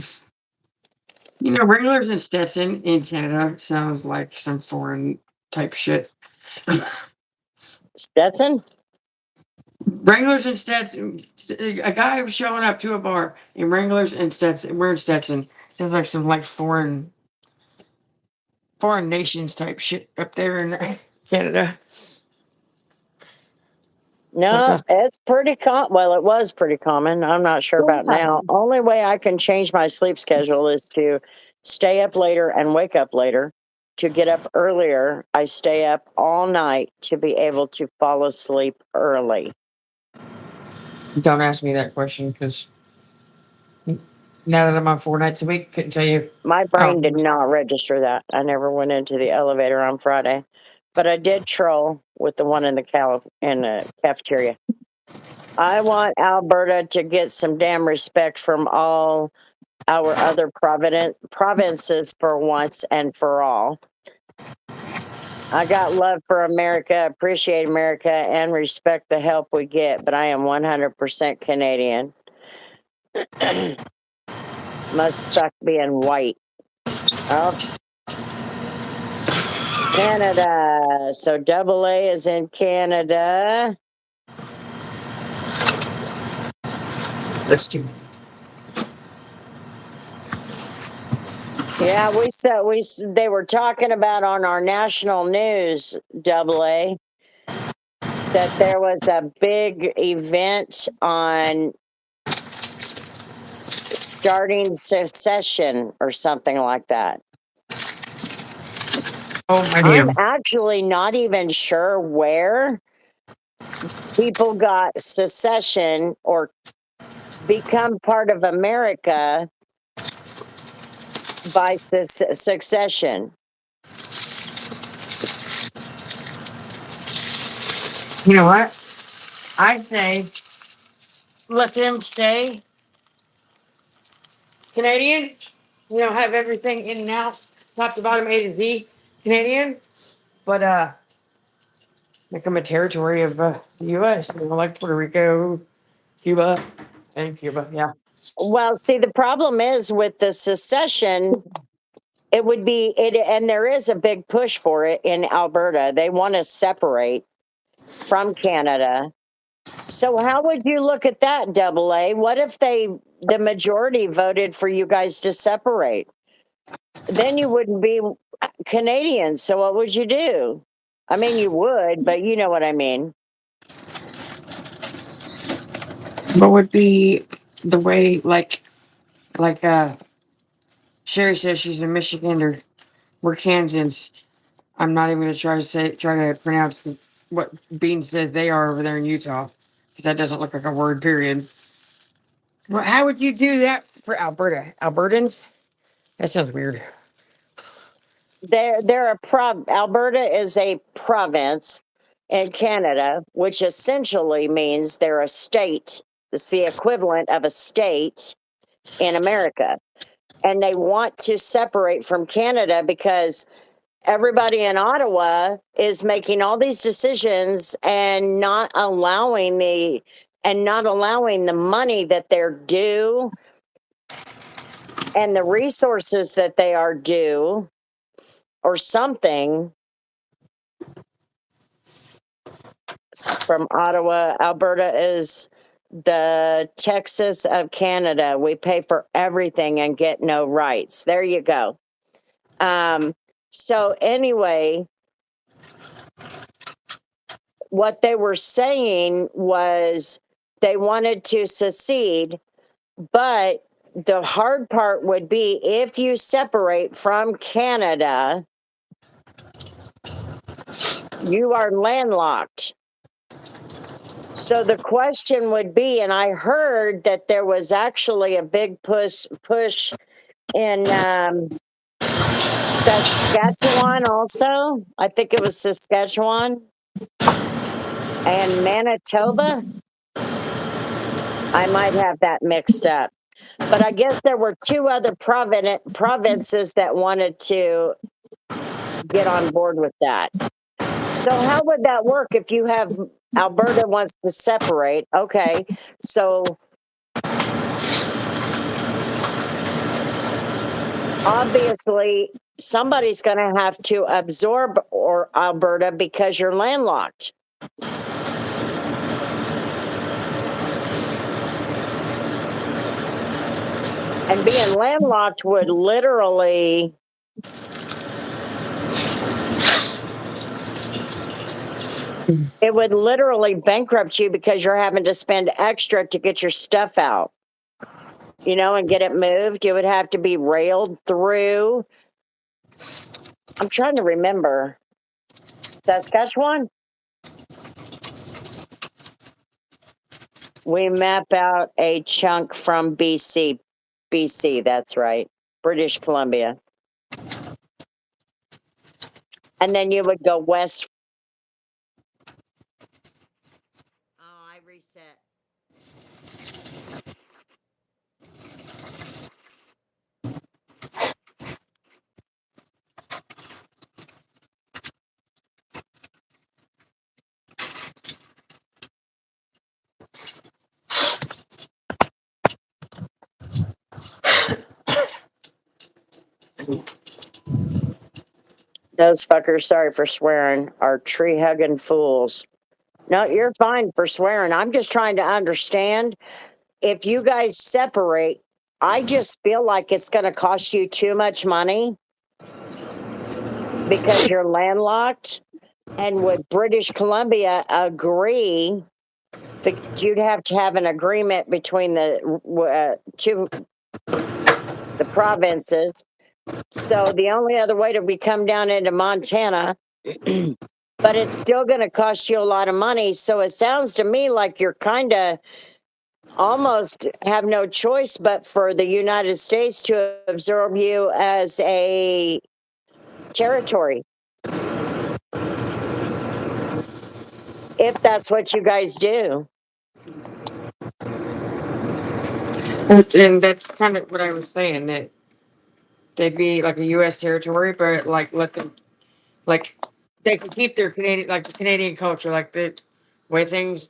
You know, regulars and Stetson in Canada sounds like some foreign type shit. Stetson? Wranglers and Stetson. A guy was showing up to a bar in Wranglers and Stetson, wearing Stetson. Sounds like some like foreign nations type shit up there in Canada. Like No, us. it's pretty well, it was pretty common. I'm not sure about now. Only way I can change my sleep schedule is to stay up later and wake up later. To get up earlier, I stay up all night to be able to fall asleep early. Don't ask me that question because now that I'm on 4 nights a week, couldn't tell you. My Oh, brain did not register that. I never went into the elevator on Friday, but I did troll with the one in the cafeteria. I want Alberta to get some damn respect from all our other provinces for once and for all. I got love for America, appreciate America, and respect the help we get, but I am 100% Canadian. Must suck being white. Oh, Canada. So double A is in Canada. let's do. Yeah, they were talking about on our national news, double A, that there was a big event on starting secession or something like that. Oh, my I'm damn. actually not even sure where people got secession or become part of America by succession. You know what? I say let them stay Canadian. You know, have everything in and out, top to bottom, A to Z, Canadian. But make them a territory of the U.S. You know, like Puerto Rico, Cuba, and Cuba. Yeah. Well, see, the problem is with the secession, it would be it, and there is a big push for it in Alberta. They want to separate from Canada. So how would you look at that, double A? What if the majority voted for you guys to separate? Then you wouldn't be Canadians. So what would you do? I mean, you would, but you know what I mean. What would be the way, like Sherry says she's in Michigan or we're Kansans. I'm not even gonna try to pronounce what Bean says they are over there in Utah because that doesn't look like a word. Period. Well, how would you do that for Alberta? Albertans? That sounds weird. They're Alberta is a province in Canada, which essentially means they're a state. It's the equivalent of a state in America. And they want to separate from Canada because everybody in Ottawa is making all these decisions and not allowing the money that they're due and the resources that they are due or something from Ottawa. Alberta is the Texas of Canada. We pay for everything and get no rights. There you go. So anyway, what they were saying was they wanted to secede, But the hard part would be if you separate from Canada, you are landlocked. So the question would be, and I heard that there was actually a big push in Saskatchewan also. I think it was Saskatchewan and Manitoba. I might have that mixed up. But I guess there were two other provinces that wanted to get on board with that. So how would that work if you have Alberta wants to separate? Okay. So obviously somebody's going to have to absorb or Alberta because you're landlocked. And being landlocked would literally it would literally bankrupt you because you're having to spend extra to get your stuff out, and get it moved. It would have to be railed through. I'm trying to remember. Saskatchewan? We map out a chunk from BC. BC, that's right. British Columbia. And then you would go west. Oh, I reset. Those fuckers, sorry for swearing, are tree hugging fools. No, you're fine for swearing. I'm just trying to understand if you guys separate. I just feel like it's going to cost you too much money because you're landlocked. And would British Columbia agree? Because you'd have to have an agreement between the provinces. So the only other way to be come down into Montana, but it's still going to cost you a lot of money. So it sounds to me like you're kind of almost have no choice but for the United States to absorb you as a territory. If that's what you guys do. And that's kind of what I was saying, that they'd be like a U.S. territory, but like let them, like they can keep their Canadian, like the Canadian culture, like the way things,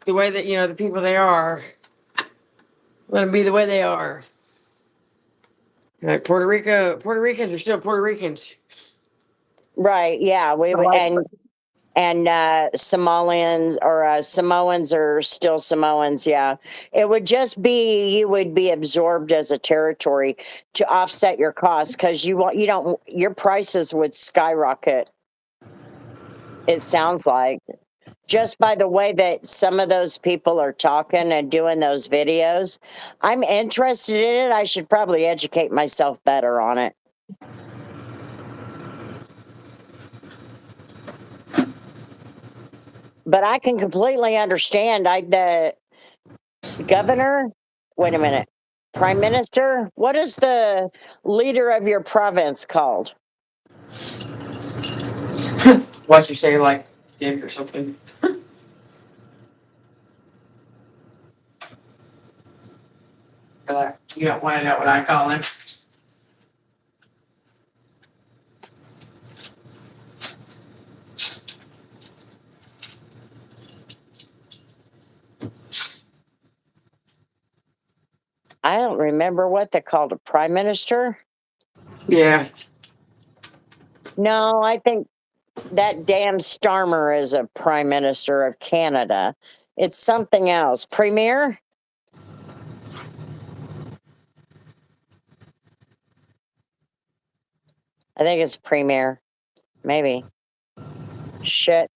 the way that the people they are, let them be the way they are. Like Puerto Ricans are still Puerto Ricans. Right. Yeah. And Somalians or Samoans are still Samoans. Yeah, it would just be you would be absorbed as a territory to offset your costs because you don't your prices would skyrocket. It sounds like just by the way that some of those people are talking and doing those videos. I'm interested in it. I should probably educate myself better on it. But I can completely understand. The governor, wait a minute, prime minister, what is the leader of your province called? What you say, like dick or something? You don't want to know what I call him. I don't remember what they called a prime minister. Yeah. No, I think that damn Starmer is a prime minister of Canada. It's something else. Premier? I think it's premier. Maybe. Shit.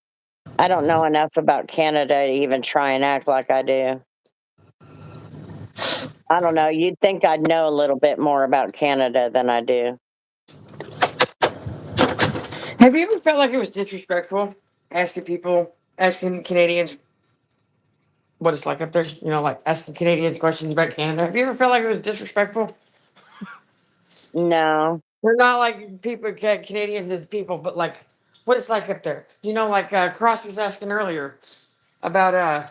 I don't know enough about Canada to even try and act like I do. I don't know. You'd think I'd know a little bit more about Canada than I do. Have you ever felt like it was disrespectful asking Canadians what it's like up there? You know, like asking Canadians questions about Canada. Have you ever felt like it was disrespectful? No. We're not like people, Canadians as people, but like what it's like up there. You know, like Cross was asking earlier about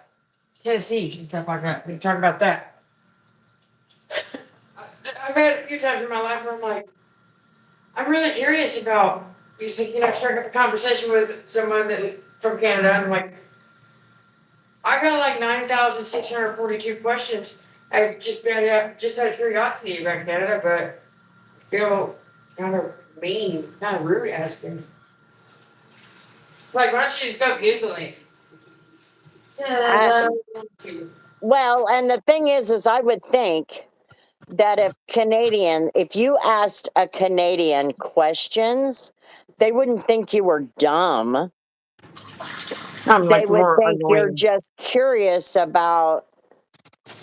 Tennessee and stuff like that. We talk about that. I've had it a few times in my life where I'm like, I'm really curious about. You think strike up a conversation with someone that from Canada, and I'm like, I got like 9,642 questions. Just out of curiosity about Canada, but I feel kind of mean, kind of rude asking. Like, why don't you just go Google it? I, Canada. well, and the thing is I would think that if you asked a Canadian questions, they wouldn't think you were dumb. I'm They like would more think you're annoying. just curious about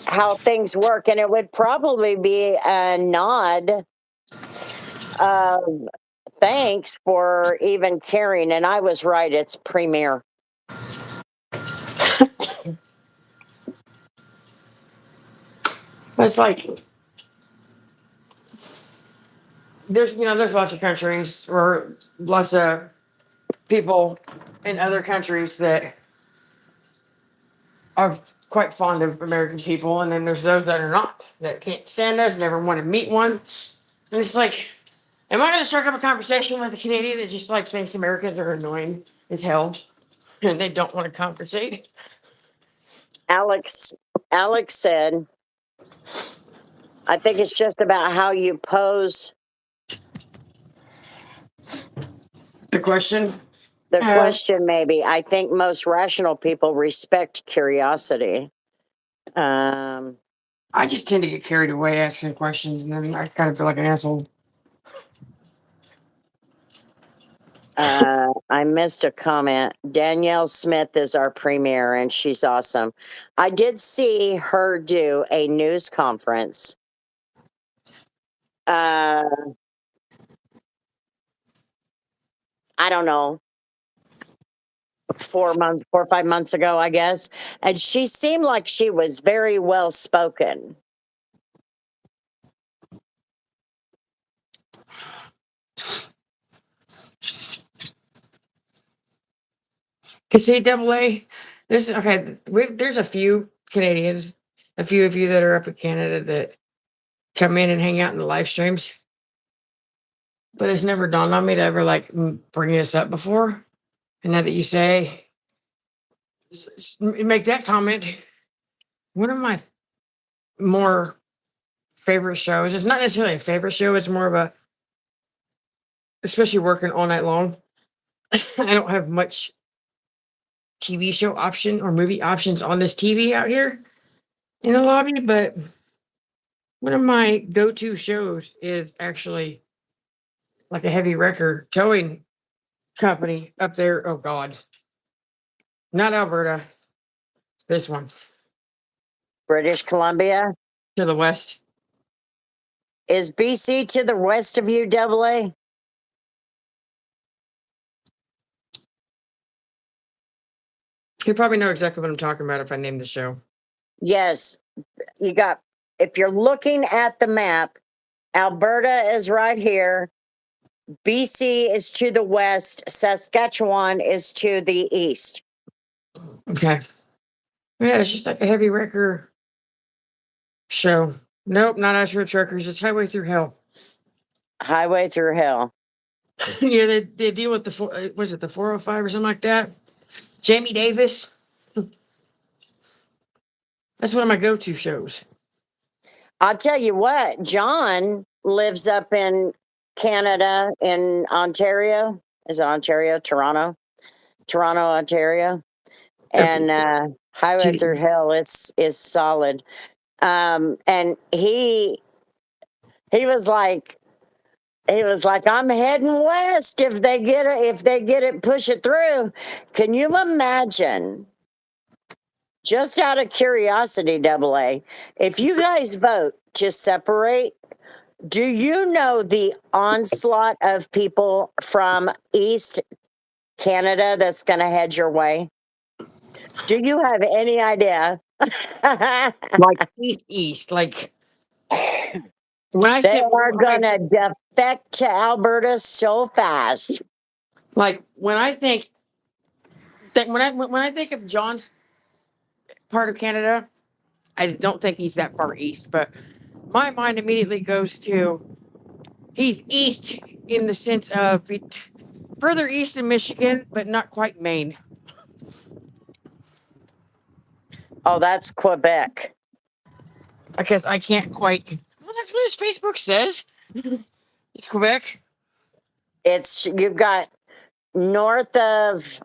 how things work, and it would probably be a nod of thanks for even caring. And I was right, it's premier. It's like there's lots of countries or lots of people in other countries that are quite fond of American people, and then there's those that are not, that can't stand us, never want to meet one. And it's like, am I going to strike up a conversation with a Canadian that just like thinks Americans are annoying as hell and they don't want to conversate? Alex Alex said, I think it's just about how you pose The question, the uh, question. Maybe I think most rational people respect curiosity. Um, I just tend to get carried away asking questions, and then I kind of feel like an asshole. I missed a comment. Danielle Smith is our premier, and she's awesome. I did see her do a news conference. Uh, I don't know, 4 or 5 months ago, I guess, and she seemed like she was very well spoken. Cause see, double A, this is okay. There's a few Canadians, a few of you that are up in Canada that come in and hang out in the live streams, but it's never dawned on me to ever like bring this up before. And now that you say, make that comment, one of my more favorite shows. It's not necessarily a favorite show. It's more of a, especially working all night long. I don't have much TV show option or movie options on this TV out here in the lobby, but one of my go-to shows is actually like a heavy wrecker towing company up there. Oh God, not Alberta. This one British Columbia. to the west. Is BC to the west of you, double A? You probably know exactly what I'm talking about if I name the show. Yes. You got, if you're looking at the map, Alberta is right here. BC is to the west. Saskatchewan is to the east. Okay. Yeah, it's just like a heavy wrecker show. Nope, not Asheville Truckers. It's Highway Through Hell. Highway through hell. Yeah, they deal with was it the 405 or something like that? Jamie Davis. That's one of my go-to shows. I'll tell you what, John lives up in Canada, in Ontario. Is it Ontario? Toronto, Ontario. And Highway Through Hell, is solid. And he was like, I'm heading west if they get it, push it through. Can you imagine Just out of curiosity, double A, if you guys vote to separate, do you know the onslaught of people from East Canada that's going to head your way? Do you have any idea? Like east. Like when I They say are going to defect to Alberta so fast. like when I think that when I think of John's part of Canada, I don't think he's that far east, but my mind immediately goes to he's east in the sense of further east than Michigan, but not quite Maine. Oh, that's Quebec. Because I can't quite. Well, that's what his Facebook says. It's Quebec. It's you've got north of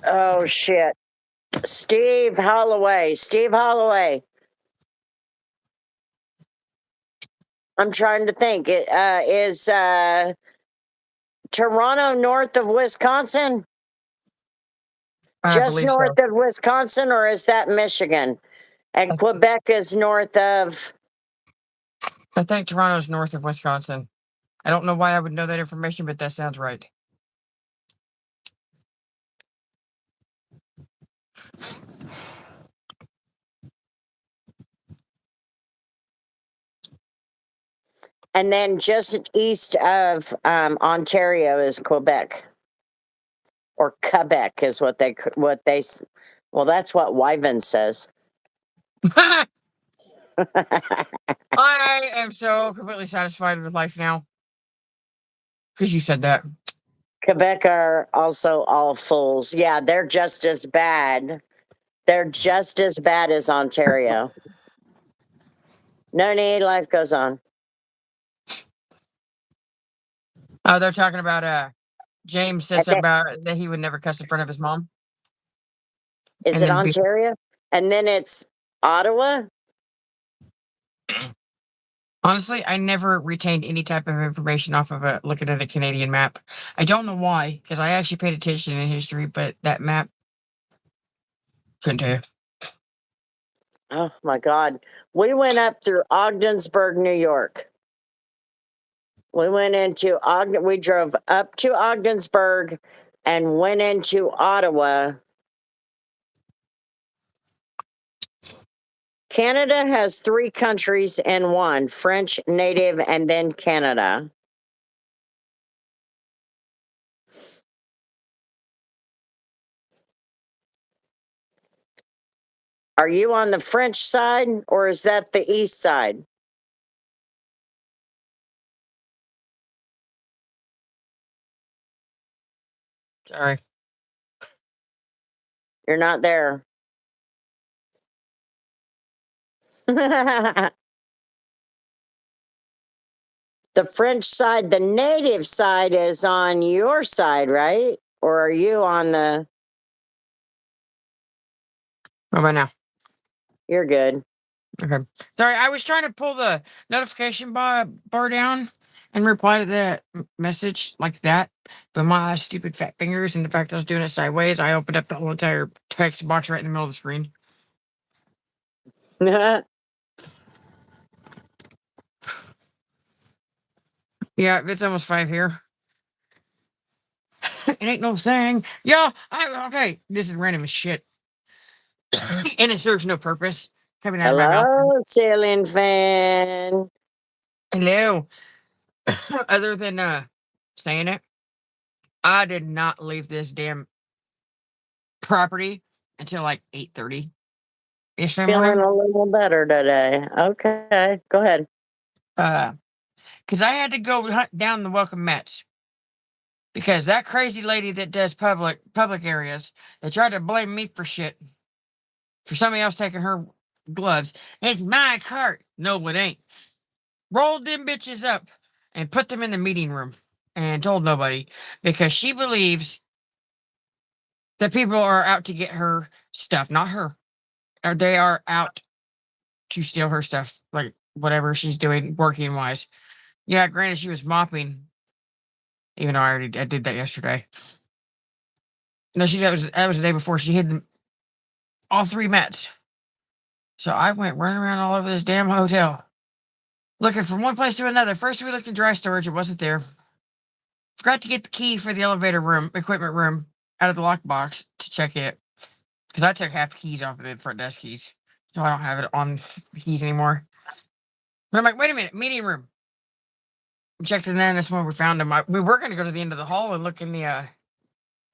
oh shit. Steve Holloway. Steve Holloway. I'm trying to think. It is Toronto north of Wisconsin? I Just believe north so. of Wisconsin, or is that Michigan? And Quebec is north of. I think Toronto's north of Wisconsin. I don't know why I would know that information, but that sounds right. And then just east of Ontario is Quebec, or Quebec is what they. Well, that's what Wyven says. I am so completely satisfied with life now. Because you said that. Quebec are also all fools. Yeah, they're just as bad. They're just as bad as Ontario. No need, life goes on. Oh, they're talking about James said something Okay. about that he would never cuss in front of his mom. Is And it then Ontario? And then it's Ottawa? honestly, I never retained any type of information off of looking at a Canadian map. I don't know why, because I actually paid attention in history, but that map couldn't tell you. Oh my God. We went up through Ogdensburg, New York. We went into Ogden, we drove up to Ogdensburg and went into Ottawa. Canada has 3 countries in one: French, Native, and then Canada. Are you on the French side or is that the east side? Sorry. You're not there. The French side, the native side is on your side, right? Or are you on the. What about now? You're good. Okay. Sorry, I was trying to pull the notification bar down and reply to that message like that. But my stupid fat fingers and the fact I was doing it sideways, I opened up the whole entire text box right in the middle of the screen. Yeah, it's almost 5 here. It ain't no thing. Yeah, okay. This is random as shit. And it serves no purpose. Coming out of my mouth. Hello, ceiling fan. Hello. Other than saying it, I did not leave this damn property until like 8:30 yesterday Feeling morning. a little better today. Okay, go ahead. Because I had to go hunt down the welcome mats. Because that crazy lady that does public areas, they tried to blame me for shit. For somebody else taking her gloves. It's my cart. No, it ain't. Rolled them bitches up and put them in the meeting room and told nobody because she believes that people are out to get her stuff, not her. Or they are out to steal her stuff, like whatever she's doing working wise. Yeah, granted, she was mopping, even though I did that yesterday. No, that was the day before. She hid them all 3 mats. So I went running around all over this damn hotel, looking from one place to another. First, we looked in dry storage. It wasn't there. Forgot to get the key for the elevator room, equipment room, out of the lockbox to check it. Because I took half the keys off of the front desk keys. So I don't have it on the keys anymore. But I'm like, wait a minute, meeting room. We checked in there, and that's when we found them. We were going to go to the end of the hall and look in the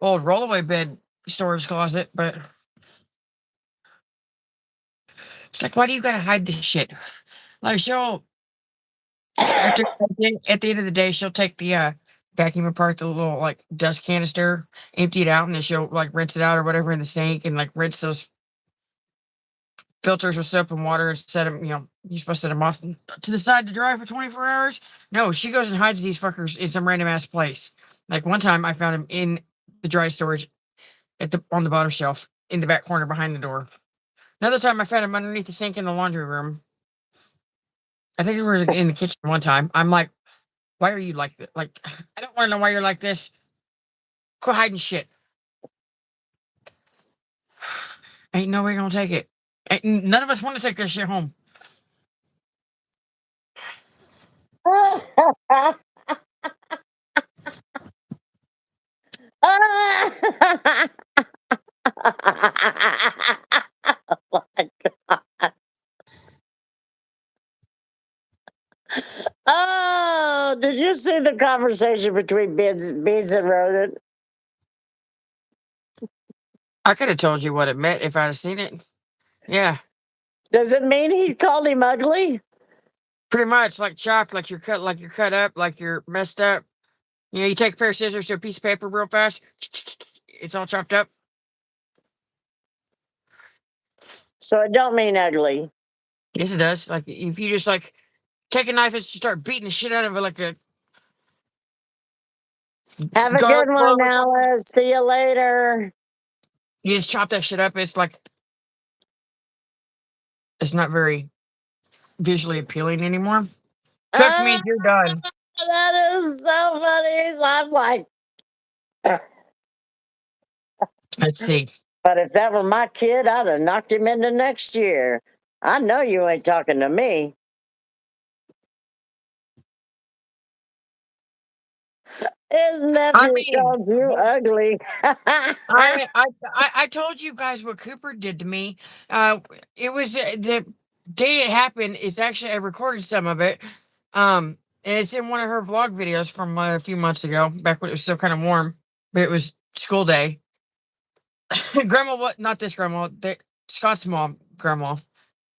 old rollaway bed storage closet, but it's like, why do you got to hide this shit? Like, at the end of the day, she'll take the vacuum apart, the little like dust canister, empty it out, and then she'll like rinse it out or whatever in the sink and like rinse those filters with soap and water and set them, you're supposed to set them off to the side to dry for 24 hours. No, she goes and hides these fuckers in some random ass place. Like one time I found him in the dry storage on the bottom shelf in the back corner behind the door. Another time I found him underneath the sink in the laundry room. I think we were in the kitchen one time. I'm like, why are you like this? Like, I don't want to know why you're like this. Quit hiding shit. Ain't nobody gonna take it. None of us want to take this shit home. Oh, did you see the conversation between Beans and Ronan? I could have told you what it meant if I'd have seen it. Yeah, Does it mean he called him ugly? pretty much like chopped, like you're cut up, like you're messed up. You take a pair of scissors to a piece of paper real fast. It's all chopped up. So it don't mean ugly. Yes, it does. Like if you just like take a knife and start beating the shit out of it like a Have a garlic good one, clove or something. Alice. See you later. You just chop that shit up. It's like it's not very visually appealing anymore. Cooked Ah, means you're done. that is so funny. So I'm like, Let's see. but if that were my kid, I'd have knocked him into next year. I know you ain't talking to me. His I nephew mean, called you ugly. I told you guys what Cooper did to me. Uh, it was the day it happened. It's actually I recorded some of it. And it's in one of her vlog videos from a few months ago, back when it was still kind of warm, but it was school day. Grandma, what? Not this grandma. Scott's mom, grandma,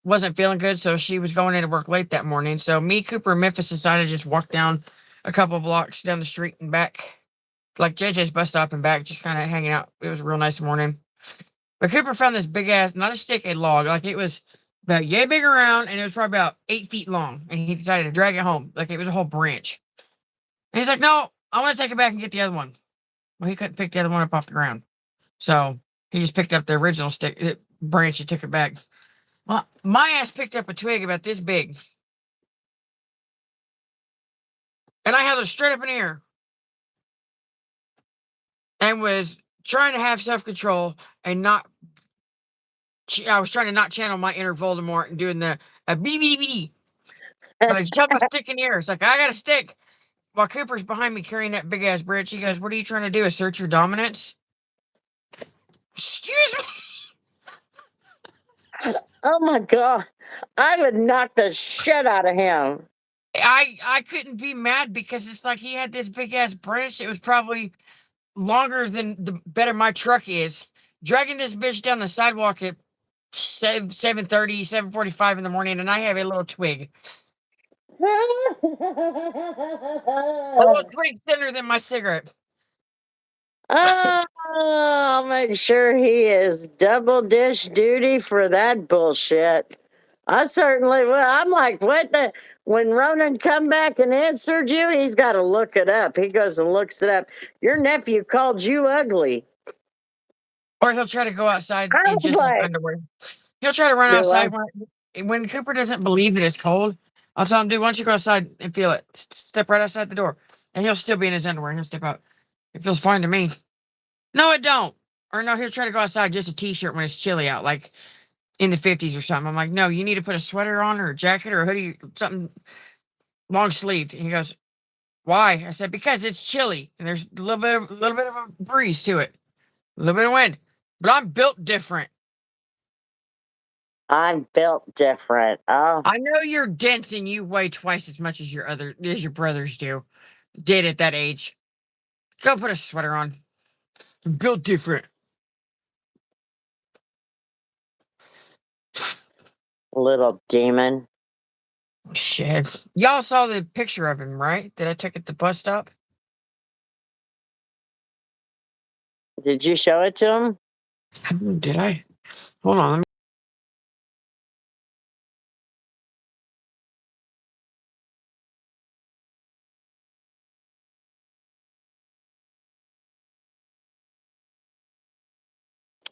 wasn't feeling good, so she was going into work late that morning. So me, Cooper, and Memphis decided to just walk down a couple blocks down the street and back, like JJ's bus stop and back, just kind of hanging out. It was a real nice morning. But Cooper found this big ass, not a stick, a log. Like it was about yay big around, and it was probably about 8 feet long. And he decided to drag it home, like it was a whole branch. And he's like, "No, I want to take it back and get the other one." Well, he couldn't pick the other one up off the ground, so he just picked up the original stick branch and took it back. Well, my ass picked up a twig about this big, and I held it straight up in the air and was trying to have self control and not. I was trying to not channel my inner Voldemort and doing the BBBD. But I just held my stick in the air. It's like I got a stick. While Cooper's behind me carrying that big ass branch, he goes, "What are you trying to do? Assert your dominance?" Excuse me. Oh my God. I would knock the shit out of him. I couldn't be mad because it's like he had this big ass branch. It was probably longer than the better my truck is. Dragging this bitch down the sidewalk at 7:30, 7:45 in the morning, and I have a little twig. A little twig thinner than my cigarette. Oh, I'll make sure he is double dish duty for that bullshit. I certainly will. I'm like, what the? When Ronan come back and answered you, he's got to look it up. He goes and looks it up. Your nephew called you ugly. Or he'll try to go outside I in was just his like, underwear. He'll try to run do I? outside when Cooper doesn't believe that it's cold. I'll tell him, dude, why don't you go outside and feel it? Step right outside the door. And he'll still be in his underwear and he'll step out. It feels fine to me. No, it don't. Or no, he'll try to go outside just a t-shirt when it's chilly out, like in the 50s or something. I'm like, no, you need to put a sweater on or a jacket or a hoodie, something long sleeved. And he goes, why? I said, because it's chilly and there's a little bit of a breeze to it, a little bit of wind. But I'm built different. I'm built different. Oh, I know you're dense and you weigh twice as much as your brothers did at that age. Go put a sweater on. I'm built different. little demon. Shit. Y'all saw the picture of him, right? That I took at the bus stop? Did you show it to him? Did I? Hold on. Let me.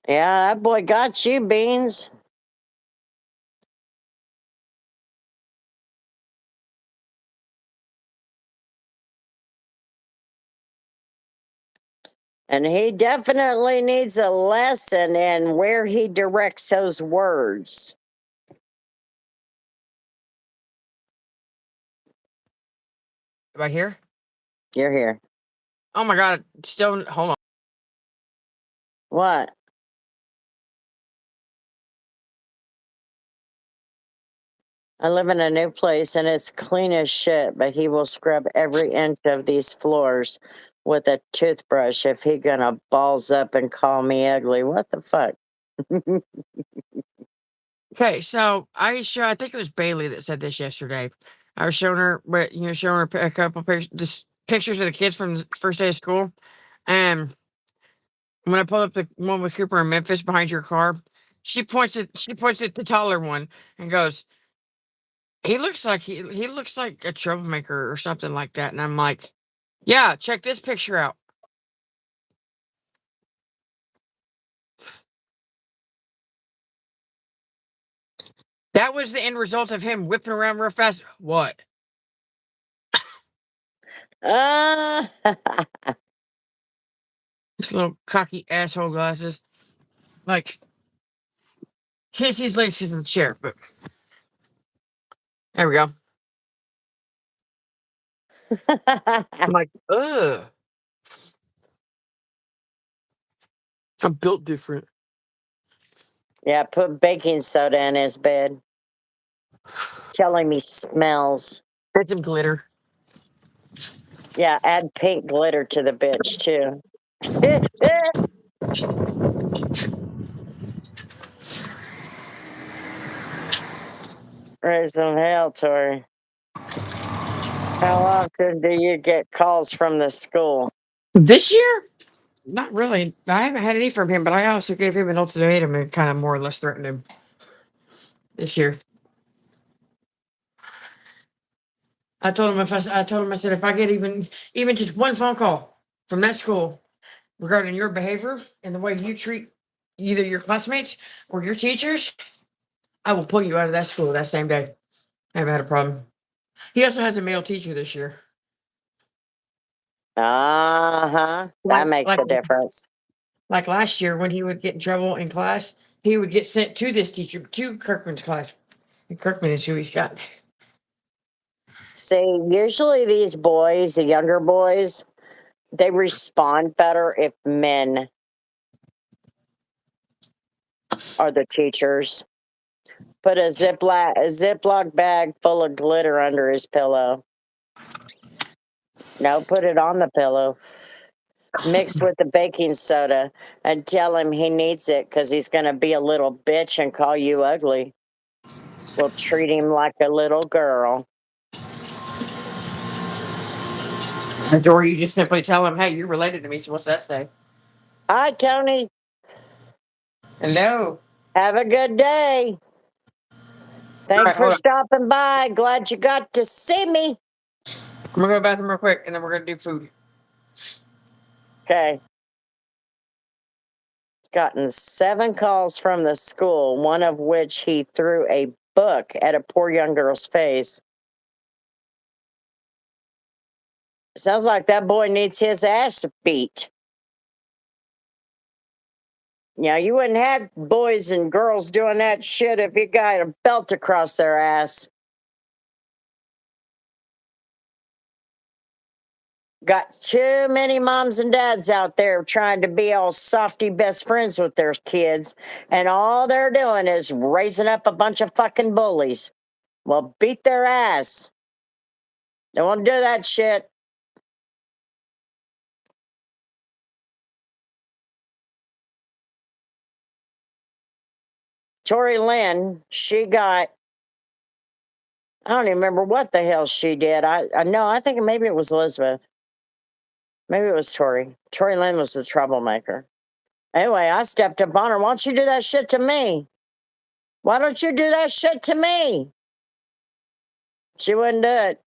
Yeah, that boy got you, Beans. And he definitely needs a lesson in where he directs those words. Right here? You're here. Oh my God. Still, hold on. What? I live in a new place and it's clean as shit, but he will scrub every inch of these floors with a toothbrush if he gonna balls up and call me ugly. What the fuck? Okay, so I think it was Bailey that said this yesterday. I was showing her, but showing her a couple pictures, pictures of the kids from the first day of school. And when I pulled up the one with Cooper in Memphis behind your car, she points at the taller one and goes, he looks like a troublemaker or something like that. And I'm like, yeah, check this picture out. That was the end result of him whipping around real fast. What? Ah, His little cocky asshole glasses. Like, his legs in the chair, but there we go. I'm like, ugh. I'm built different. yeah, put baking soda in his bed. Telling me smells. Add some glitter. Yeah, add pink glitter to the bitch too. Raise some hell, Tori. How often do you get calls from the school? This year? Not really. I haven't had any from him, but I also gave him an ultimatum and kind of more or less threatened him this year. I said if I get even just one phone call from that school regarding your behavior and the way you treat either your classmates or your teachers, I will pull you out of that school that same day. I haven't had a problem. He also has a male teacher this year. Uh-huh. That Like makes like a difference. like last year when he would get in trouble in class, he would get sent to this teacher to Kirkman's class. And Kirkman is who he's got. See, usually these boys, the younger boys, they respond better if men are the teachers. Put a Ziploc bag full of glitter under his pillow. No, put it on the pillow. Mixed with the baking soda and tell him he needs it because he's going to be a little bitch and call you ugly. We'll treat him like a little girl. Or you just simply tell him, hey, you're related to me, so what's that say? Hi, Tony. Hello. Have a good day. All Thanks right, for hold on. stopping by. Glad you got to see me. I'm gonna go to the bathroom real quick and then we're gonna do food. Okay. He's gotten 7 calls from the school, one of which he threw a book at a poor young girl's face. Sounds like that boy needs his ass beat. Yeah, you wouldn't have boys and girls doing that shit if you got a belt across their ass. Got too many moms and dads out there trying to be all softy best friends with their kids, and all they're doing is raising up a bunch of fucking bullies. Well, beat their ass. They won't do that shit. Tori Lynn, she got, I don't even remember what the hell she did. I know, I think maybe it was Elizabeth. Maybe it was Tori. Tori Lynn was the troublemaker. Anyway, I stepped up on her. Why don't you do that shit to me? Why don't you do that shit to me? She wouldn't do it.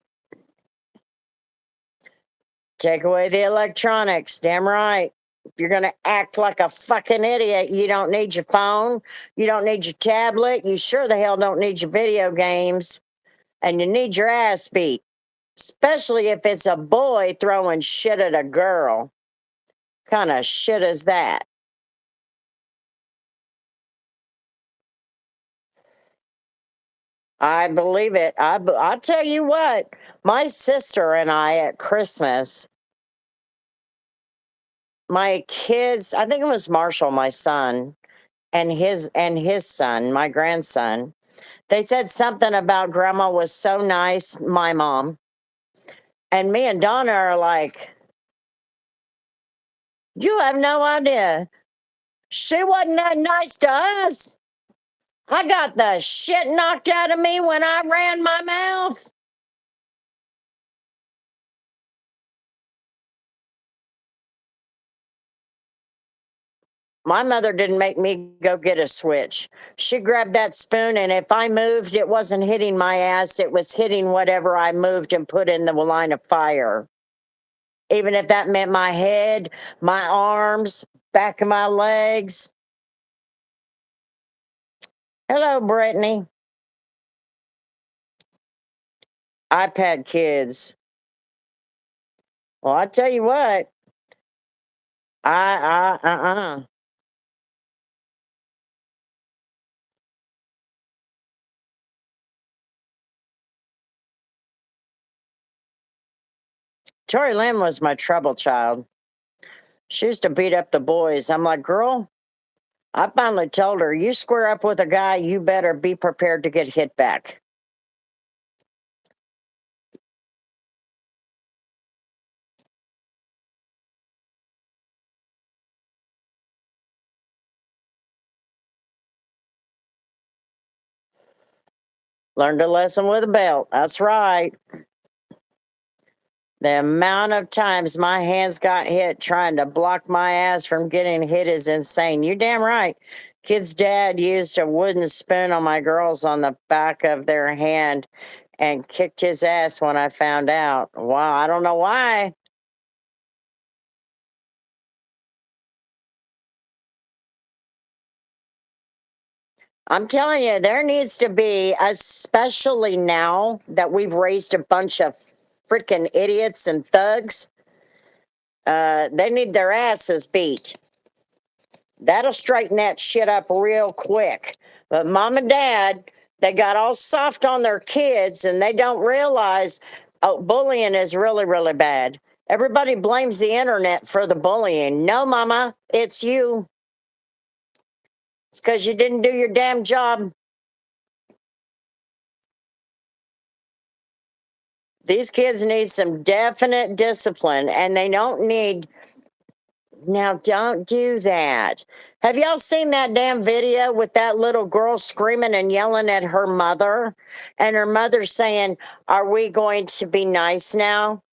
Take away the electronics. Damn right. If you're going to act like a fucking idiot, you don't need your phone. You don't need your tablet. You sure the hell don't need your video games. And you need your ass beat, especially if it's a boy throwing shit at a girl. Kind of shit is that? I believe it. I'll tell you what, my sister and I at Christmas, my kids, I think it was Marshall, my son, and his son, my grandson, they said something about grandma was so nice, my mom. And me and Donna are like, you have no idea. She wasn't that nice to us. I got the shit knocked out of me when I ran my mouth. My mother didn't make me go get a switch. She grabbed that spoon, and if I moved, it wasn't hitting my ass, it was hitting whatever I moved and put in the line of fire. Even if that meant my head, my arms, back of my legs. Hello, Brittany. I've had kids. Well, I tell you what, uh. Tori Lynn was my trouble child. She used to beat up the boys. I'm like, girl, I finally told her, you square up with a guy, you better be prepared to get hit back. Learned a lesson with a belt. That's right. The amount of times my hands got hit trying to block my ass from getting hit is insane. You damn right. Kid's dad used a wooden spoon on my girls on the back of their hand and kicked his ass when I found out. Wow, I don't know why. I'm telling you, there needs to be, especially now that we've raised a bunch of freaking idiots and thugs, they need their asses beat. That'll straighten that shit up real quick. But mom and dad, they got all soft on their kids and they don't realize, oh, bullying is really, really bad. Everybody blames the internet for the bullying. No, mama, it's you. It's because you didn't do your damn job. These kids need some definite discipline and they don't need. Now, don't do that. Have y'all seen that damn video with that little girl screaming and yelling at her mother? And her mother saying, are we going to be nice now?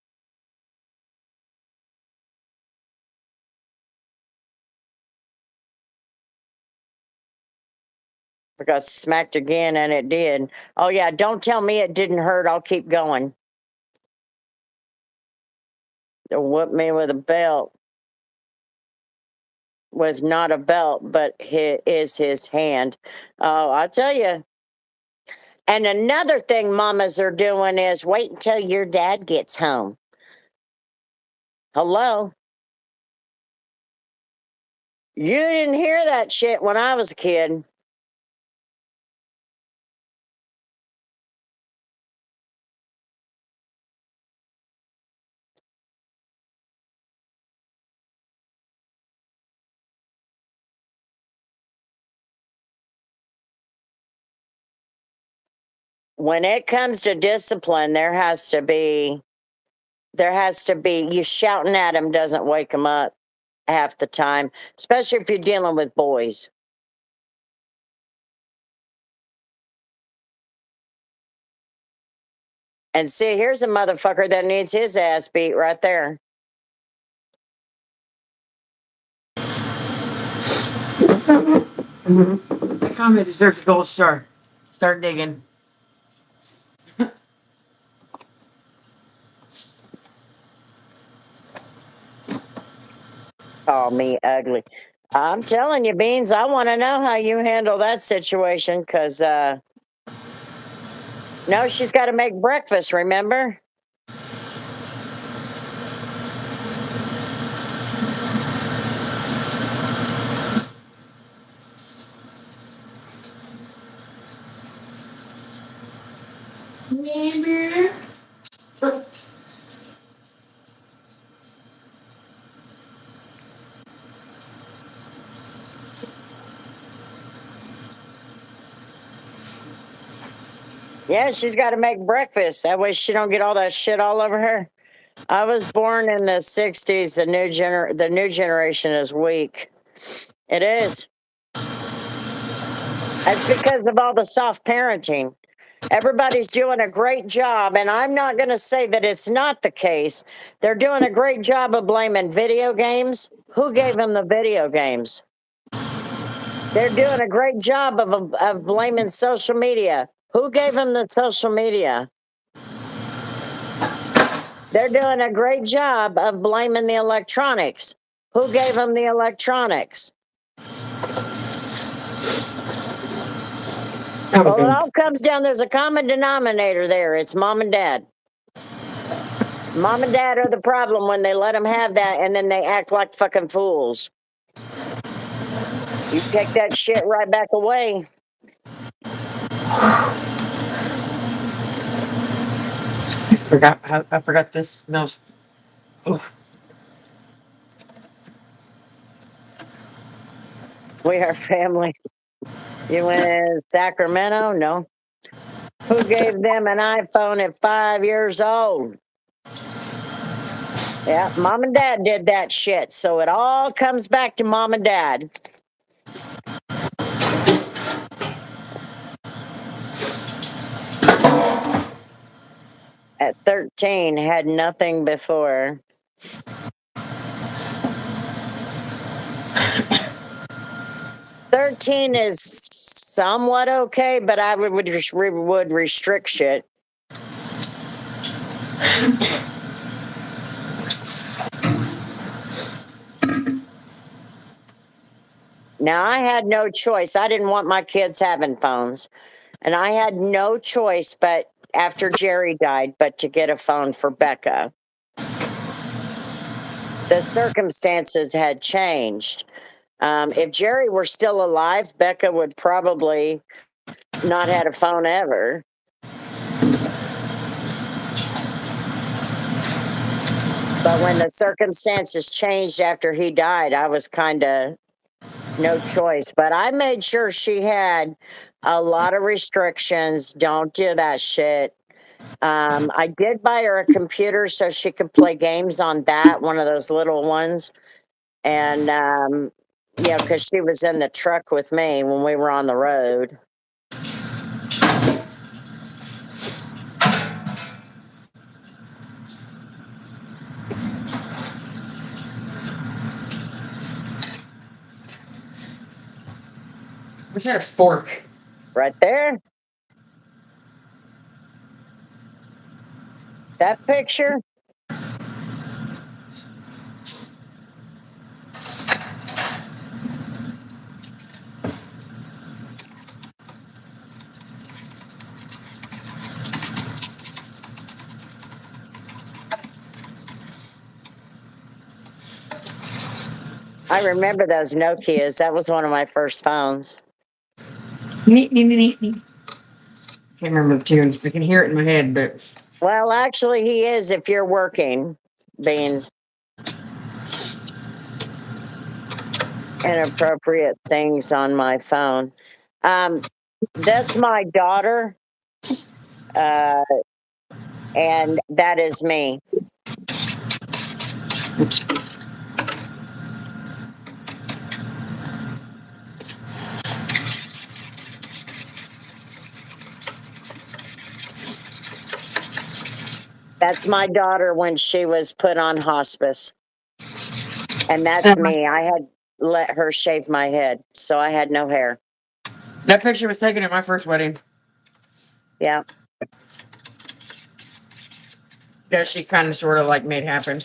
Because smacked again, and it did. Oh, yeah, don't tell me it didn't hurt. I'll keep going. They'll whoop me with a belt. With not a belt, but is his hand. Oh, I tell you. And another thing mamas are doing is wait until your dad gets home. Hello? You didn't hear that shit when I was a kid. When it comes to discipline, there has to be you shouting at them doesn't wake them up half the time, especially if you're dealing with boys. And see, here's a motherfucker that needs his ass beat right there. That comment deserves a gold star. Start digging. Call me ugly. I'm telling you, Beans, I want to know how you handle that situation because, no, she's got to make breakfast, remember? Maybe. Yeah, she's got to make breakfast. That way she don't get all that shit all over her. I was born in the 60s. The new generation is weak. It is. That's because of all the soft parenting. Everybody's doing a great job, and I'm not going to say that it's not the case. They're doing a great job of blaming video games. Who gave them the video games? They're doing a great job of blaming social media. Who gave them the social media? They're doing a great job of blaming the electronics. Who gave them the electronics? Well, it all comes down, there's a common denominator there. It's mom and dad. Mom and dad are the problem when they let them have that and then they act like fucking fools. You take that shit right back away. I forgot this smells. Oof. We are family. You went in Sacramento? No. Who gave them an iPhone at 5 years old? Yeah, mom and dad did that shit. So it all comes back to mom and dad. At 13, had nothing before. "13 is somewhat okay, but I would restrict shit." Now, I had no choice. I didn't want my kids having phones, and I had no choice but after Jerry died, but to get a phone for Becca. The circumstances had changed. If Jerry were still alive, Becca would probably not had a phone ever. But when the circumstances changed after he died, I was kind of no choice. But I made sure she had a lot of restrictions. Don't do that shit. I did buy her a computer so she could play games on that, one of those little ones. And, because she was in the truck with me when we were on the road. Wish I had a fork. Right there. That picture. I remember those Nokias. That was one of my first phones. Neat, neat, neat, neat. Can't remember the tunes. I can hear it in my head, but Well, actually, he is if you're working, Beans. Inappropriate things on my phone. Um, that's my daughter, uh, and that is me. oops. That's my daughter when she was put on hospice. And that's Um, me. I had let her shave my head, so I had no hair. that picture was taken at my first wedding. Yeah. That she kind of sort of like made happen.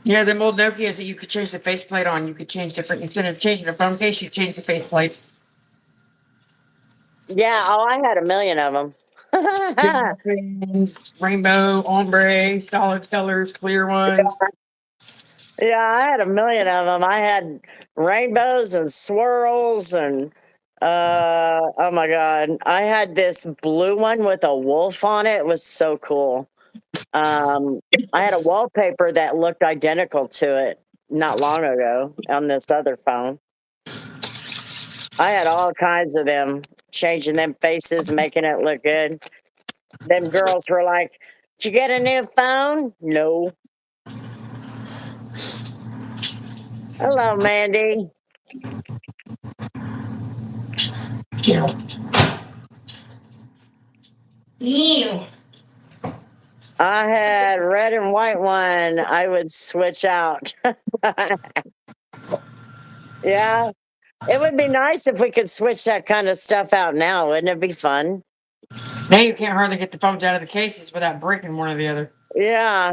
Yeah, them old Nokias that you could change the faceplate on. You could change different instead of changing the phone case, you change the faceplate. Yeah. Oh, I had a million of them. Rainbow, ombre, solid colors, clear ones. Yeah, I had a million of them. I had rainbows and swirls and oh my god, I had this blue one with a wolf on it. It was so cool. Um, I had a wallpaper that looked identical to it not long ago on this other phone. I had all kinds of them, changing them faces, making it look good. Them girls were like, "Did you get a new phone?" No. Hello, Mandy. Ew. Ew. I had red and white one. I would switch out. Yeah, it would be nice if we could switch that kind of stuff out now. Wouldn't it be fun? Now you can't hardly get the phones out of the cases without breaking one or the other. Yeah,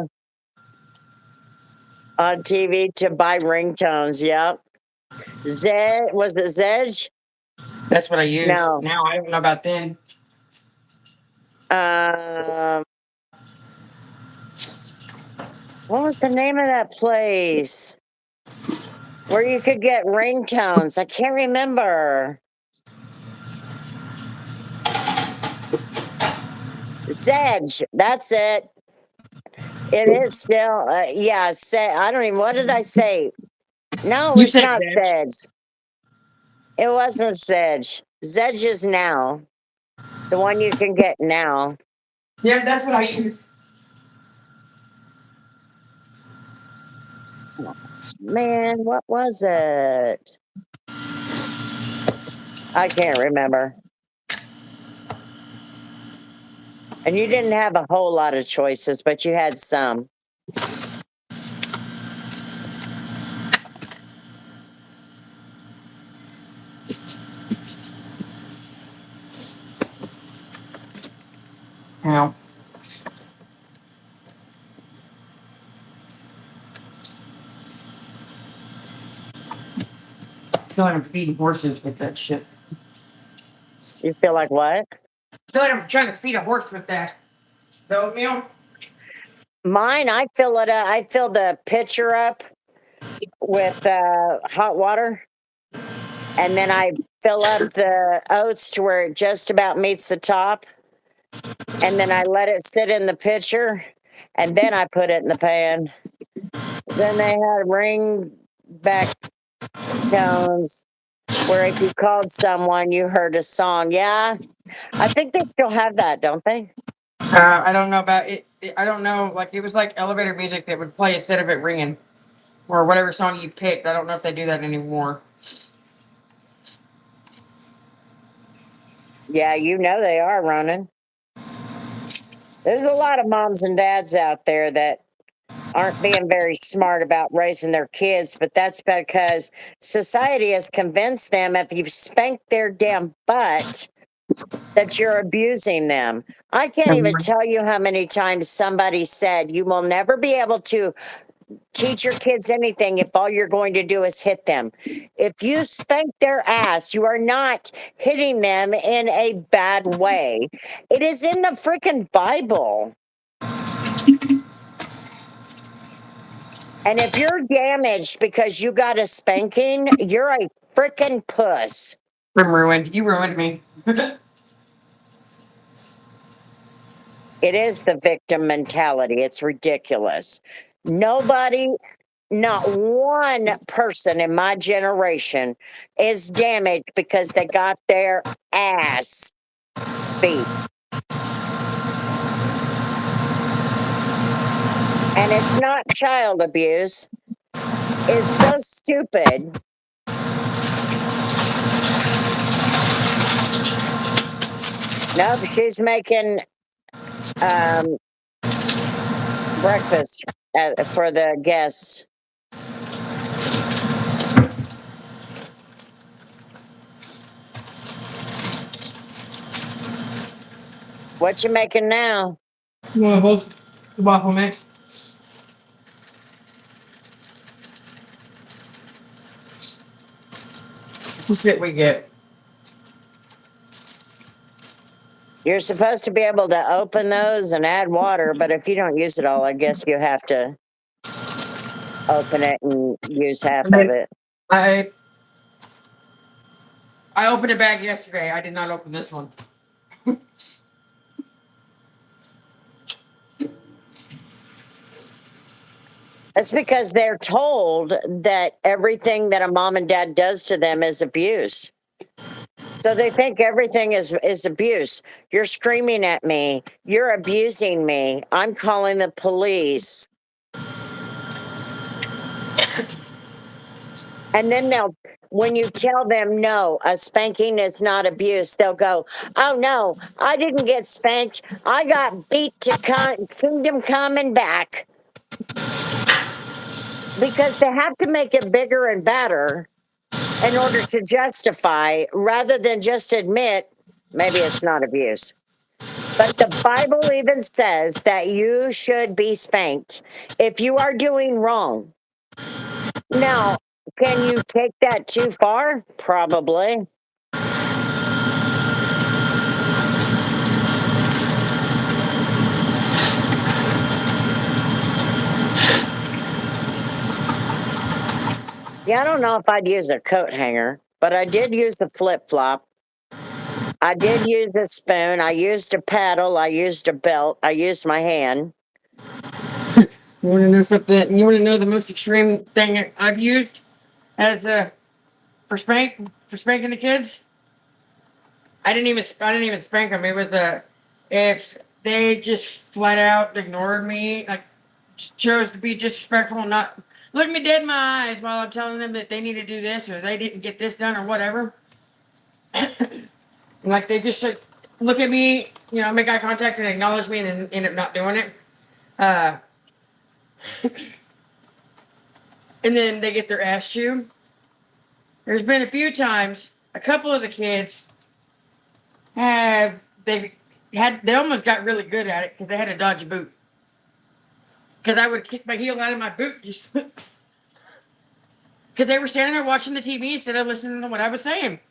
on TV to buy ringtones. Yep. Zed was it Zedge? That's what I use. No. Now I don't know about then. Um, what was the name of that place where you could get ringtones? I can't remember. Zedge. That's it. It is still. Yeah. Say. I don't even. What did I say? No, You it's said not veg. Sedge. It wasn't Sedge. Zedge is now the one you can get now. Yeah, that's what I use. Man, what was it? I can't remember. And you didn't have a whole lot of choices, but you had some. Ow. I feel like I'm feeding horses with that shit. You feel like what? I feel like I'm trying to feed a horse with that. The oatmeal? Mine, I fill it up. I fill the pitcher up with hot water, and then I fill up the oats to where it just about meets the top, and then I let it sit in the pitcher, and then I put it in the pan. Then they had ring back tones where if you called someone, you heard a song. Yeah, I think they still have that, don't they? I don't know about it. I don't know. Like it was like elevator music that would play instead of it ringing, or whatever song you picked. I don't know if they do that anymore. Yeah, you know they are running. There's a lot of moms and dads out there that aren't being very smart about raising their kids, but that's because society has convinced them if you've spanked their damn butt, that you're abusing them. I can't even tell you how many times somebody said, you will never be able to teach your kids anything if all you're going to do is hit them. If you spank their ass, you are not hitting them in a bad way. It is in the freaking Bible. And if you're damaged because you got a spanking, you're a freaking puss. I'm ruined. You ruined me. It is the victim mentality. It's ridiculous. Nobody, not one person in my generation is damaged because they got their ass beat. And it's not child abuse. It's so stupid. Nope, she's making um, breakfast for the guests. What you making now? Waffles. The waffle mix. That's what we get. You're supposed to be able to open those and add water, but if you don't use it all, I guess you have to open it and use half And of then it. I I opened a bag yesterday. I did not open this one. That's because they're told that everything that a mom and dad does to them is abuse. So they think everything is abuse. You're screaming at me. You're abusing me. I'm calling the police. And then when you tell them no, a spanking is not abuse, they'll go, oh no, I didn't get spanked. I got beat to kingdom coming back. Because they have to make it bigger and better in order to justify rather than just admit maybe it's not abuse. But the Bible even says that you should be spanked if you are doing wrong. Now, can you take that too far? Probably. Yeah, I don't know if I'd use a coat hanger, but I did use a flip flop. I did use a spoon. I used a paddle. I used a belt. I used my hand. You want to know something? You want to know the most extreme thing I've used as a for spanking the kids? I didn't even spank them. It was if they just flat out ignored me, like chose to be disrespectful and not look me dead in my eyes while I'm telling them that they need to do this or they didn't get this done or whatever. Like they just look at me, make eye contact and acknowledge me, and then end up not doing it. Uh, and then they get their ass chewed. There's been a few times, a couple of the kids have they almost got really good at it because they had to dodge a boot. Because I would kick my heel out of my boot just because they were standing there watching the TV instead of listening to what I was saying,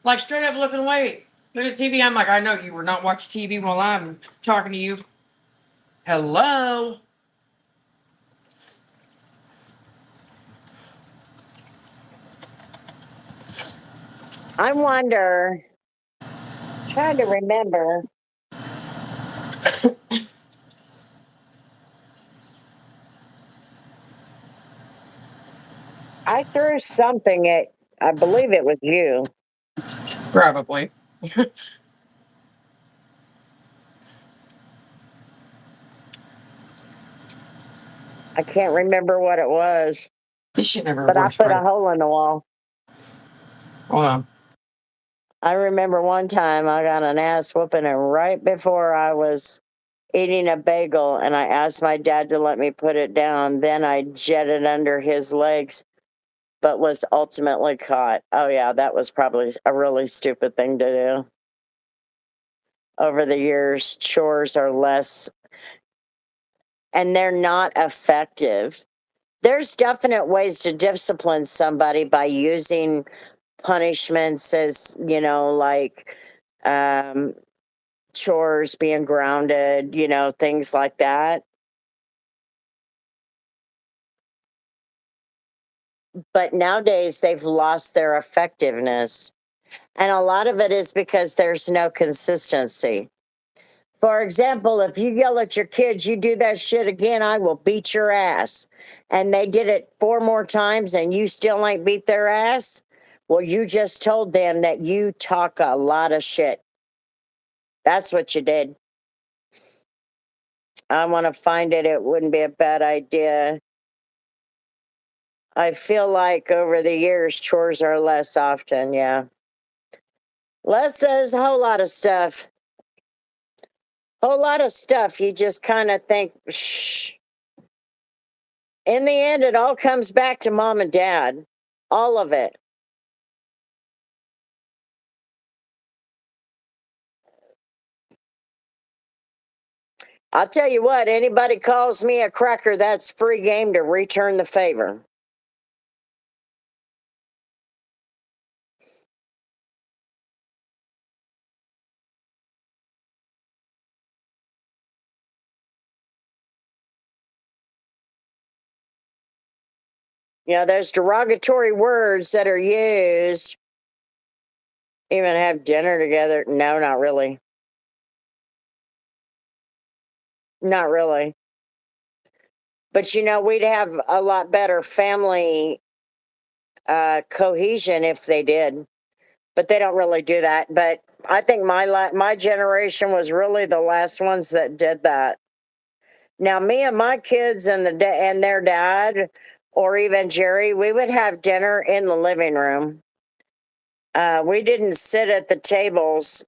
like straight up looking away. Look at the TV. I'm like, I know you were not watching TV while I'm talking to you. Hello. I wonder, trying to remember. I threw something at, I believe it was you. Probably. I can't remember what it was, This shit never but I works put a right. hole in the wall. Hold on. I remember one time I got an ass whooping, and right before I was eating a bagel and I asked my dad to let me put it down, then I jetted under his legs, but was ultimately caught. Oh, yeah, that was probably a really stupid thing to do. over the years. Chores are less, and they're not effective. There's definite ways to discipline somebody by using punishments as, like um, chores, being grounded, things like that. But nowadays, they've lost their effectiveness. And a lot of it is because there's no consistency. For example, if you yell at your kids, you do that shit again, I will beat your ass. And they did it 4 more times and you still ain't beat their ass. Well, you just told them that you talk a lot of shit. That's what you did. I want to find it. It wouldn't be a bad idea. I feel like over the years, chores are less often. Yeah. Less, there's a whole lot of stuff. Whole lot of stuff. You just kind of think, shh. In the end, it all comes back to mom and dad. All of it. I'll tell you what, anybody calls me a cracker, that's free game to return the favor. There's derogatory words that are used. Even have dinner together. No, not really. Not really. But we'd have a lot better family cohesion if they did. But they don't really do that. But I think my generation was really the last ones that did that. Now, me and my kids and and their dad, or even Jerry, we would have dinner in the living room. We didn't sit at the tables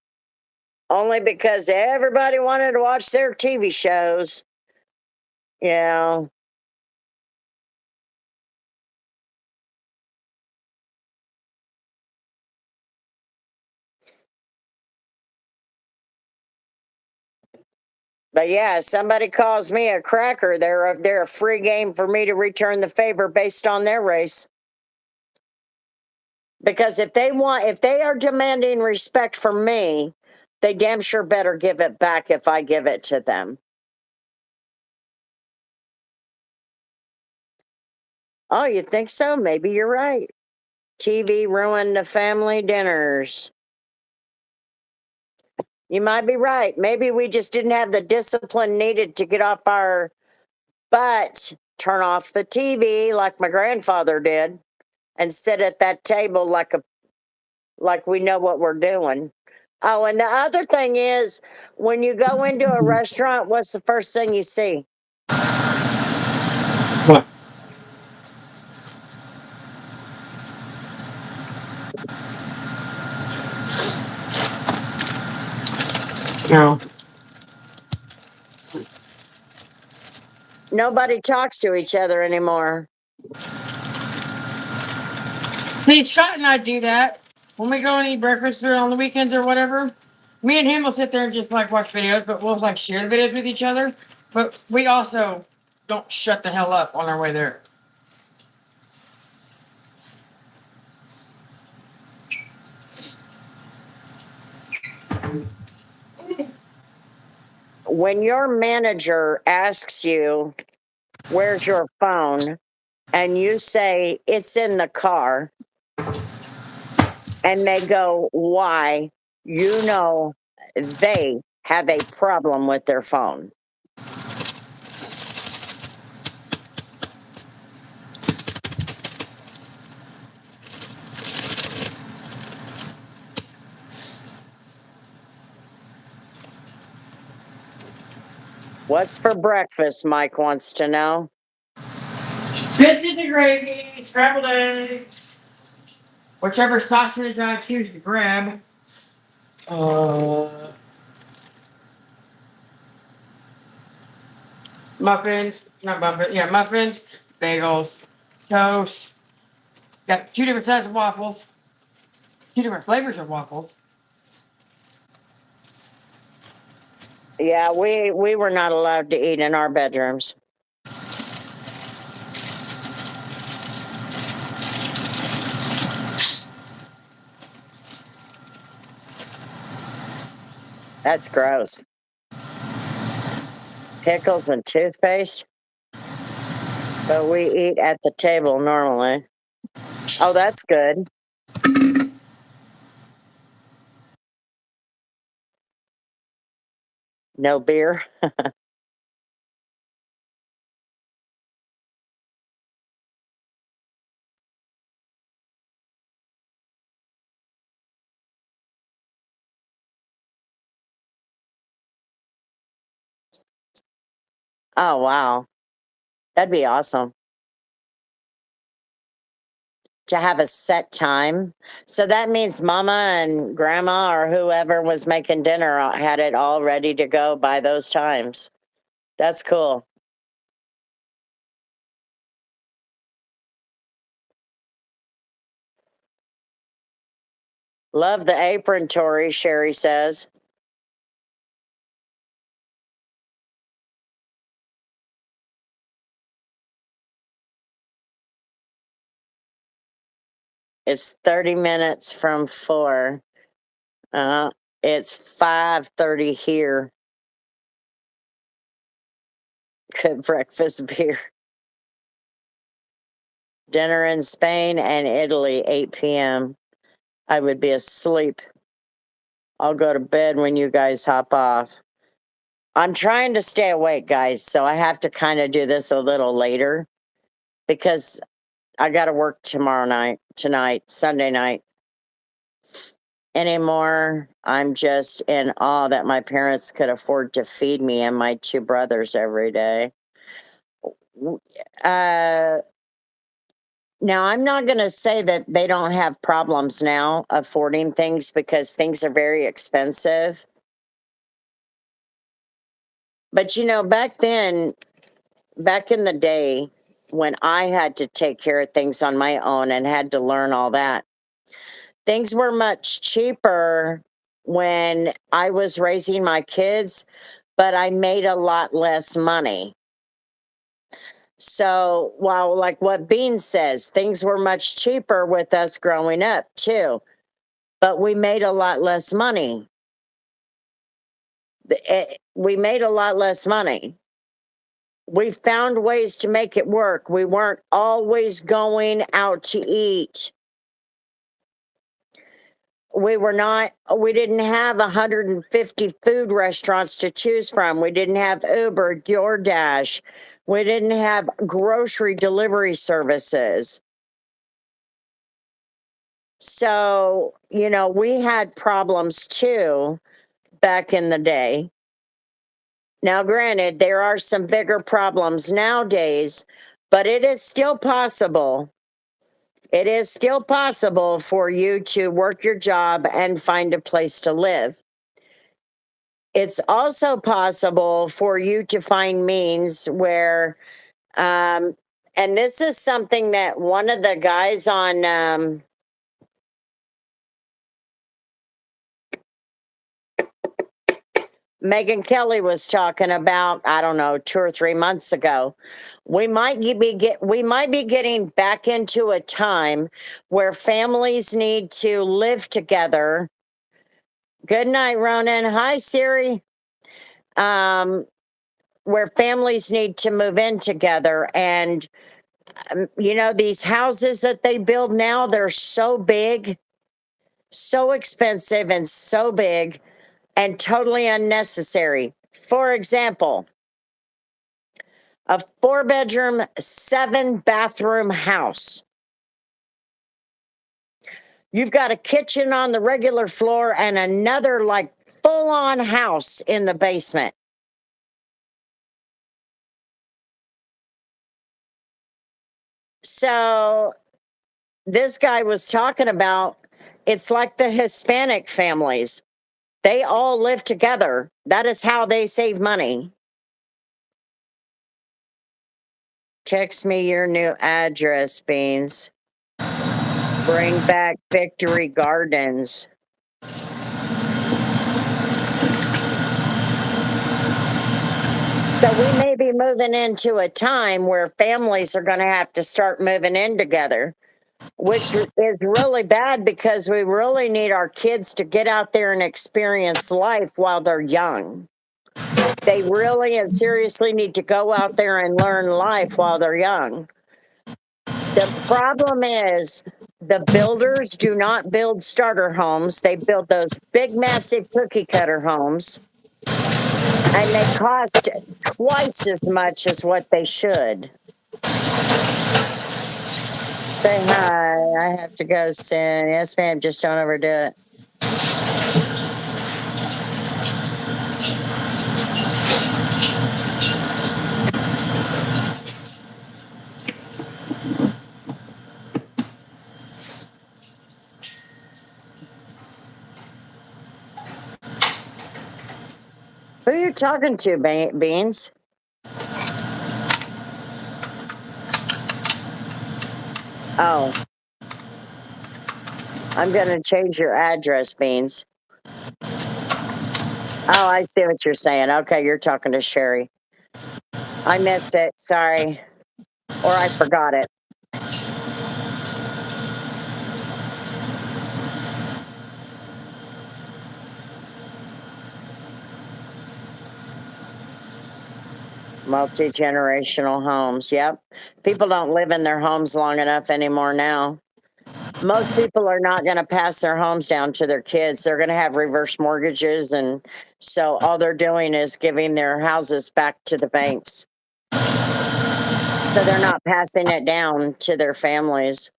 only because everybody wanted to watch their TV shows. You know, but yeah, somebody calls me a cracker. They're a free game for me to return the favor based on their race. Because if they are demanding respect from me, they damn sure better give it back if I give it to them. Oh, you think so? Maybe you're right. TV ruined the family dinners. You might be right. Maybe we just didn't have the discipline needed to get off our butts, turn off the TV like my grandfather did, and sit at that table like we know what we're doing. Oh, and the other thing is, when you go into a restaurant, what's the first thing you see? What? No. Nobody talks to each other anymore. See, Scott and I do that when we go and eat breakfast or on the weekends or whatever. Me and him will sit there and just like watch videos, but we'll like share the videos with each other. But we also don't shut the hell up on our way there. When your manager asks you, "Where's your phone?" and you say, "It's in the car," and they go, "Why?" You know they have a problem with their phone. What's for breakfast? Mike wants to know. Biscuits and gravy, scrambled eggs, whichever sausage I choose to grab. Uh, muffins, not muffins, yeah, muffins, bagels, toast. Got two different sizes of waffles, two different flavors of waffles. Yeah, we were not allowed to eat in our bedrooms. That's gross. Pickles and toothpaste, but we eat at the table normally. Oh, that's good. No beer. Oh, wow. That'd be awesome to have a set time. So that means mama and grandma or whoever was making dinner had it all ready to go by those times. That's cool. Love the apron, Tori, Sherry says. It's 30 minutes from 4. Uh, it's 5:30 here. Good breakfast beer. Dinner in Spain and Italy, 8 p.m. I would be asleep. I'll go to bed when you guys hop off. I'm trying to stay awake, guys, so I have to kind of do this a little later because I got to work tonight, Sunday night. Anymore, I'm just in awe that my parents could afford to feed me and my two brothers every day. Uh, Now, I'm not going to say that they don't have problems now affording things because things are very expensive. But back then, back in the day, when I had to take care of things on my own and had to learn all that, things were much cheaper when I was raising my kids, but I made a lot less money. So, while like what Bean says, things were much cheaper with us growing up too, but we made a lot less money. We made a lot less money. We found ways to make it work. We weren't always going out to eat. We didn't have 150 food restaurants to choose from. We didn't have Uber, DoorDash. We didn't have grocery delivery services. So, we had problems too back in the day. Now, granted, there are some bigger problems nowadays, but it is still possible. It is still possible for you to work your job and find a place to live. It's also possible for you to find means where, and this is something that one of the guys on Megan Kelly was talking about, I don't know, 2 or 3 months ago. We might be getting back into a time where families need to live together. Good night, Ronan. Hi, Siri. Um, where families need to move in together. And, these houses that they build now, they're so big, so expensive, and so big and totally unnecessary. For example, a 4 bedroom, 7 bathroom house. You've got a kitchen on the regular floor and another like full on house in the basement. So this guy was talking about it's like the Hispanic families. They all live together. That is how they save money. Text me your new address, Beans. Bring back Victory Gardens. So we may be moving into a time where families are going to have to start moving in together, which is really bad because we really need our kids to get out there and experience life while they're young. They really and seriously need to go out there and learn life while they're young. The problem is the builders do not build starter homes. They build those big, massive cookie cutter homes, and they cost twice as much as what they should. Say hi. I have to go soon. Yes, ma'am. Just don't overdo it. Who you talking to, Beans? Oh, I'm going to change your address, Beans. Oh, I see what you're saying. Okay, you're talking to Sherry. I missed it. Sorry. Or I forgot it. Multi generational homes. Yep. People don't live in their homes long enough anymore now. Most people are not going to pass their homes down to their kids. They're going to have reverse mortgages. And so all they're doing is giving their houses back to the banks. So they're not passing it down to their families.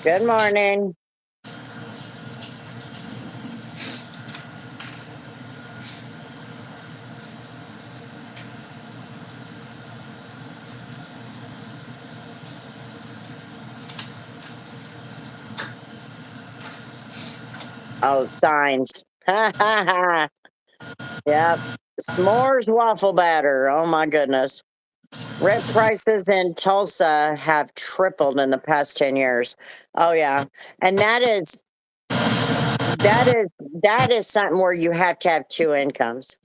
Good morning. Oh, signs. Ha ha ha. Yep. S'mores waffle batter. Oh my goodness. Rent prices in Tulsa have tripled in the past 10 years. Oh yeah. And that is something where you have to have two incomes.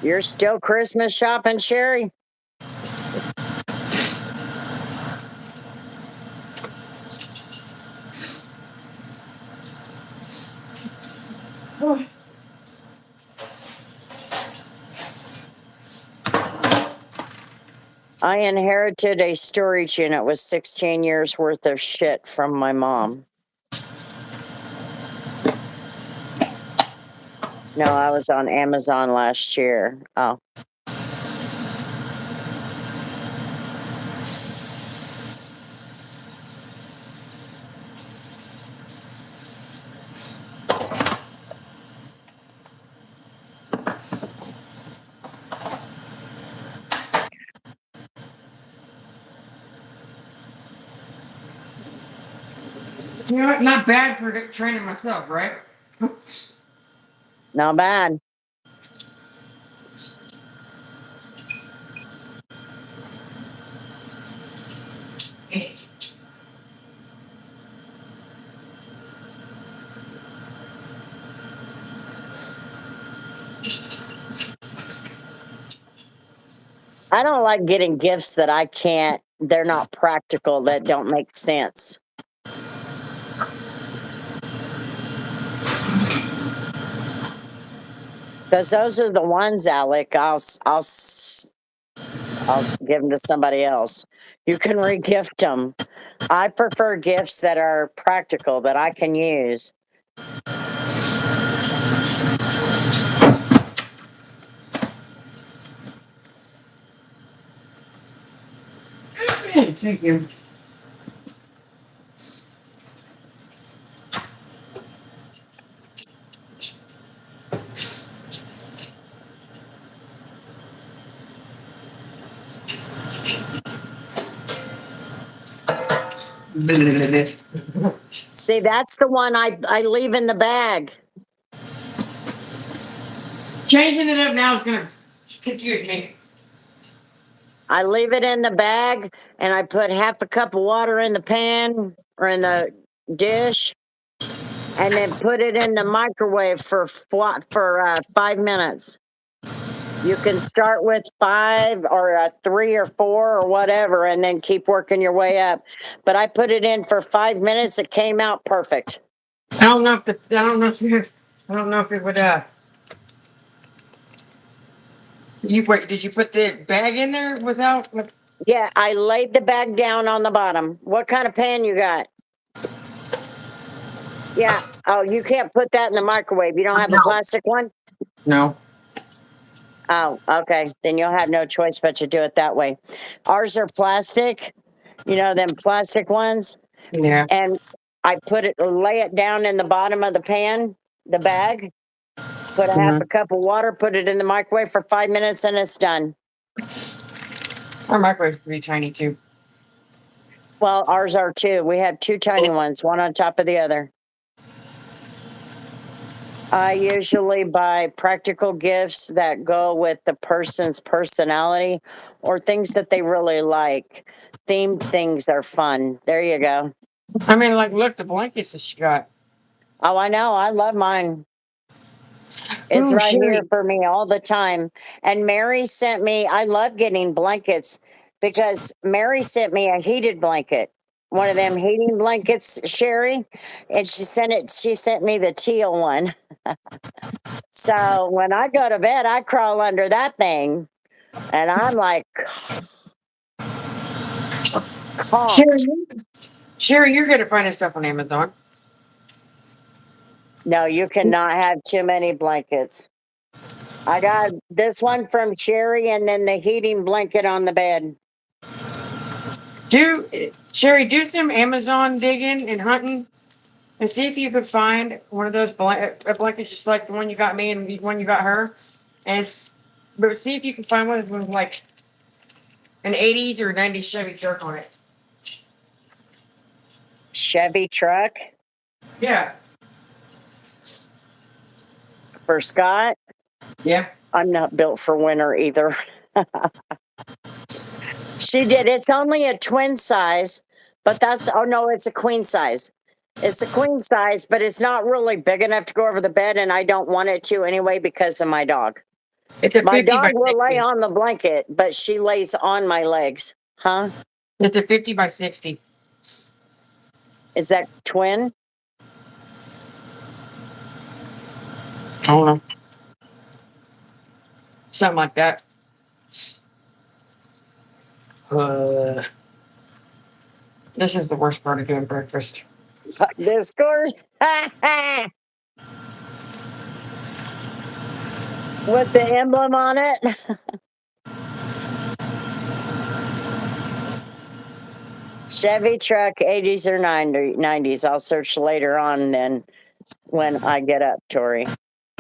You're still Christmas shopping, Sherry? I inherited a storage unit with 16 years worth of shit from my mom. No, I was on Amazon last year. Oh. You know what? Not bad for training myself, right? Not bad. I don't like getting gifts that I can't, they're not practical, that don't make sense. Because those are the ones, Alec, I'll give them to somebody else. You can regift them. I prefer gifts that are practical that I can use. Thank you. See, that's the one I leave in the bag. Changing it up now is gonna confuse me. I leave it in the bag and I put half a cup of water in the pan or in the dish and then put it in the microwave for 5 minutes. You can start with 5 or 3 or 4 or whatever and then keep working your way up. But I put it in for 5 minutes. It came out perfect. I don't know if I don't know if it would. Did you put the bag in there without? Yeah, I laid the bag down on the bottom. What kind of pan you got? Yeah. Oh, you can't put that in the microwave. You don't have a No. plastic one? No. Oh, okay. Then you'll have no choice but to do it that way. Ours are plastic, them plastic ones. Yeah. And I lay it down in the bottom of the pan, the bag, put a half Mm-hmm. a cup of water, put it in the microwave for 5 minutes, and it's done. Our microwave's pretty tiny too. Well, ours are too. We have 2 tiny ones, one on top of the other. I usually buy practical gifts that go with the person's personality or things that they really like. Themed things are fun. There you go. I mean, like, look, the blankets that she got. Oh, I know. I love mine. It's Ooh, right here Sherry. for me all the time. And Mary sent me, I love getting blankets because Mary sent me a heated blanket, one of them heating blankets, Sherry. And she sent me the teal one. So when I go to bed, I crawl under that thing and I'm like Sherry, conked. Sherry, you're good at finding stuff on Amazon. No, you cannot have too many blankets. I got this one from Sherry and then the heating blanket on the bed. Sherry, do some Amazon digging and hunting and see if you could find one of those blankets just like the one you got me and the one you got her. But see if you can find one with like an 80s or 90s Chevy truck on it. Chevy truck Yeah. for Scott. Yeah. I'm not built for winter either. She did. It's only a twin size, but oh no, it's a queen size. It's a queen size, but it's not really big enough to go over the bed, and I don't want it to anyway because of my dog. It's a My 50 dog by will lay 60. on the blanket, but she lays on my legs. Huh? It's a 50 by 60. Is that twin? I don't know. Something like that. This is the worst part of doing breakfast. Discord? With the emblem on it? Chevy truck, 80s or 90s. I'll search later on then when I get up, Tori.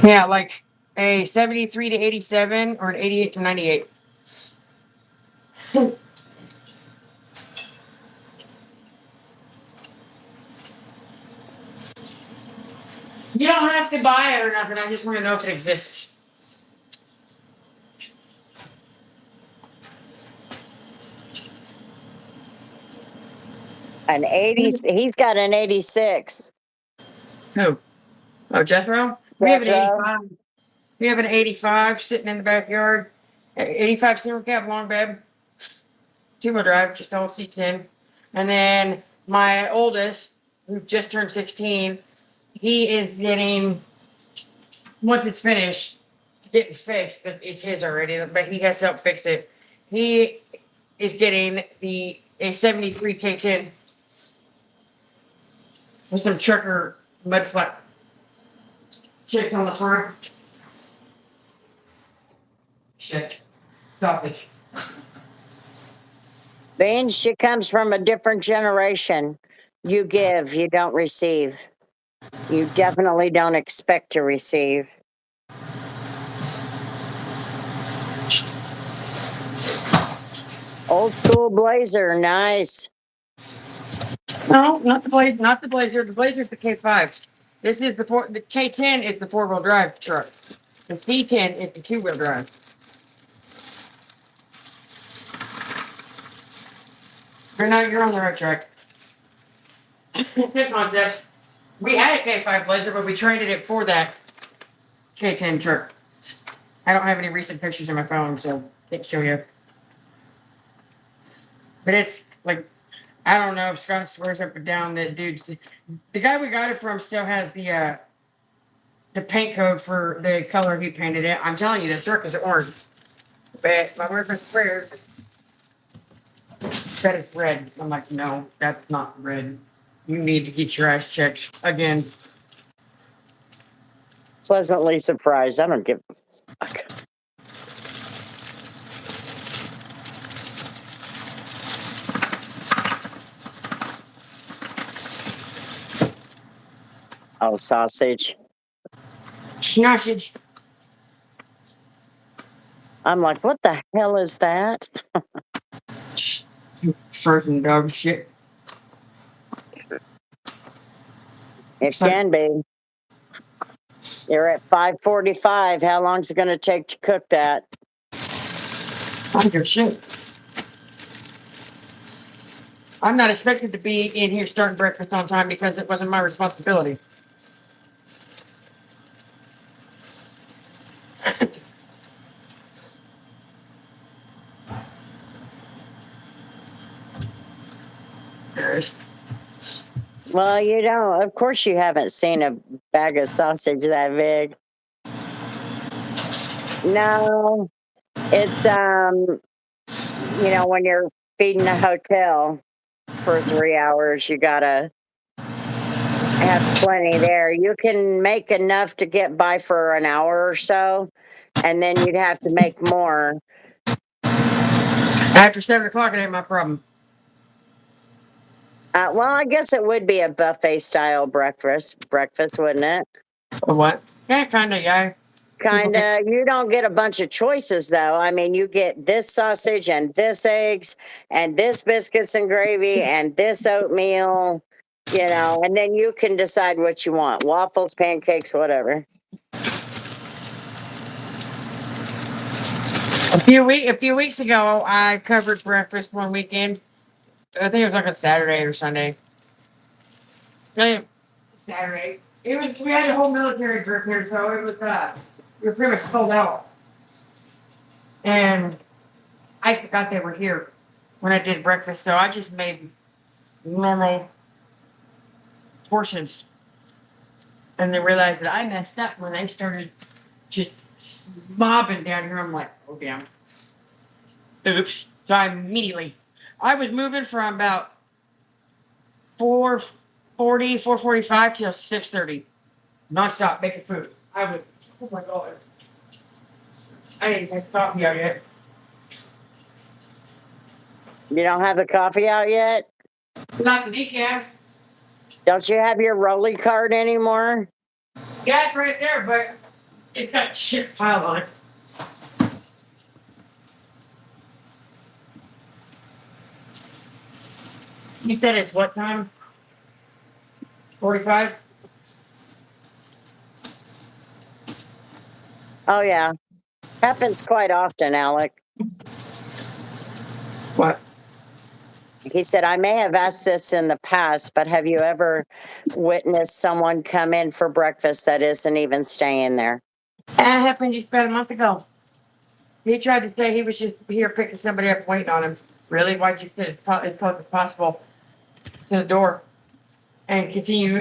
Yeah, like a 73 to 87 or an 88 to 98. You don't have to buy it or nothing. I just want to know if it exists. An 80s, he's got an 86. Who? Oh, Jethro? We have an Retro. 85. We have an 85 sitting in the backyard. 85 single cab long bed. 2-wheel drive, just all seats in. And then my oldest, who just turned 16, he is getting, once it's finished, getting fixed, but it's his already, but he has to help fix it. He is getting a 73 K10 with some trucker mud flat chips on the front. Shit. Sausage. Beans, she comes from a different generation. You give, you don't receive. You definitely don't expect to receive. Old school blazer, nice. No, not the Blazer. Not the Blazer. The Blazer's the K5. This is the K10 is the 4-wheel drive truck. The C10 is the 2-wheel drive. You're on the right track. Same concept. We had a K5 Blazer, but we traded it for that K10 truck. I don't have any recent pictures on my phone, so can't show you. But it's like, I don't know if Scott swears up and down that dude's the guy we got it from still has the paint code for the color he painted it. I'm telling you, the truck is orange. But my boyfriend swears that it's red. I'm like, no, that's not red. You need to get your ass checked again. Pleasantly surprised. I don't give a fuck. Oh, sausage. Sausage. I'm like, what the hell is that? Certain dog shit. It can be. You're at 5:45. How long's it going to take to cook that? I don't give a shit. I'm not expected to be in here starting breakfast on time because it wasn't my responsibility. There's Well, you don't. Of course, you haven't seen a bag of sausage that big. No, it's when you're feeding a hotel for 3 hours, you gotta have plenty there. You can make enough to get by for an hour or so, and then you'd have to make more. after 7 o'clock. It ain't my problem. Well, I guess it would be a buffet style breakfast, wouldn't it? Or what? Yeah, kind of. Yeah. People Kind can. of. You don't get a bunch of choices, though. I mean, you get this sausage and this eggs and this biscuits and gravy and this oatmeal, and then you can decide what you want: waffles, pancakes, whatever. A few weeks ago, I covered breakfast one weekend. I think it was like a Saturday or Sunday. Yeah, Saturday. It was. We had a whole military group here, so it was. We were pretty much sold out, and I forgot they were here when I did breakfast, so I just made normal portions, and they realized that I messed up when they started just mobbing down here. I'm like, oh damn, oops. So I was moving from about 4:40, 4:45 till 6:30, nonstop making food. I was, oh my god, I didn't take coffee out yet. You don't have the coffee out yet? Not the decaf. Don't you have your Rolly card anymore? Yeah, it's right there, but it's got shit piled on it. You said it's what time? 45? Oh, yeah. Happens quite often, Alec. What? He said, I may have asked this in the past, but have you ever witnessed someone come in for breakfast that isn't even staying there? That happened just about a month ago. He tried to say he was just here picking somebody up waiting on him. Really? Why'd you sit as close as possible to the door and continue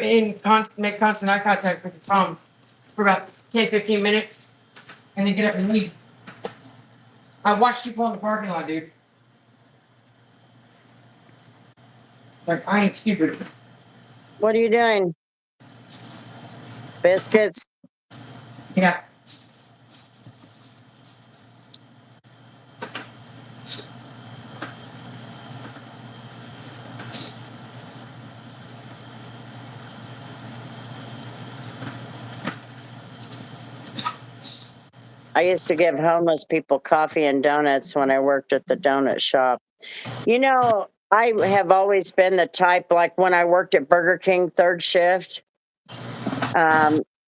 make constant eye contact with his phone for about 10, 15 minutes and then get up and leave? I watched you pull in the parking lot, dude. Like, I ain't stupid. What are you doing? Biscuits? Yeah. I used to give homeless people coffee and donuts when I worked at the donut shop. You know, I have always been the type, like when I worked at Burger King third shift,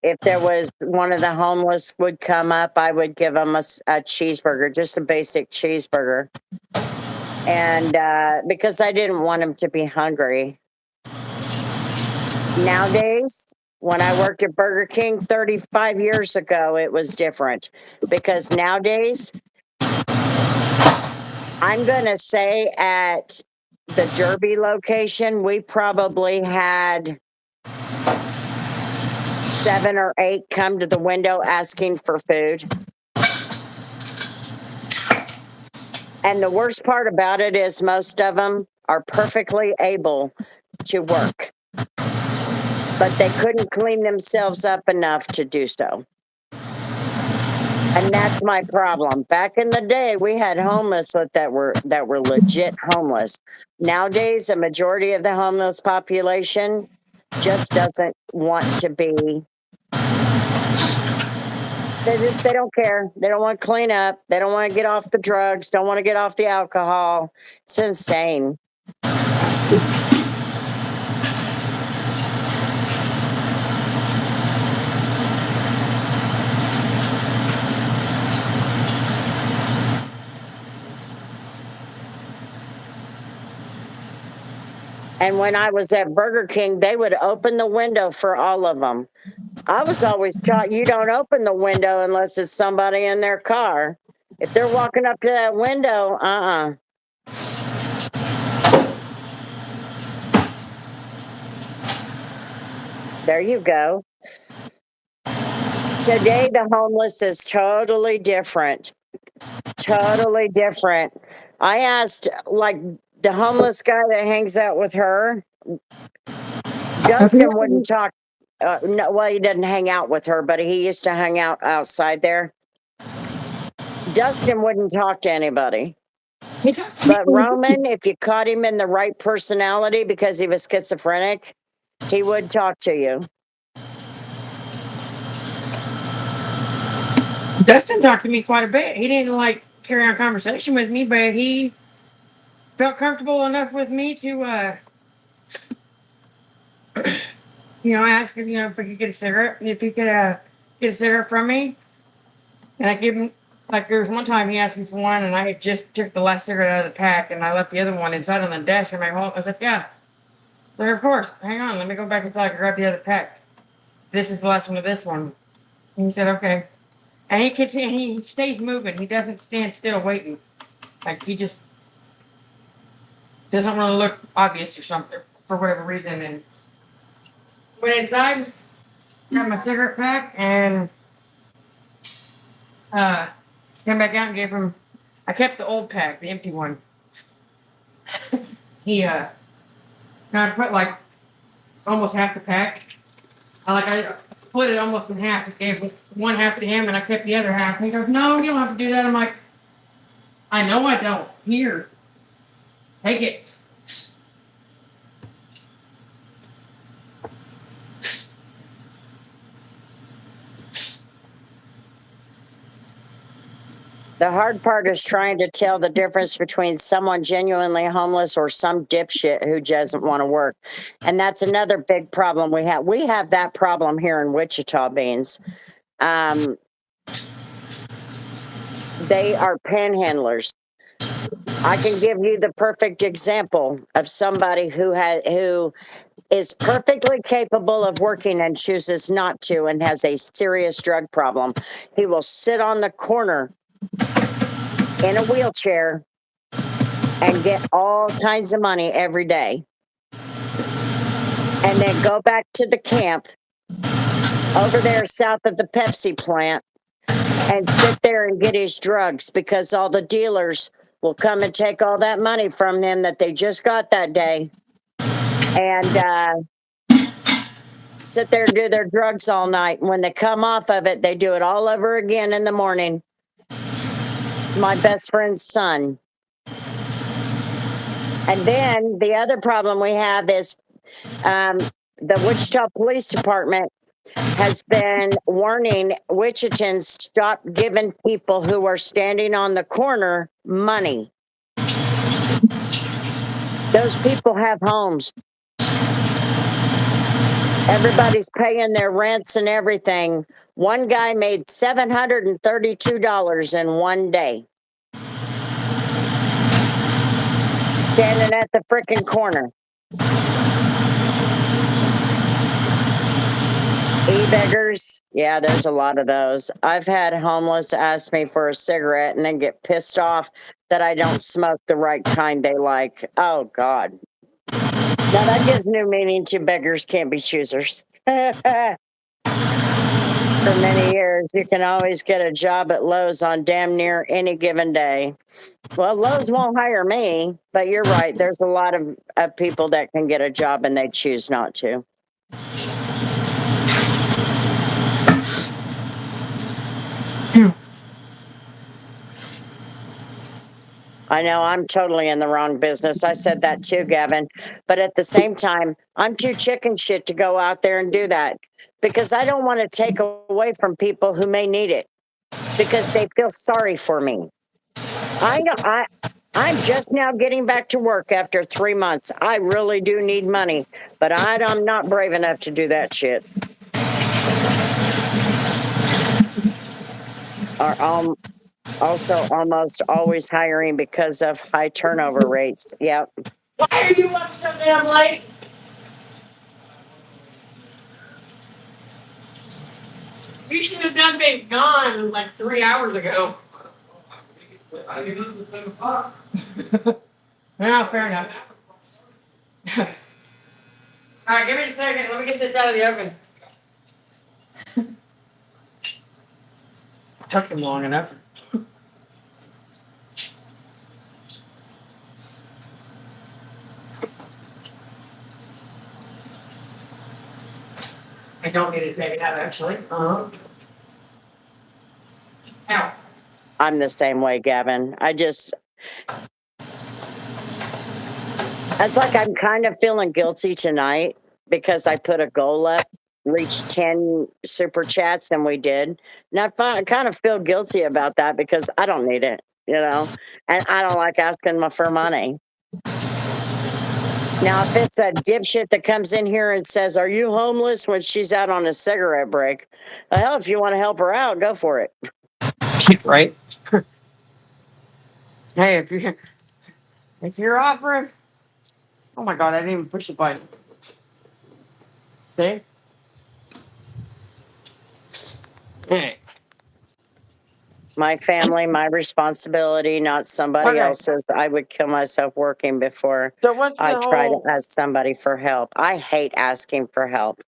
if there was one of the homeless would come up, I would give them a cheeseburger, just a basic cheeseburger. And because I didn't want them to be hungry. Nowadays, when I worked at Burger King 35 years ago, it was different because nowadays, I'm going to say at the Derby location, we probably had 7 or 8 come to the window asking for food. And the worst part about it is most of them are perfectly able to work, but they couldn't clean themselves up enough to do so. And that's my problem. Back in the day, we had homeless that were legit homeless. Nowadays, a majority of the homeless population just doesn't want to be. They don't care. They don't want to clean up. They don't want to get off the drugs. Don't want to get off the alcohol. It's insane. And when I was at Burger King, they would open the window for all of them. I was always taught you don't open the window unless it's somebody in their car. If they're walking up to that window, there you go. Today, the homeless is totally different. Totally different. I asked, like, the homeless guy that hangs out with her, Dustin wouldn't talk. No, well, he doesn't hang out with her, but he used to hang out outside there. Dustin wouldn't talk to anybody. But Roman, if you caught him in the right personality because he was schizophrenic, he would talk to you. Dustin talked to me quite a bit. He didn't like carry on conversation with me, but he felt comfortable enough with me to, ask him, if we could get a cigarette, if he could get a cigarette from me. And I gave him, like, there was one time he asked me for one, and I had just took the last cigarette out of the pack, and I left the other one inside on the desk in my home. I was like, yeah. So, of course, hang on, let me go back inside and grab the other pack. This is the last one of this one. And he said, okay. And he stays moving. He doesn't stand still waiting. Like, he just doesn't want to look obvious or something for whatever reason. And went inside, got my cigarette pack, and came back out and gave him. I kept the old pack, the empty one. He I put like almost half the pack. I split it almost in half. I gave one half to him, and I kept the other half. And he goes, "No, you don't have to do that." I'm like, "I know I don't. Here, take it." The hard part is trying to tell the difference between someone genuinely homeless or some dipshit who doesn't want to work. And that's another big problem we have. We have that problem here in Wichita, Beans. They are panhandlers. I can give you the perfect example of somebody who is perfectly capable of working and chooses not to and has a serious drug problem. He will sit on the corner in a wheelchair and get all kinds of money every day. And then go back to the camp over there south of the Pepsi plant and sit there and get his drugs because all the dealers will come and take all that money from them that they just got that day and sit there and do their drugs all night. When they come off of it, they do it all over again in the morning. It's my best friend's son. And then the other problem we have is the Wichita Police Department has been warning Wichitans stop giving people who are standing on the corner money. Those people have homes. Everybody's paying their rents and everything. One guy made $732 in one day, standing at the frickin' corner. E-beggars, yeah, there's a lot of those. I've had homeless ask me for a cigarette and then get pissed off that I don't smoke the right kind they like. Oh, God. Now that gives new meaning to beggars can't be choosers. For many years, you can always get a job at Lowe's on damn near any given day. Well, Lowe's won't hire me, but you're right. There's a lot of people that can get a job and they choose not to. I know I'm totally in the wrong business. I said that too, Gavin. But at the same time, I'm too chicken shit to go out there and do that because I don't want to take away from people who may need it because they feel sorry for me. I know I'm just now getting back to work after 3 months. I really do need money, but I'm not brave enough to do that shit. Are also almost always hiring because of high turnover rates. Yep. Why are you up so damn late? You should have done been gone like 3 hours ago. I didn't know it was 7 o'clock. Yeah, fair enough. All right, give me a second. Let me get this out of the oven. Took him long enough. I don't need to take it out actually. Ow. I'm the same way, Gavin. It's like I'm kind of feeling guilty tonight because I put a goal up, reached 10 super chats, and we did. And I kind of feel guilty about that because I don't need it, and I don't like asking for money. Now, if it's a dipshit that comes in here and says, "Are you homeless?" when she's out on a cigarette break, the hell, if you want to help her out, go for it. Right? Hey, if you're offering, oh my god, I didn't even push the button. See? Hey. My family, my responsibility, not somebody Okay. else's. I would kill myself working before So what's I the try to whole? ask somebody for help. I hate asking for help.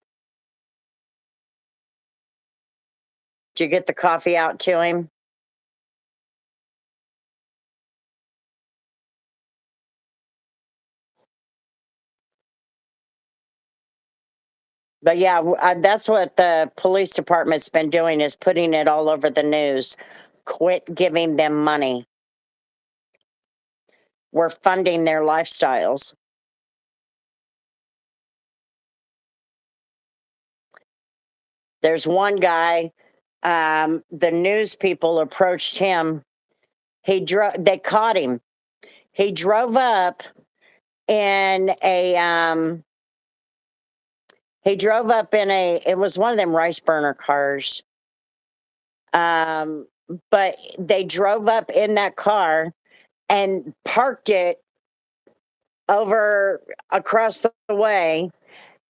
Did you get the coffee out to him? But yeah, that's what the police department's been doing is putting it all over the news. Quit giving them money. We're funding their lifestyles. There's one guy, the news people approached him. They caught him. He drove up in it was one of them rice burner cars. But they drove up in that car and parked it over across the way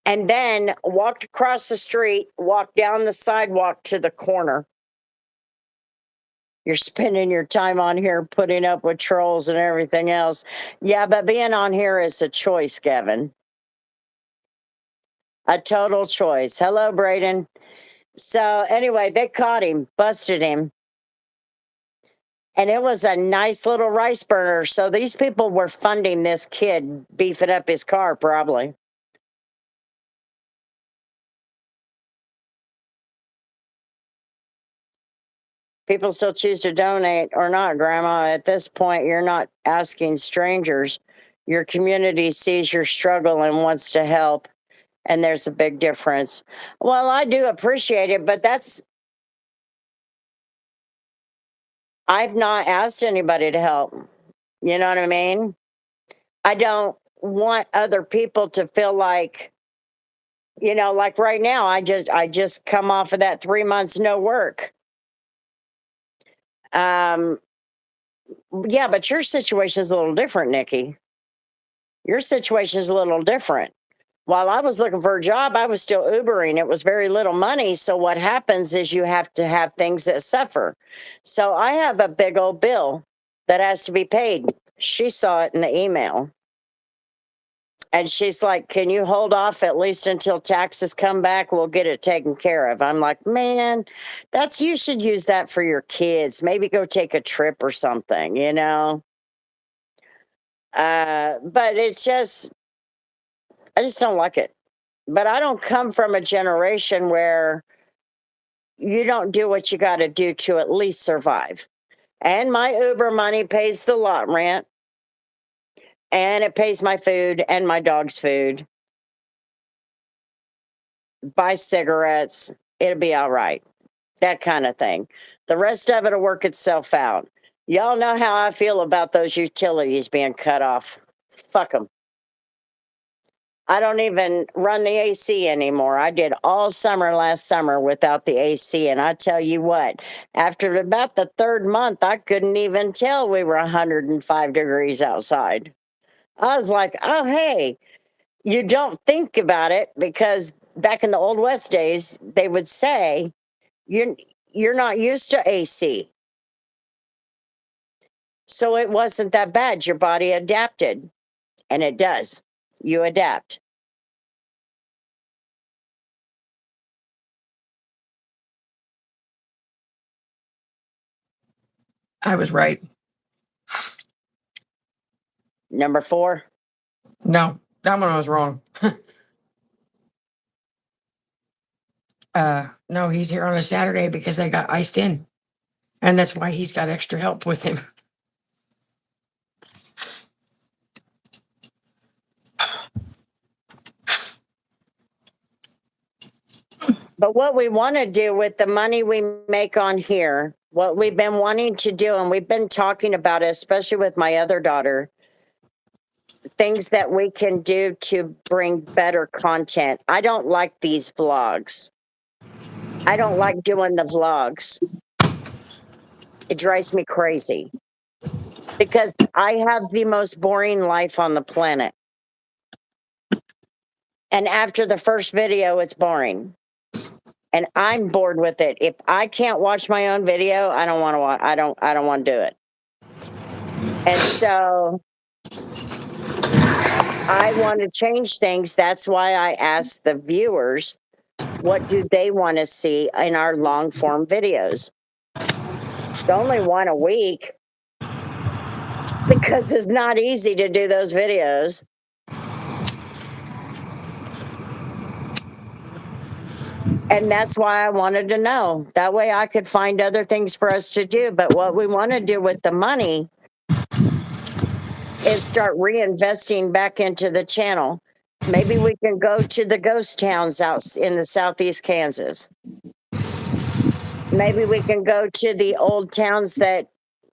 and then walked across the street, walked down the sidewalk to the corner. You're spending your time on here putting up with trolls and everything else. Yeah, but being on here is a choice, Kevin. A total choice. Hello, Braden. So, anyway, they caught him, busted him, and it was a nice little rice burner. So, these people were funding this kid beefing up his car, probably. People still choose to donate or not, Grandma. At this point, you're not asking strangers. Your community sees your struggle and wants to help. And there's a big difference. Well, I do appreciate it, but I've not asked anybody to help. You know what I mean? I don't want other people to feel like, like right now, I just come off of that 3 months no work. Um, yeah, but your situation is a little different, Nikki. Your situation is a little different. While I was looking for a job, I was still Ubering. It was very little money. So what happens is you have to have things that suffer. So I have a big old bill that has to be paid. She saw it in the email. And she's like, "Can you hold off at least until taxes come back? We'll get it taken care of." I'm like, "Man, you should use that for your kids. Maybe go take a trip or something, you know?" But I just don't like it. But I don't come from a generation where you don't do what you got to do to at least survive. And my Uber money pays the lot rent and it pays my food and my dog's food, buy cigarettes. It'll be all right. That kind of thing. The rest of it will work itself out. Y'all know how I feel about those utilities being cut off. Fuck them. I don't even run the AC anymore. I did all summer last summer without the AC. And I tell you what, after about the third month, I couldn't even tell we were 105 degrees outside. I was like, oh, hey, you don't think about it because back in the Old West days, they would say, you're, you're not used to AC. So it wasn't that bad. Your body adapted, and it does. You adapt. I was right. Number four. No, that one I was wrong. No, he's here on a Saturday because I got iced in. And that's why he's got extra help with him. But what we want to do with the money we make on here, what we've been wanting to do, and we've been talking about it, especially with my other daughter, things that we can do to bring better content. I don't like these vlogs. I don't like doing the vlogs. It drives me crazy because I have the most boring life on the planet. And after the first video, it's boring. And I'm bored with it. If I can't watch my own video, I don't want to watch. I don't want to do it. And so I want to change things. That's why I asked the viewers, what do they want to see in our long form videos? It's only one a week because it's not easy to do those videos. And that's why I wanted to know. That way I could find other things for us to do. But what we want to do with the money is start reinvesting back into the channel. Maybe we can go to the ghost towns out in the southeast Kansas. Maybe we can go to the old towns that,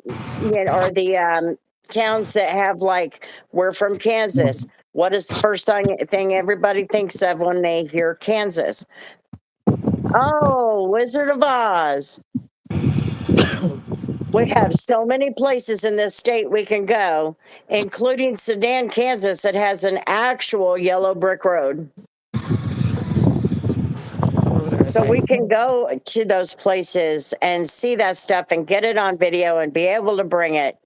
or the towns that have like, we're from Kansas. What is the first thing everybody thinks of when they hear Kansas? Oh, Wizard of Oz. We have so many places in this state we can go, including Sedan, Kansas, that has an actual yellow brick road. So we can go to those places and see that stuff and get it on video and be able to bring it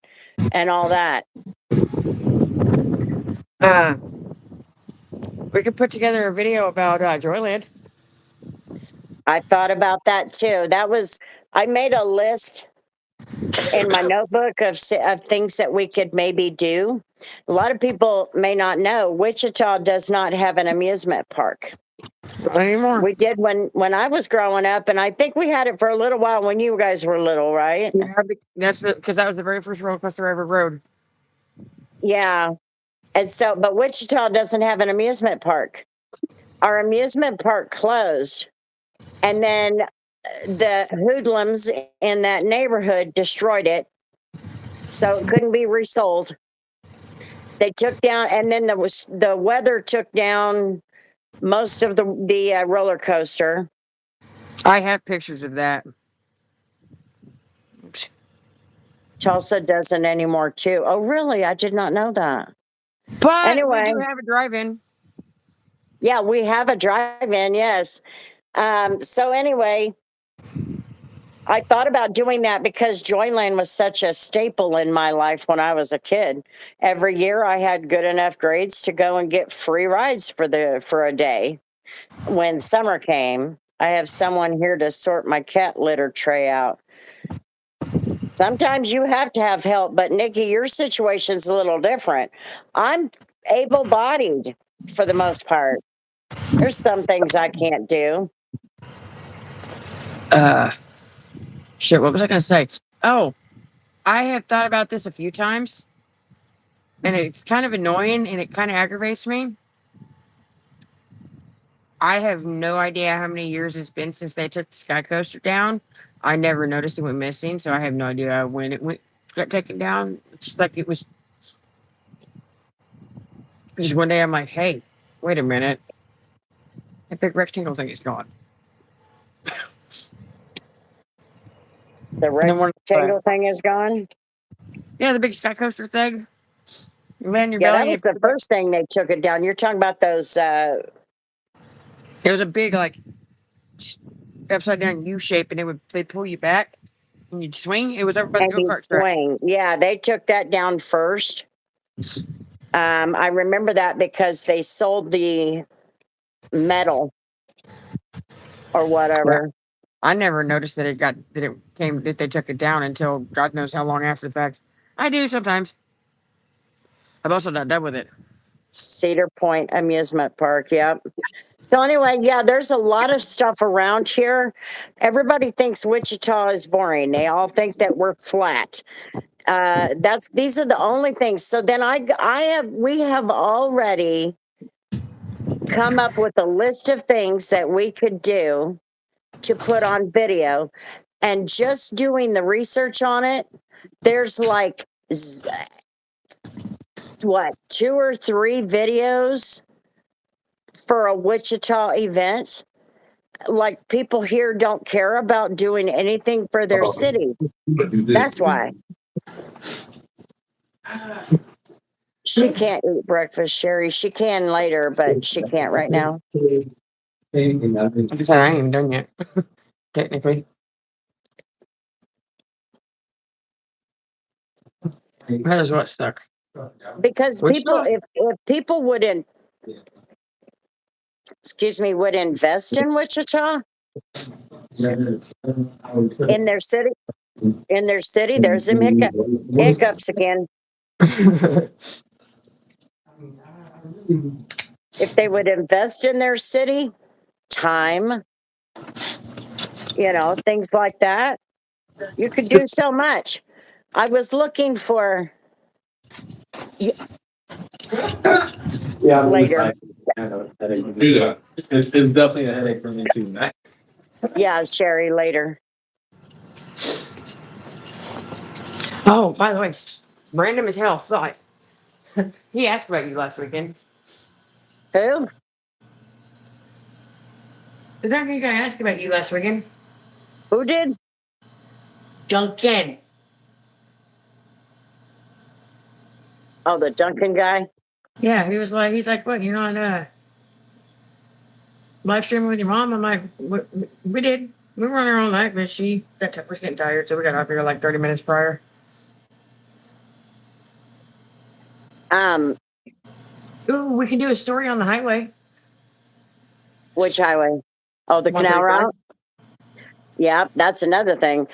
and all that. We could put together a video about Joyland. I thought about that too. I made a list in my notebook of things that we could maybe do. A lot of people may not know Wichita does not have an amusement park. Not anymore. We did when I was growing up, and I think we had it for a little while when you guys were little, right? Yeah, that's because that was the very first roller coaster I ever rode. Yeah. And so, but Wichita doesn't have an amusement park. our amusement park closed, and then the hoodlums in that neighborhood destroyed it, so it couldn't be resold. They took down, and then the weather took down most of the roller coaster. I have pictures of that. Oops. Tulsa doesn't anymore too. Oh, really? I did not know that. But we Anyway, do have a drive-in. yeah, we have a drive-in. Yes. So anyway, I thought about doing that because Joyland was such a staple in my life when I was a kid. Every year I had good enough grades to go and get free rides for a day. When summer came, I have someone here to sort my cat litter tray out. Sometimes you have to have help, but Nikki, your situation's a little different. I'm able-bodied for the most part. There's some things I can't do. Uh, Shit. What was I gonna say? Oh, I have thought about this a few times, and it's kind of annoying, and it kind of aggravates me. I have no idea how many years it's been since they took the sky coaster down. I never noticed it went missing, so I have no idea when it went got taken down. It's just like it was. Just one day, I'm like, "Hey, wait a minute! That big rectangle thing is gone." The And then rectangle thing is gone. yeah, the big sky coaster thing. You lay on your Yeah, belly that and was you the pick it up. first thing they took it down. You're talking about those It was a big like upside down U shape, and they pull you back and you'd swing. It was over by the and go you kart track. swing. Yeah, they took that down first. I remember that because they sold the metal or Yeah, whatever. I never noticed that they took it down until God knows how long after the fact. I do sometimes. I'm also not done with it. Cedar Point Amusement Park. Yep. So anyway, yeah, there's a lot of stuff around here. Everybody thinks Wichita is boring. They all think that we're flat. That's these are the only things. So then we have already come up with a list of things that we could do to put on video, and just doing the research on it, there's like what, two or three videos for a Wichita event. Like people here don't care about doing anything for their city. That's why she can't eat breakfast, Sherry. She can later, but she can't right now. Like I said, I ain't even done yet, technically. How does what stuck? Because Which people, stuff? if people wouldn't, excuse me, would invest in Wichita in their city, there's them hiccups again. If they would invest in their city, time, things like that, you could do so much. I was looking for Yeah, I'm later. deciding. I know it's a headache. Do that. It's definitely a headache for me too. Yeah, Sherry, later. Oh, by the way, random as hell thought. He asked about you last weekend. Who? The Duncan guy asked about you last weekend. Who did? Duncan. Oh, the Duncan guy. Yeah, he's like, what, you're not live streaming with your mom? I'm like, we did. We were on her all night, but was getting tired, so we got off here like 30 minutes prior. Um, Ooh, we can do a story on the highway. which highway? Oh, the canal 135. route. Yeah, that's another thing.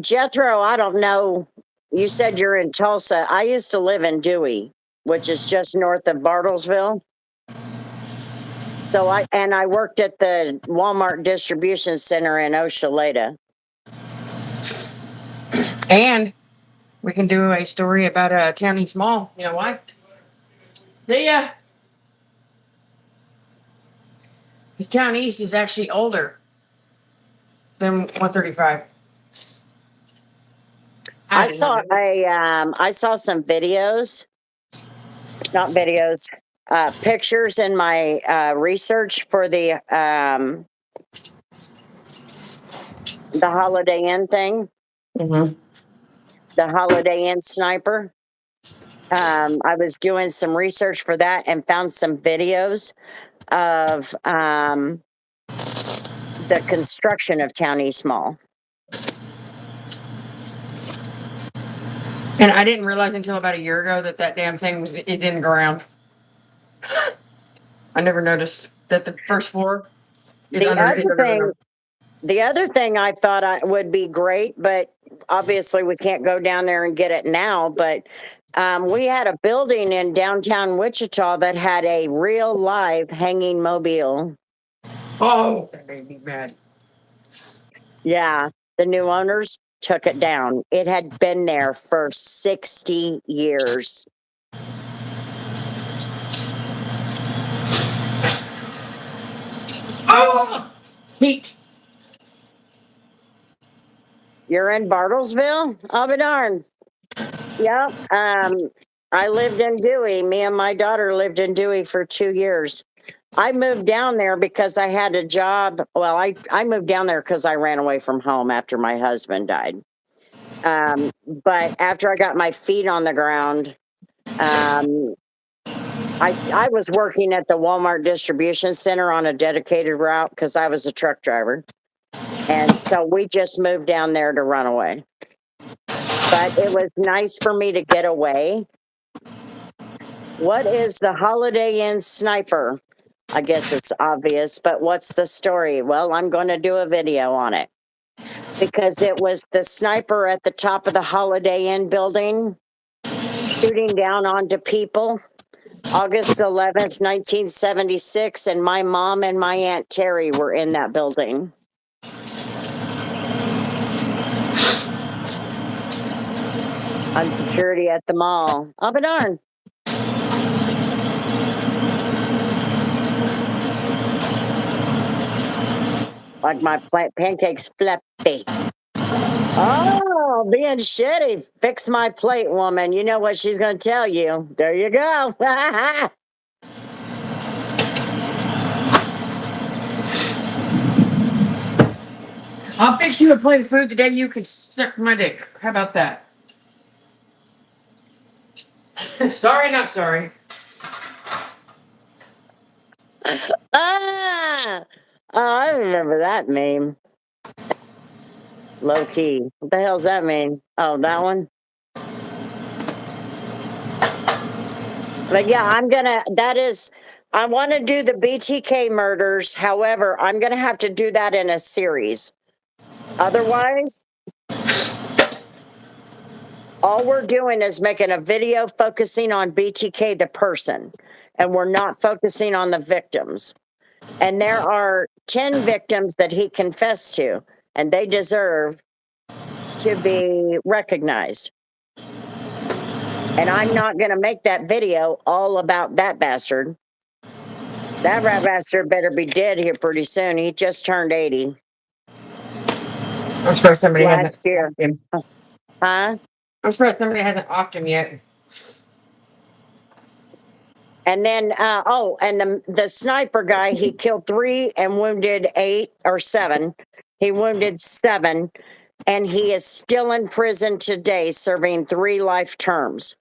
Jethro, I don't know. You said you're in Tulsa. I used to live in Dewey, which is just north of Bartlesville. So I worked at the Walmart distribution center in Oshaleta. And we can do a story about a county small. You know why? See ya. His town east is actually older than 135. I did not saw know that. I saw some videos, not videos, pictures in my research for the Holiday Inn thing, Mhm. the Holiday Inn sniper. I was doing some research for that and found some videos of the construction of Town East Mall. And I didn't realize until about a year ago that that damn thing was in the ground. I never noticed that the first floor is The under is other thing, underground. the other thing I thought I would be great, but obviously we can't go down there and get it now. But we had a building in downtown Wichita that had a real live hanging mobile. Oh, that made me mad. Yeah, the new owners took it down. It had been there for 60 years. Oh, heat. You're in Bartlesville? I'll be darned. Yeah. I lived in Dewey. Me and my daughter lived in Dewey for 2 years. I moved down there because I had a job. Well, I moved down there because I ran away from home after my husband died. But after I got my feet on the ground, um, I was working at the Walmart distribution center on a dedicated route because I was a truck driver. And so we just moved down there to run away. But it was nice for me to get away. What is the Holiday Inn sniper? I guess it's obvious, but what's the story? Well, I'm going to do a video on it because it was the sniper at the top of the Holiday Inn building shooting down onto people. August 11th, 1976, and my mom and my Aunt Terry were in that building. I'm security at the mall. I'll be darned. Like my pancakes fluffy. Oh, being shitty. Fix my plate, woman. You know what she's going to tell you. There you go. I'll fix you a plate of food today. You can suck my dick. How about that? Sorry, not sorry. Ah! Oh, I remember that meme. Low key. What the hell's that mean? Oh, that one? But yeah, I want to do the BTK murders. However, I'm going to have to do that in a series. Otherwise, all we're doing is making a video focusing on BTK, the person, and we're not focusing on the victims. And there are 10 victims that he confessed to, and they deserve to be recognized. And I'm not going to make that video all about that bastard. That rat bastard better be dead here pretty soon. He just turned 80 I'm surprised somebody hasn't last year. offed him. Huh? I'm surprised somebody hasn't offed him yet. And then, and the sniper guy, he killed 3 and wounded 8 or 7. He wounded 7, and he is still in prison today, serving 3 life terms.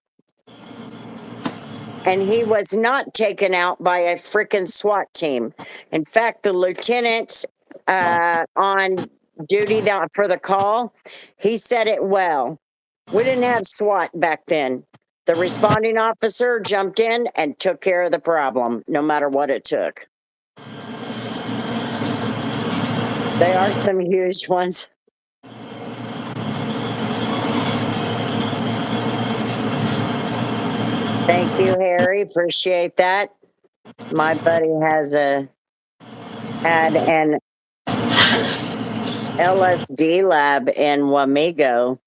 And he was not taken out by a freaking SWAT team. In fact, the lieutenant on duty for the call, he said it well. We didn't have SWAT back then. The responding officer jumped in and took care of the problem, no matter what it took. They are some huge ones. Thank you, Harry. Appreciate that. My buddy had an LSD lab in Wamego.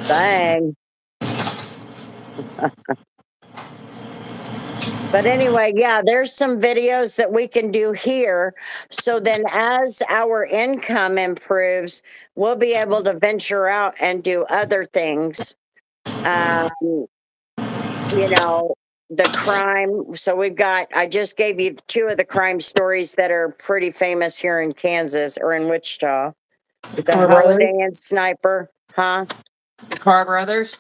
Bang. But anyway, yeah, there's some videos that we can do here. So then as our income improves, we'll be able to venture out and do other things. Um, you know, the crime. So we've got, I just gave you two of the crime stories that are pretty famous here in Kansas or in Wichita. The The Carr brothers. Holiday Inn Sniper, huh? The Carr brothers.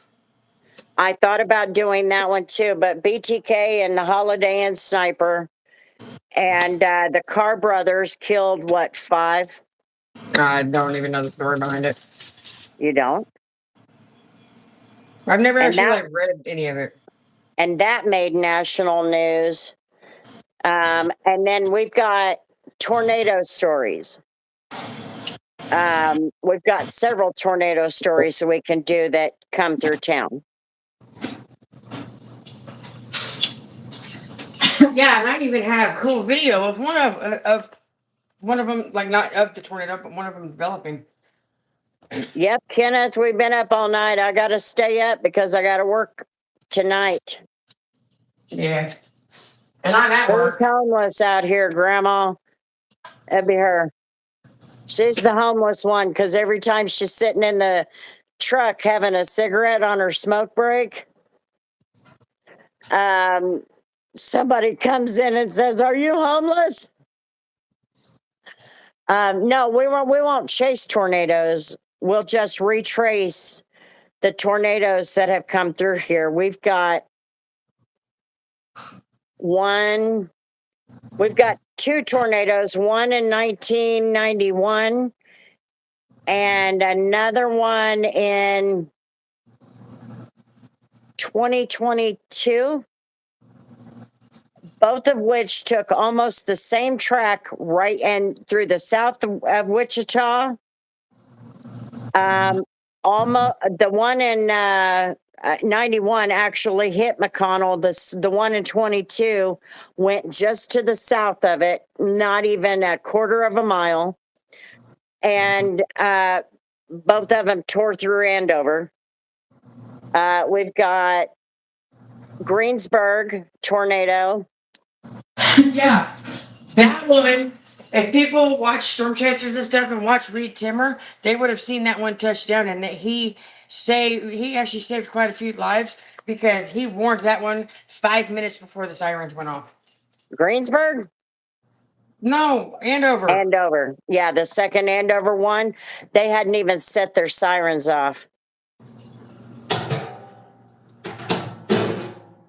I thought about doing that one too, but BTK and the Holiday Inn Sniper and the Carr brothers killed what, 5? I don't even know the story behind it. You don't? I've never And actually that like read any of it. and that made national news. And then we've got tornado stories. We've got several tornado stories that we can do that come through town. Yeah, and I even have a cool video of one of them, like not of the tornado, but one of them developing. Yep, Kenneth, we've been up all night. I got to stay up because I got to work tonight. Yeah, and I'm at Who's work. homeless out here, Grandma? That'd be her. She's the homeless one because every time she's sitting in the truck having a cigarette on her smoke break, somebody comes in and says, "Are you homeless?" No, we won't chase tornadoes. We'll just retrace the tornadoes that have come through here. We've got two tornadoes, one in 1991 and another one in 2022, both of which took almost the same track right and through the south of Wichita. Almost the one in 91 actually hit McConnell. The one in 22 went just to the south of it, not even a quarter of a mile, and both of them tore through Andover. We've got Greensburg tornado. Yeah, that one. If people watch Storm Chasers and stuff and watch Reed Timmer, they would have seen that one touchdown, and that he actually saved quite a few lives because he warned that one 5 minutes before the sirens went off. Greensburg? No, Andover. Andover. Yeah, the second Andover one, they hadn't even set their sirens off.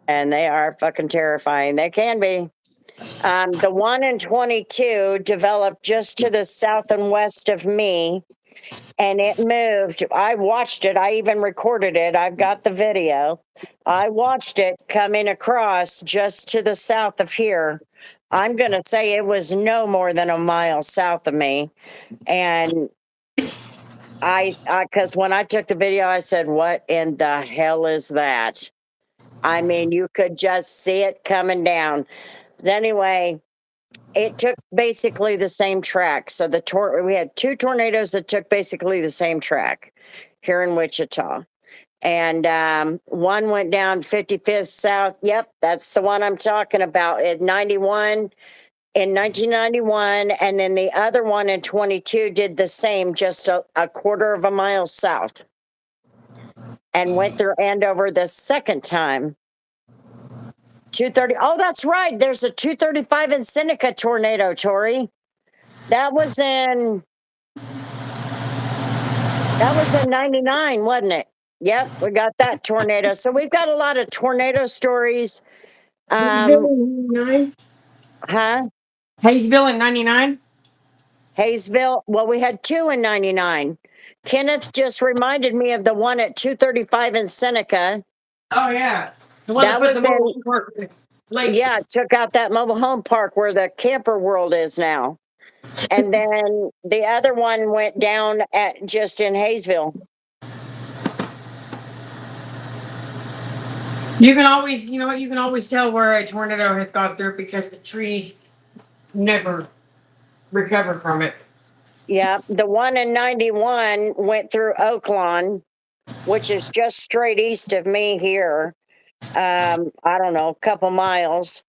And they are fucking terrifying. They can be. The one in 22 developed just to the south and west of me, and it moved. I watched it. I even recorded it. I've got the video. I watched it coming across just to the south of here. I'm going to say it was no more than a mile south of me. And because when I took the video, I said, "What in the hell is that?" I mean, you could just see it coming down. Anyway, it took basically the same track. So we had two tornadoes that took basically the same track here in Wichita. And one went down 55th South. Yep, that's the one I'm talking about. At 91 in 1991, and then the other one in 22 did the same, just a quarter of a mile south, and went through Andover the second time. 230. Oh, that's right. There's a 235 in Seneca tornado, Tori. That was in 99, wasn't it? Yep, we got that tornado. So we've got a lot of tornado stories. Hayesville in 99? Huh? Hayesville in 99? Hayesville. Well, we had two in 99. Kenneth just reminded me of the one at 235 in Seneca. Oh, yeah. The one That that put was the mobile home park like, yeah, took out that mobile home park where the camper world is now. And then the other one went down at just in Hayesville. you can always, you know what, you can always tell where a tornado has gone through because the trees never recover from it. Yeah, the one in 91 went through Oaklawn, which is just straight east of me here. I don't know, a couple miles.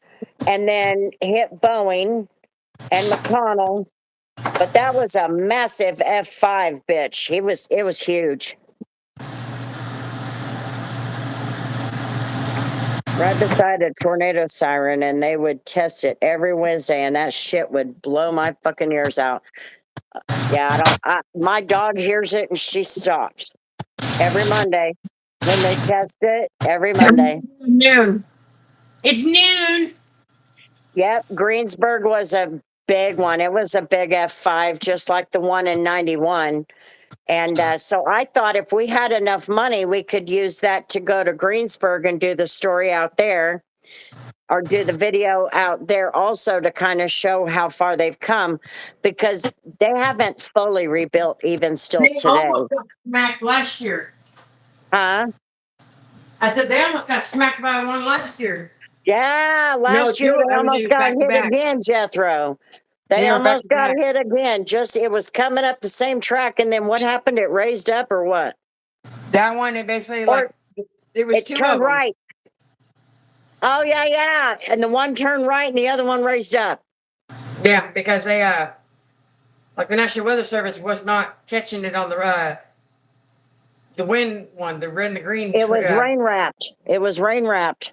and then hit Boeing and McConnell. But that was a massive F5, bitch. It was huge. Right beside a tornado siren, and they would test it every Wednesday, and that shit would blow my fucking ears out. Yeah, my dog hears it and she stops every Monday when they test it every Monday. Noon. It's noon. Yep, Greensburg was a big one. It was a big F5, just like the one in 91. And so I thought if we had enough money, we could use that to go to Greensburg and do the story out there, or do the video out there also, to kind of show how far they've come, because they haven't fully rebuilt even still They today. almost got smacked last year. Huh? I said they almost got smacked by one last year. Yeah, last year they almost got hit again, Jethro. They almost got hit again. Just it was coming up the same track, and then what happened? It raised up, or what? That one, it basically like it was two turned of them. right. Oh yeah, and the one turned right, and the other one raised up. Yeah, because they like the National Weather Service was not catching it on the wind one, the red and the green. It was rain wrapped. It was rain wrapped.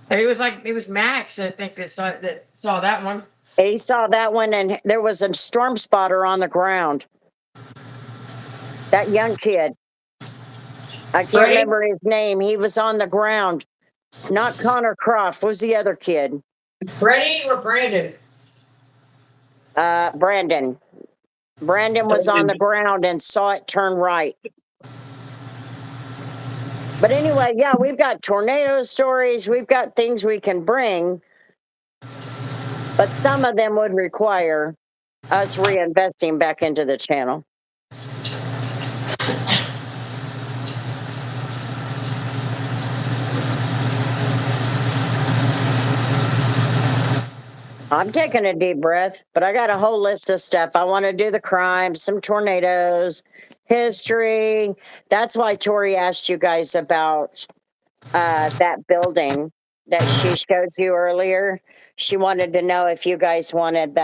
It was Max, I think, that saw that one. He saw that one, and there was a storm spotter on the ground. That young kid. I can't remember his name. He was on the ground. Not Connor Croft. Who's the other kid? Freddie or Brandon? Brandon. Brandon was on the ground and saw it turn right. But anyway, yeah, we've got tornado stories. We've got things we can bring. But some of them would require us reinvesting back into the channel. I'm taking a deep breath, but I got a whole list of stuff. I want to do the crimes, some tornadoes, history. That's why Tori asked you guys about that building that she showed you earlier. She wanted to know if you guys wanted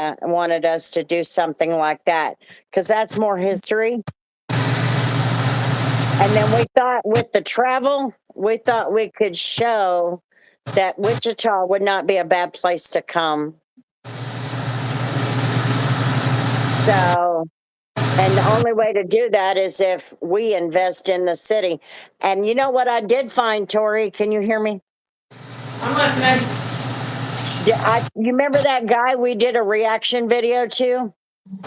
us to do something like that, because that's more history. And then we thought with the travel, we thought we could show that Wichita would not be a bad place to come. So, and the only way to do that is if we invest in the city. And you know what I did find, Tori? Can you hear me? I'm listening. Yeah, you remember that guy we did a reaction video to?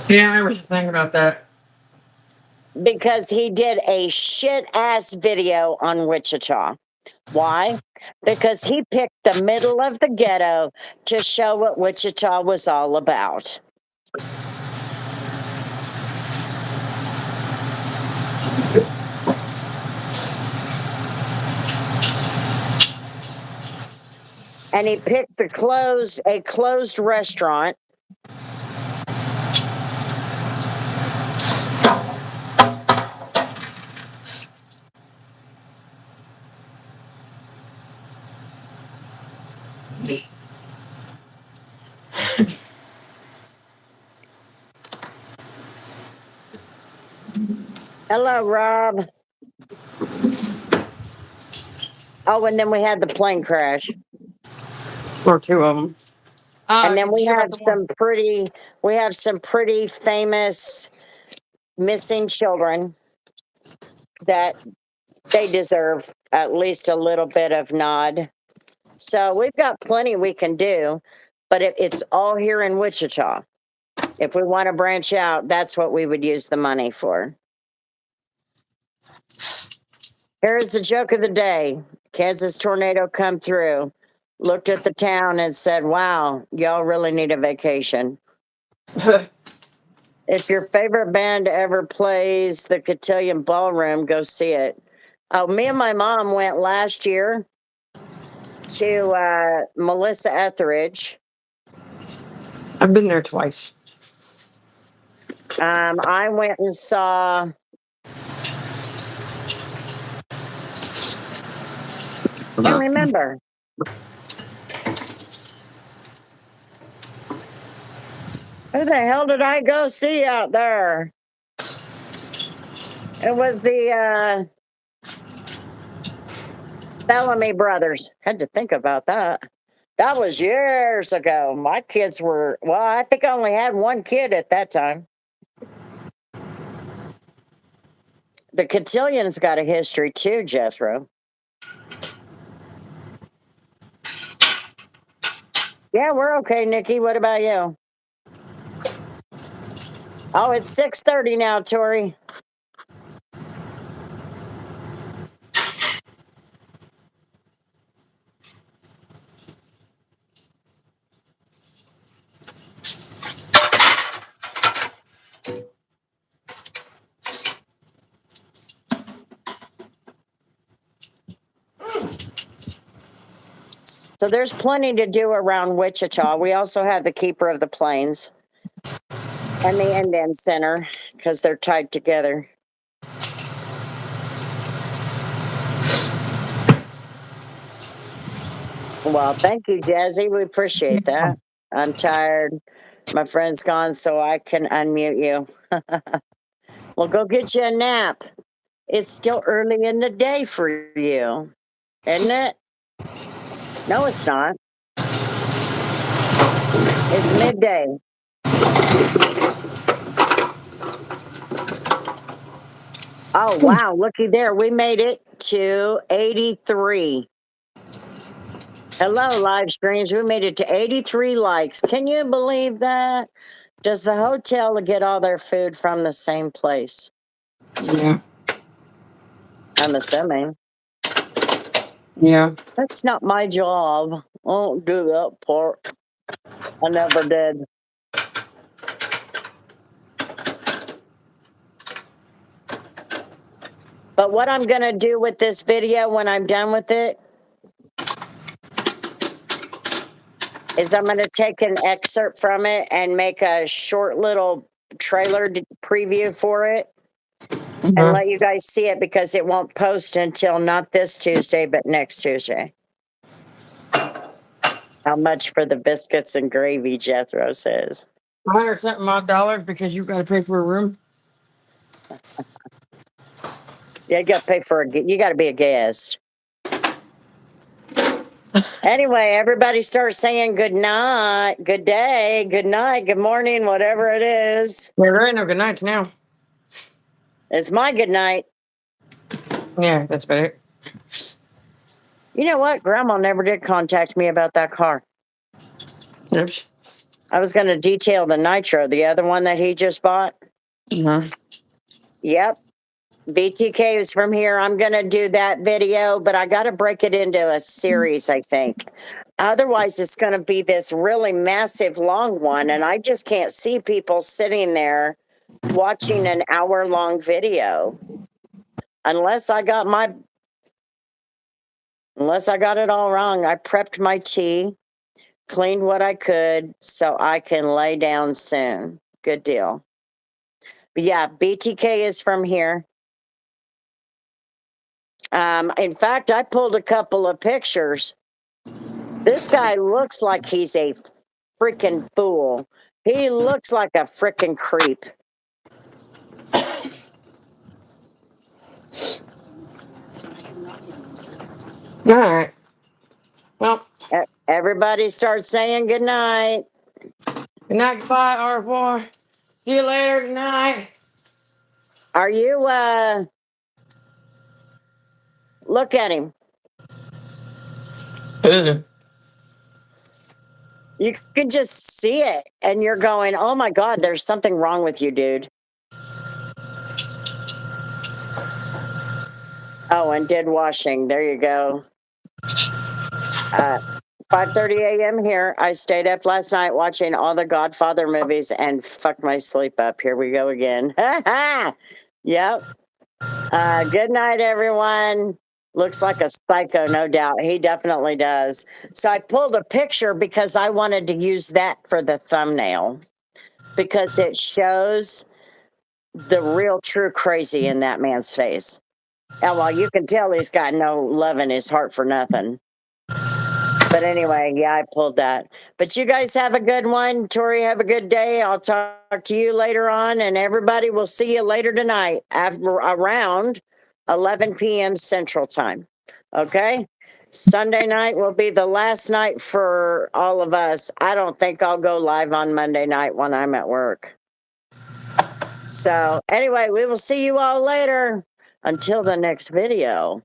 Yeah, I was thinking about that. Because he did a shit ass video on Wichita. Why? Because he picked the middle of the ghetto to show what Wichita was all about. And he picked a closed restaurant. Hello, Rob. Oh, and then we had the plane crash. Or two of them. And then we have some pretty famous missing children that they deserve at least a little bit of nod. So we've got plenty we can do, but it's all here in Wichita. If we want to branch out, that's what we would use the money for. Here's the joke of the day. Kansas tornado come through, looked at the town and said, wow, y'all really need a vacation. If your favorite band ever plays the Cotillion Ballroom, go see it. Oh, me and my mom went last year to Melissa Etheridge. I've been there twice. I went and saw can't remember. Who the hell did I go see out there? It was the Bellamy brothers. Had to think about that. That was years ago. My kids were, well, I think I only had one kid at that time. The Cotillions got a history too, Jethro. Yeah, we're okay, Nikki. What about you? Oh, it's 6:30 now, Tori. So there's plenty to do around Wichita. We also have the Keeper of the Plains and the Indian Center because they're tied together. Well, thank you, Jazzy. We appreciate that. I'm tired. My friend's gone, so I can unmute you. Well, go get you a nap. It's still early in the day for you, isn't it? No, it's not. It's midday. Oh, wow. Looky there. We made it to 83. Hello, live streams. We made it to 83 likes. Can you believe that? Does the hotel get all their food from the same place? Yeah. I'm assuming. Yeah. That's not my job. I don't do that part. I never did. But what I'm going to do with this video when I'm done with it is I'm going to take an excerpt from it and make a short little trailer preview for it and let you guys see it because it won't post until not this Tuesday, but next Tuesday. How much for the biscuits and gravy, Jethro says. $100 odd dollars because you got to pay for a room. Yeah, you got to pay for you got to be a guest. Anyway, everybody start saying good night, good day, good night, good morning, whatever it is. There ain't no good nights now. It's my good night. Yeah, that's better. You know what? Grandma never did contact me about that car. Oops. I was going to detail the Nitro, the other one that he just bought. Yep. BTK is from here. I'm going to do that video, but I got to break it into a series, I think. Otherwise, it's going to be this really massive long one, and I just can't see people sitting there watching an hour-long video. Unless I got it all wrong. I prepped my tea, cleaned what I could so I can lay down soon. Good deal. But yeah, BTK is from here. In fact, I pulled a couple of pictures. This guy looks like he's a freaking fool. He looks like a freaking creep. All right. Well, Everybody starts saying good night. good night, goodbye, au revoir. See you later. Good night. Are you, look at him. You can just see it and you're going, oh my God, there's something wrong with you, dude. Oh, and did washing. There you go. 5:30 a.m. here. I stayed up last night watching all the Godfather movies and fucked my sleep up. Here we go again. Yep. Good night, everyone. Looks like a psycho, no doubt. He definitely does. So I pulled a picture because I wanted to use that for the thumbnail because it shows the real true crazy in that man's face. And while you can tell he's got no love in his heart for nothing. But anyway, yeah, I pulled that. But you guys have a good one. Tori, have a good day. I'll talk to you later on, and everybody will see you later tonight after around 11 p.m. Central Time. Okay? Sunday night will be the last night for all of us. I don't think I'll go live on Monday night when I'm at work. So, anyway, we will see you all later. Until the next video.